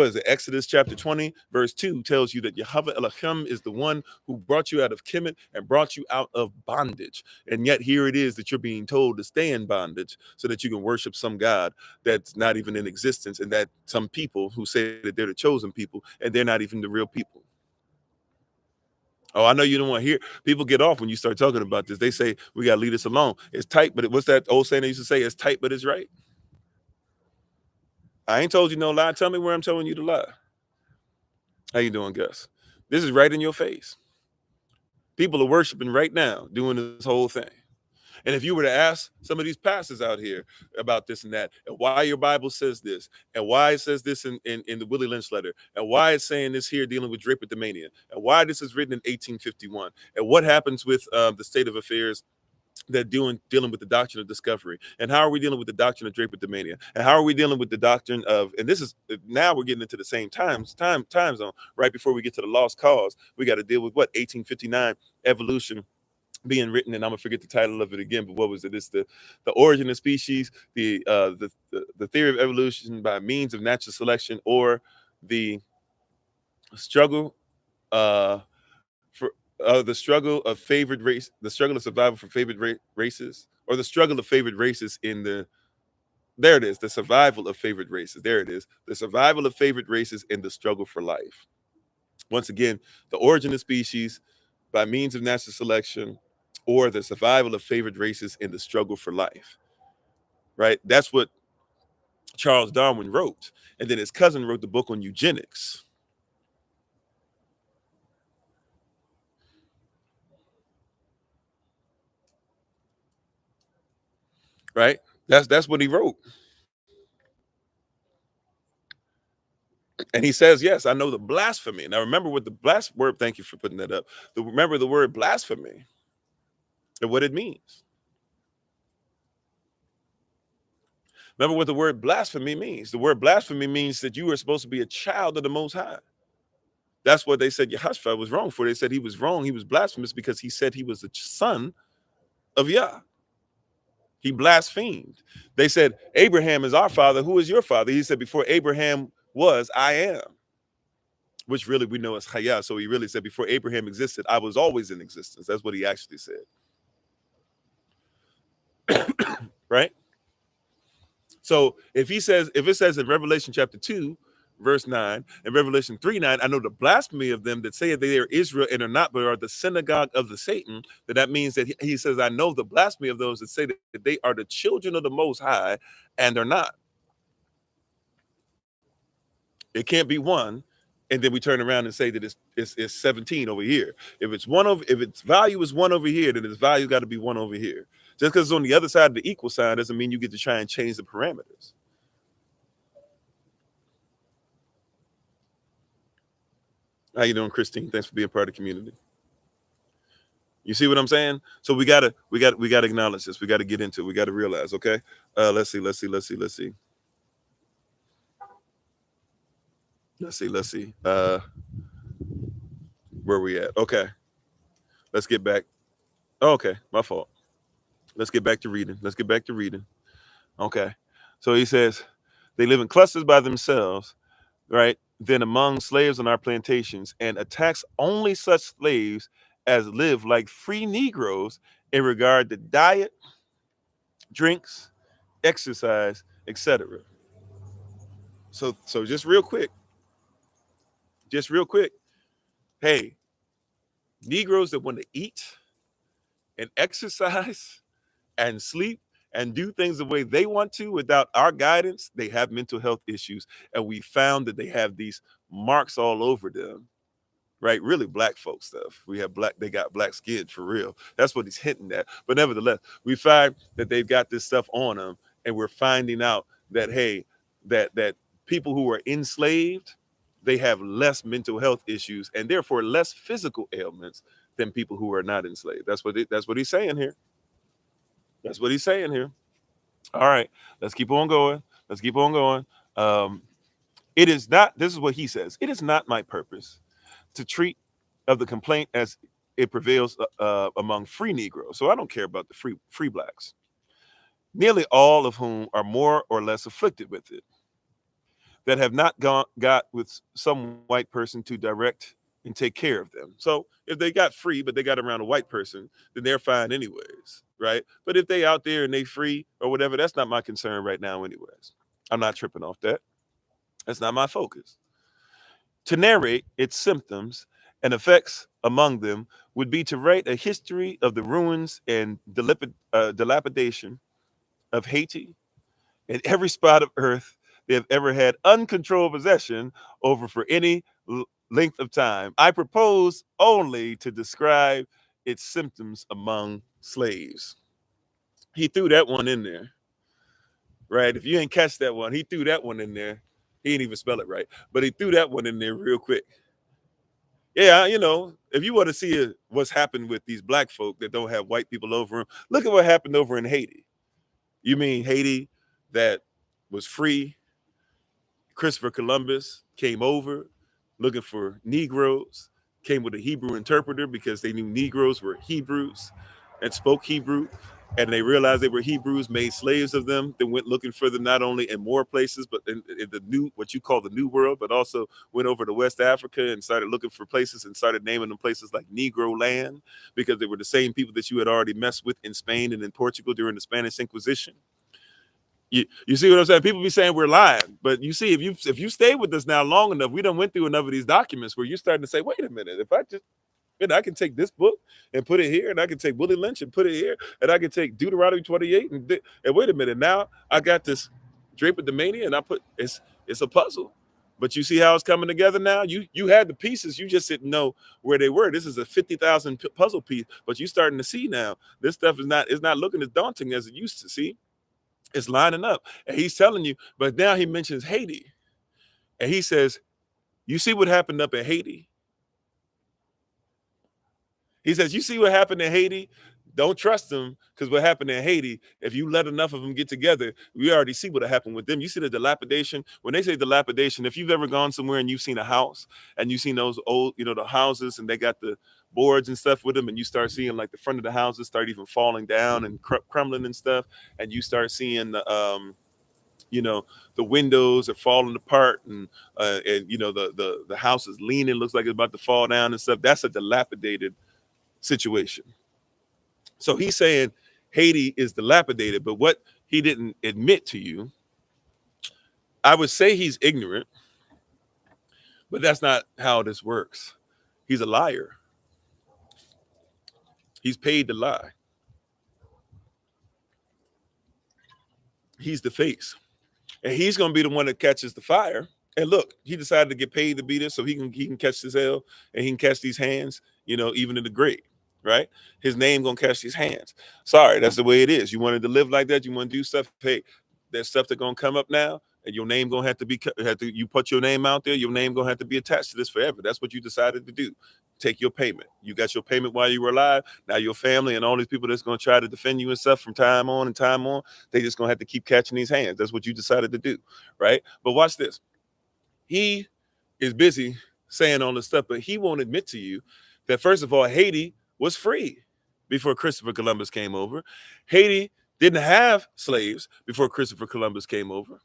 is it? Exodus chapter 20, verse 2 tells you that Yahweh Elohim is the one who brought you out of Kemet and brought you out of bondage. And yet here it is that you're being told to stay in bondage so that you can worship some God that's not even in existence, and that some people who say that they're the chosen people and they're not even the real people. Oh, I know you don't want to hear. People get off when you start talking about this. They say, we got to leave this alone. It's tight, but what's that old saying they used to say? It's tight, but it's right. I ain't told you no lie. Tell me where I'm telling you to lie. How you doing, Gus? This is right in your face. People are worshiping right now, doing this whole thing. And if you were to ask some of these pastors out here about this and that, and why your Bible says this, and why it says this in the Willie Lynch letter, and why it's saying this here dealing with Drapetomania, and why this is written in 1851, and what happens with the state of affairs that dealing with the doctrine of discovery, and how are we dealing with the doctrine of Drapetomania, and how are we dealing with the doctrine of, and this is now we're getting into the same time zone, right before we get to the lost cause. We got to deal with what 1859 evolution being written, and I'm gonna forget the title of it again, but what was it? It's the origin of species, the theory of evolution by means of natural selection, or the struggle for the struggle of favored race, the struggle of survival for favored races, or the struggle of favored races in the there it is, the survival of favored races. There it is, the survival of favored races in the struggle for life. Once again, the origin of species by means of natural selection, or the survival of favored races in the struggle for life, right? That's what Charles Darwin wrote. And then his cousin wrote the book on eugenics. right? That's what he wrote. And he says, yes, I know the blasphemy. Now remember what the word, thank you for putting that up. Remember the word blasphemy and what it means. Remember what the word blasphemy means. The word blasphemy means that you are supposed to be a child of the Most High. That's what they said Yehoshaphat was wrong for. They said he was wrong. He was blasphemous because he said he was the son of Yah. He blasphemed. They said, Abraham is our father. Who is your father? He said, before Abraham was, I am. Which really we know is Chaya. So he really said, before Abraham existed, I was always in existence. That's what he actually said. Right? So if it says in Revelation chapter 2, verse 9, and Revelation 3:9, I know the blasphemy of them that say they are Israel and are not, but are the synagogue of the Satan, that means that he says, I know the blasphemy of those that say that they are the children of the Most High and are not. It can't be one, and then we turn around and say that it's 17 over here. If its value is one over here, then its value got to be one over here. Just because it's on the other side of the equal sign doesn't mean you get to try and change the parameters. How you doing, Christine? Thanks for being part of the community. You see what I'm saying? So we gotta acknowledge this. We gotta get into it. We gotta realize. Okay. Let's see. Where we at? Okay. Let's get back. Oh, okay, my fault. Let's get back to reading. Okay. So he says they live in clusters by themselves, right? Then among slaves on our plantations, and attacks only such slaves as live like free Negroes in regard to diet, drinks, exercise, etc. So just real quick. Hey, Negroes that want to eat and exercise and sleep and do things the way they want to without our guidance, they have mental health issues. And we found that they have these marks all over them, right? Really black folk stuff. They got black skin for real. That's what he's hinting at. But nevertheless, we find that they've got this stuff on them, and we're finding out that, hey, that people who are enslaved, they have less mental health issues and therefore less physical ailments than people who are not enslaved. That's what he's saying here. That's what he's saying here. All right, let's keep on going. It is not, this is what he says, it is not my purpose to treat of the complaint as it prevails among free Negroes. So I don't care about the free blacks, nearly all of whom are more or less afflicted with it, that have not got with some white person to direct and take care of them. So if they got free, but they got around a white person, then they're fine anyways, right? But if they out there and they free or whatever, that's not my concern right now anyways. I'm not tripping off that. That's not my focus. To narrate its symptoms and effects among them would be to write a history of the ruins and dilapidation of Haiti and every spot of earth they have ever had uncontrolled possession over for any length of time. I propose only to describe its symptoms among slaves. He threw that one in there, right? If you ain't catch that one, he threw that one in there. He didn't even spell it right, but he threw that one in there real quick. Yeah, if you want to see what's happened with these black folk that don't have white people over them, look at what happened over in Haiti. You mean Haiti that was free? Christopher Columbus came over looking for Negroes, came with a Hebrew interpreter because they knew Negroes were Hebrews and spoke Hebrew. And they realized they were Hebrews, made slaves of them, then went looking for them not only in more places, but in the new, what you call the New World, but also went over to West Africa and started looking for places and started naming them places like Negro land, because they were the same people that you had already messed with in Spain and in Portugal during the Spanish Inquisition. You see what I'm saying? People be saying we're lying, but you see, if you stay with us now long enough, we done went through enough of these documents where you're starting to say, wait a minute, if I can take this book and put it here, and I can take Willie Lynch and put it here, and I can take Deuteronomy 28 and wait a minute, now I got this Drapetomania, and it's a puzzle. But you see how it's coming together now? You had the pieces, you just didn't know where they were. This is a 50,000 puzzle piece, but you're starting to see now this stuff is not looking as daunting as it used to. See, It's lining up. And he's telling you, but now he mentions Haiti. And he says, you see what happened up in Haiti? He says, you see what happened in Haiti? Don't trust them, because what happened in Haiti, if you let enough of them get together, we already see what happened with them. You see the dilapidation. When they say dilapidation, if you've ever gone somewhere and you've seen a house and you've seen those old, the houses, and they got the boards and stuff with them, and you start seeing like the front of the houses start even falling down and crumbling and stuff, and you start seeing you know the windows are falling apart, and the house is leaning, looks like it's about to fall down and stuff. That's a dilapidated situation. So he's saying Haiti is dilapidated, but what he didn't admit to you, I would say he's ignorant, but that's not how this works. He's a liar. He's paid to lie. He's the face, and he's going to be the one that catches the fire. And look, he decided to get paid to be this, so he can catch this hell, and he can catch these hands, even in the grave, right? His name gonna catch these hands. Sorry, that's the way it is. You wanted to live like that, you want to do stuff. Hey, there's stuff that's gonna come up now, and your name gonna you put your name out there. Your name gonna have to be attached to this forever. That's what you decided to do. Take your payment. You got your payment while you were alive. Now your family and all these people that's gonna try to defend you and stuff from time on and time on, they just gonna have to keep catching these hands. That's what you decided to do, right? But watch this. He is busy saying all this stuff, but he won't admit to you that, first of all, Haiti was free before Christopher Columbus came over. Haiti didn't have slaves before Christopher Columbus came over.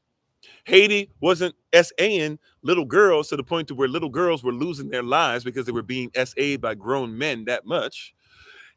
Haiti wasn't SAing little girls to the point to where little girls were losing their lives because they were being SA'd by grown men that much.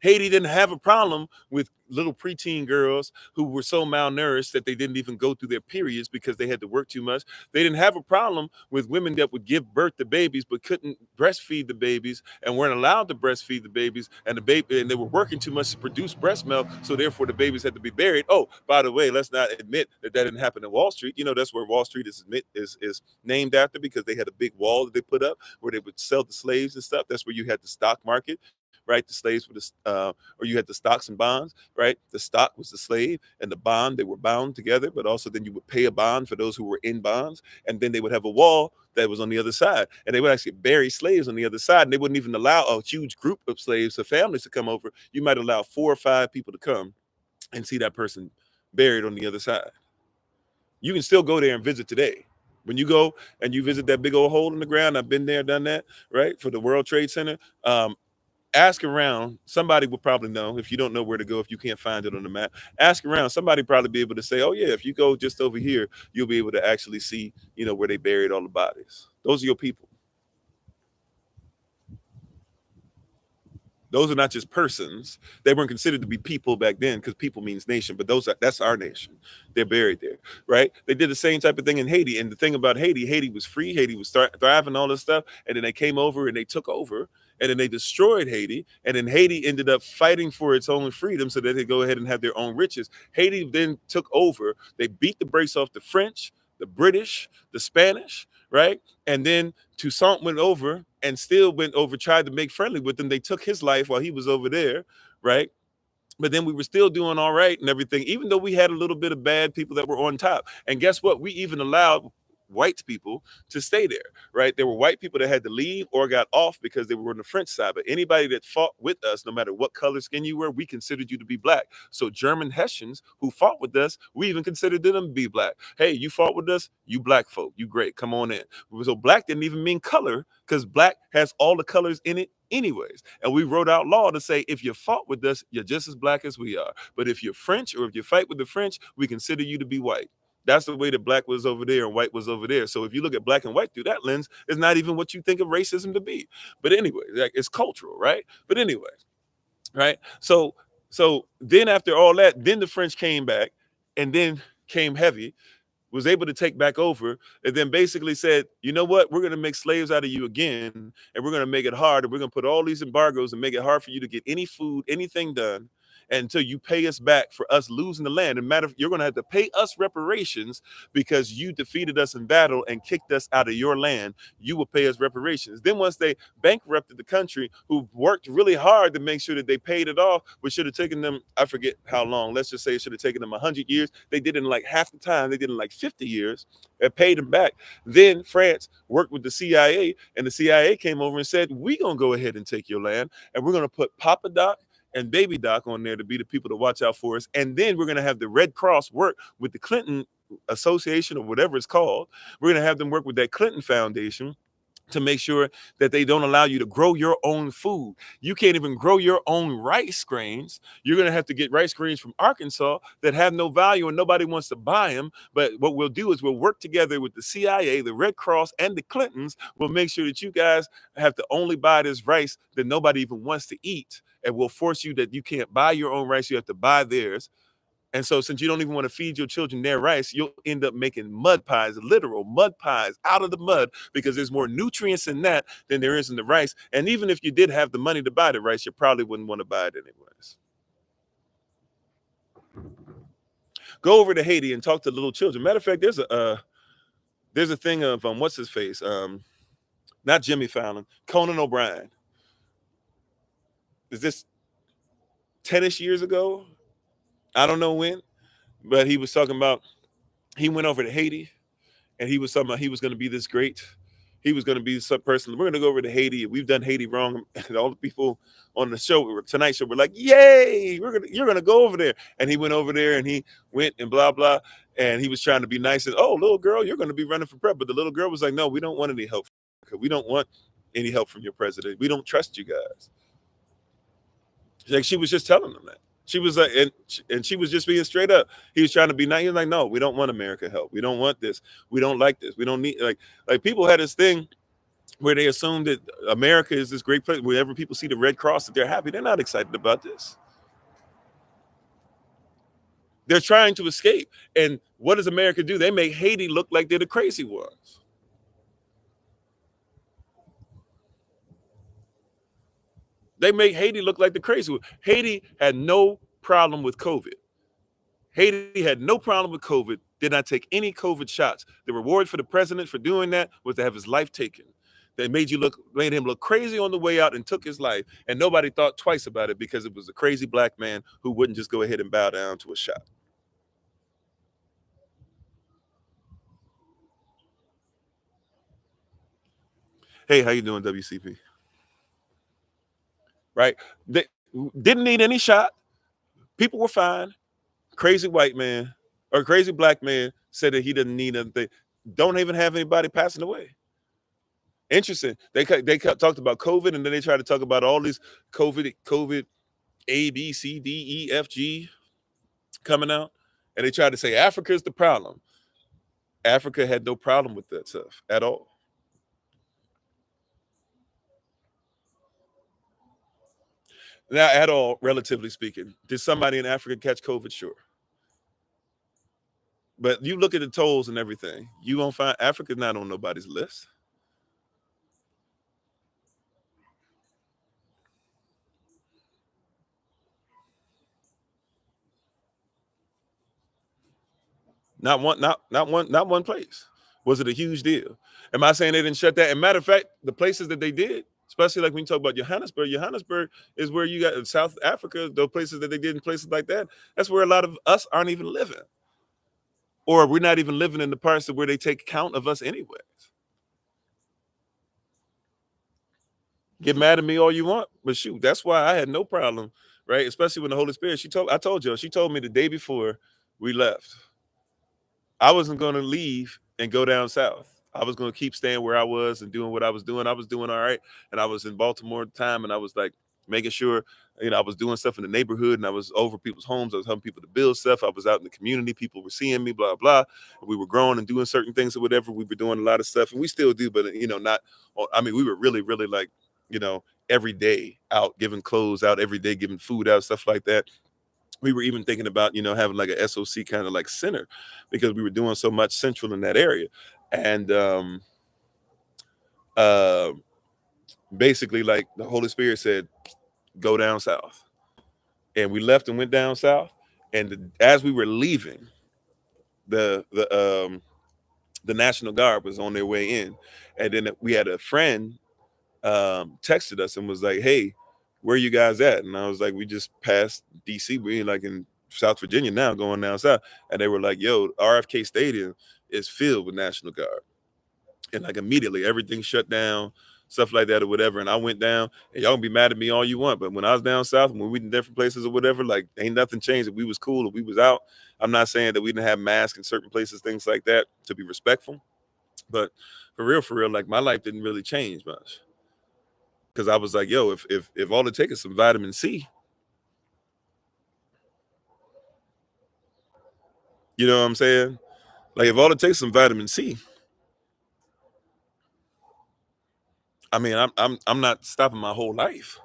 Haiti didn't have a problem with little preteen girls who were so malnourished that they didn't even go through their periods because they had to work too much. They didn't have a problem with women that would give birth to babies but couldn't breastfeed the babies and weren't allowed to breastfeed the babies, and they were working too much to produce breast milk, so therefore the babies had to be buried. Oh, by the way, let's not admit that didn't happen in Wall Street. That's where Wall Street is named after, because they had a big wall that they put up where they would sell the slaves and stuff. That's where you had the stock market, right? The slaves were or you had the stocks and bonds, right? The stock was the slave, and the bond, they were bound together, but also then you would pay a bond for those who were in bonds, and then they would have a wall that was on the other side, and they would actually bury slaves on the other side, and they wouldn't even allow a huge group of slaves or families to come over. You might allow 4 or 5 people to come and see that person buried on the other side. You can still go there and visit today. When you go and you visit that big old hole in the ground, I've been there, done that, right? For the World Trade Center. Ask around. Somebody will probably know. If you don't know where to go, if you can't find it on the map, ask around. Somebody probably be able to say, oh yeah, if you go just over here, you'll be able to actually see, where they buried all the bodies. Those are your people. Those are not just persons. They weren't considered to be people back then, because people means nation, but that's our nation. They're buried there, right? They did the same type of thing in Haiti. And the thing about Haiti was free. Haiti was thriving, all this stuff. And then they came over and they took over, and then they destroyed Haiti. And then Haiti ended up fighting for its own freedom so that they go ahead and have their own riches. Haiti then took over. They beat the brakes off the French, the British, the Spanish, right? And then Toussaint went over and still went over, tried to make friendly with them. They took his life while he was over there, right? But then we were still doing all right and everything, even though we had a little bit of bad people that were on top. And guess what? We even allowed white people to stay there, right? There were white people that had to leave or got off because they were on the French side. But anybody that fought with us, no matter what color skin you were, we considered you to be black. So German Hessians who fought with us, we even considered them to be black. Hey, you fought with us, you black folk, you great, come on in. So black didn't even mean color, because black has all the colors in it anyways. And we wrote out law to say, if you fought with us, you're just as black as we are. But if you're French, or if you fight with the French, we consider you to be white. That's the way that black was over there and white was over there. So if you look at black and white through that lens, it's not even what you think of racism to be. But anyway, like, it's cultural, right? But anyway, right? So then after all that, then the French came back, and then came heavy, was able to take back over, and then basically said, you know what, we're going to make slaves out of you again, and we're going to make it hard, and we're going to put all these embargoes and make it hard for you to get any food, anything done. until you pay us back for us losing the land. And matter of, you're going to have to pay us reparations because you defeated us in battle and kicked us out of your land. You will pay us reparations. Then once they bankrupted the country, who worked really hard to make sure that they paid it off, which should have taken them, I forget how long, let's just say it should have taken them 100 years. They did it in like half the time. They did it in like 50 years and paid them back. Then France worked with the CIA, and the CIA came over and said, we're going to go ahead and take your land, and we're going to put Papa Doc and Baby Doc on there to be the people to watch out for us. And then we're going to have the Red Cross work with the Clinton Association or whatever it's called. We're going to have them work with that Clinton Foundation to make sure that they don't allow you to grow your own food. You can't even grow your own rice grains. You're going to have to get rice grains from Arkansas that have no value and nobody wants to buy them. But what we'll do is we'll work together with the CIA, the Red Cross, and the Clintons. We'll make sure that you guys have to only buy this rice that nobody even wants to eat. And we'll force you that you can't buy your own rice. You have to buy theirs. And so since you don't even want to feed your children their rice, you'll end up making mud pies, literal mud pies out of the mud, because there's more nutrients in that than there is in the rice. And even if you did have the money to buy the rice, you probably wouldn't want to buy it anyways. Go over to Haiti and talk to little children. Matter of fact, there's a thing of what's his face? Not Jimmy Fallon, Conan O'Brien. Is this 10-ish years ago? I don't know when, but he was talking about, he went over to Haiti and he was talking about he was going to be this great. He was going to be some person. We're going to go over to Haiti. We've done Haiti wrong. And all the people on the show, Tonight Show, were like, yay, you're going to go over there. And he went over there and he went and blah, blah. And he was trying to be nice. And, oh, little girl, you're going to be running for president. But the little girl was like, no, we don't want any help. We don't want any help from your president. We don't trust you guys. Like, she was just telling them that. She was like, and she was just being straight up. He was trying to be nice. He was like, no, we don't want America help. We don't want this. We don't like this. We don't need, like people had this thing where they assume that America is this great place. Whenever people see the Red Cross, that they're happy. They're not excited about this. They're trying to escape. And what does America do? They make Haiti look like they're the crazy ones. They make Haiti look like the crazy one. Haiti had no problem with COVID. Haiti had no problem with COVID, did not take any COVID shots. The reward for the president for doing that was to have his life taken. They made him look crazy on the way out and took his life. And nobody thought twice about it because it was a crazy black man who wouldn't just go ahead and bow down to a shot. Hey, how you doing, WCP? Right? They didn't need any shot. People were fine. Crazy white man or crazy black man said that he didn't need anything. Don't even have anybody passing away. Interesting. They talked about COVID, and then they tried to talk about all these COVID A, B, C, D, E, F, G coming out, and they tried to say Africa is the problem. Africa had no problem with that stuff at all. Now, at all, relatively speaking, did somebody in Africa catch COVID? Sure. But you look at the tolls and everything, you won't find Africa's not on nobody's list. Not one place. Was it a huge deal? Am I saying they didn't shut that? And matter of fact, the places that they did, especially like when you talk about Johannesburg is where you got in South Africa, those places that they did in places like that, that's where a lot of us aren't even living. Or we're not even living in the parts of where they take count of us anyways. Get mad at me all you want, but shoot, that's why I had no problem, right? Especially when the Holy Spirit, she told me the day before we left, I wasn't going to leave and go down south. I was going to keep staying where I was and doing what I was doing. I was doing all right. And I was in Baltimore at the time, and I was like making sure, I was doing stuff in the neighborhood, and I was over people's homes. I was helping people to build stuff. I was out in the community. People were seeing me, blah, blah. And we were growing and doing certain things or whatever. We were doing a lot of stuff, and we still do, but, we were really, really like, every day out giving clothes out, every day giving food out, stuff like that. We were even thinking about, having like a SOC kind of like center, because we were doing so much central in that area. And basically, like, the Holy Spirit said, go down south. and we left and went down south. And as we were leaving, the National Guard was on their way in, and then we had a friend texted us and was like, "Hey, where you guys at?" And I was like, "We just passed DC. We're like in South Virginia now, going down south." And they were like, "Yo, RFK Stadium is filled with National Guard." And like immediately everything shut down, stuff like that or whatever. And I went down, and y'all can be mad at me all you want, but when I was down south, when we in different places or whatever, like ain't nothing changed. If we was cool, if we was out. I'm not saying that we didn't have masks in certain places, things like that, to be respectful. But for real, like my life didn't really change much. Because I was like, yo, if all it takes is some vitamin C, you know what I'm saying? Like if all it takes is some vitamin C, I mean, I'm not stopping my whole life.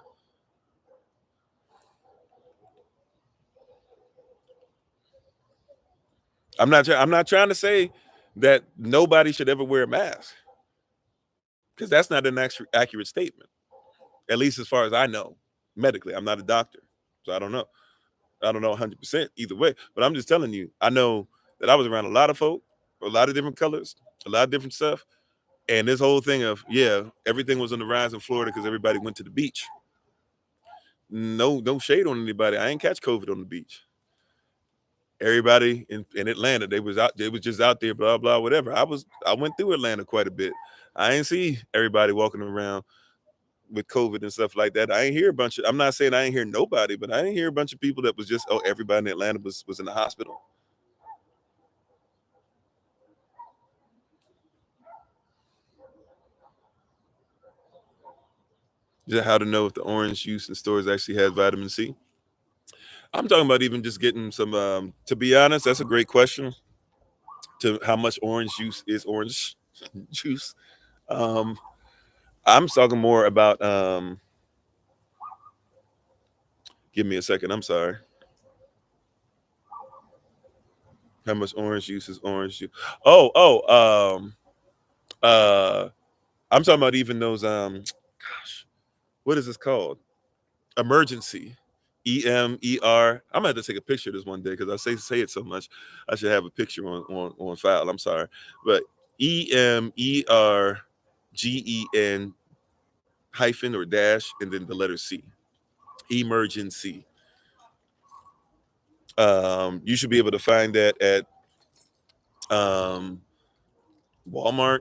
I'm not trying to say that nobody should ever wear a mask, because that's not an accurate statement. At least as far as I know, medically. I'm not a doctor, so I don't know. I don't know 100% either way. But I'm just telling you, I know that I was around a lot of folk, a lot of different colors, a lot of different stuff. And this whole thing of, yeah, everything was on the rise in Florida because everybody went to the beach. No shade on anybody. I ain't catch COVID on the beach. Everybody in Atlanta, they was just out there, blah, blah, whatever. I went through Atlanta quite a bit. I ain't see everybody walking around with COVID and stuff like that. I ain't hear a bunch of, I'm not saying I ain't hear nobody, but I didn't hear a bunch of people that was just, oh, everybody in Atlanta was in the hospital. Just how to know if the orange juice in stores actually has vitamin C. I'm talking about even just getting some, to be honest, that's a great question, to how much orange juice is orange juice. Um, I'm talking more about, give me a second. I'm sorry. How much orange juice is orange juice? Oh, uh, I'm talking about even those, gosh, what is this called? Emergency. EMER. I'm gonna have to take a picture of this one day because I say it so much. I should have a picture on file. I'm sorry, but EMERGEN hyphen or dash and then the letter C. Emergency. You should be able to find that at um, Walmart.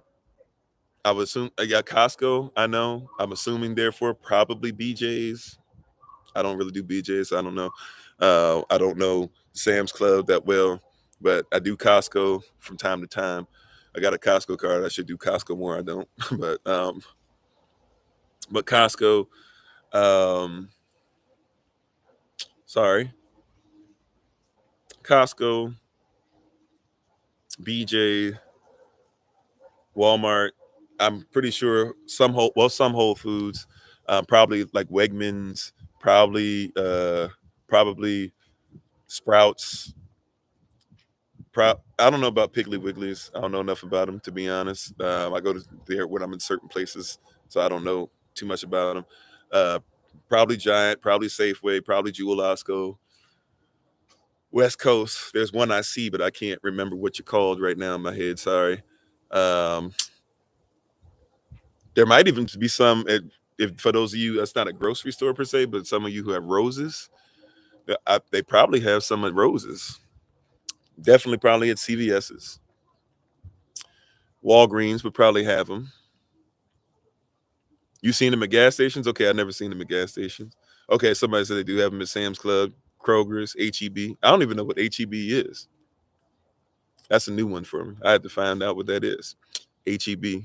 I would assume I got Costco. I know. I'm assuming therefore probably BJ's. I don't really do BJ's. So I don't know. I don't know Sam's Club that well, but I do Costco from time to time. I got a Costco card. I should do Costco more. I don't, but Costco. Um, sorry, Costco, BJ, Walmart. I'm pretty sure some Whole Foods, probably like Wegmans, probably Sprouts. I don't know about Piggly Wigglies. I don't know enough about them, to be honest. I go to there when I'm in certain places, so I don't know too much about them. Uh, Probably Giant, probably Safeway, probably Jewel Osco. West Coast. There's one I see, but I can't remember what you're called right now in my head. Sorry. Um, there might even be some. If for those of you, that's not a grocery store per se, but some of you who have Roses, they probably have some at Roses. Definitely, probably at CVS's. Walgreens would probably have them. You seen them at gas stations? Okay, I never seen them at gas stations. Okay, somebody said they do have them at Sam's Club, Kroger's, HEB. I don't even know what HEB is. That's a new one for me. I had to find out what that is. HEB.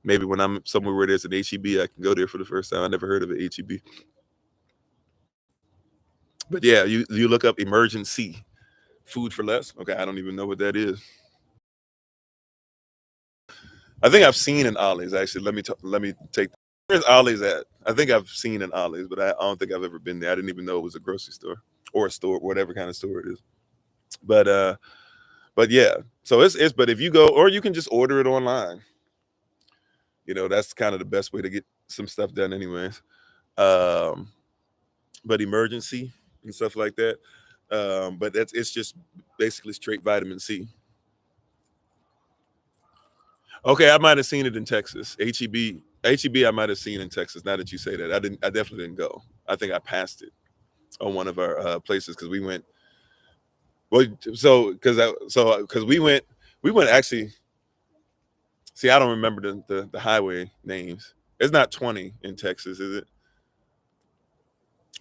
Maybe when I'm somewhere where there's an HEB, I can go there for the first time. I never heard of an HEB. But yeah, you look up emergency food for less. Okay, I don't even know what that is. I think I've seen an Ollie's actually. Let me take. Where's Ollie's at? I think I've seen an Ollie's, but I don't think I've ever been there. I didn't even know it was a grocery store or a store, whatever kind of store it is. But but yeah. So it's but if you go, or you can just order it online. That's kind of the best way to get some stuff done anyways. Um but emergency. and stuff like that. But it's just basically straight vitamin C. Okay, I might have seen it in Texas. HEB I might have seen in Texas. Now that you say that, I definitely didn't go. I think I passed it on one of our places because we went. Well, because we went actually. See, I don't remember the highway names. It's not 20 in Texas, is it?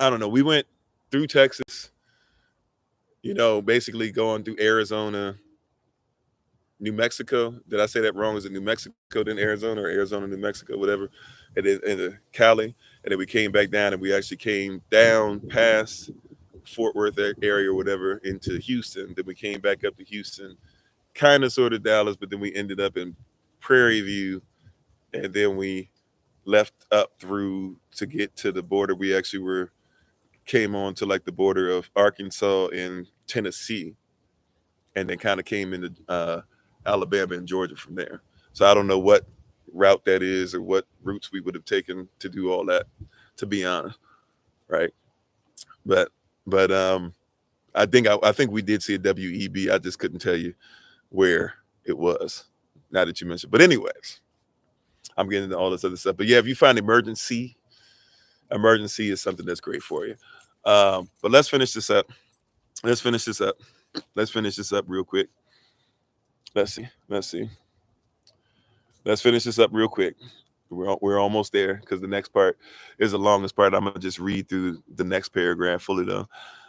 I don't know. We went through Texas, basically going through Arizona, New Mexico. Did I say that wrong? Is it New Mexico, then Arizona, or Arizona, New Mexico, whatever? And then Cali, and then we came back down, and we actually came down past Fort Worth area or whatever into Houston. Then we came back up to Houston, kind of sort of Dallas, but then we ended up in Prairie View, and then we left up through to get to the border. We actually came on to like the border of Arkansas and Tennessee, and then kind of came into Alabama and Georgia from there. So I don't know what route that is or what routes we would have taken to do all that, to be honest, right? But I think we did see a WEB. I just couldn't tell you where it was. Now that you mentioned, but anyways, I'm getting into all this other stuff. But yeah, if you find emergency is something that's great for you. But let's finish this up. Let's finish this up. Let's finish this up real quick. Let's see. Let's finish this up real quick. We're almost there because the next part is the longest part. I'm gonna just read through the next paragraph fully though.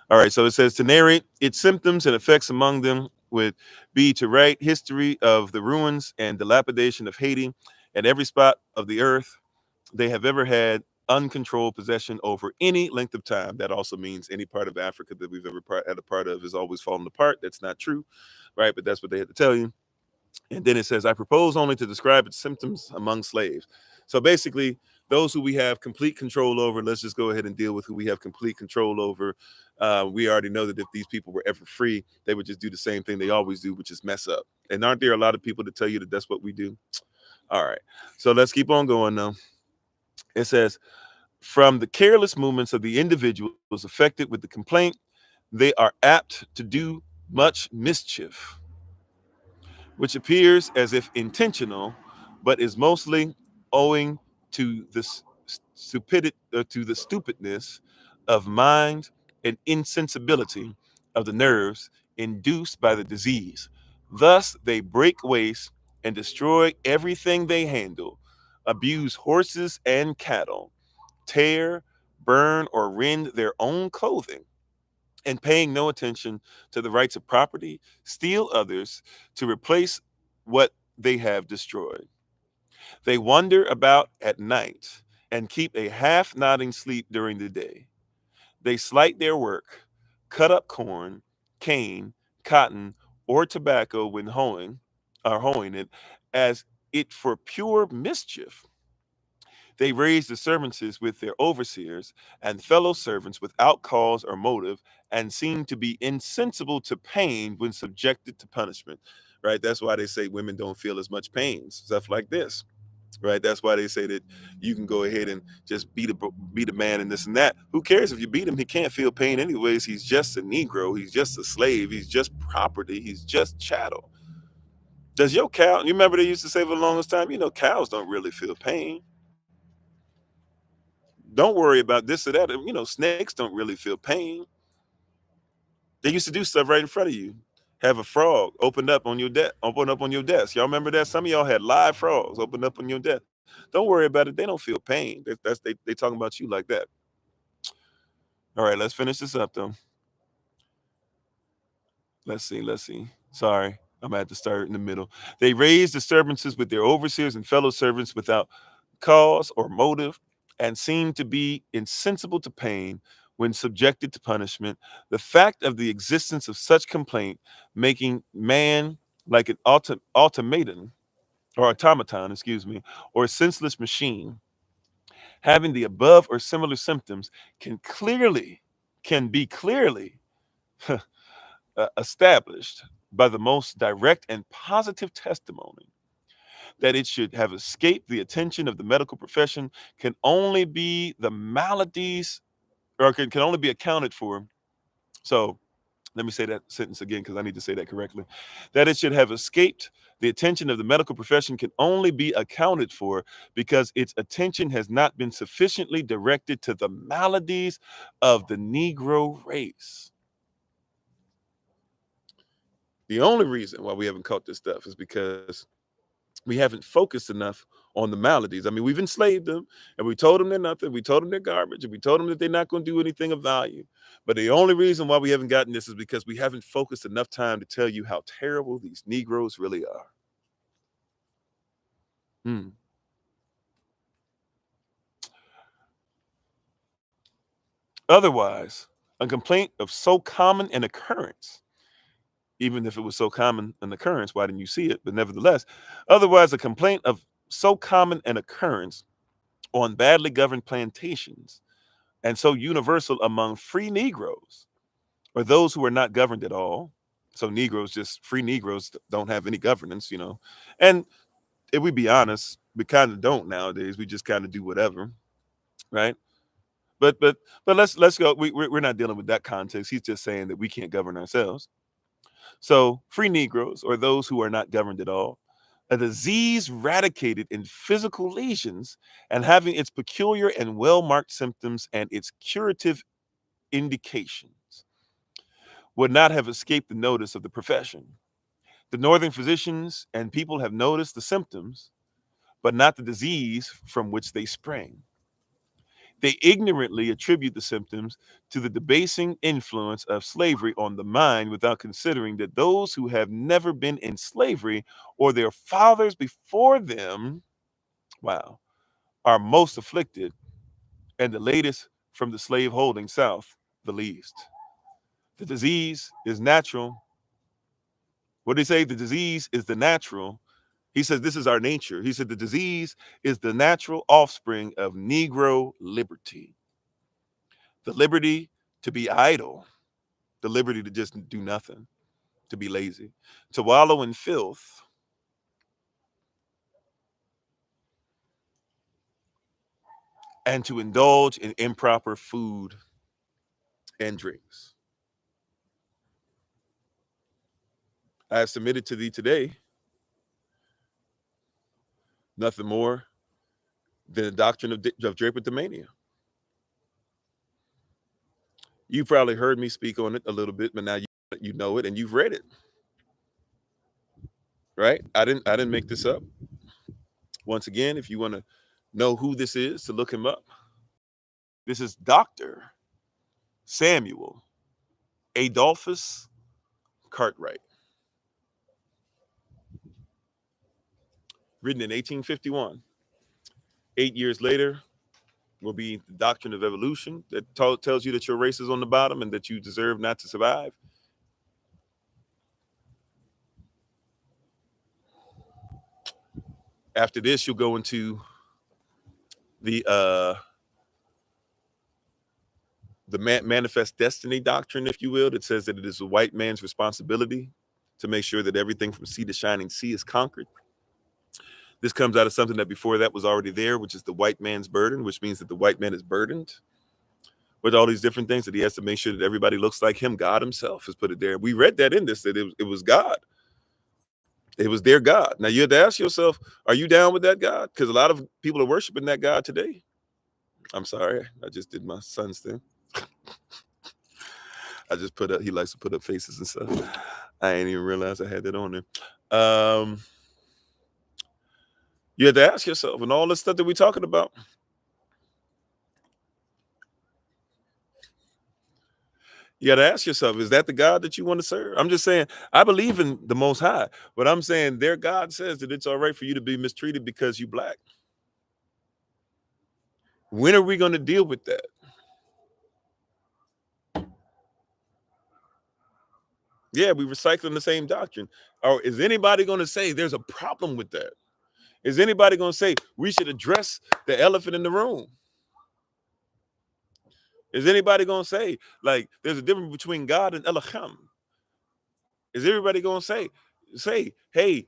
All right, so it says to narrate its symptoms and effects among them would be to write history of the ruins and dilapidation of Haiti and every spot of the earth they have ever had uncontrolled possession over any length of time. That also means any part of Africa that we've ever had a part of is always falling apart. That's not true, right? But that's what they had to tell you. And then it says, I propose only to describe its symptoms among slaves. So basically, those who we have complete control over, let's just go ahead and deal with who we have complete control over. We already know that if these people were ever free, they would just do the same thing they always do, which is mess up. And aren't there a lot of people that tell you that that's what we do? All right. So let's keep on going now. It says, from the careless movements of the individuals affected with the complaint, they are apt to do much mischief, which appears as if intentional, but is mostly owing to the stupidness of mind and insensibility of the nerves induced by the disease. Thus, they break waste and destroy everything they handle, abuse horses and cattle, tear, burn, or rend their own clothing, and paying no attention to the rights of property, steal others to replace what they have destroyed. They wander about at night and keep a half nodding sleep during the day. They slight their work, cut up corn, cane, cotton, or tobacco when hoeing it, as it for pure mischief. They raise disturbances with their overseers and fellow servants without cause or motive, and seem to be insensible to pain when subjected to punishment. Right? That's why they say women don't feel as much pain, stuff like this. Right? That's why they say that you can go ahead and just beat a man and this and that. Who cares if you beat him? He can't feel pain anyways. He's just a Negro. He's just a slave. He's just property. He's just chattel. Does your cow? You remember they used to say for the longest time, cows don't really feel pain. Don't worry about this or that. Snakes don't really feel pain. They used to do stuff right in front of you. Have a frog open up on your desk. Y'all remember that? Some of y'all had live frogs open up on your desk. Don't worry about it. They don't feel pain. They talking about you like that. All right, let's finish this up though. Let's see. Sorry, I'm at the start in the middle. They raise disturbances with their overseers and fellow servants without cause or motive, and seem to be insensible to pain when subjected to punishment. The fact of the existence of such complaint making man like an automaton, or a senseless machine, having the above or similar symptoms can be clearly established by the most direct and positive testimony. That it should have escaped the attention of the medical profession can only be the maladies, or can only be accounted for So let me say that sentence again because I need to say that correctly. That it should have escaped the attention of the medical profession can only be accounted for because its attention has not been sufficiently directed to the maladies of the Negro race. The only reason why we haven't caught this stuff is because we haven't focused enough on the maladies. I mean, we've enslaved them and we told them they're nothing. We told them they're garbage and we told them that they're not going to do anything of value. But the only reason why we haven't gotten this is because we haven't focused enough time to tell you how terrible these Negroes really are. Hmm. Otherwise, a complaint of so common an occurrence, even if it was so common an occurrence, why didn't you see it? But nevertheless, otherwise, a complaint of so common an occurrence on badly governed plantations and so universal among free Negroes or those who are not governed at all. So Negroes, just free Negroes, don't have any governance, And if we be honest, we kind of don't nowadays. We just kind of do whatever, right? But let's go. We're not dealing with that context. He's just saying that we can't govern ourselves. So free Negroes or those who are not governed at all, a disease radicated in physical lesions and having its peculiar and well-marked symptoms and its curative indications would not have escaped the notice of the profession. The northern physicians and people have noticed the symptoms, but not the disease from which they sprang. They ignorantly attribute the symptoms to the debasing influence of slavery on the mind without considering that those who have never been in slavery or their fathers before them, wow, are most afflicted, and the latest from the slave holding South, the least. The disease is natural. What did he say? The disease is the natural. He says this is our nature. He said the disease is the natural offspring of Negro liberty. The liberty to be idle, the liberty to just do nothing, to be lazy, to wallow in filth, and to indulge in improper food and drinks. I have submitted to thee today nothing more than the doctrine of Drapetomania. You probably heard me speak on it a little bit, but now you know it and you've read it, right? I didn't make this up. Once again, if you want to know who this is, to look him up. This is Dr. Samuel Adolphus Cartwright, written in 1851. 8 years later will be the doctrine of evolution that tells you that your race is on the bottom and that you deserve not to survive. After this, you'll go into the manifest destiny doctrine, if you will, that says that it is a white man's responsibility to make sure that everything from sea to shining sea is conquered. This comes out of something that before that was already there, which is the white man's burden, which means that the white man is burdened with all these different things that he has to make sure that everybody looks like him. God himself has put it there. We read that in this, that it was God. It was their God. Now you have to ask yourself, are you down with that God? Because a lot of people are worshiping that God today. I'm sorry, I just did my son's thing. I just put up, he likes to put up faces and stuff. I ain't even realize I had that on there. You have to ask yourself, and all this stuff that we're talking about, you got to ask yourself, is that the God that you want to serve? I'm just saying, I believe in the Most High, but I'm saying their God says that it's all right for you to be mistreated because you black. When are we going to deal with that? Yeah, we recycling the same doctrine. Or is anybody going to say there's a problem with that? Is anybody going to say we should address the elephant in the room? Is anybody going to say, like, there's a difference between God and Elohim? Is everybody going to say, hey,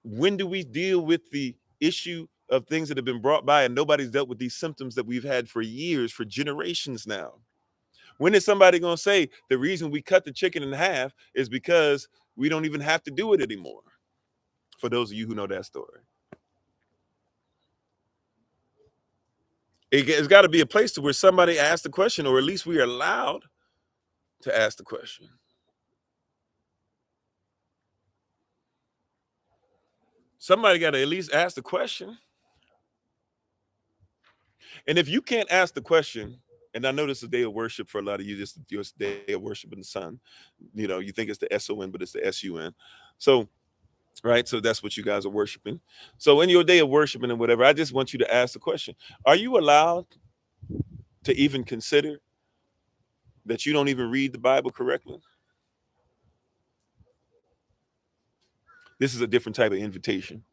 when do we deal with the issue of things that have been brought by and nobody's dealt with these symptoms that we've had for years, for generations now? When is somebody going to say the reason we cut the chicken in half is because we don't even have to do it anymore? For those of you who know that story. It's got to be a place to where somebody asks the question, or at least we are allowed to ask the question. Somebody got to at least ask the question. And if you can't ask the question, and I know this is a day of worship for a lot of you, this is your day of worship in the sun. You know, you think it's the S-O-N, but it's the S-U-N. So, right, so that's what you guys are worshiping. So in your day of worshiping and whatever, I just want you to ask the question. Are you allowed to even consider that you don't even read the Bible correctly? This is a different type of invitation.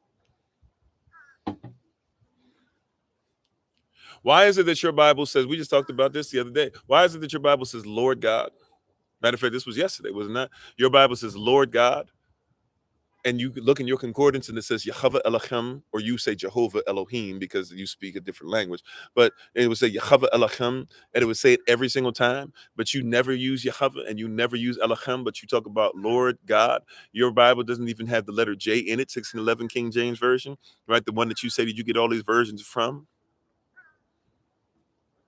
Why is it that your Bible says, we just talked about this the other day, why is it that your Bible says Lord God? Matter of fact, this was yesterday, wasn't that? Your Bible says Lord God, and you look in your concordance and it says Yehovah Elohim, or you say Jehovah Elohim because you speak a different language, but it would say Yehovah Elohim, and it would say it every single time, but you never use Yehovah and you never use Elohim, but you talk about Lord God. Your Bible doesn't even have the letter J in it, 1611 King James Version, right? The one that you say that you get all these versions from.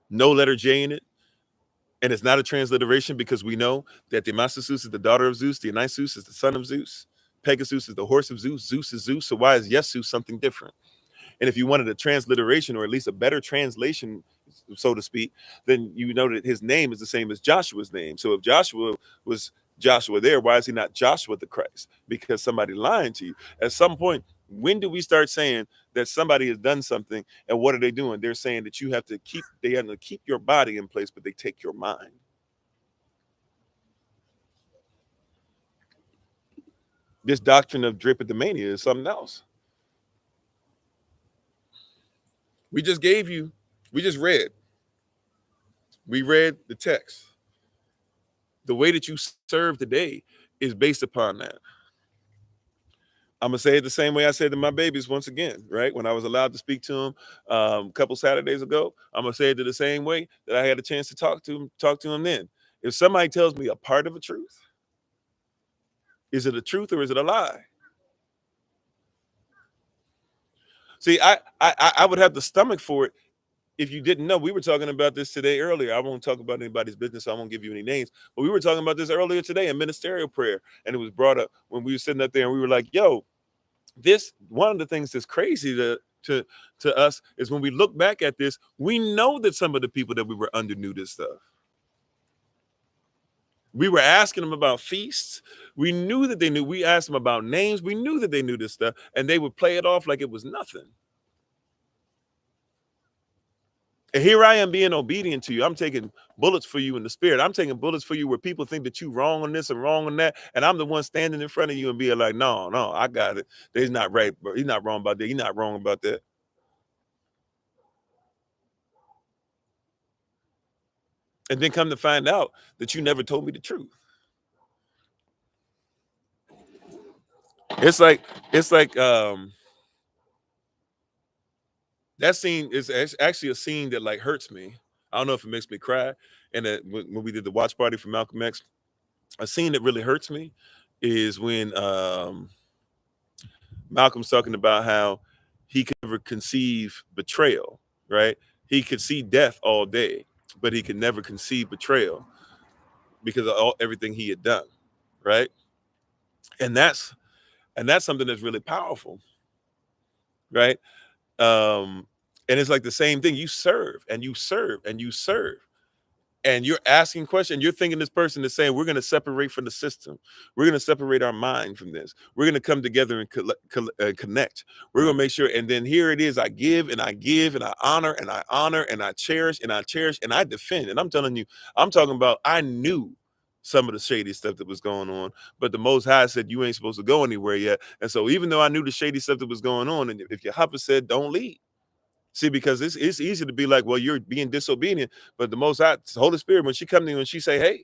No letter J in it. And it's not a transliteration because we know that Dionysus is the daughter of Zeus, Dionysus is the son of Zeus, Pegasus is the horse of Zeus, Zeus is Zeus. So why is Jesus something different? And if you wanted a transliteration, or at least a better translation, so to speak, then you know that his name is the same as Joshua's name. So if Joshua was Joshua there, why is he not Joshua the Christ? Because somebody lying to you. At some point, when do we start saying that somebody has done something, and what are they doing? They're saying that they have to keep your body in place, but they take your mind. This doctrine of Drapetomania is something else. We just read the text. The way that you serve today is based upon that. I'm gonna say it the same way I said to my babies once again, right? When I was allowed to speak to them a couple Saturdays ago, I'm gonna say it the same way that I had a chance to talk to them then. If somebody tells me a part of a truth, is it a truth or is it a lie? See, I would have the stomach for it if you didn't know. We were talking about this today earlier. I won't talk about anybody's business, so I won't give you any names. But we were talking about this earlier today in ministerial prayer, and it was brought up when we were sitting up there, and we were like, "Yo, this one of the things that's crazy to us is when we look back at this, we know that some of the people that we were under knew this stuff. We were asking them about feasts. We knew that they knew. We asked them about names. We knew that they knew this stuff, and they would play it off like it was nothing. And here I am being obedient to you. I'm taking bullets for you in the spirit. I'm taking bullets for you where people think that you wrong on this and wrong on that. And I'm the one standing in front of you and being like, no, I got it. He's not right, bro. He's not wrong about that. He's not wrong about that. And then come to find out that you never told me the truth. It's like that scene is actually a scene that like hurts me. I don't know if it makes me cry. And that when we did the watch party for Malcolm X, a scene that really hurts me is when Malcolm's talking about how he could never conceive betrayal, right? He could see death all day, but he could never conceive betrayal because of everything he had done, right? And that's something that's really powerful, right? And it's like the same thing. You serve and you serve and you serve. And you're asking questions. You're thinking this person is saying, we're going to separate from the system. We're going to separate our mind from this. We're going to come together and connect. We're going to make sure. And then here it is. I give and I give and I honor and I honor and I cherish and I cherish and I defend. And I'm telling you, I'm talking about, I knew some of the shady stuff that was going on, but the Most High said, you ain't supposed to go anywhere yet. And so even though I knew the shady stuff that was going on, and if Yahweh said, don't leave. See, because it's easy to be like, well, you're being disobedient, but the Most High, the Holy Spirit, when she comes to you and she say, hey,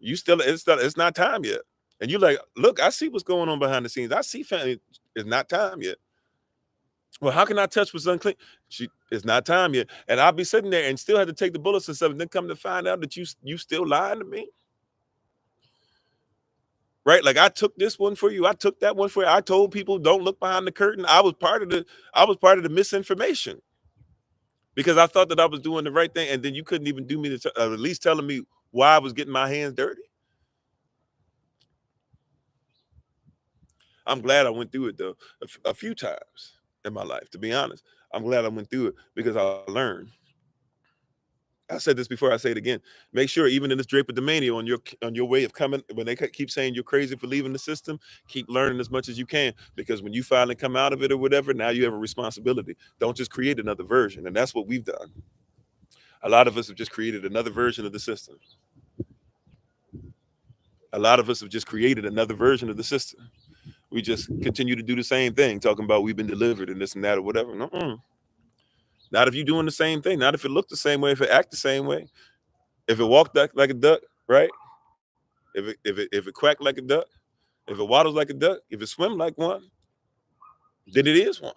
it's not time yet. And you're like, look, I see what's going on behind the scenes. I see family, it's not time yet. Well, how can I touch what's unclean? It's not time yet. And I'll be sitting there and still have to take the bullets and stuff, and then come to find out that you still lying to me. Right? Like, I took this one for you. I took that one for you. I told people don't look behind the curtain. I was part of the misinformation because I thought that I was doing the right thing, and then you couldn't even do me at least telling me why I was getting my hands dirty. I'm glad I went through it though a few times in my life. To be honest, I'm glad I went through it because I learned. I said this before, I say it again. Make sure, even in this Drapetomania, on your way of coming, when they keep saying you're crazy for leaving the system, keep learning as much as you can, because when you finally come out of it or whatever, now you have a responsibility. Don't just create another version, and that's what we've done. A lot of us have just created another version of the system. A lot of us have just created another version of the system. We just continue to do the same thing, talking about we've been delivered and this and that or whatever. No. Not if you're doing the same thing. Not if it looked the same way. If it act the same way. If it walked like a duck, right? If it quacked like a duck, if it waddles like a duck, if it swim like one, then it is one.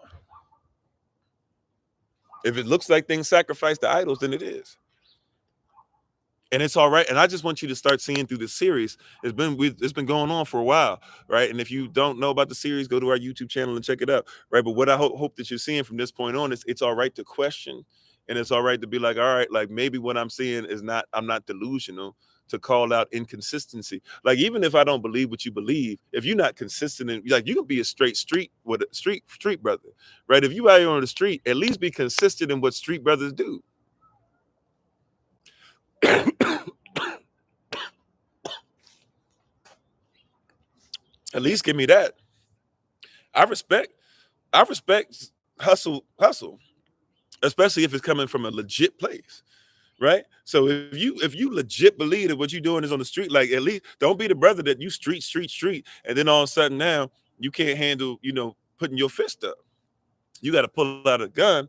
If it looks like things sacrificed to idols, then it is. And it's all right. And I just want you to start seeing through this series. It's been going on for a while, right? And if you don't know about the series, go to our YouTube channel and check it out, right? But what I hope that you're seeing from this point on is it's all right to question, and it's all right to be like, all right, like maybe what I'm seeing is not, I'm not delusional, to call out inconsistency. Like, even if I don't believe what you believe, if you're not consistent, in, like, you can be a street brother, right? If you out here on the street, at least be consistent in what street brothers do. At least give me that. I respect hustle, especially if it's coming from a legit place, right? So if you legit believe that what you're doing is on the street, like, at least don't be the brother that you street, and then all of a sudden now you can't handle, putting your fist up. You got to pull out a gun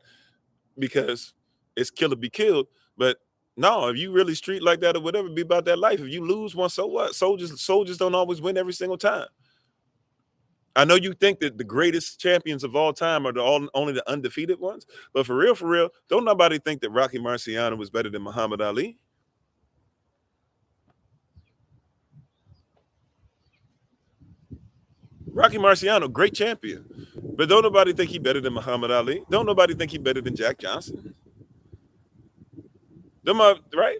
because it's kill or be killed. But no, if you really street like that or whatever, be about that life. If you lose one, so what? Soldiers don't always win every single time. I know you think that the greatest champions of all time are only the undefeated ones, but for real, don't nobody think that Rocky Marciano was better than Muhammad Ali. Rocky Marciano, great champion, but don't nobody think he better than Muhammad Ali. Don't nobody think he better than Jack Johnson. Right?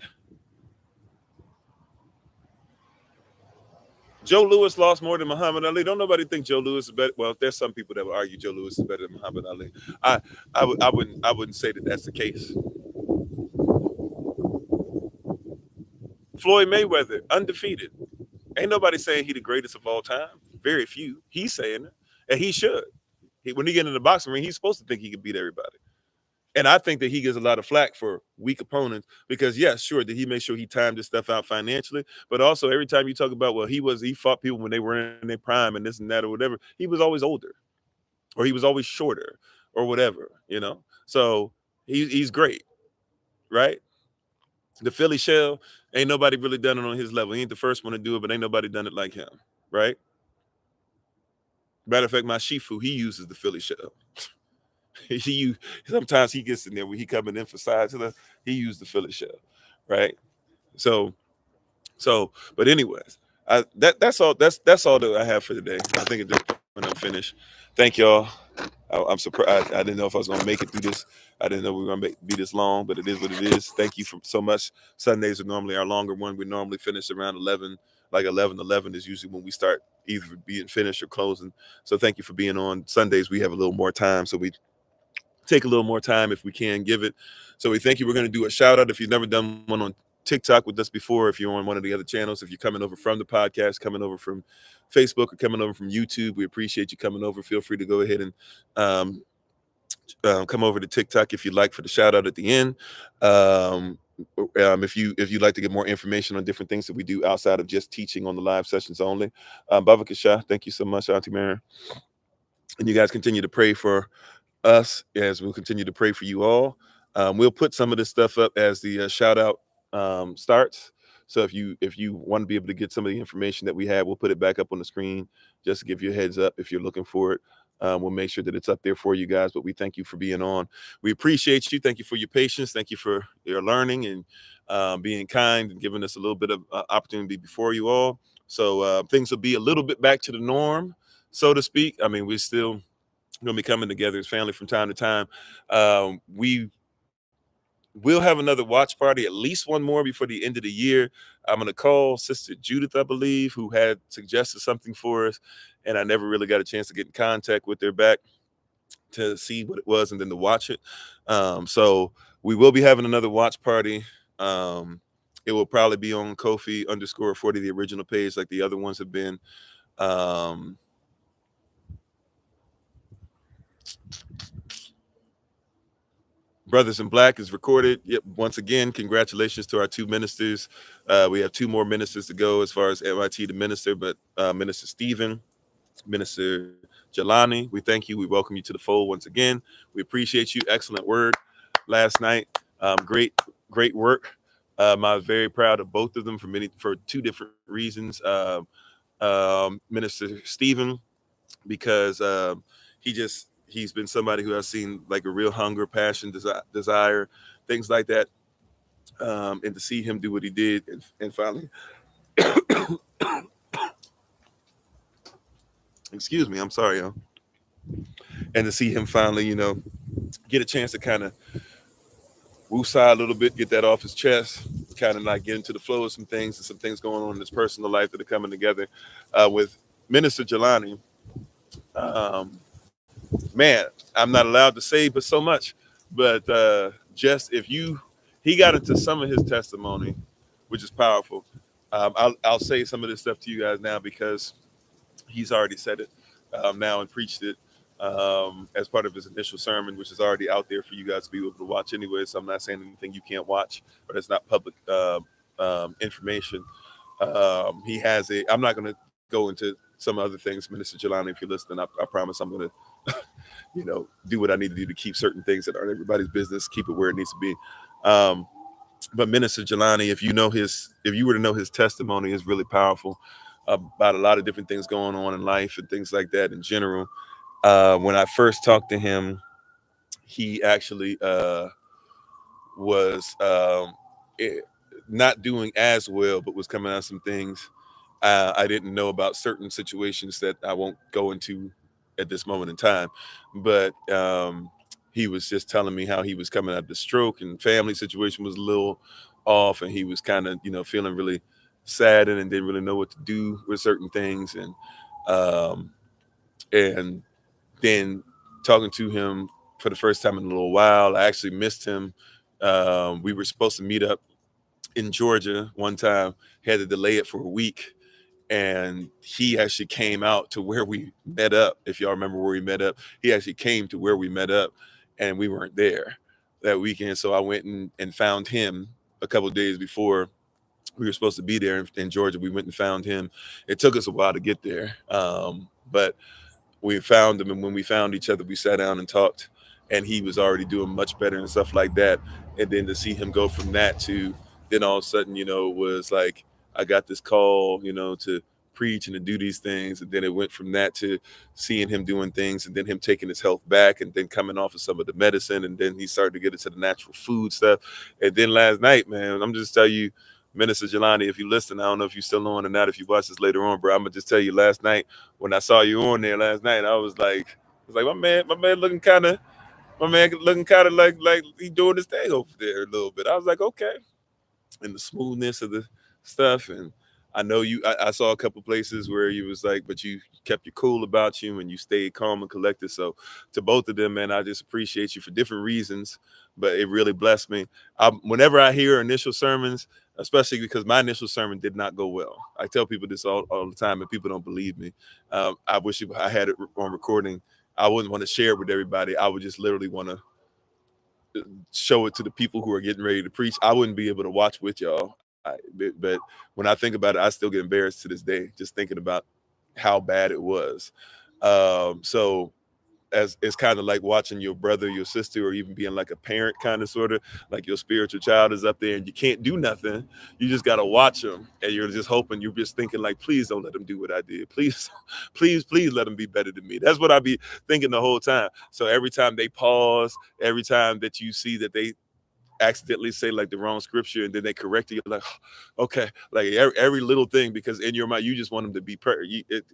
Joe Louis lost more than Muhammad Ali. Don't nobody think Joe Louis is better. Well, there's some people that would argue Joe Louis is better than Muhammad Ali. I wouldn't say that that's the case. Floyd Mayweather, undefeated. Ain't nobody saying he the greatest of all time. Very few. He's saying it, and he should. When he get in the boxing ring, he's supposed to think he can beat everybody. And I think that he gets a lot of flack for weak opponents because, yes, sure, did he make sure he timed this stuff out financially? But also, every time you talk about, well, he fought people when they were in their prime and this and that or whatever, he was always older, or he was always shorter, or whatever, So he's great, right? The Philly shell, ain't nobody really done it on his level. He ain't the first one to do it, but ain't nobody done it like him, right? Matter of fact, my Shifu, he uses the Philly shell. Sometimes he gets in there when he come and emphasize it. He used the Philly shell, right? So, but anyways, that's all. That's all that I have for today. I think it just when I'm finished. Thank y'all. I'm surprised. I didn't know if I was going to make it through this. I didn't know we were going to be this long, but it is what it is. Thank you for so much. Sundays are normally our longer one. We normally finish around 11, like 11 is usually when we start either being finished or closing. So thank you for being on. Sundays we have a little more time, so we take a little more time if we can give it. So we thank you. We're going to do a shout out if you've never done one on TikTok with us before, if you're on one of the other channels, if you're coming over from the podcast, coming over from Facebook, or coming over from YouTube, we appreciate you coming over. Feel free to go ahead and come over to TikTok if you'd like, for the shout out at the end. If you'd like to get more information on different things that we do outside of just teaching on the live sessions only. Baba Kasha, thank you so much, Auntie Mary. And you guys continue to pray for us as we'll continue to pray for you all. We'll put some of this stuff up as the shout out starts. So if you want to be able to get some of the information that we have, we'll put it back up on the screen just to give you a heads up if you're looking for it. We'll make sure that it's up there for you guys. But we thank you for being on. We appreciate you. Thank you for your patience. Thank you for your learning and being kind and giving us a little bit of opportunity before you all. So things will be a little bit back to the norm, so to speak. I mean, we're still going to be coming together as family from time to time. We will have another watch party, at least one more before the end of the year. I'm going to call Sister Judith, I believe, who had suggested something for us, and I never really got a chance to get in contact with her back to see what it was and then to watch it. So we will be having another watch party. It will probably be on Kofi_40, the original page, like the other ones have been. Brothers in Black is recorded. Yep. Once again, congratulations to our two ministers. We have two more ministers to go as far as MIT to minister, but Minister Stephen, Minister Jelani, we thank you. We welcome you to the fold once again. We appreciate you. Excellent word last night. Great work. I was very proud of both of them for two different reasons. Minister Stephen, because he's been somebody who I've seen like a real hunger, passion, desire, things like that. And to see him do what he did and finally, excuse me, I'm sorry, y'all. And to see him finally, get a chance to kind of woosah a little bit, get that off his chest, kind of like get into the flow of some things and some things going on in his personal life that are coming together with Minister Jelani. Man, I'm not allowed to say but so much, but just he got into some of his testimony, which is powerful. I'll say some of this stuff to you guys now because he's already said it now and preached it as part of his initial sermon, which is already out there for you guys to be able to watch anyway. So I'm not saying anything you can't watch, but it's not public information. He has I'm not going to go into some other things, Minister Jelani, if you're listening. I promise I'm going to, do what I need to do to keep certain things that aren't everybody's business, keep it where it needs to be. But Minister Jelani, if you were to know his testimony, is really powerful about a lot of different things going on in life and things like that in general. When I first talked to him, he actually was not doing as well, but was coming out some things I didn't know about, certain situations that I won't go into at this moment in time. But he was just telling me how he was coming out of the stroke and family situation was a little off, and he was kind of, feeling really saddened and didn't really know what to do with certain things. And then talking to him for the first time in a little while, I actually missed him. We were supposed to meet up in Georgia one time, had to delay it for a week. And he actually came out to where we met up. If y'all remember where we met up, he actually came to where we met up, and we weren't there that weekend. So I went and found him a couple of days before we were supposed to be there in Georgia. We went and found him. It took us a while to get there, but we found him, and when we found each other, we sat down and talked, and he was already doing much better and stuff like that. And then to see him go from that to then all of a sudden, was like, I got this call, to preach and to do these things. And then it went from that to seeing him doing things, and then him taking his health back, and then coming off of some of the medicine. And then he started to get into the natural food stuff. And then last night, man, I'm just telling you, Minister Jelani, if you listen, I don't know if you're still on or not, if you watch this later on, bro, I'm gonna just tell you, last night when I saw you on there last night, I was like, my man looking kind of, like he doing his thing over there a little bit. I was like, okay. And the smoothness of the stuff. And I know I saw a couple places where you was like, but you kept your cool about you and you stayed calm and collected. So to both of them, man, I just appreciate you for different reasons, but it really blessed me. Whenever I hear initial sermons, especially because my initial sermon did not go well. I tell people this all the time and people don't believe me. I wish I had it on recording. I wouldn't want to share it with everybody. I would just literally want to show it to the people who are getting ready to preach. I wouldn't be able to watch with y'all. But when I think about it, I still get embarrassed to this day, just thinking about how bad it was. So as it's kind of like watching your brother, your sister, or even being like a parent, kind of sort of like your spiritual child is up there and you can't do nothing. You just got to watch them, and you're just hoping, you're just thinking like, please don't let them do what I did. Please, please let them be better than me. That's what I be thinking the whole time. So every time they pause, every time that you see that they accidentally say like the wrong scripture and then they correct you, you're like, okay, like every little thing, because in your mind you just want them to be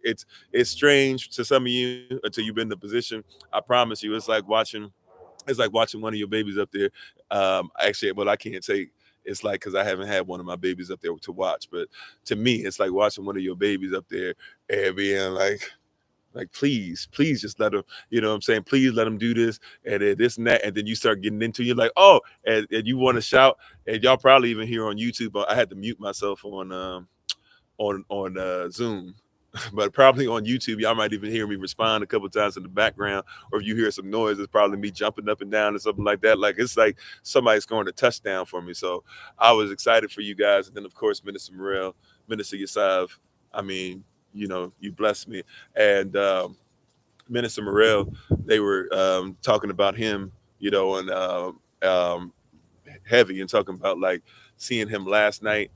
it's strange to some of you until you've been in the position. I promise you, it's like watching one of your babies up there. Actually, well, I can't say it's like, because I haven't had one of my babies up there to watch, but to me it's like watching one of your babies up there and being like, please just let them, you know what I'm saying? Please let them do this and then this and that. And then you start getting into, you're like, oh, and you want to shout. And y'all probably even hear on YouTube, but I had to mute myself on Zoom. But probably on YouTube, y'all might even hear me respond a couple times in the background, or if you hear some noise, it's probably me jumping up and down or something like that. Like it's like somebody's scoring a touchdown for me. So I was excited for you guys, and then of course Minister Morel, Minister Yasav. I mean, you know, you blessed me, and Minister Morel, they were talking about him, you know, and heavy, and talking about like seeing him last night,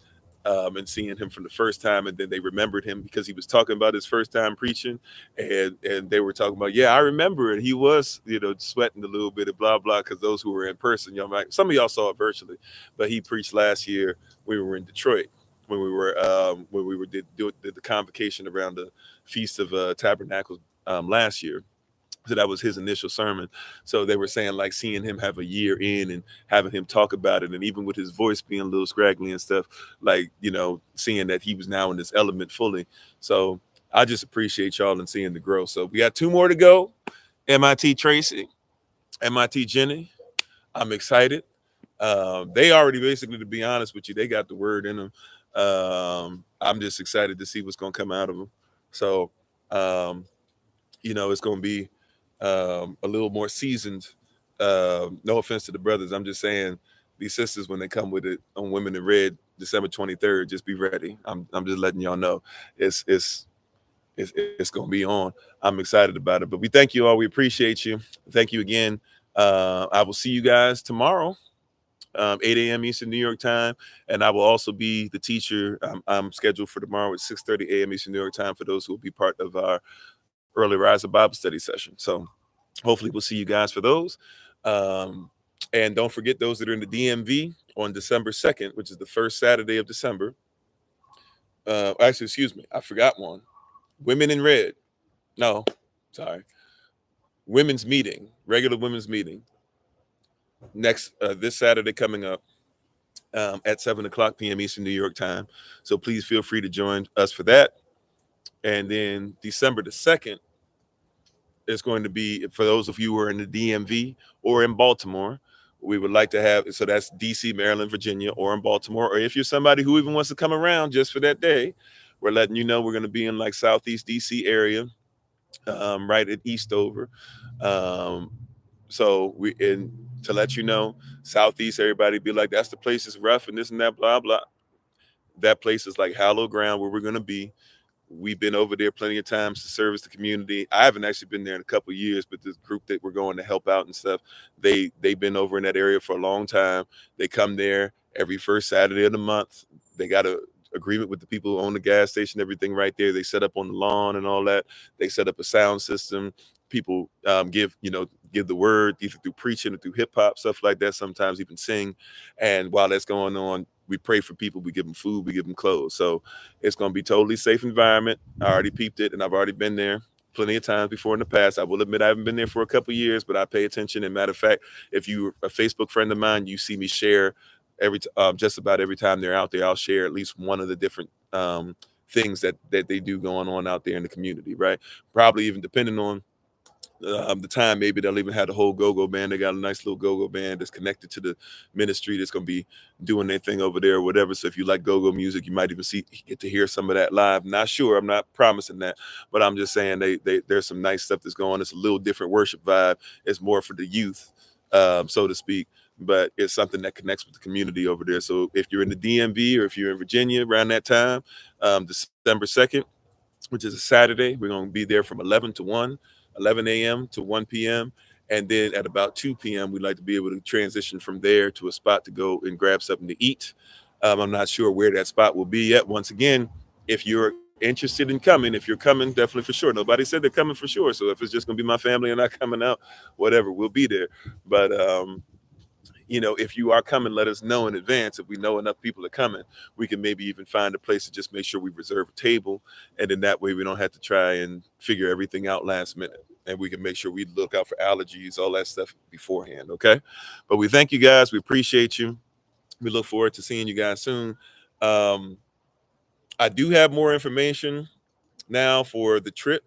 and seeing him from the first time, and then they remembered him because he was talking about his first time preaching, and they were talking about, yeah, I remember it. He was, you know, sweating a little bit and blah blah, because those who were in person, y'all might, some of y'all saw it virtually, but he preached last year. We were in Detroit when we were did the convocation around the Feast of Tabernacles last year. So that was his initial sermon. So they were saying like seeing him have a year in and having him talk about it, and even with his voice being a little scraggly and stuff, like, you know, seeing that he was now in this element fully. So I just appreciate y'all and seeing the growth. So we got 2 more to go. MIT Tracy, MIT Jenny. I'm excited. They already, basically, to be honest with you, they got the word in them. I'm just excited to see what's going to come out of them. So, you know, it's going to be a little more seasoned. No offense to the brothers, I'm just saying these sisters, when they come with it on Women in Red, December 23rd, just be ready. I'm just letting y'all know it's going to be on. I'm excited about it. But we thank you all. We appreciate you. Thank you again. I will see you guys tomorrow, 8 a.m. Eastern New York time, and I will also be the teacher. I'm scheduled for tomorrow at 6:30 a.m. Eastern New York time for those who will be part of our early rise of Bible study session. So hopefully we'll see you guys for those. Um, and don't forget, those that are in the DMV on December 2nd, which is the first Saturday of December. Actually, excuse me, I forgot one. Women in Red. No, sorry. Women's meeting, regular women's meeting, next this Saturday coming up, at 7 o'clock p.m. Eastern New York time. So please feel free to join us for that. And then December the 2nd, is going to be for those of you who are in the DMV or in Baltimore. We would like to have, so that's DC, Maryland, Virginia, or in Baltimore. Or if you're somebody who even wants to come around just for that day, we're letting you know we're going to be in like Southeast DC area, right at Eastover. Um, so we, and to let you know, Southeast, everybody be like, that's the place is rough and this and that, blah, blah. That place is like hallowed ground where we're going to be. We've been over there plenty of times to service the community. I haven't actually been there in a couple of years, but this group that we're going to help out and stuff, they've been over in that area for a long time. They come there every first Saturday of the month. They got a agreement with the people who own the gas station, everything right there. They set up on the lawn and all that. They set up a sound system. People give the word either through preaching or through hip hop, stuff like that. Sometimes even sing. And while that's going on, we pray for people. We give them food. We give them clothes. So it's going to be totally safe environment. I already peeped it, and I've already been there plenty of times before in the past. I will admit I haven't been there for a couple of years, but I pay attention. And matter of fact, if you're a Facebook friend of mine, you see me share just about every time they're out there. I'll share at least one of the different things that they do going on out there in the community. Right? Probably even depending on the time, maybe they'll even have the whole go-go band. They got a nice little go-go band that's connected to the ministry that's going to be doing their thing over there or whatever. So if you like go-go music, you might even get to hear some of that live. Not sure, I'm not promising that, but I'm just saying there's some nice stuff that's going on. It's a little different worship vibe. It's more for the youth, so to speak, but it's something that connects with the community over there. So if you're in the DMV or if you're in Virginia around that time, December 2nd, which is a Saturday, we're going to be there from 11 to 1. 11 a.m. to 1 p.m. And then at about 2 p.m., we'd like to be able to transition from there to a spot to go and grab something to eat. I'm not sure where that spot will be yet. Once again, if you're interested in coming, if you're coming, definitely for sure. Nobody said they're coming for sure. So if it's just going to be my family and not coming out, whatever, we'll be there. But if you are coming, let us know in advance. If we know enough people are coming, we can maybe even find a place to just make sure we reserve a table. And then that way we don't have to try and figure everything out last minute. And we can make sure we look out for allergies, all that stuff beforehand. Okay. But we thank you guys. We appreciate you. We look forward to seeing you guys soon. Um, I do have more information now for the trip.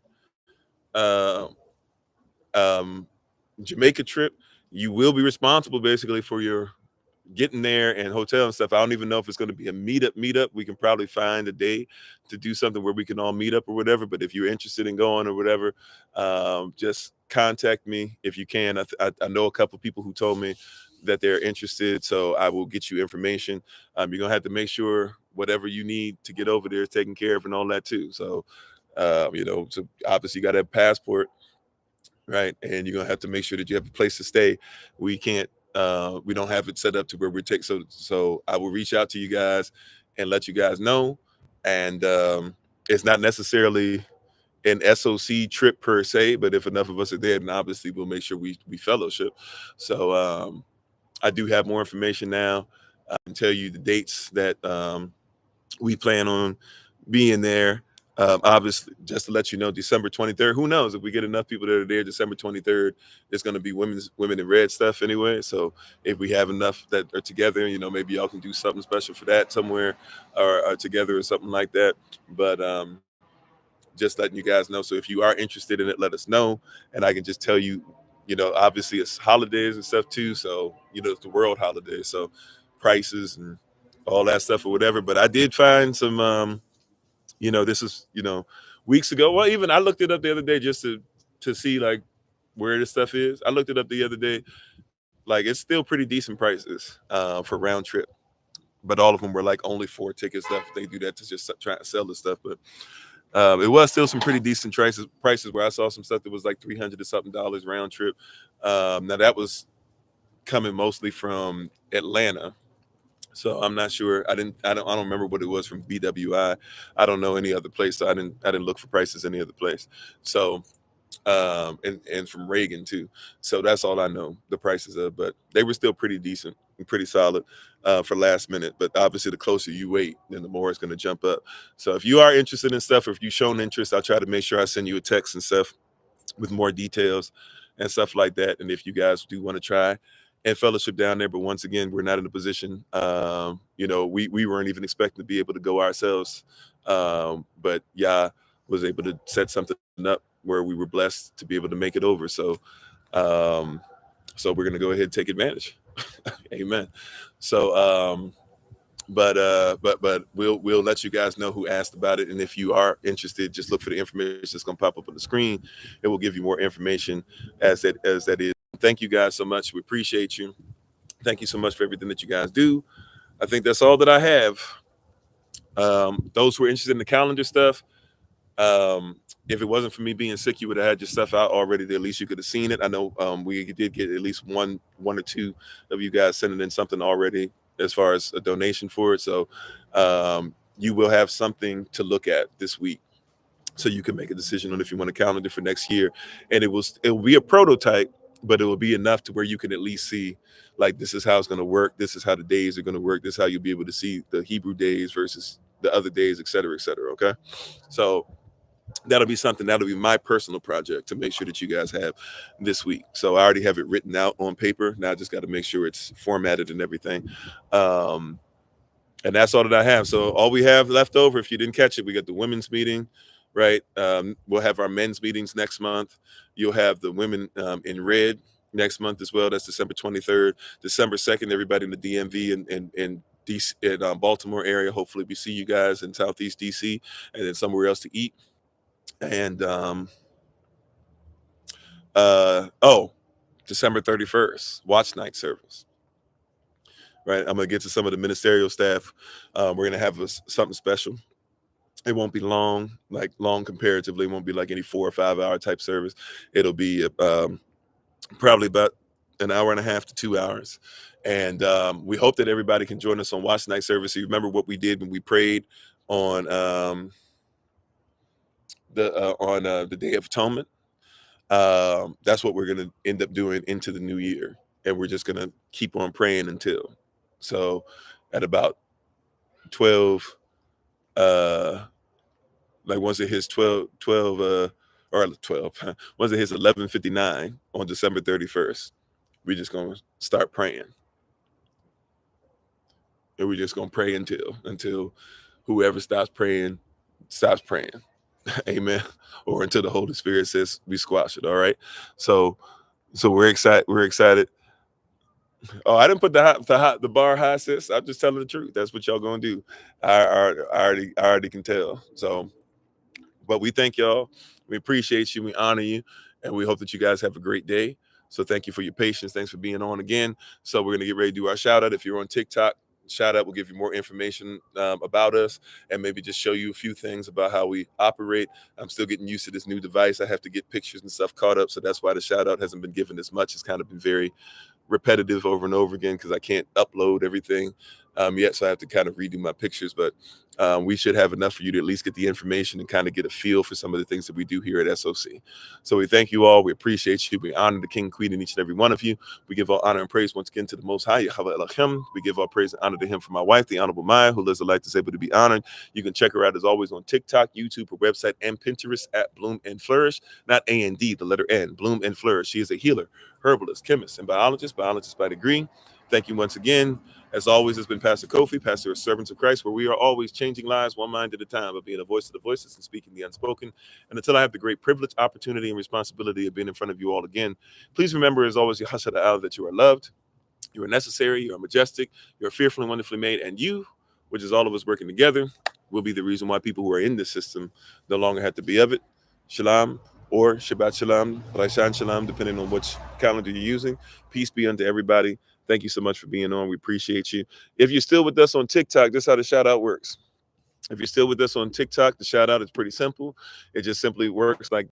Uh, um, Jamaica trip. You will be responsible basically for your getting there and hotel and stuff. I don't even know if it's going to be a meetup. We can probably find a day to do something where we can all meet up or whatever. But if you're interested in going or whatever, just contact me if you can. I know a couple of people who told me that they're interested, so I will get you information. You're gonna have to make sure whatever you need to get over there is taken care of and all that too. So so obviously you got to have a passport, right? And you're gonna have to make sure that you have a place to stay. We can't we don't have it set up to where we take so I will reach out to you guys and let you guys know. And it's not necessarily an SOC trip per se, but if enough of us are there, then obviously we'll make sure we fellowship. So I do have more information now. I can tell you the dates that we plan on being there. Obviously, just to let you know, December 23rd. Who knows if we get enough people that are there? December 23rd is going to be women in red stuff anyway. So if we have enough that are together, maybe y'all can do something special for that somewhere, or together or something like that. But just letting you guys know. So if you are interested in it, let us know, and I can just tell you. Obviously it's holidays and stuff too. So it's the world holidays. So prices and all that stuff or whatever. But I did find some. This is, weeks ago. Well, even I looked it up the other day just to see like where this stuff is. I looked it up the other day. Like it's still pretty decent prices for round trip. But all of them were like only 4 tickets left. They do that to just try and sell the stuff. But it was still some pretty decent prices where I saw some stuff that was like $300 or something round trip. Now that was coming mostly from Atlanta. So I'm not sure. I don't remember what it was from BWI. I don't know any other place. So I didn't look for prices any other place. So and from Reagan too. So that's all I know the prices of, but they were still pretty decent and pretty solid for last minute. But obviously the closer you wait, then the more it's going to jump up. So if you are interested in stuff, or if you've shown interest, I'll try to make sure I send you a text and stuff with more details and stuff like that. And if you guys do want to try and fellowship down there, but once again, we're not in a position, we weren't even expecting to be able to go ourselves. But yeah, was able to set something up where we were blessed to be able to make it over. So we're going to go ahead and take advantage. Amen. So but we'll let you guys know who asked about it, and if you are interested, just look for the information that's going to pop up on the screen. It will give you more information as that is. Thank you guys so much. We appreciate you. Thank you so much for everything that you guys do. I think that's all that I have. Those who are interested in the calendar stuff, if it wasn't for me being sick, you would have had your stuff out already. At least you could have seen it. I know we did get at least one or two of you guys sending in something already as far as a donation for it. So you will have something to look at this week, so you can make a decision on if you want a calendar for next year. And it will be a prototype, but it will be enough to where you can at least see, like, this is how it's going to work. This is how the days are going to work. This is how you'll be able to see the Hebrew days versus the other days, et cetera, et cetera. Okay. So that'll be something, that'll be my personal project to make sure that you guys have this week. So I already have it written out on paper. Now I just got to make sure it's formatted and everything. And that's all that I have. So all we have left over, if you didn't catch it, we got the women's meeting, right? We'll have our men's meetings next month. You'll have the women in red next month as well. That's December 23rd. December 2nd, everybody in the DMV and DC, in Baltimore area. Hopefully we see you guys in Southeast DC, and then somewhere else to eat. And December 31st, watch night service. Right, I'm gonna get to some of the ministerial staff. We're gonna have something special. It won't be long, like long comparatively. It won't be like any 4 or 5 hour type service. It'll be probably about an hour and a half to 2 hours. And we hope that everybody can join us on Watch Night service. So you remember what we did when we prayed on the Day of Atonement. That's what we're going to end up doing into the new year. And we're just going to keep on praying until. So at about 12, like once it hits 12, or 12, once it hits 11:59 on December 31st, we're just going to start praying. And we're just going to pray until whoever stops praying. Amen. Or until the Holy Spirit says we squash it. All right. So we're excited. Oh, I didn't put the bar high, sis. I'm just telling the truth. That's what y'all gonna do. I already can tell. So, but we thank y'all. We appreciate you. We honor you, and we hope that you guys have a great day. So thank you for your patience. Thanks for being on again. So we're gonna get ready to do our shout out. If you're on TikTok, shout out will give you more information about us and maybe just show you a few things about how we operate. I'm still getting used to this new device. I have to get pictures and stuff caught up. So that's why the shout out hasn't been given as much. It's kind of been very repetitive over and over again because I can't upload everything yet. So I have to kind of redo my pictures, but we should have enough for you to at least get the information and kind of get a feel for some of the things that we do here at SOC. So we thank you all. We appreciate you. We honor the King and Queen in each and every one of you. We give all honor and praise once again to the Most High, Yahweh Elohim. We give all praise and honor to him for my wife, the Honorable Maya, who lives a life that's able to be honored. You can check her out as always on TikTok, YouTube, her website, and Pinterest at Bloom and Flourish. Not A&D, the letter N, Bloom and Flourish. She is a healer, herbalist, chemist, and biologist by degree. Thank you once again. As always, it's been Pastor Kofi, pastor of Servants of Christ, where we are always changing lives one mind at a time, of being a voice of the voiceless and speaking the unspoken. And until I have the great privilege, opportunity, and responsibility of being in front of you all again, please remember, as always, that you are loved, you are necessary, you are majestic, you are fearfully and wonderfully made, and you, which is all of us working together, will be the reason why people who are in this system no longer have to be of it. Shalom, or Shabbat Shalom, Raishan Shalom, depending on which calendar you're using. Peace be unto everybody. Thank you so much for being on. We appreciate you. If you're still with us on TikTok, this is how the shout out works. If you're still with us on TikTok, the shout out is pretty simple. It just simply works like